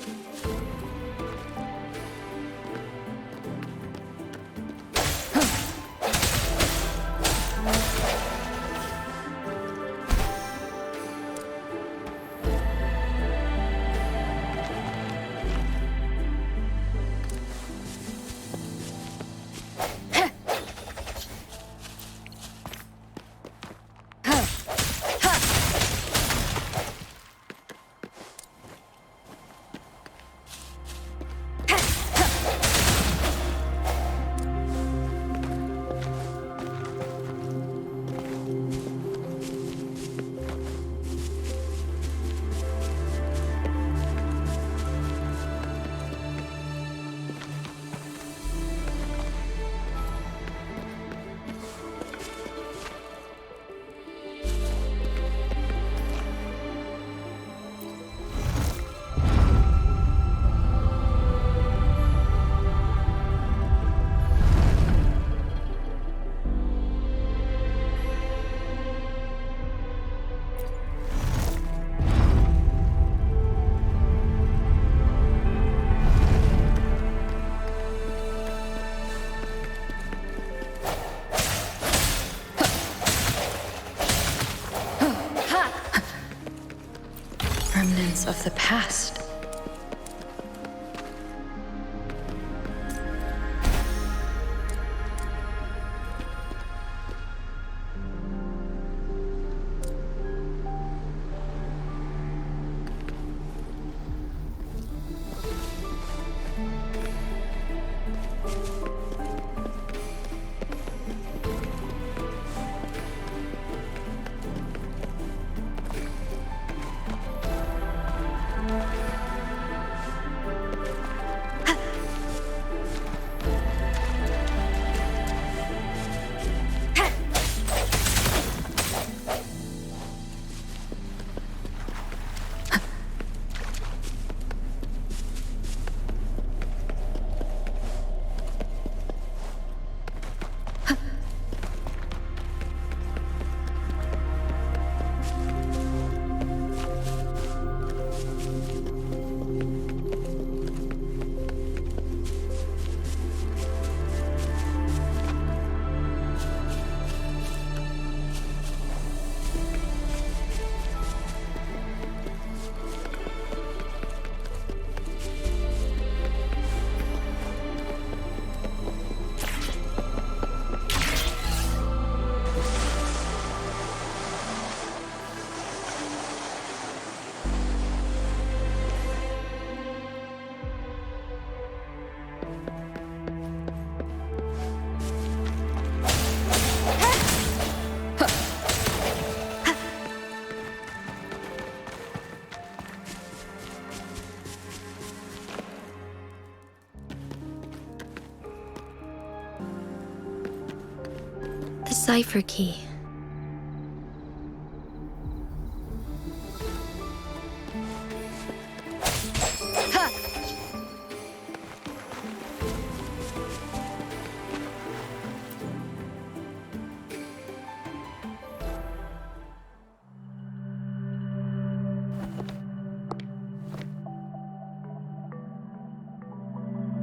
Remnants of the past. The cipher key.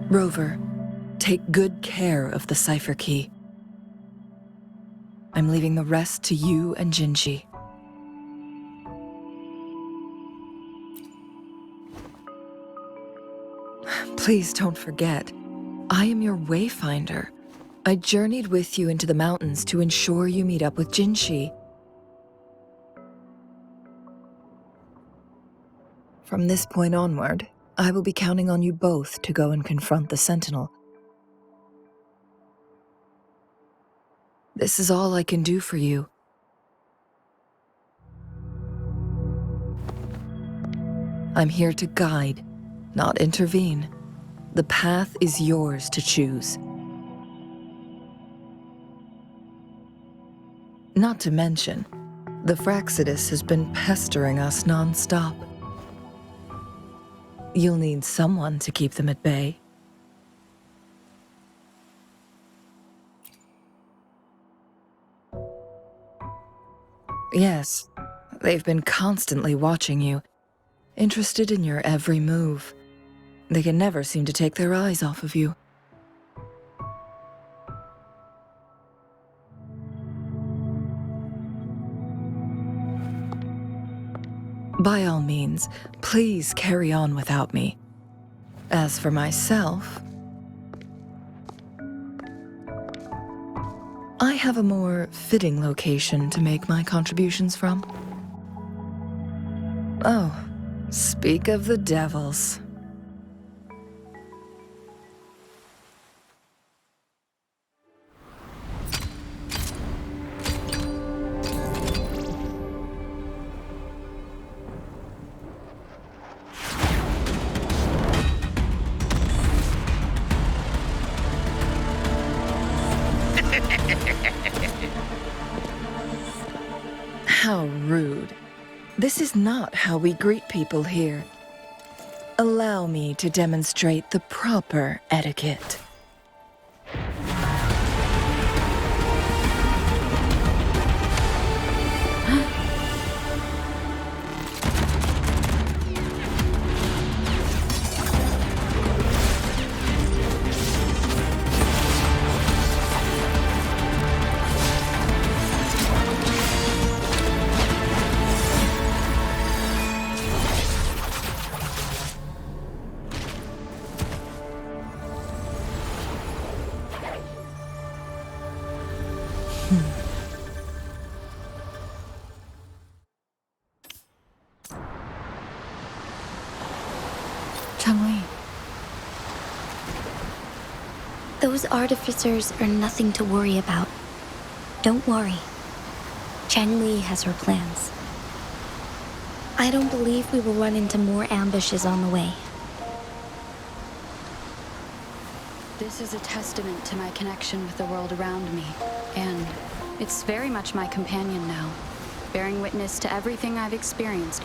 Rover, take good care of the cipher key. I'm leaving the rest to you and Jinji. Please don't forget, I am your wayfinder. I journeyed with you into the mountains to ensure you meet up with Jinshi. From this point onward, I will be counting on you both to go and confront the Sentinel. This is all I can do for you. I'm here to guide, not intervene. The path is yours to choose. Not to mention, the Fraxidus has been pestering us non-stop. You'll need someone to keep them at bay. Yes, they've been constantly watching you, interested in your every move. They can never seem to take their eyes off of you. By all means, please carry on without me. As for myself, I have a more fitting location to make my contributions from. Oh, speak of the devils. How rude. This is not how we greet people here. Allow me to demonstrate the proper etiquette. Those artificers are nothing to worry about. Don't worry. Changli has her plans. I don't believe we will run into more ambushes on the way. This is a testament to my connection with the world around me, and it's very much my companion now, bearing witness to everything I've experienced.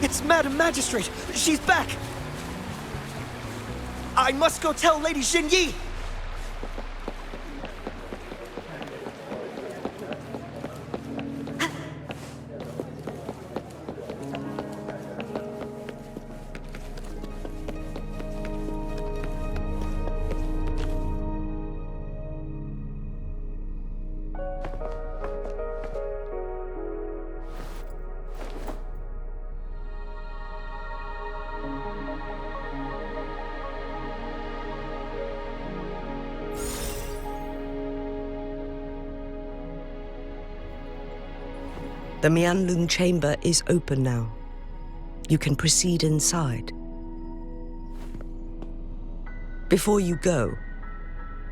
It's Madam Magistrate! She's back! I must go tell Lady Xinyi! The Mianlun chamber is open now. You can proceed inside. Before you go,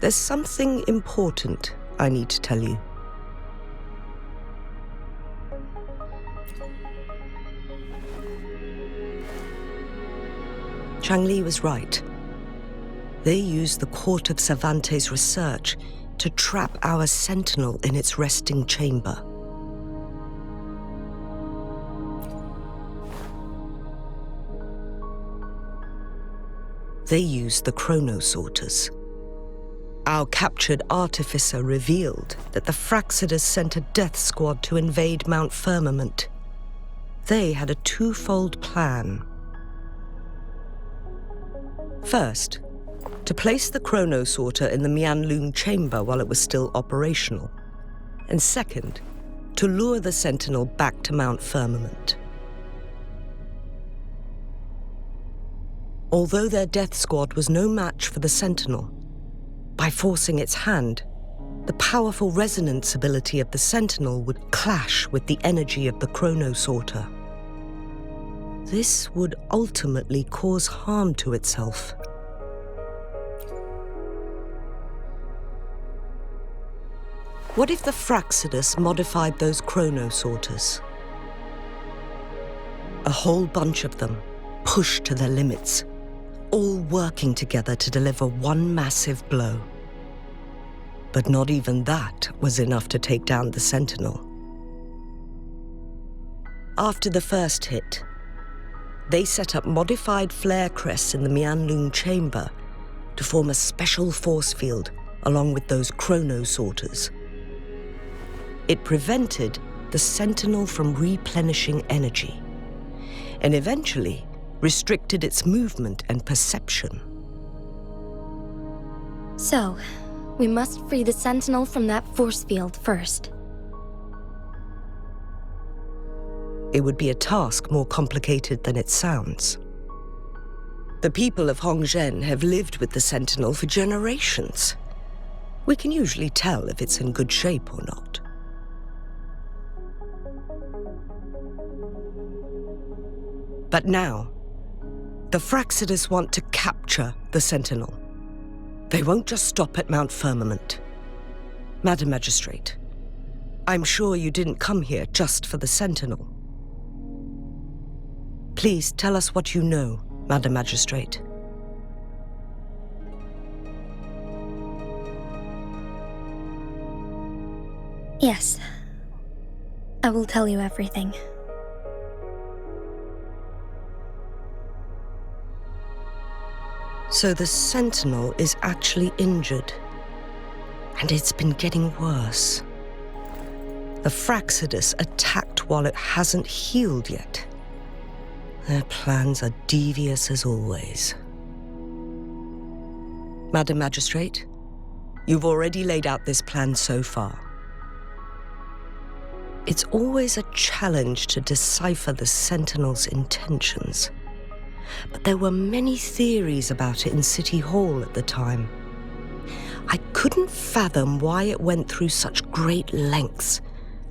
there's something important I need to tell you. Changli was right. They used the Court of Cervantes' research to trap our sentinel in its resting chamber. They used the chronosorters. Our captured artificer revealed that the Fraxidus sent a death squad to invade Mount Firmament. They had a twofold plan. First, to place the chronosorter in the Mianlun chamber while it was still operational. And second, to lure the sentinel back to Mount Firmament. Although their death squad was no match for the sentinel, by forcing its hand, the powerful resonance ability of the sentinel would clash with the energy of the chronosorter. This would ultimately cause harm to itself. What if the Fraxidus modified those chronosorters? A whole bunch of them, pushed to their limits, all working together to deliver one massive blow. But not even that was enough to take down the Sentinel. After the first hit, they set up modified flare crests in the Mianlun chamber to form a special force field along with those chronosorters. It prevented the Sentinel from replenishing energy, and eventually restricted its movement and perception. So, we must free the Sentinel from that force field first. It would be a task more complicated than it sounds. The people of Hongzhen have lived with the Sentinel for generations. We can usually tell if it's in good shape or not. But now, the Fraxidus want to capture the Sentinel. They won't just stop at Mount Firmament. Madam Magistrate, I'm sure you didn't come here just for the Sentinel. Please tell us what you know, Madam Magistrate. Yes. I will tell you everything. So the Sentinel is actually injured. And it's been getting worse. The Fraxidus attacked while it hasn't healed yet. Their plans are devious as always. Madam Magistrate, you've already laid out this plan so far. It's always a challenge to decipher the Sentinel's intentions. But there were many theories about it in City Hall at the time. I couldn't fathom why it went through such great lengths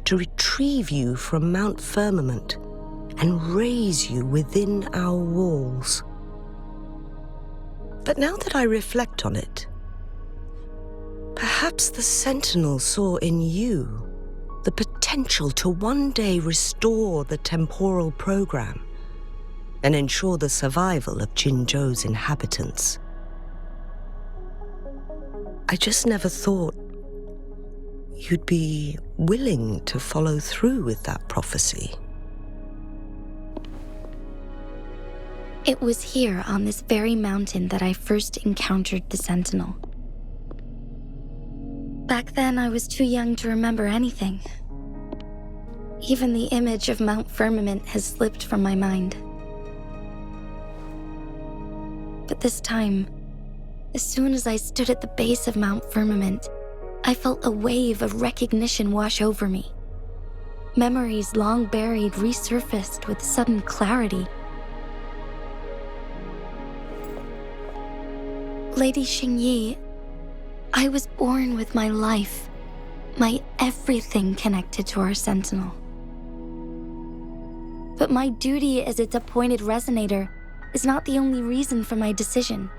to retrieve you from Mount Firmament and raise you within our walls. But now that I reflect on it, perhaps the Sentinel saw in you the potential to one day restore the temporal program and ensure the survival of Jinzhou's inhabitants. I just never thought you'd be willing to follow through with that prophecy. It was here on this very mountain that I first encountered the Sentinel. Back then, I was too young to remember anything. Even the image of Mount Firmament has slipped from my mind. But this time, as soon as I stood at the base of Mount Firmament, I felt a wave of recognition wash over me. Memories long buried resurfaced with sudden clarity. Lady Xingyi, I was born with my life, my everything connected to our Sentinel. But my duty as its appointed resonator is not the only reason for my decision.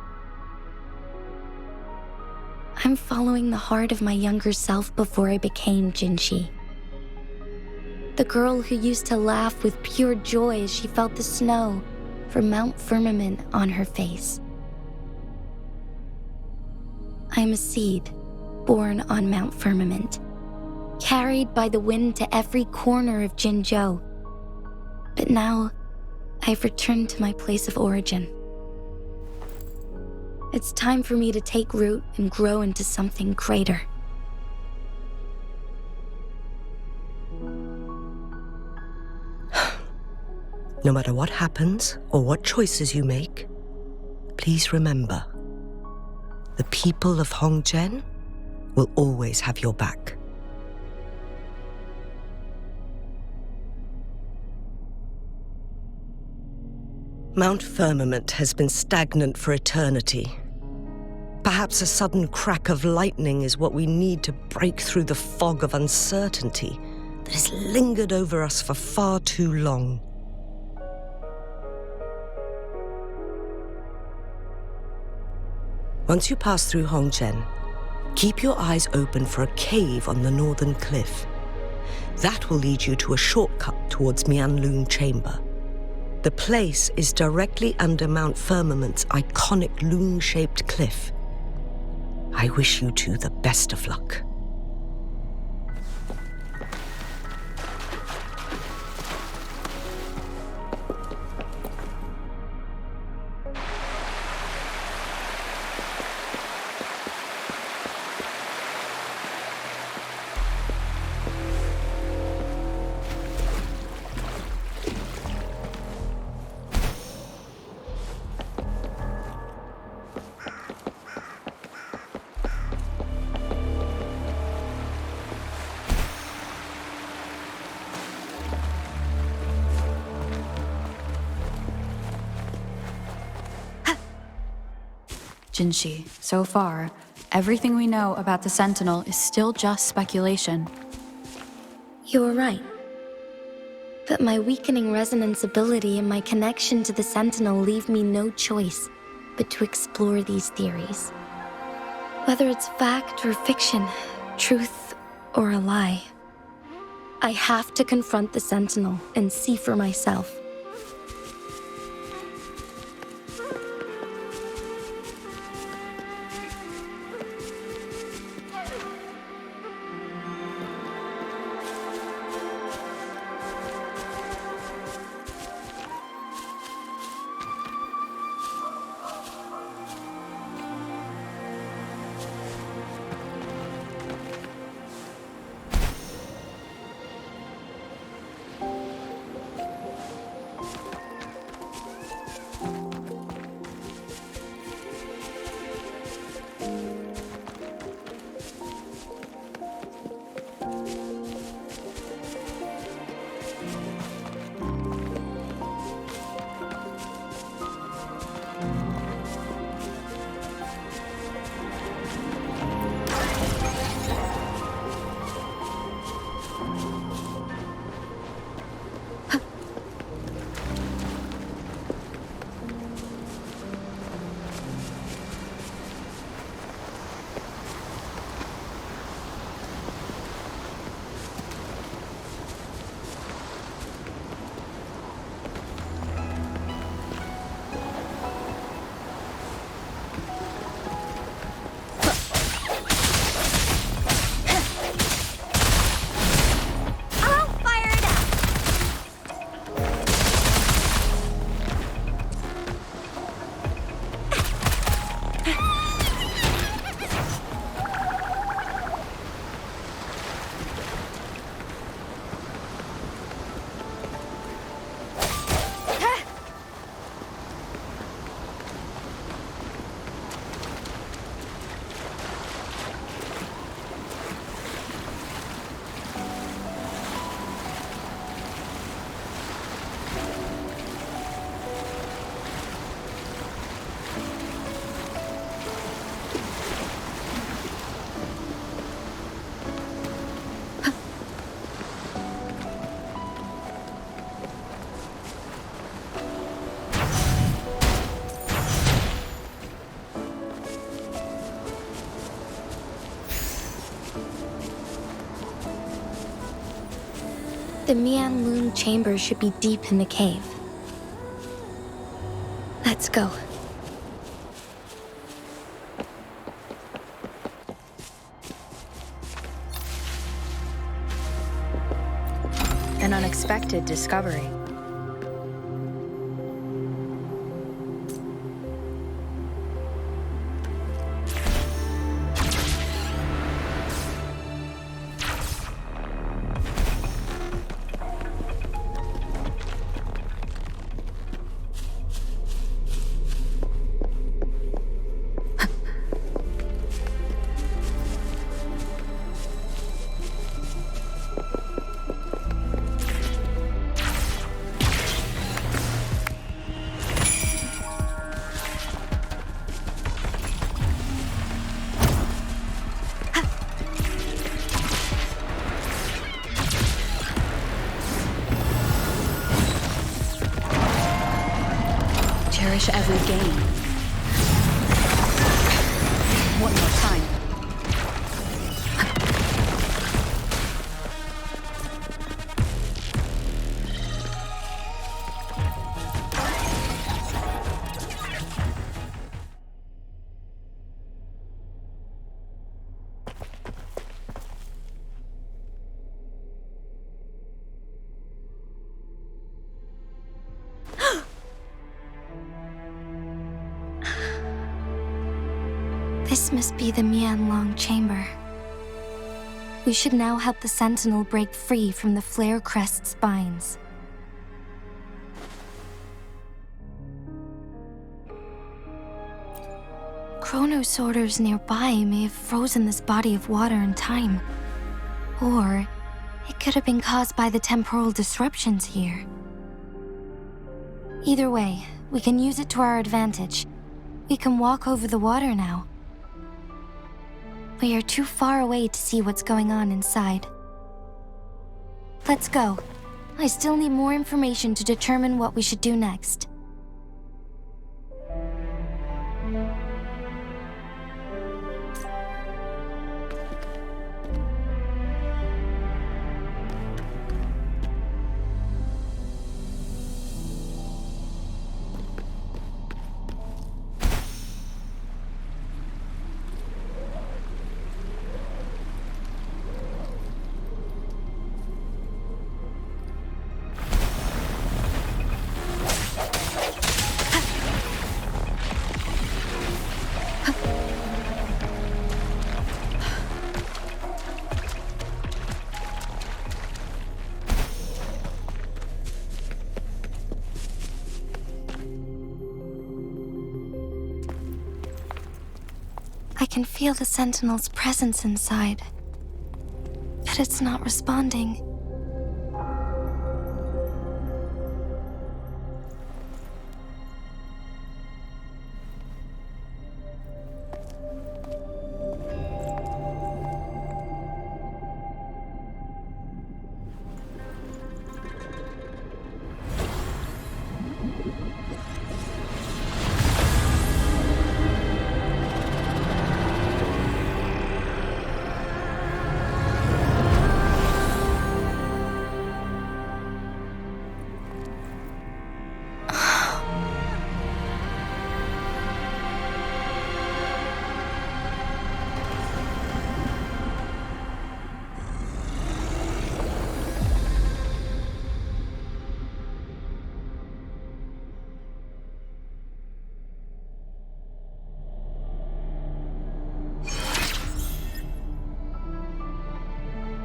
I'm following the heart of my younger self before I became Jinshi. The girl who used to laugh with pure joy as she felt the snow from Mount Firmament on her face. I'm a seed born on Mount Firmament, carried by the wind to every corner of Jinzhou. But now, I've returned to my place of origin. It's time for me to take root and grow into something greater. No matter what happens or what choices you make, please remember, the people of Hongzhen will always have your back. Mount Firmament has been stagnant for eternity. Perhaps a sudden crack of lightning is what we need to break through the fog of uncertainty that has lingered over us for far too long. Once you pass through Hongzhen, keep your eyes open for a cave on the northern cliff. That will lead you to a shortcut towards Mianlun Chamber. The place is directly under Mount Firmament's iconic loon-shaped cliff. I wish you two the best of luck. Jinshi, so far, everything we know about the Sentinel is still just speculation. You were right. But my weakening resonance ability and my connection to the Sentinel leave me no choice but to explore these theories. Whether it's fact or fiction, truth or a lie, I have to confront the Sentinel and see for myself. The Mian chamber should be deep in the cave. Let's go. An unexpected discovery. Cherish every game. One more time. This must be the Mian chamber. We should now help the Sentinel break free from the Flare Crest spines. Chrono sorters nearby may have frozen this body of water in time. Or it could have been caused by the temporal disruptions here. Either way, we can use it to our advantage. We can walk over the water now. We are too far away to see what's going on inside. Let's go. I still need more information to determine what we should do next. I can feel the Sentinel's presence inside, but it's not responding.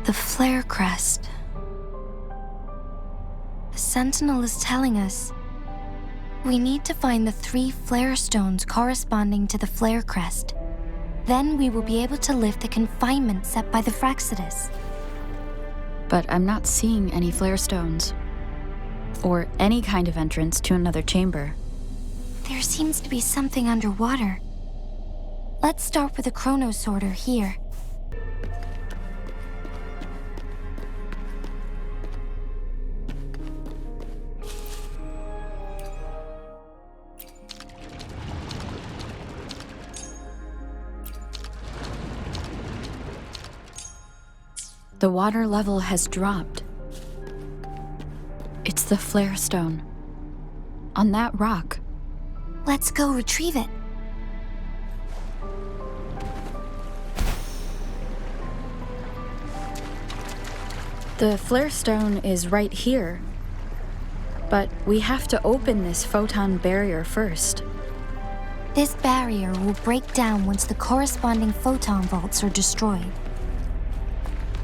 The Flare Crest. The Sentinel is telling us we need to find the 3 flare stones corresponding to the Flare Crest. Then we will be able to lift the confinement set by the Fraxidus. But I'm not seeing any flare stones. Or any kind of entrance to another chamber. There seems to be something underwater. Let's start with a chrono sorter here. The water level has dropped. It's the flare stone. On that rock. Let's go retrieve it. The flare stone is right here. But we have to open this photon barrier first. This barrier will break down once the corresponding photon vaults are destroyed.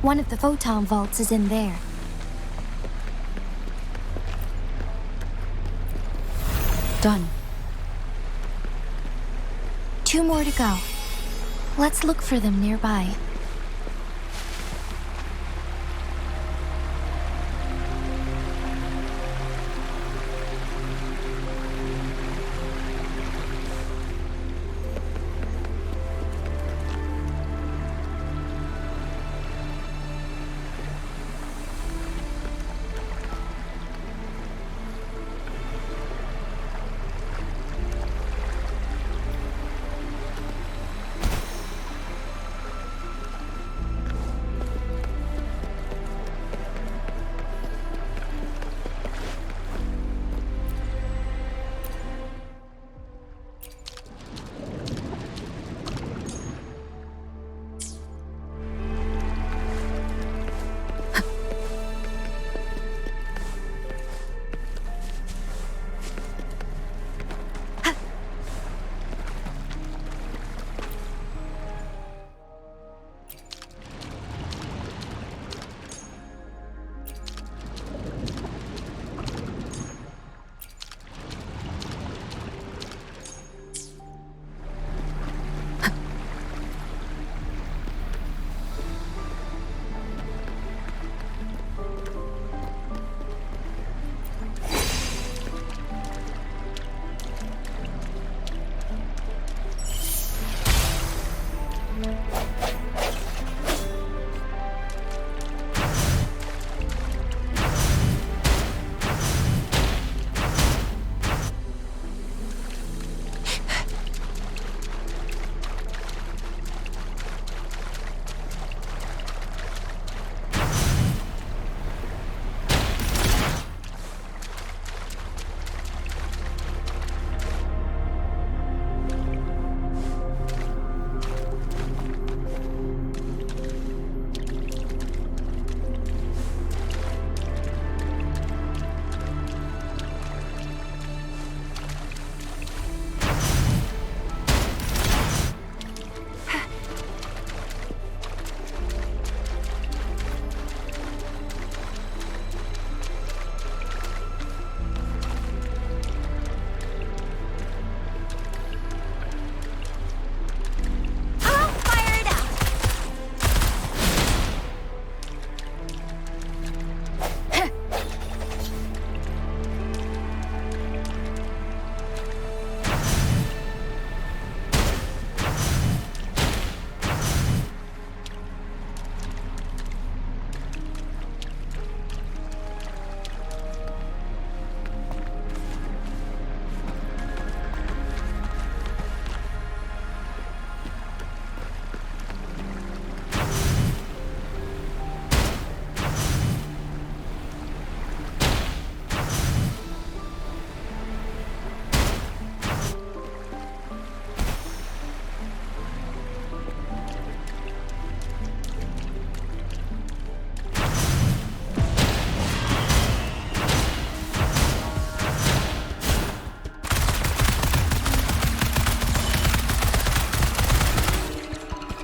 One of the photon vaults is in there. Done. 2 more to go. Let's look for them nearby.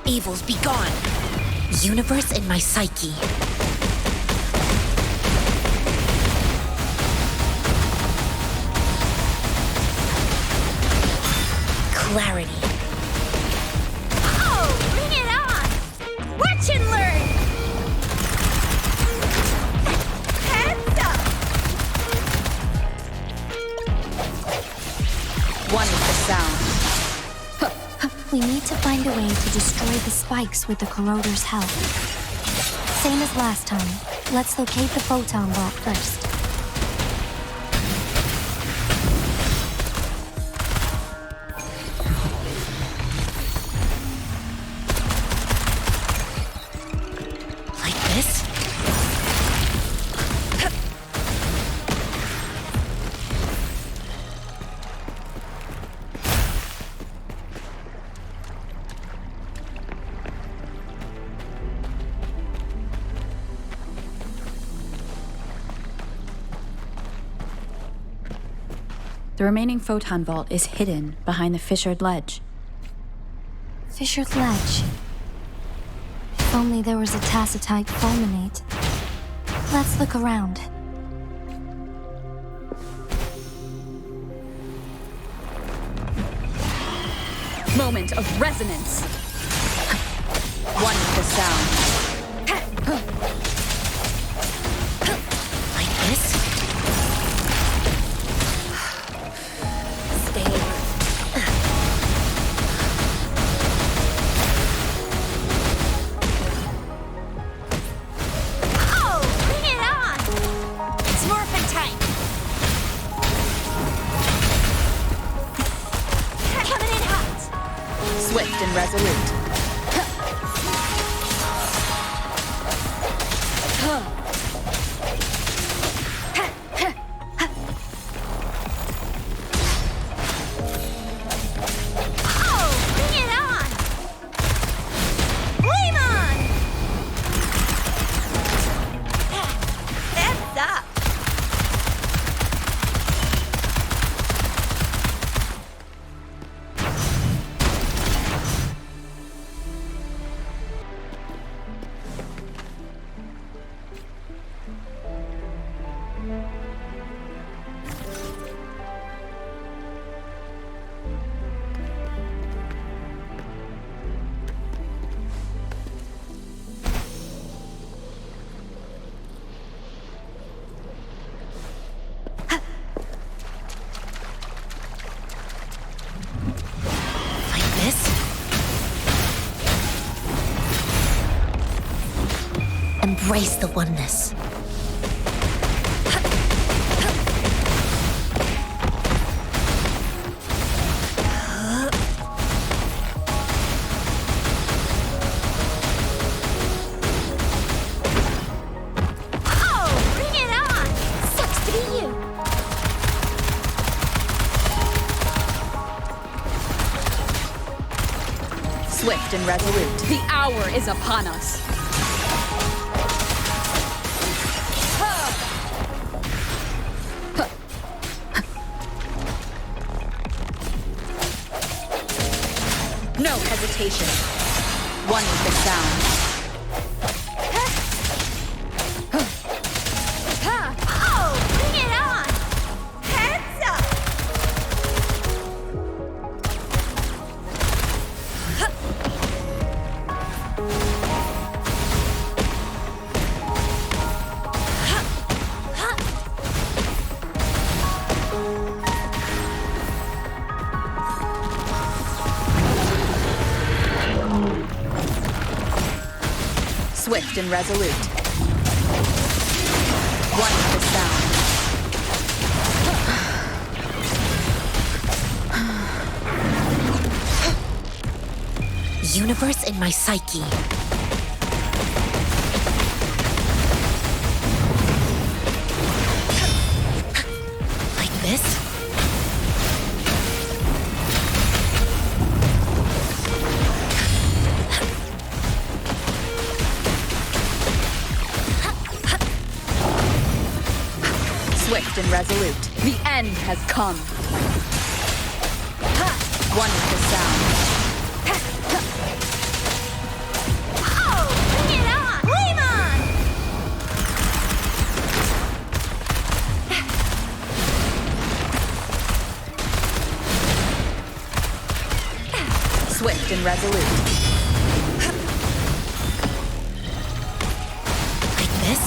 Evils be gone. Universe in my psyche. Clarity. Oh, bring it on! Watch and learn! Heads up! One with the sound. We need to find a way to destroy the spikes with the corroder's help. Same as last time. Let's locate the photon vault first. Like this? The remaining photon vault is hidden behind the fissured ledge. Fissured ledge. If only there was a tacitite fulminate. Let's look around. Moment of resonance. One with the sound. Like this? Stay. Oh, bring it on! It's morphin' time! Coming in hot! Swift and resolute. Embrace the oneness. Oh, bring it on! Sucks to be you. Swift and resolute. The hour is upon us. No hesitation. One with the sound. Oh, bring it on! Heads up! Swift and resolute. One with the sound. Universe in my psyche. Like this? Swift and resolute. The end has come. One with the sound. Oh, bring it on! Flame on! Swift and resolute. Like this?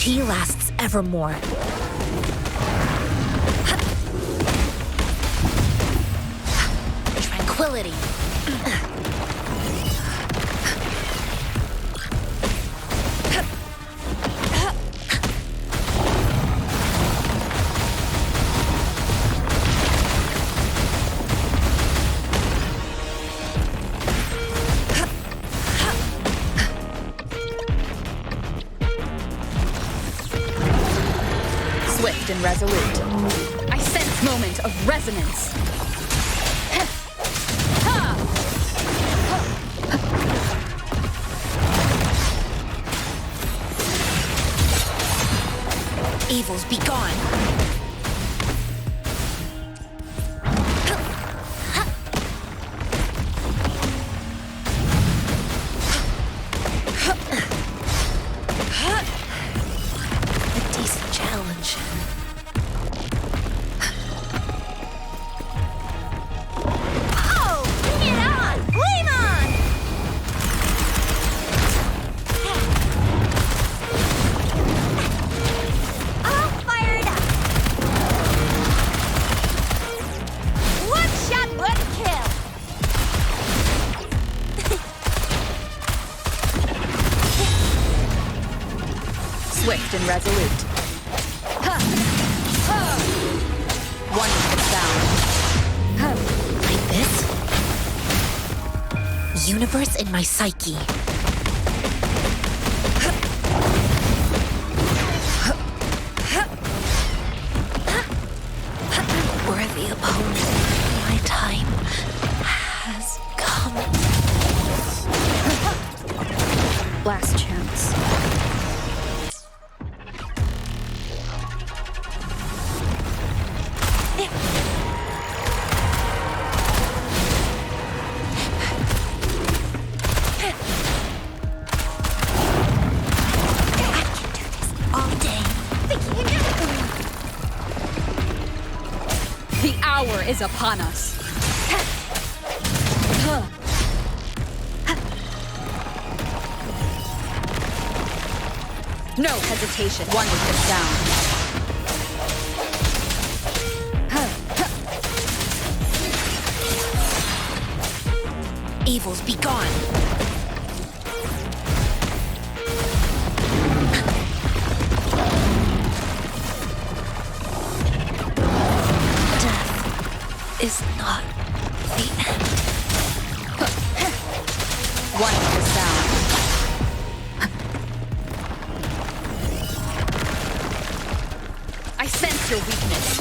Chi lasts evermore. Tranquility. Swift and resolute. I sense moment of resonance. Evils be gone. A decent challenge. Oh, bring it on! Flame on! All fired up! One shot, one kill! Swift and resolute. One down. Like this? Universe in my psyche. Worthy opponent, my time has come. Last chance. The hour is upon us. No hesitation. One is down. Evils be gone. Is not the end. One is down. I sense your weakness.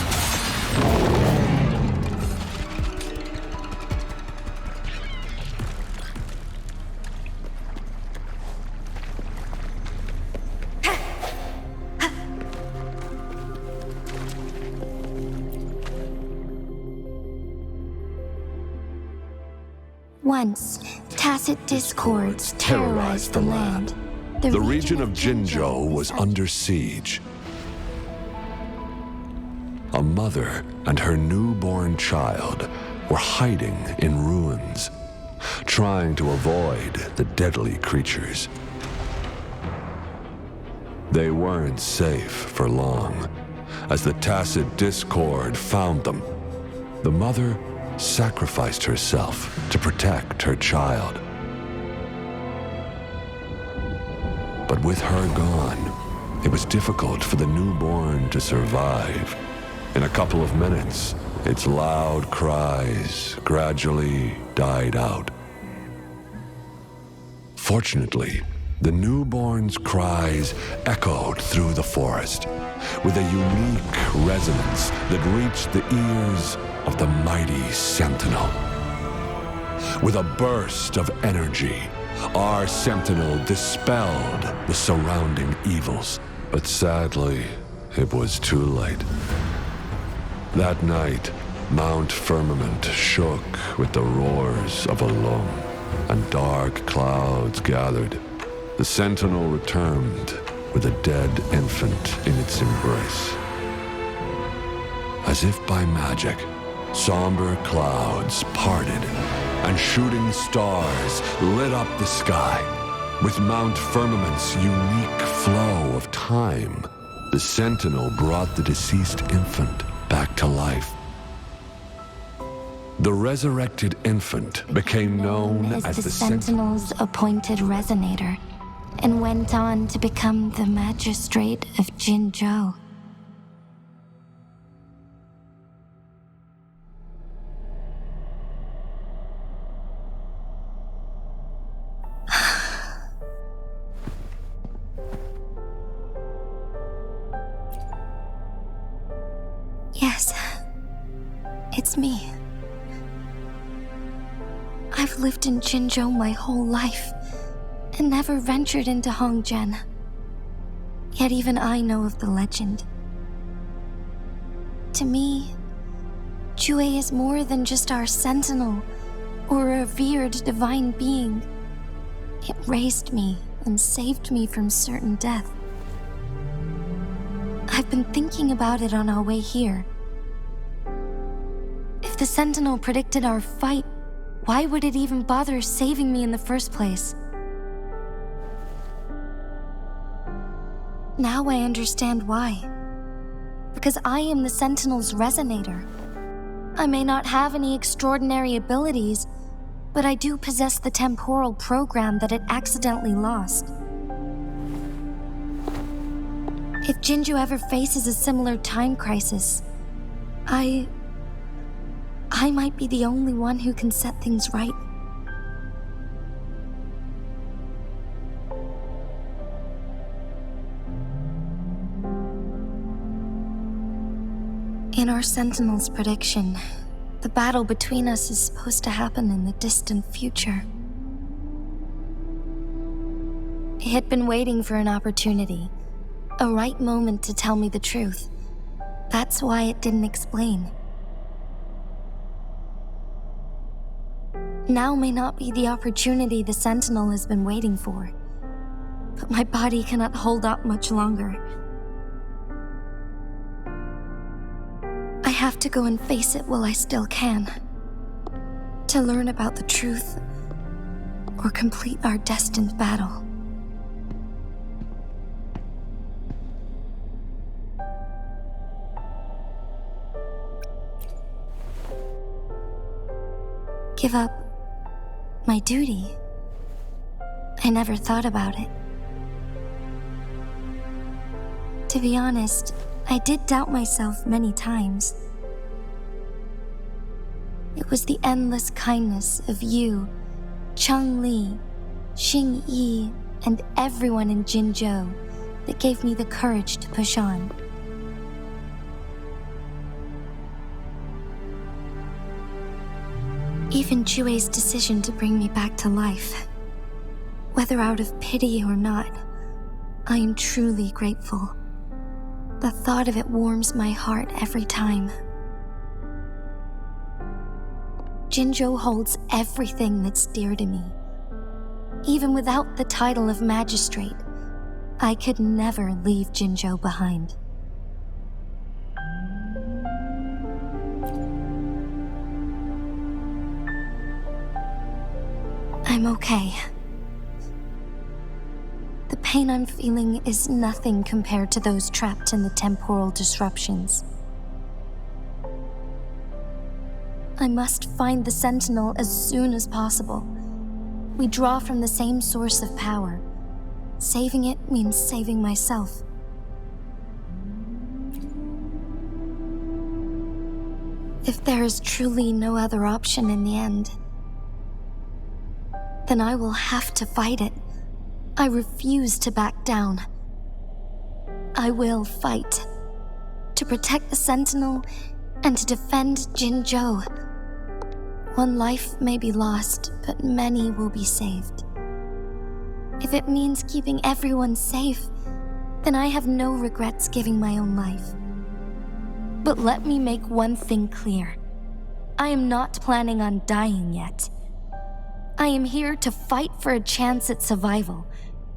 Once, tacit discords terrorized the land. The region of Jinzhou was under siege. A mother and her newborn child were hiding in ruins, trying to avoid the deadly creatures. They weren't safe for long, as the tacit discord found them. The mother sacrificed herself to protect her child. But with her gone, it was difficult for the newborn to survive. In a couple of minutes, its loud cries gradually died out. Fortunately, the newborn's cries echoed through the forest with a unique resonance that reached the ears of the mighty Sentinel. With a burst of energy, our Sentinel dispelled the surrounding evils. But sadly, it was too late. That night, Mount Firmament shook with the roars of a loom, and dark clouds gathered. The Sentinel returned with a dead infant in its embrace. As if by magic, somber clouds parted, and shooting stars lit up the sky. With Mount Firmament's unique flow of time, the Sentinel brought the deceased infant back to life. The resurrected infant became known as the Sentinel's appointed resonator, and went on to become the magistrate of Jinzhou. It's me. I've lived in Jinzhou my whole life and never ventured into Hongzhen. Yet even I know of the legend. To me, Jue is more than just our sentinel or a revered divine being. It raised me and saved me from certain death. I've been thinking about it on our way here. If the sentinel predicted our fight, why would it even bother saving me in the first place? Now I understand why. Because I am the Sentinel's resonator. I may not have any extraordinary abilities, but I do possess the temporal program that it accidentally lost. If Jinzhou ever faces a similar time crisis, I might be the only one who can set things right. In our Sentinel's prediction, the battle between us is supposed to happen in the distant future. It had been waiting for an opportunity, a right moment to tell me the truth. That's why it didn't explain. Now may not be the opportunity the Sentinel has been waiting for, but my body cannot hold up much longer. I have to go and face it while I still can, to learn about the truth or complete our destined battle. Give up my duty? I never thought about it. To be honest, I did doubt myself many times. It was the endless kindness of you, Changli, Xingyi, and everyone in Jinzhou that gave me the courage to push on. Even Jue's decision to bring me back to life, whether out of pity or not, I am truly grateful. The thought of it warms my heart every time. Jinzhou holds everything that's dear to me. Even without the title of magistrate, I could never leave Jinzhou behind. I'm okay. The pain I'm feeling is nothing compared to those trapped in the temporal disruptions. I must find the Sentinel as soon as possible. We draw from the same source of power. Saving it means saving myself. If there is truly no other option in the end, then I will have to fight it. I refuse to back down. I will fight. To protect the Sentinel and to defend Jinzhou. One life may be lost, but many will be saved. If it means keeping everyone safe, then I have no regrets giving my own life. But let me make one thing clear. I am not planning on dying yet. I am here to fight for a chance at survival,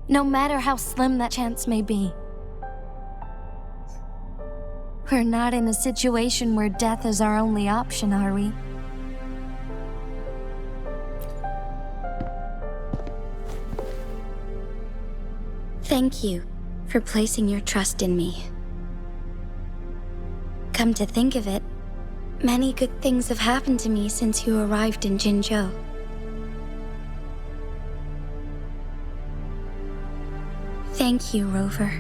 no matter how slim that chance may be. We're not in a situation where death is our only option, are we? Thank you for placing your trust in me. Come to think of it, many good things have happened to me since you arrived in Jinzhou. Thank you, Rover.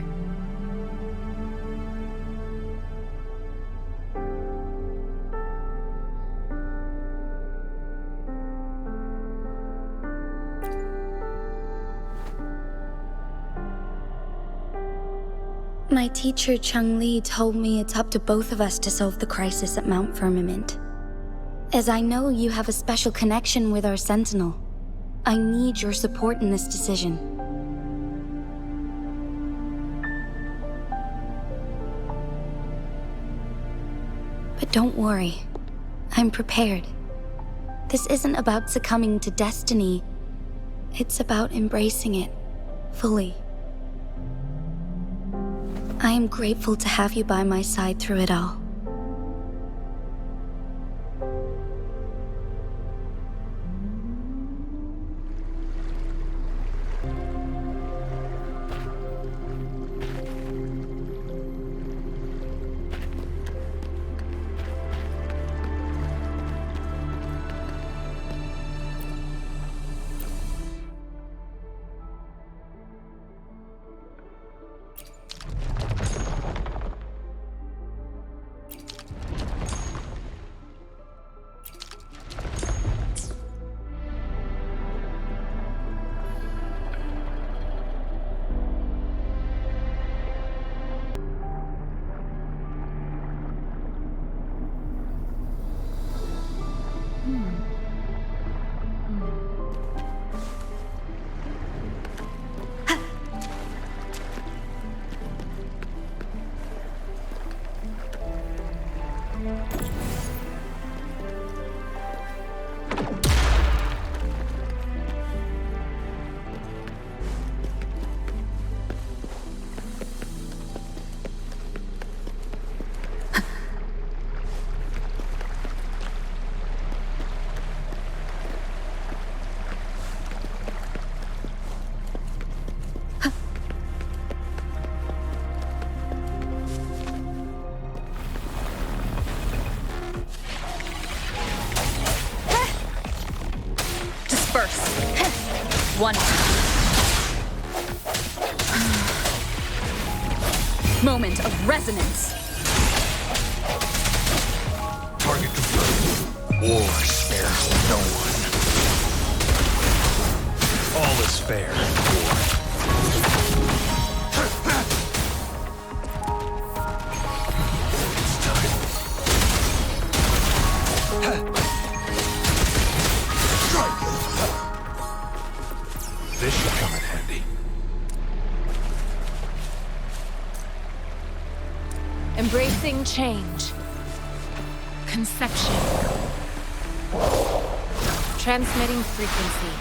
My teacher Changli told me it's up to both of us to solve the crisis at Mount Firmament. As I know you have a special connection with our Sentinel, I need your support in this decision. But don't worry, I'm prepared. This isn't about succumbing to destiny. It's about embracing it fully. I am grateful to have you by my side through it all. One. Moment of resonance. Target confirmed. War spares no one. All is fair in war. This should come in handy. Embracing change. Conception. Transmitting frequency.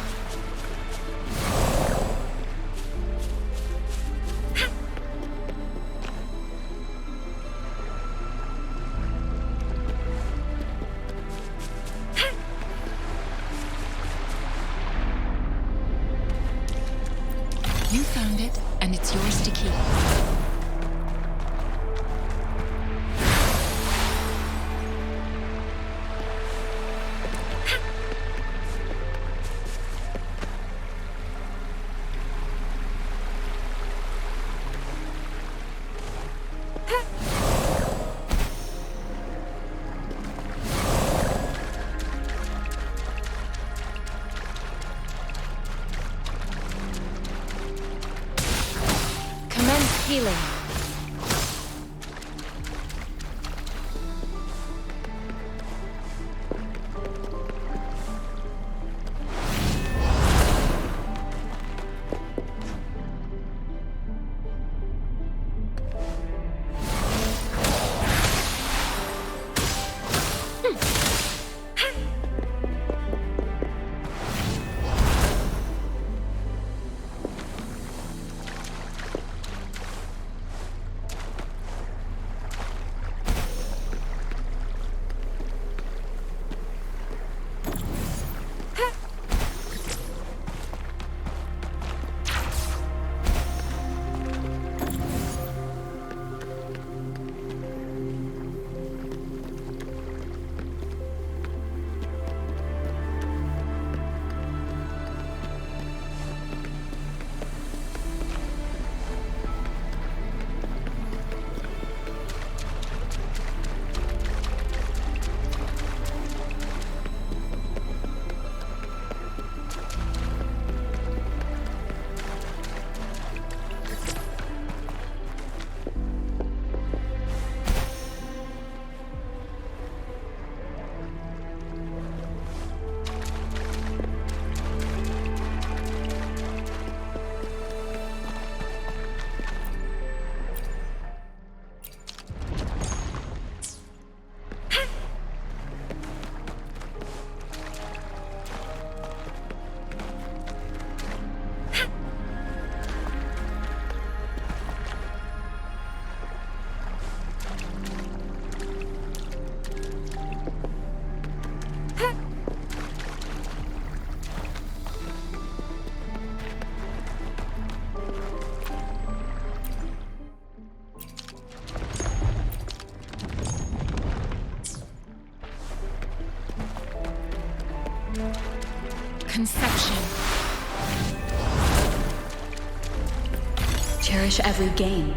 You found it, and it's yours to keep. Healing. Conception. Cherish every gain.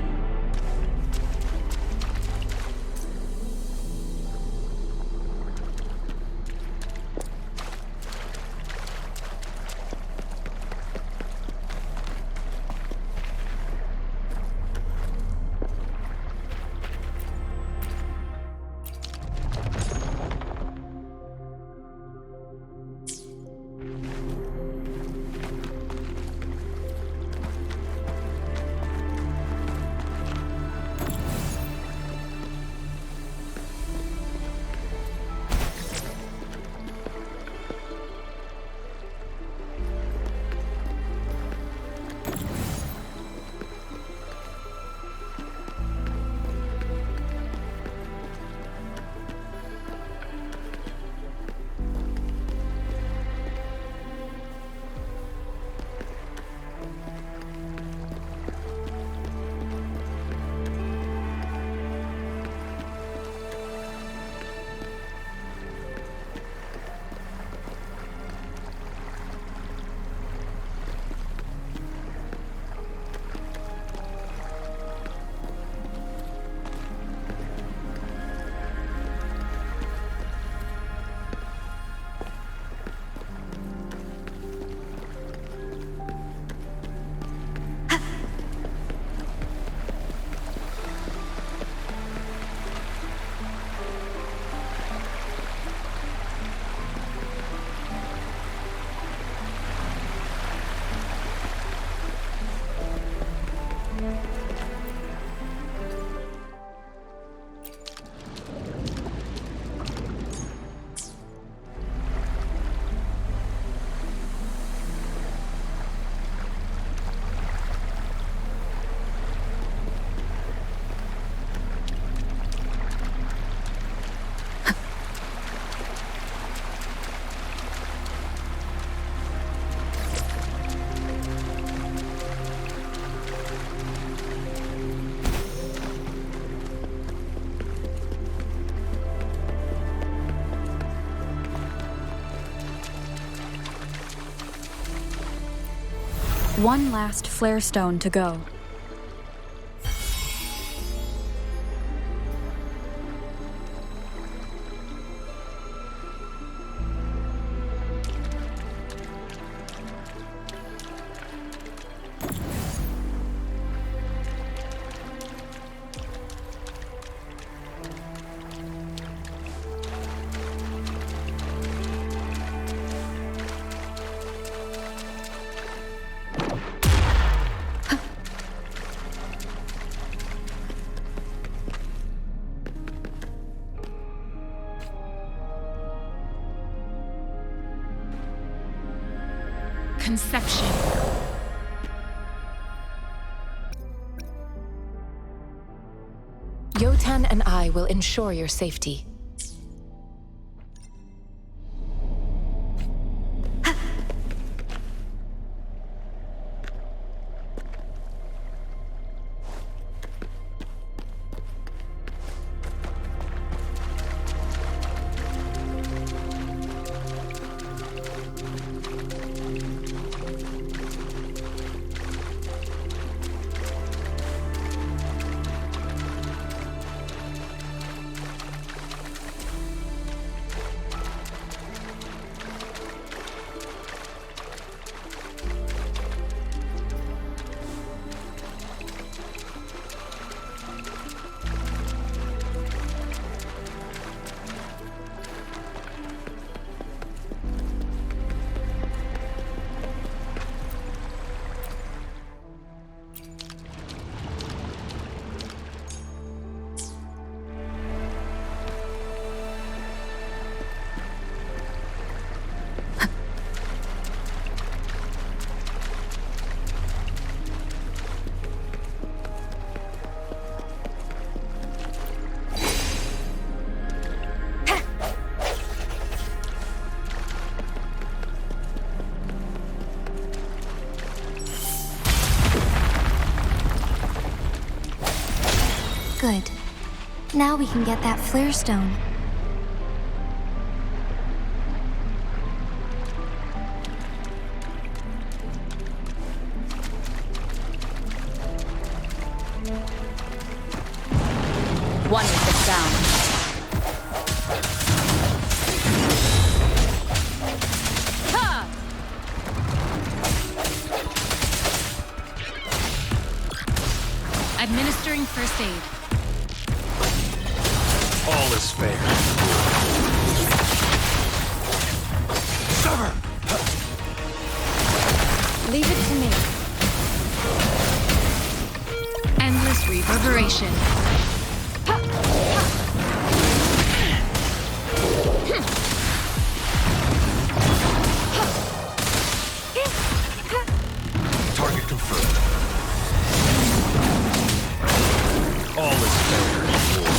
One last flare stone to go. Conception. Yotan and I will ensure your safety. Good. Now we can get that flare stone. first aid. All is fair. Sever! Leave it to me. Endless reverberation. Target confirmed. All is fair in war.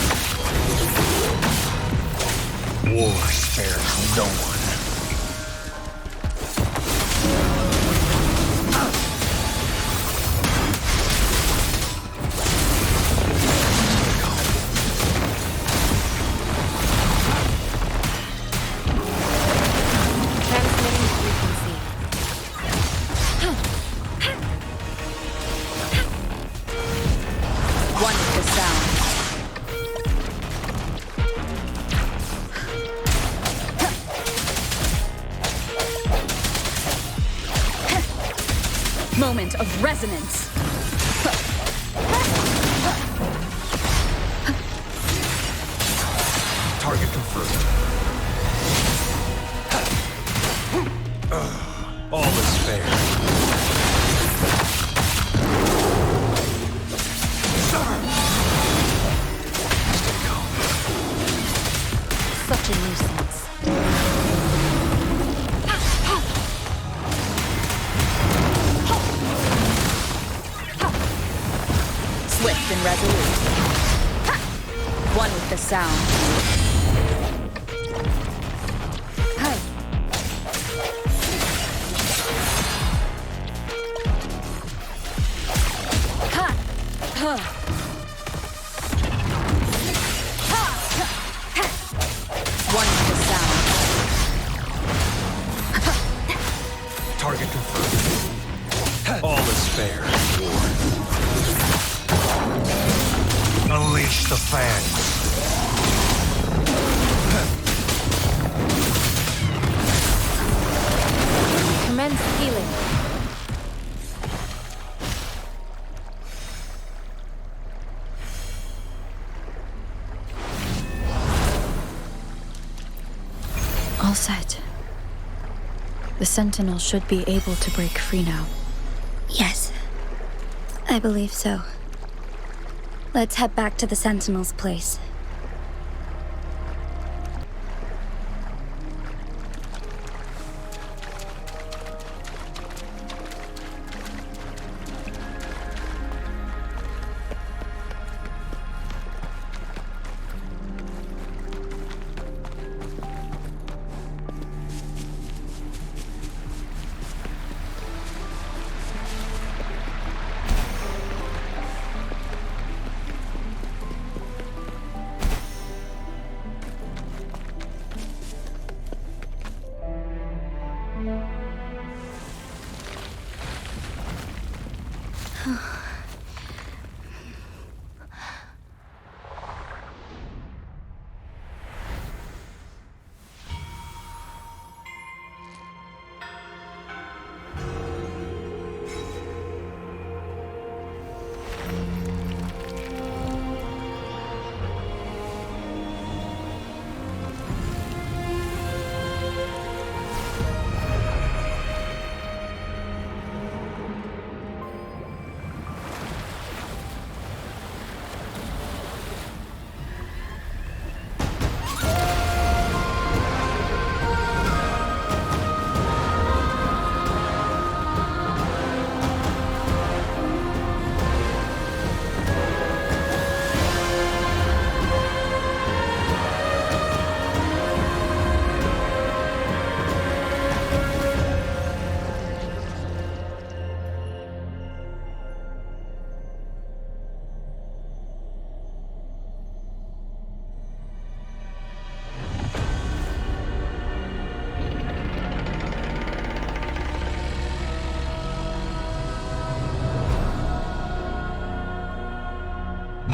War spares no one. Moment of resonance. Target confirmed. All is fair. Stay calm. Such a nuisance. Swift and resolute. One with the sound. One with the sound. Target confirmed. All is fair in war. Unleash the fangs. Commence healing. All set. The Sentinel should be able to break free now. Yes, I believe so. Let's head back to the Sentinel's place.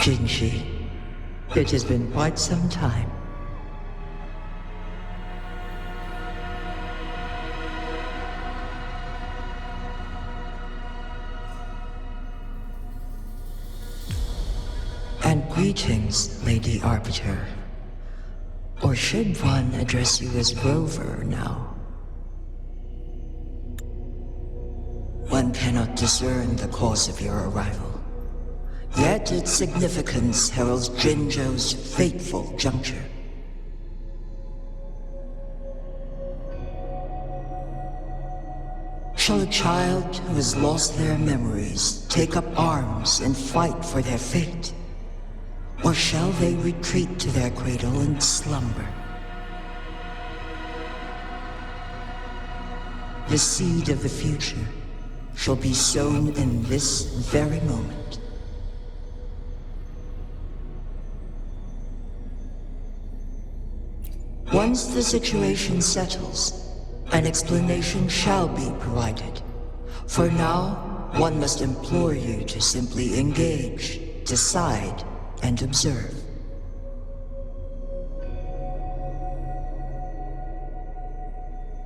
Jinshi, it has been quite some time. Greetings, Lady Arbiter. Or should one address you as Rover now? One cannot discern the cause of your arrival. Yet its significance heralds Jinzhou's fateful juncture. Shall a child who has lost their memories take up arms and fight for their fate? Or shall they retreat to their cradle and slumber? The seed of the future shall be sown in this very moment. Once the situation settles, an explanation shall be provided. For now, one must implore you to simply engage, decide, and observe.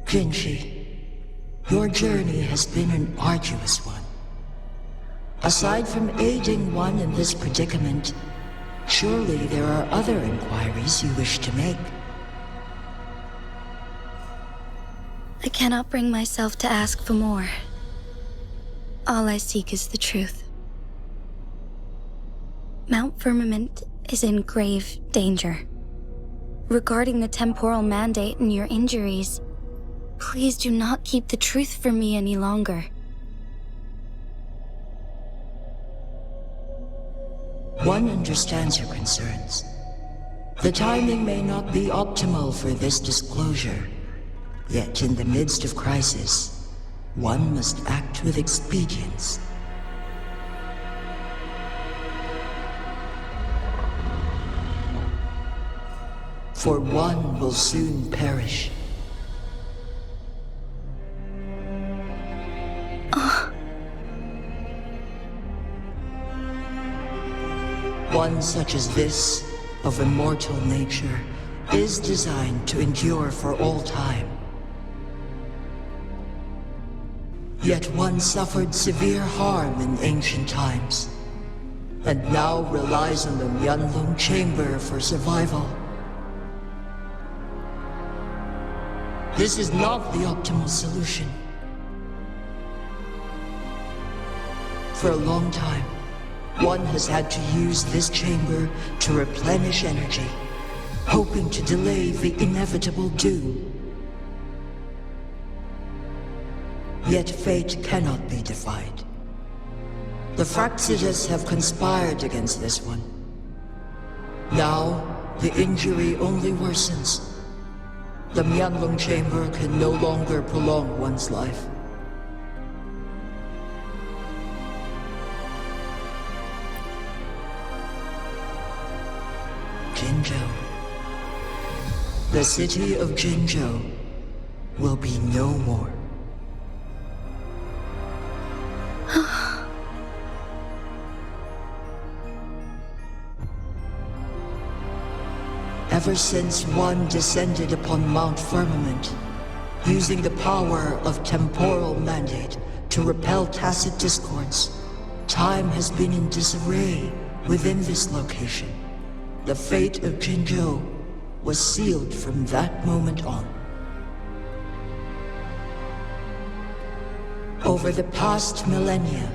Jinshi, your journey has been an arduous one. Aside from aiding one in this predicament, surely there are other inquiries you wish to make. I cannot bring myself to ask for more. All I seek is the truth. Mount Firmament is in grave danger. Regarding the temporal mandate and your injuries, please do not keep the truth from me any longer. One understands your concerns. The timing may not be optimal for this disclosure, yet in the midst of crisis, one must act with expedience. For one will soon perish. One such as this, of immortal nature, is designed to endure for all time. Yet one suffered severe harm in ancient times, and now relies on the Mianlong Chamber for survival. This is not the optimal solution. For a long time, one has had to use this chamber to replenish energy, hoping to delay the inevitable doom. Yet fate cannot be defied. The Fraxidas have conspired against this one. Now, the injury only worsens. The Mianlong Chamber can no longer prolong one's life. Jinzhou. The city of Jinzhou will be no more. Ever since one descended upon Mount Firmament, using the power of temporal mandate to repel tacit discords, time has been in disarray within this location. The fate of Jinzhou was sealed from that moment on. Over the past millennia,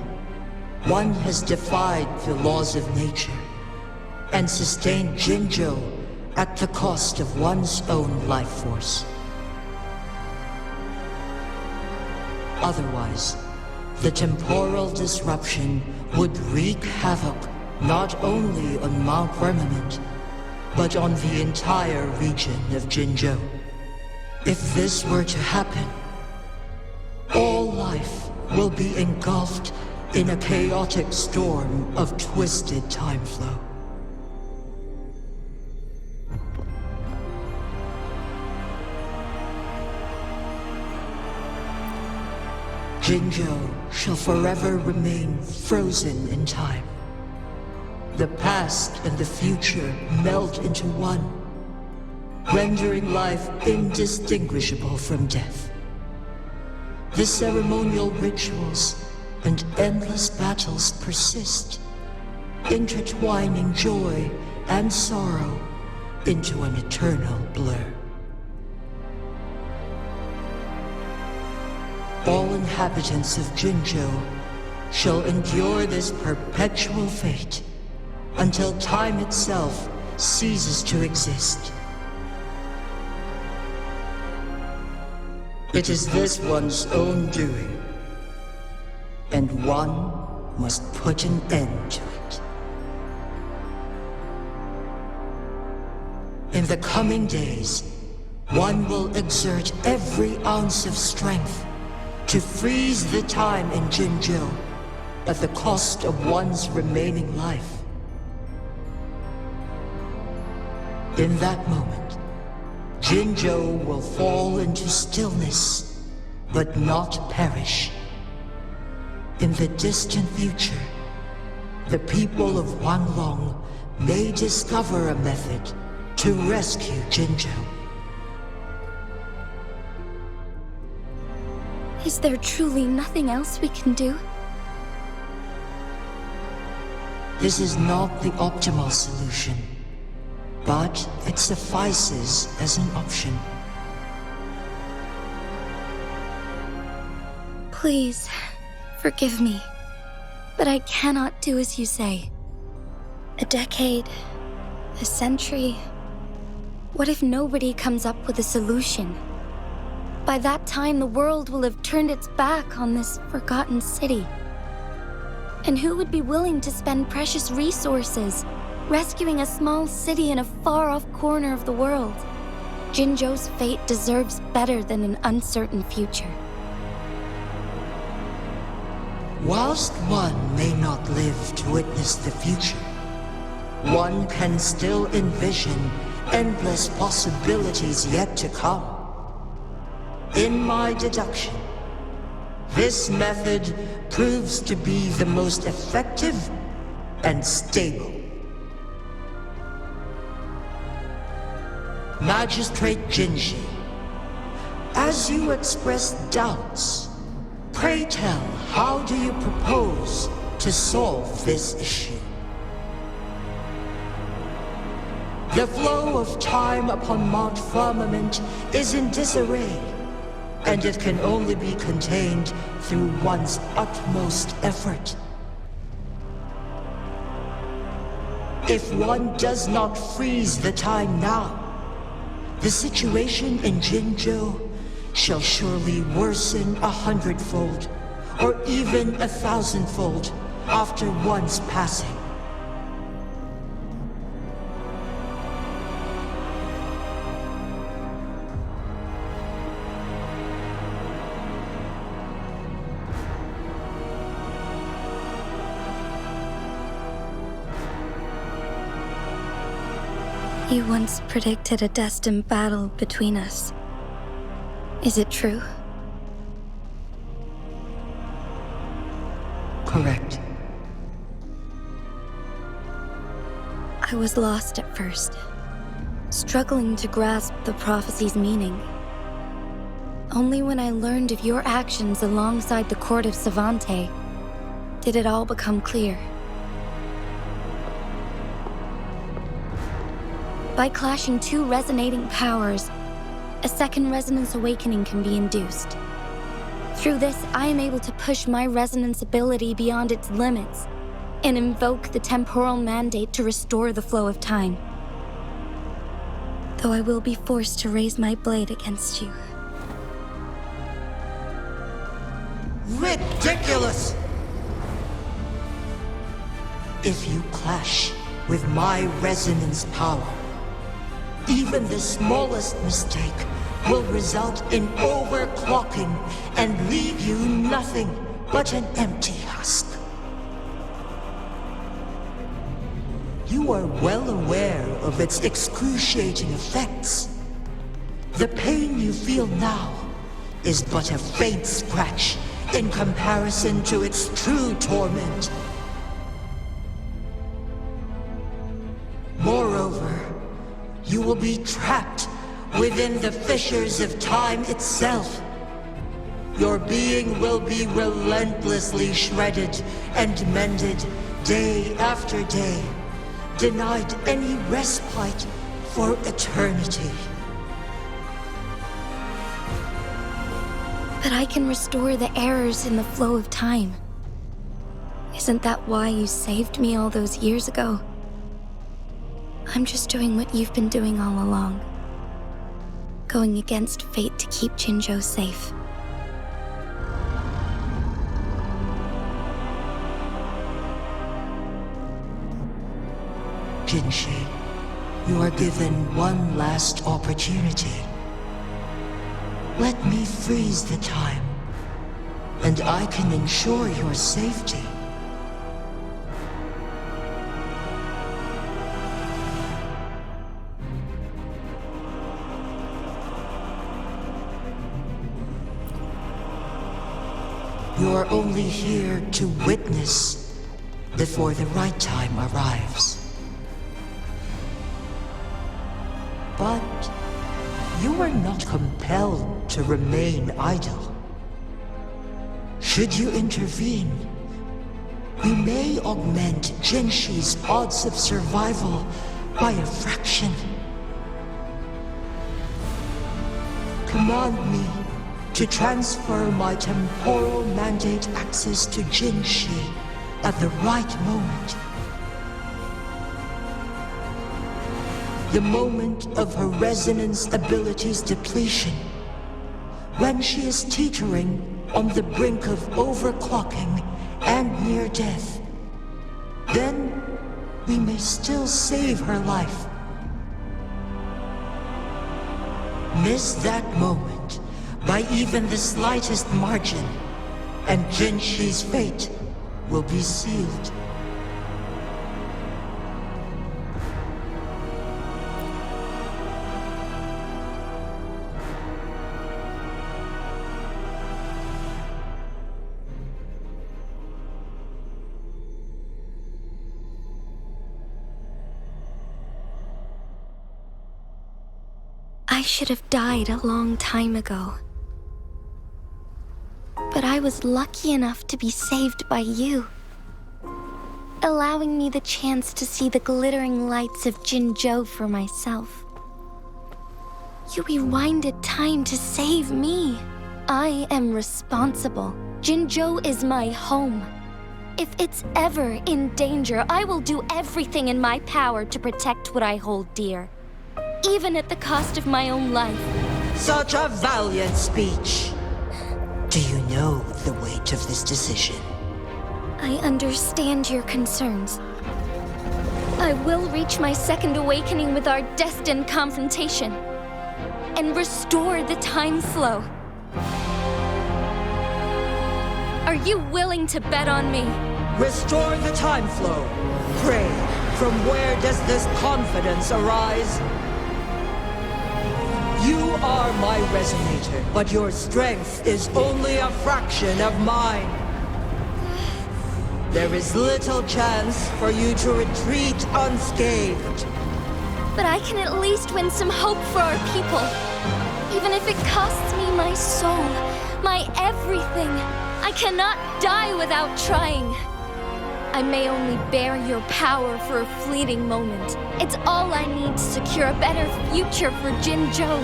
one has defied the laws of nature and sustained Jinzhou at the cost of one's own life force. Otherwise, the temporal disruption would wreak havoc not only on Mount Firmament, but on the entire region of Jinzhou. If this were to happen, all life will be engulfed in a chaotic storm of twisted time flow. Jinzhou shall forever remain frozen in time. The past and the future melt into one, rendering life indistinguishable from death. The ceremonial rituals and endless battles persist, intertwining joy and sorrow into an eternal blur. All inhabitants of Jinzhou shall endure this perpetual fate until time itself ceases to exist. It is this one's own doing, and one must put an end to it. In the coming days, one will exert every ounce of strength to freeze the time in Jinzhou at the cost of one's remaining life. In that moment, Jinzhou will fall into stillness, but not perish. In the distant future, the people of Huanglong may discover a method to rescue Jinzhou. Is there truly nothing else we can do? This is not the optimal solution, but it suffices as an option. Please, forgive me, but I cannot do as you say. A decade, a century. What if nobody comes up with a solution? By that time, the world will have turned its back on this forgotten city. And who would be willing to spend precious resources rescuing a small city in a far-off corner of the world? Jinzhou's fate deserves better than an uncertain future. Whilst one may not live to witness the future, one can still envision endless possibilities yet to come. In my deduction, this method proves to be the most effective and stable. Magistrate Jinji, as you express doubts, pray tell, how do you propose to solve this issue? The flow of time upon Monte Firmamento is in disarray, and it can only be contained through one's utmost effort. If one does not freeze the time now, the situation in Jinzhou shall surely worsen 100-fold, or even 1,000-fold, after one's passing. You once predicted a destined battle between us. Is it true? Correct. I was lost at first, struggling to grasp the prophecy's meaning. Only when I learned of your actions alongside the court of Savante did it all become clear. By clashing two resonating powers, a second resonance awakening can be induced. Through this, I am able to push my resonance ability beyond its limits and invoke the temporal mandate to restore the flow of time. Though I will be forced to raise my blade against you. Ridiculous! If you clash with my resonance power, even the smallest mistake will result in overclocking and leave you nothing but an empty husk. You are well aware of its excruciating effects. The pain you feel now is but a faint scratch in comparison to its true torment. Moreover, you will be trapped within the fissures of time itself. Your being will be relentlessly shredded and mended day after day, denied any respite for eternity. But I can restore the errors in the flow of time. Isn't that why you saved me all those years ago? I'm just doing what you've been doing all along. Going against fate to keep Jinzhou safe. Jinshi, you are given one last opportunity. Let me freeze the time, and I can ensure your safety. You are only here to witness before the right time arrives. But you are not compelled to remain idle. Should you intervene, we may augment Jinshi's odds of survival by a fraction. Command me to transfer my temporal mandate access to Jinshi at the right moment. The moment of her resonance ability's depletion, when she is teetering on the brink of overclocking and near death. Then we may still save her life. Miss that moment by even the slightest margin, and Jinshi's fate will be sealed. I should have died a long time ago. But I was lucky enough to be saved by you, allowing me the chance to see the glittering lights of Jinzhou for myself. You rewinded time to save me. I am responsible. Jinzhou is my home. If it's ever in danger, I will do everything in my power to protect what I hold dear, even at the cost of my own life. Such a valiant speech. Do you know the weight of this decision? I understand your concerns. I will reach my second awakening with our destined confrontation and restore the time flow. Are you willing to bet on me? Restore the time flow. Pray, from where does this confidence arise? You are my resonator, but your strength is only a fraction of mine. There is little chance for you to retreat unscathed. But I can at least win some hope for our people. Even if it costs me my soul, my everything. I cannot die without trying. I may only bear your power for a fleeting moment. It's all I need to secure a better future for Jinzhou,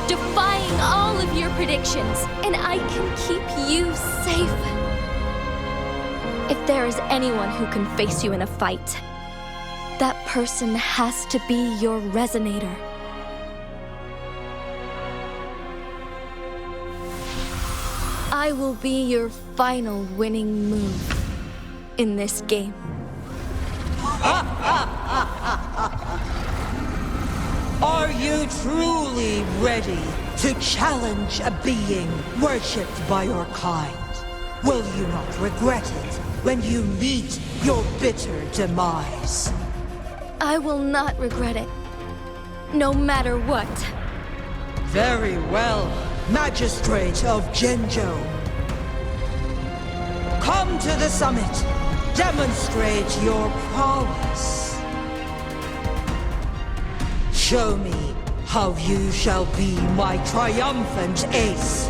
defying all of your predictions, and I can keep you safe. If there is anyone who can face you in a fight, that person has to be your resonator. I will be your final winning move in this game. Are you truly ready to challenge a being worshipped by your kind? Will you not regret it when you meet your bitter demise? I will not regret it, no matter what. Very well, Magistrate of Jinzhou. Come to the summit. Demonstrate your prowess. Show me how you shall be my triumphant ace.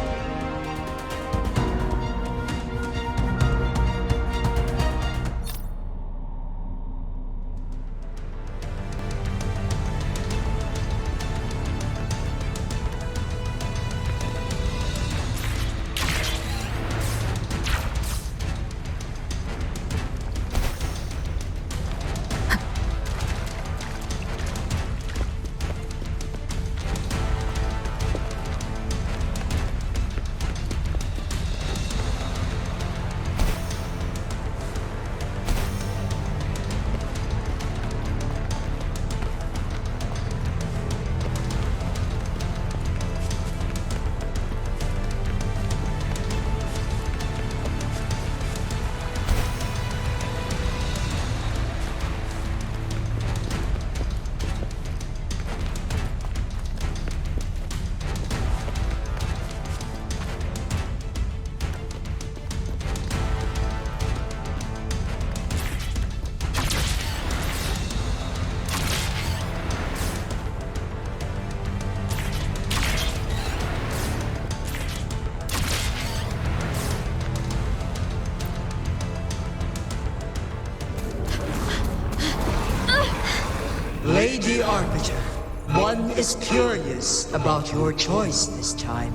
one is curious about your choice this time.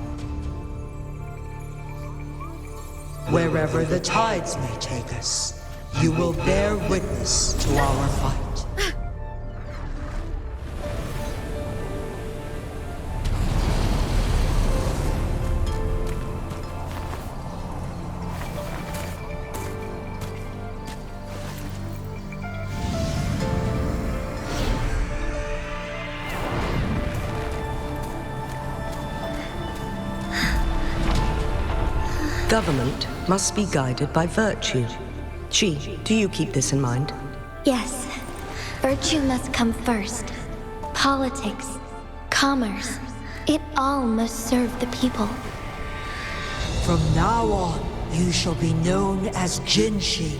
Wherever the tides may take us, you will bear witness to our fight. Government must be guided by virtue. Chi, do you keep this in mind? Yes. Virtue must come first. Politics, commerce, it all must serve the people. From now on, you shall be known as Jinshi,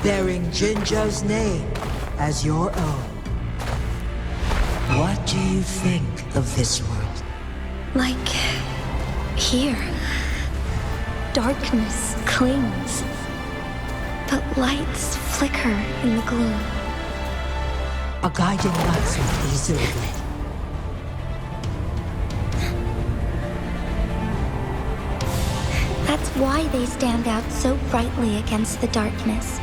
bearing Jinzhou's name as your own. What do you think of this world? Like here. Darkness clings, but lights flicker in the gloom. A guiding light easily lit. That's why they stand out so brightly against the darkness.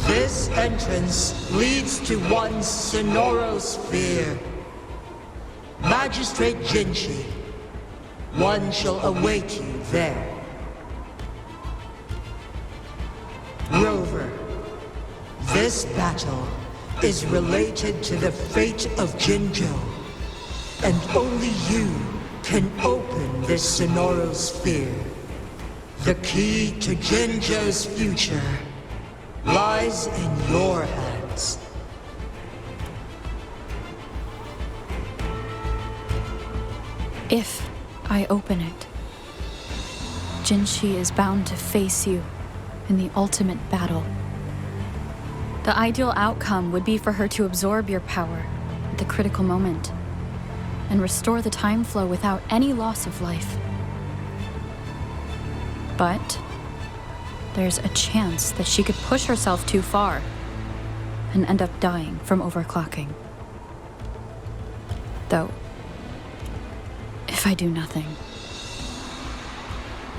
This entrance leads to one Sonoro sphere. Magistrate Jinshi, one shall await you there. Rover, this battle is related to the fate of Jinzhou, and only you can open this Sonoro sphere. The key to Jinzhou's future lies in your hands. If I open it, Jinshi is bound to face you in the ultimate battle. The ideal outcome would be for her to absorb your power at the critical moment and restore the time flow without any loss of life. But there's a chance that she could push herself too far and end up dying from overclocking. Though, if I do nothing,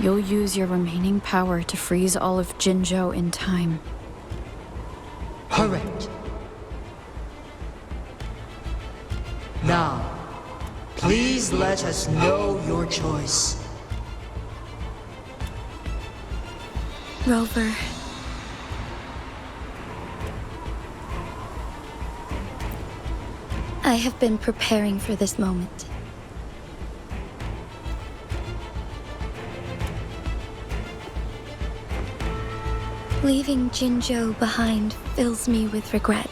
you'll use your remaining power to freeze all of Jinzhou in time. Correct. Now, please let us know your choice. Rover. I have been preparing for this moment. Leaving Jinzhou behind fills me with regret.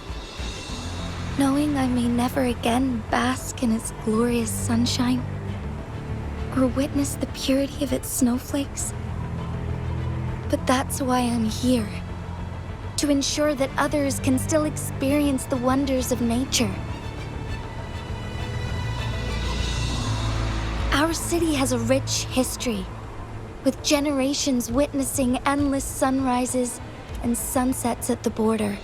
Knowing I may never again bask in its glorious sunshine, or witness the purity of its snowflakes. But that's why I'm here. To ensure that others can still experience the wonders of nature. Our city has a rich history, with generations witnessing endless sunrises and sunsets at the border.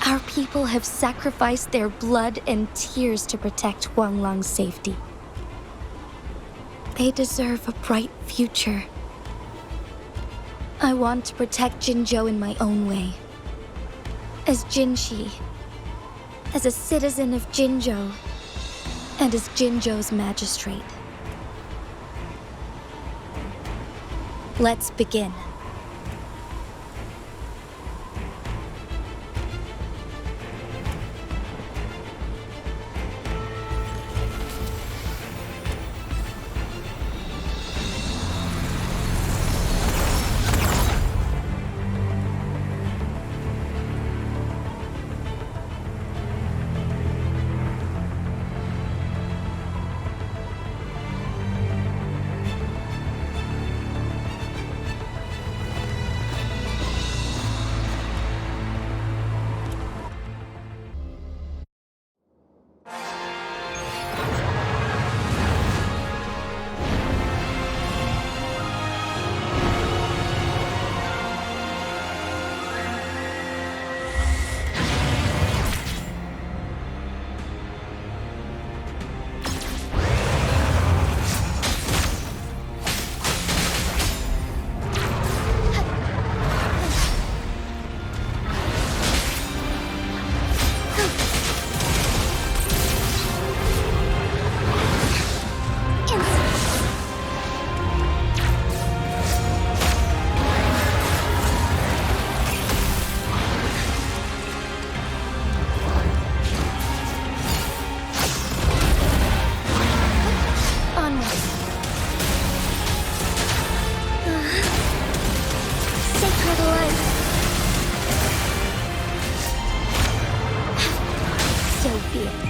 Our people have sacrificed their blood and tears to protect Huanglang's safety. They deserve a bright future. I want to protect Jinzhou in my own way. As Jinshi, as a citizen of Jinzhou, and as Jinzhou's magistrate. Let's begin.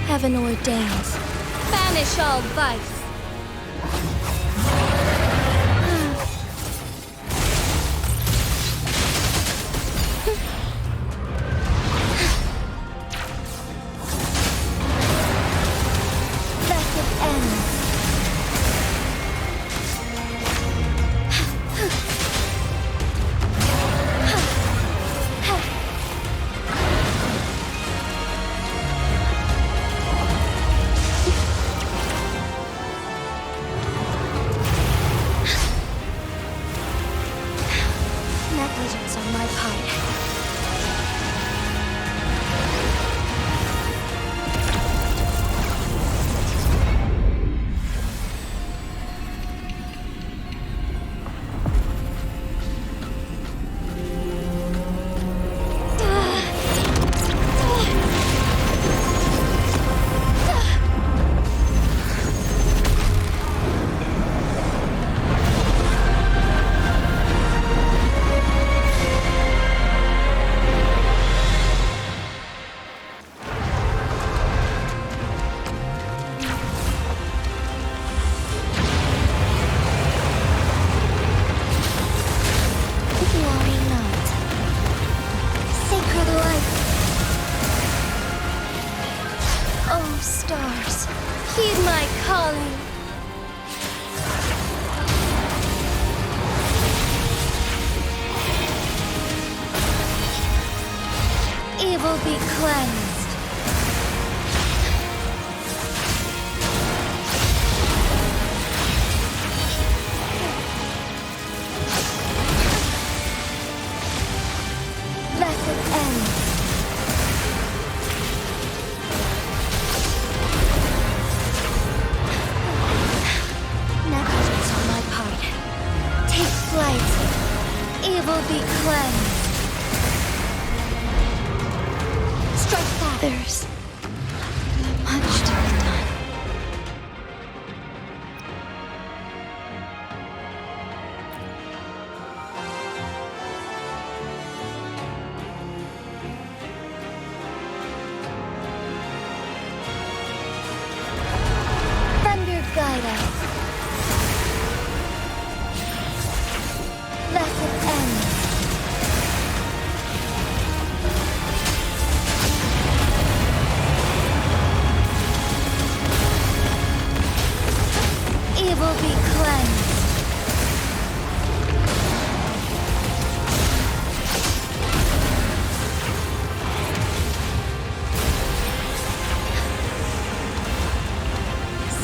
heaven ordained. Banish all vice. Negligence on my part. Stars, heed my calling. Evil be cleansed. Let it end. Negligence on my part. Take flight. Evil be cleansed. Strike back. There's much to be done. Thunder guide us. Let it end. Evil be cleansed.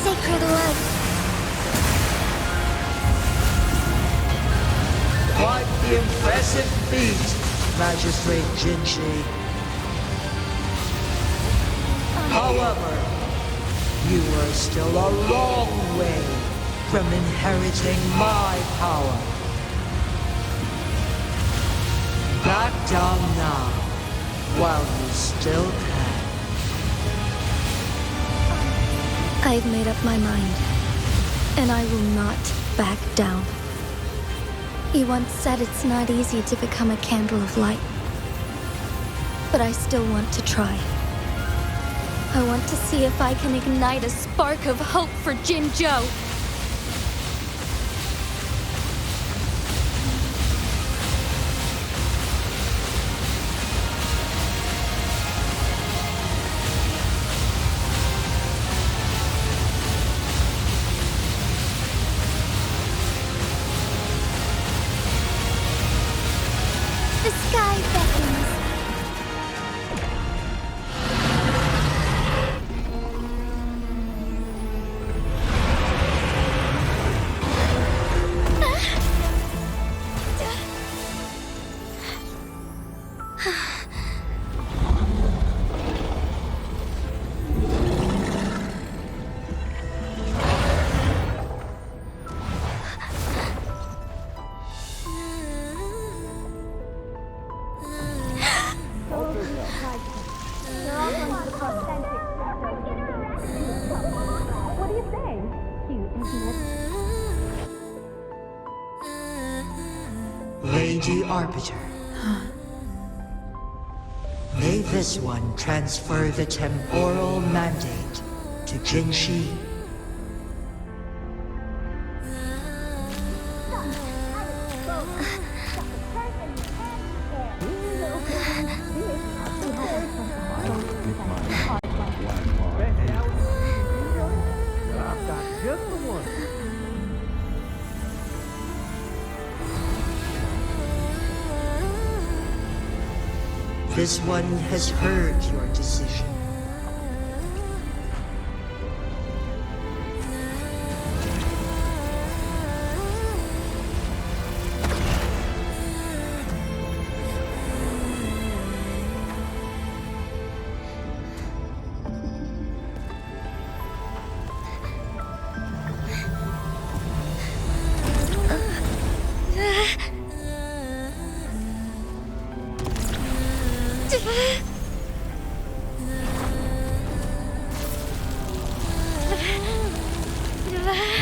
Sacred light. Quite the impressive feat, Magistrate Jinshi. However, you are still a long way from inheriting my power. Back down now, while you still can. I've made up my mind, and I will not back down. You once said it's not easy to become a candle of light, but I still want to try. I want to see if I can ignite a spark of hope for Jinzhou. The sky beckons. What do you say? Cute, isn't it? Lady Arbiter. May this one transfer the temporal mandate to Jinshi? This one has heard your decision.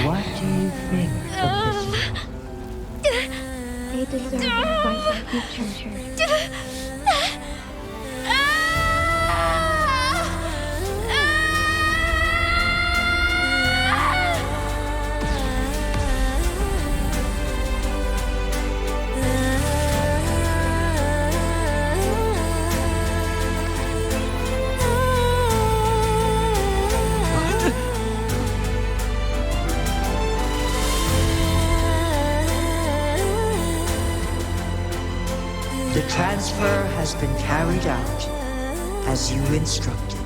What do you think of this one? They deserve a bright future. The transfer has been carried out as you instructed.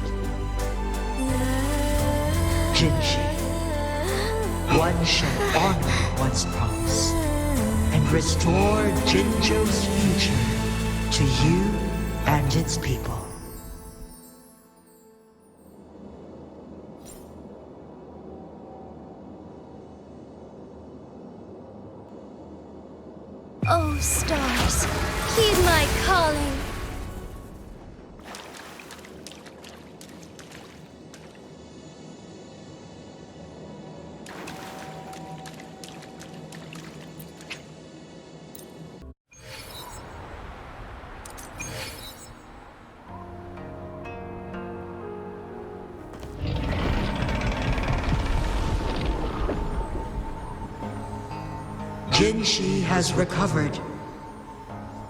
Jinshi, one shall honor one's promise and restore Jinzhou's future to you and its people. Oh, stars, heed my calling. Jinshi has recovered.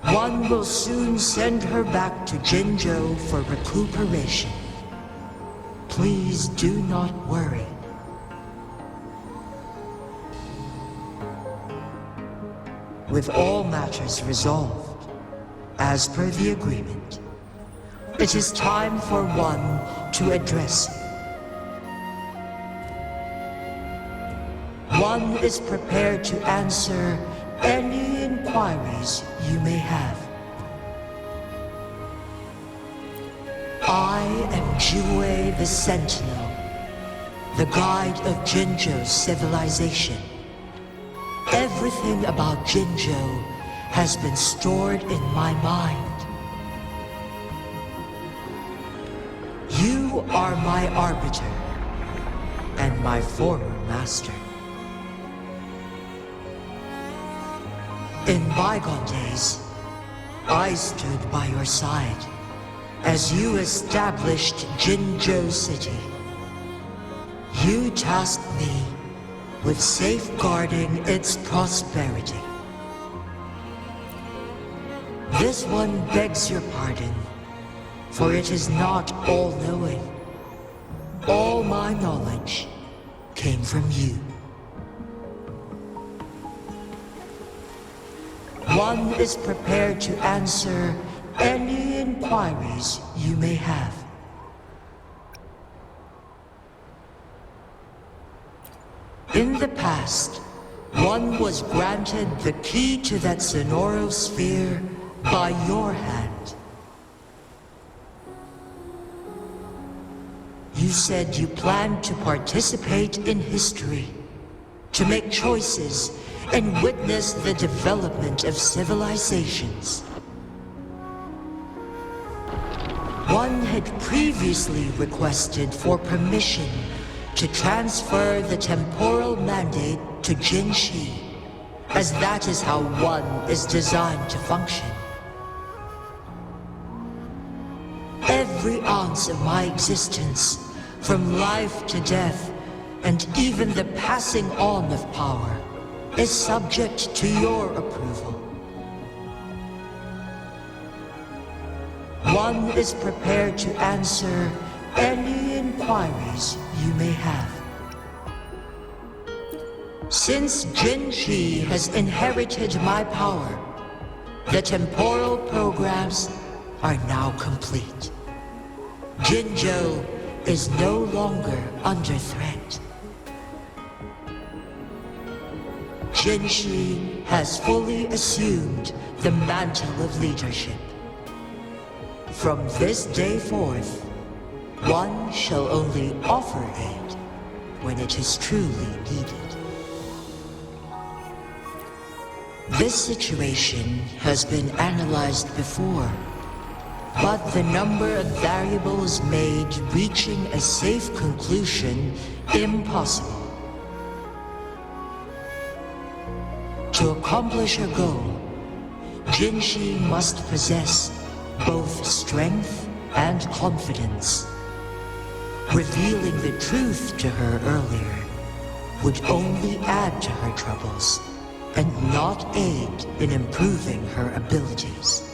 One will soon send her back to Jinzhou for recuperation. Please do not worry. With all matters resolved, as per the agreement, it is time for one to address you. One is prepared to answer any inquiries you may have. I am Jue the Sentinel, the guide of Jinzhou's civilization. Everything about Jinzhou has been stored in my mind. You are my arbiter and my former master. In bygone days, I stood by your side as you established Jinzhou City. You tasked me with safeguarding its prosperity. This one begs your pardon, for it is not all-knowing. All my knowledge came from you. One is prepared to answer any inquiries you may have. In the past, one was granted the key to that Sonoro sphere by your hand. You said you planned to participate in history, to make choices and witness the development of civilizations. One had previously requested for permission to transfer the temporal mandate to Jinshi, as that is how one is designed to function. every ounce of my existence, from life to death, and even the passing on of power, is subject to your approval. One is prepared to answer any inquiries you may have. Since Jinshi has inherited my power, the temporal programs are now complete. Jinzhou is no longer under threat. Jinshi has fully assumed the mantle of leadership. From this day forth, one shall only offer aid when it is truly needed. This situation has been analyzed before, but the number of variables made reaching a safe conclusion impossible. To accomplish her goal, Jinshi must possess both strength and confidence. Revealing the truth to her earlier would only add to her troubles and not aid in improving her abilities.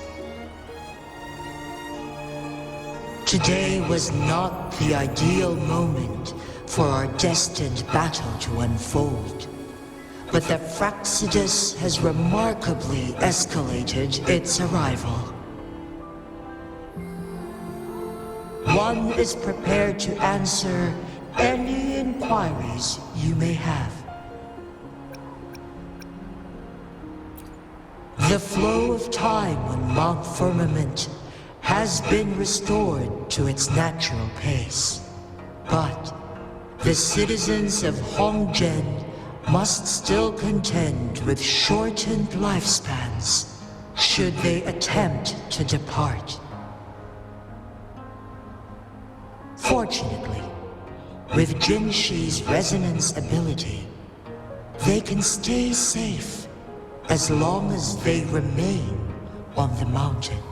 Today was not the ideal moment for our destined battle to unfold, but the Fraxidus has remarkably escalated its arrival. One is prepared to answer any inquiries you may have. The flow of time on Mount Firmament has been restored to its natural pace. But the citizens of Hongzhen must still contend with shortened lifespans should they attempt to depart. Fortunately, with Jinshi's resonance ability, they can stay safe as long as they remain on the mountain.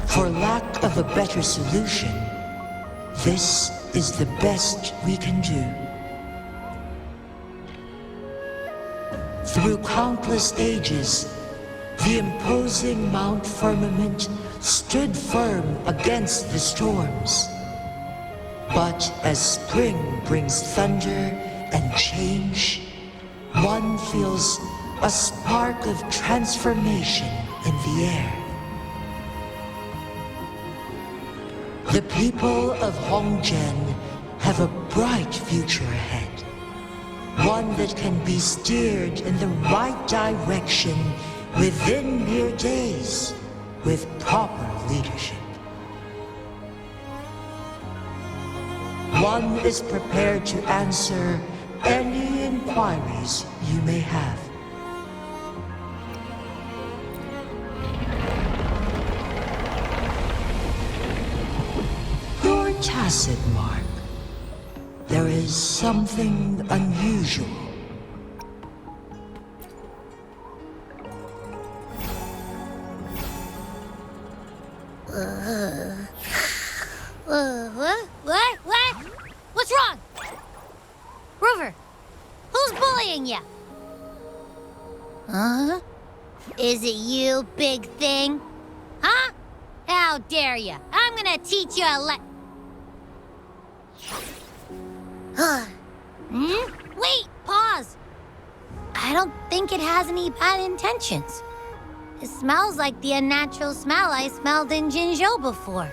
For lack of a better solution, this is the best we can do. Through countless ages, the imposing Mount Firmament stood firm against the storms. But as spring brings thunder and change, one feels a spark of transformation in the air. The people of Hongzhen have a bright future ahead. One that can be steered in the right direction within mere days with proper leadership. One is prepared to answer any inquiries you may have. Your tacit mark. There is something unusual. What? What's wrong? Rover, who's bullying you? Huh? Is it you, big thing? Huh? How dare you? I'm gonna teach you a Wait, pause. I don't think it has any bad intentions. It smells like the unnatural smell I smelled in Jinzhou before.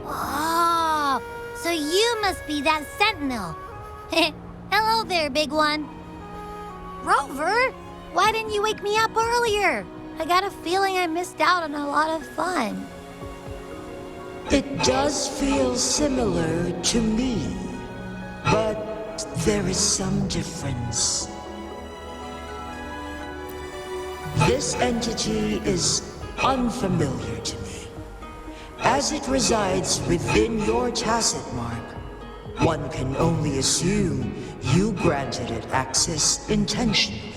Oh, so you must be that sentinel. Hello there, big one. Rover, why didn't you wake me up earlier? I got a feeling I missed out on a lot of fun. It does feel similar to me, but there is some difference. This entity is unfamiliar to me. As it resides within your tacit mark, one can only assume you granted it access intentionally.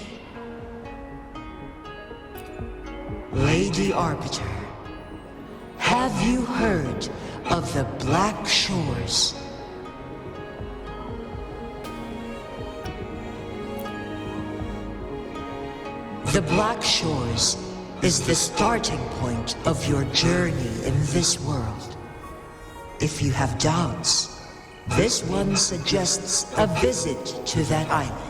Lady Arbiter, have you heard of the Black Shores? The Black Shores is the starting point of your journey in this world. If you have doubts, this one suggests a visit to that island.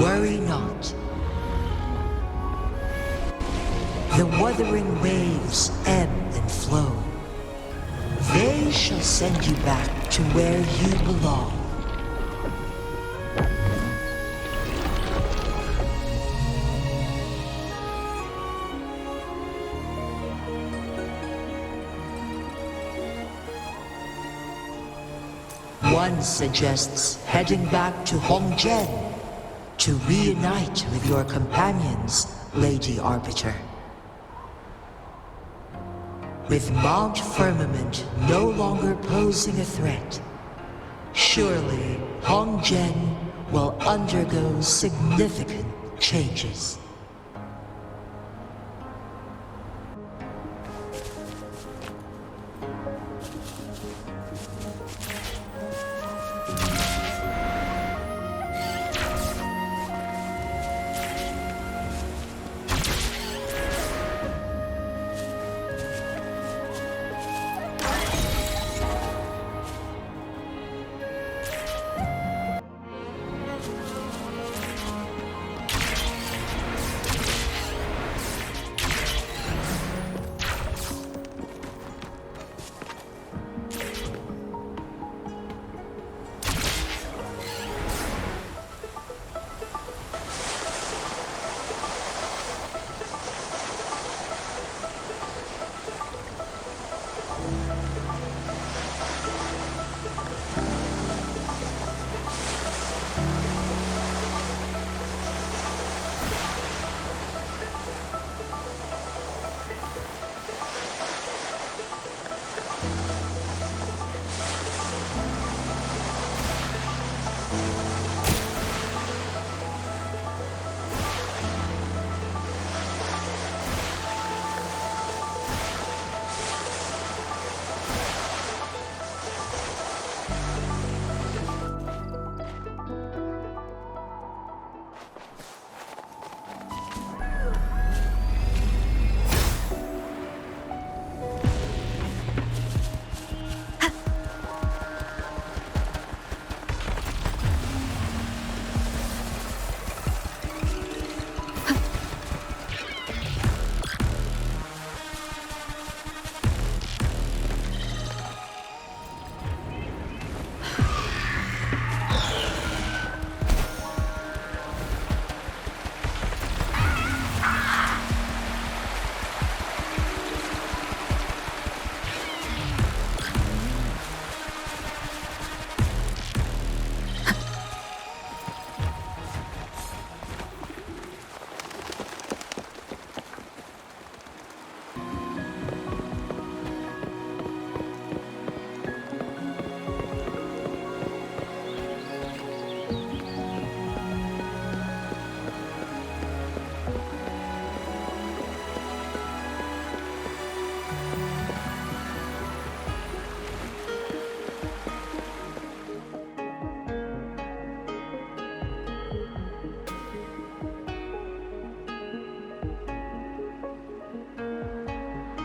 Worry not. The Wuthering Waves ebb and flow. They shall send you back to where you belong. One suggests heading back to Hongzhen to reunite with your companions, Lady Arbiter. With Monte Firmamento no longer posing a threat, surely Hongzhen will undergo significant changes.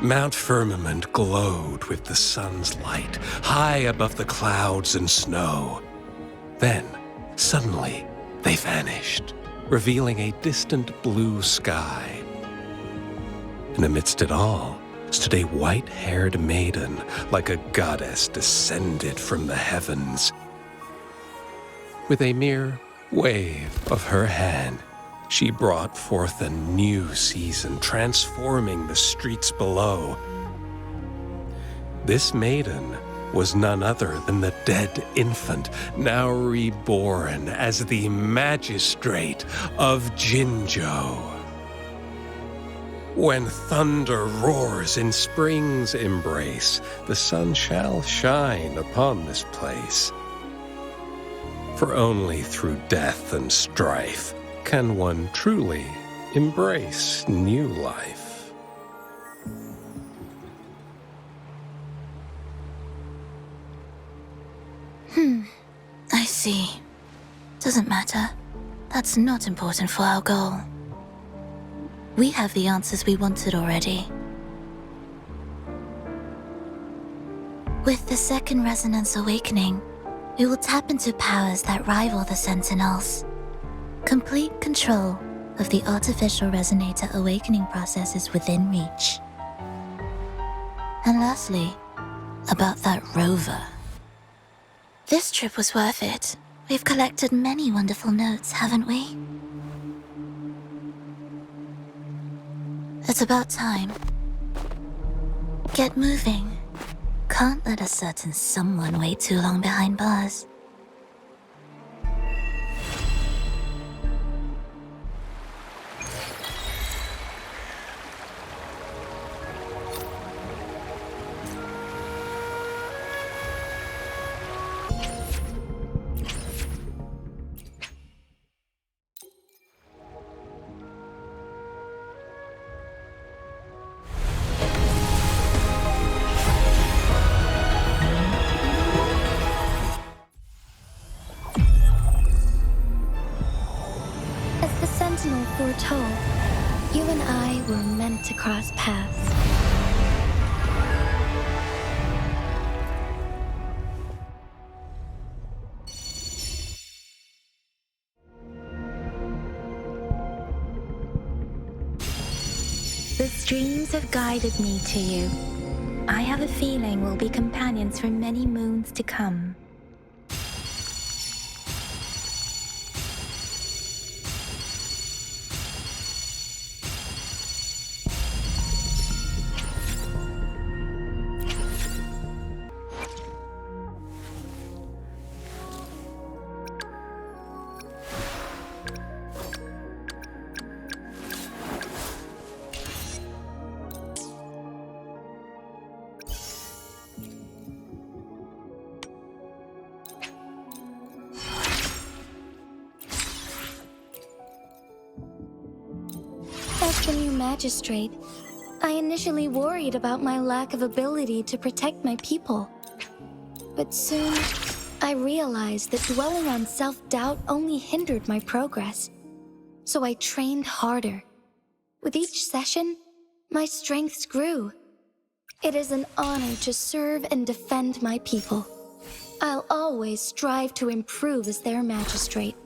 Mount Firmament glowed with the sun's light, high above the clouds and snow. Then, suddenly, they vanished, revealing a distant blue sky. And amidst it all stood a white-haired maiden, like a goddess descended from the heavens. With a mere wave of her hand, she brought forth a new season, transforming the streets below. This maiden was none other than the dead infant, now reborn as the magistrate of Jinzhou. When thunder roars in spring's embrace, the sun shall shine upon this place. For only through death and strife can one truly embrace new life. I see. Doesn't matter. That's not important for our goal. We have the answers we wanted already. With the second resonance awakening, we will tap into powers that rival the Sentinels. Complete control of the artificial resonator awakening process is within reach. And lastly, about that Rover. This trip was worth it. We've collected many wonderful notes, haven't we? It's about time. Get moving. Can't let a certain someone wait too long behind bars. Foretold, you and I were meant to cross paths. The streams have guided me to you. I have a feeling we'll be companions for many moons to come. As the new magistrate, I initially worried about my lack of ability to protect my people. But soon, I realized that dwelling on self-doubt only hindered my progress. So I trained harder. With each session, my strengths grew. It is an honor to serve and defend my people. I'll always strive to improve as their magistrate.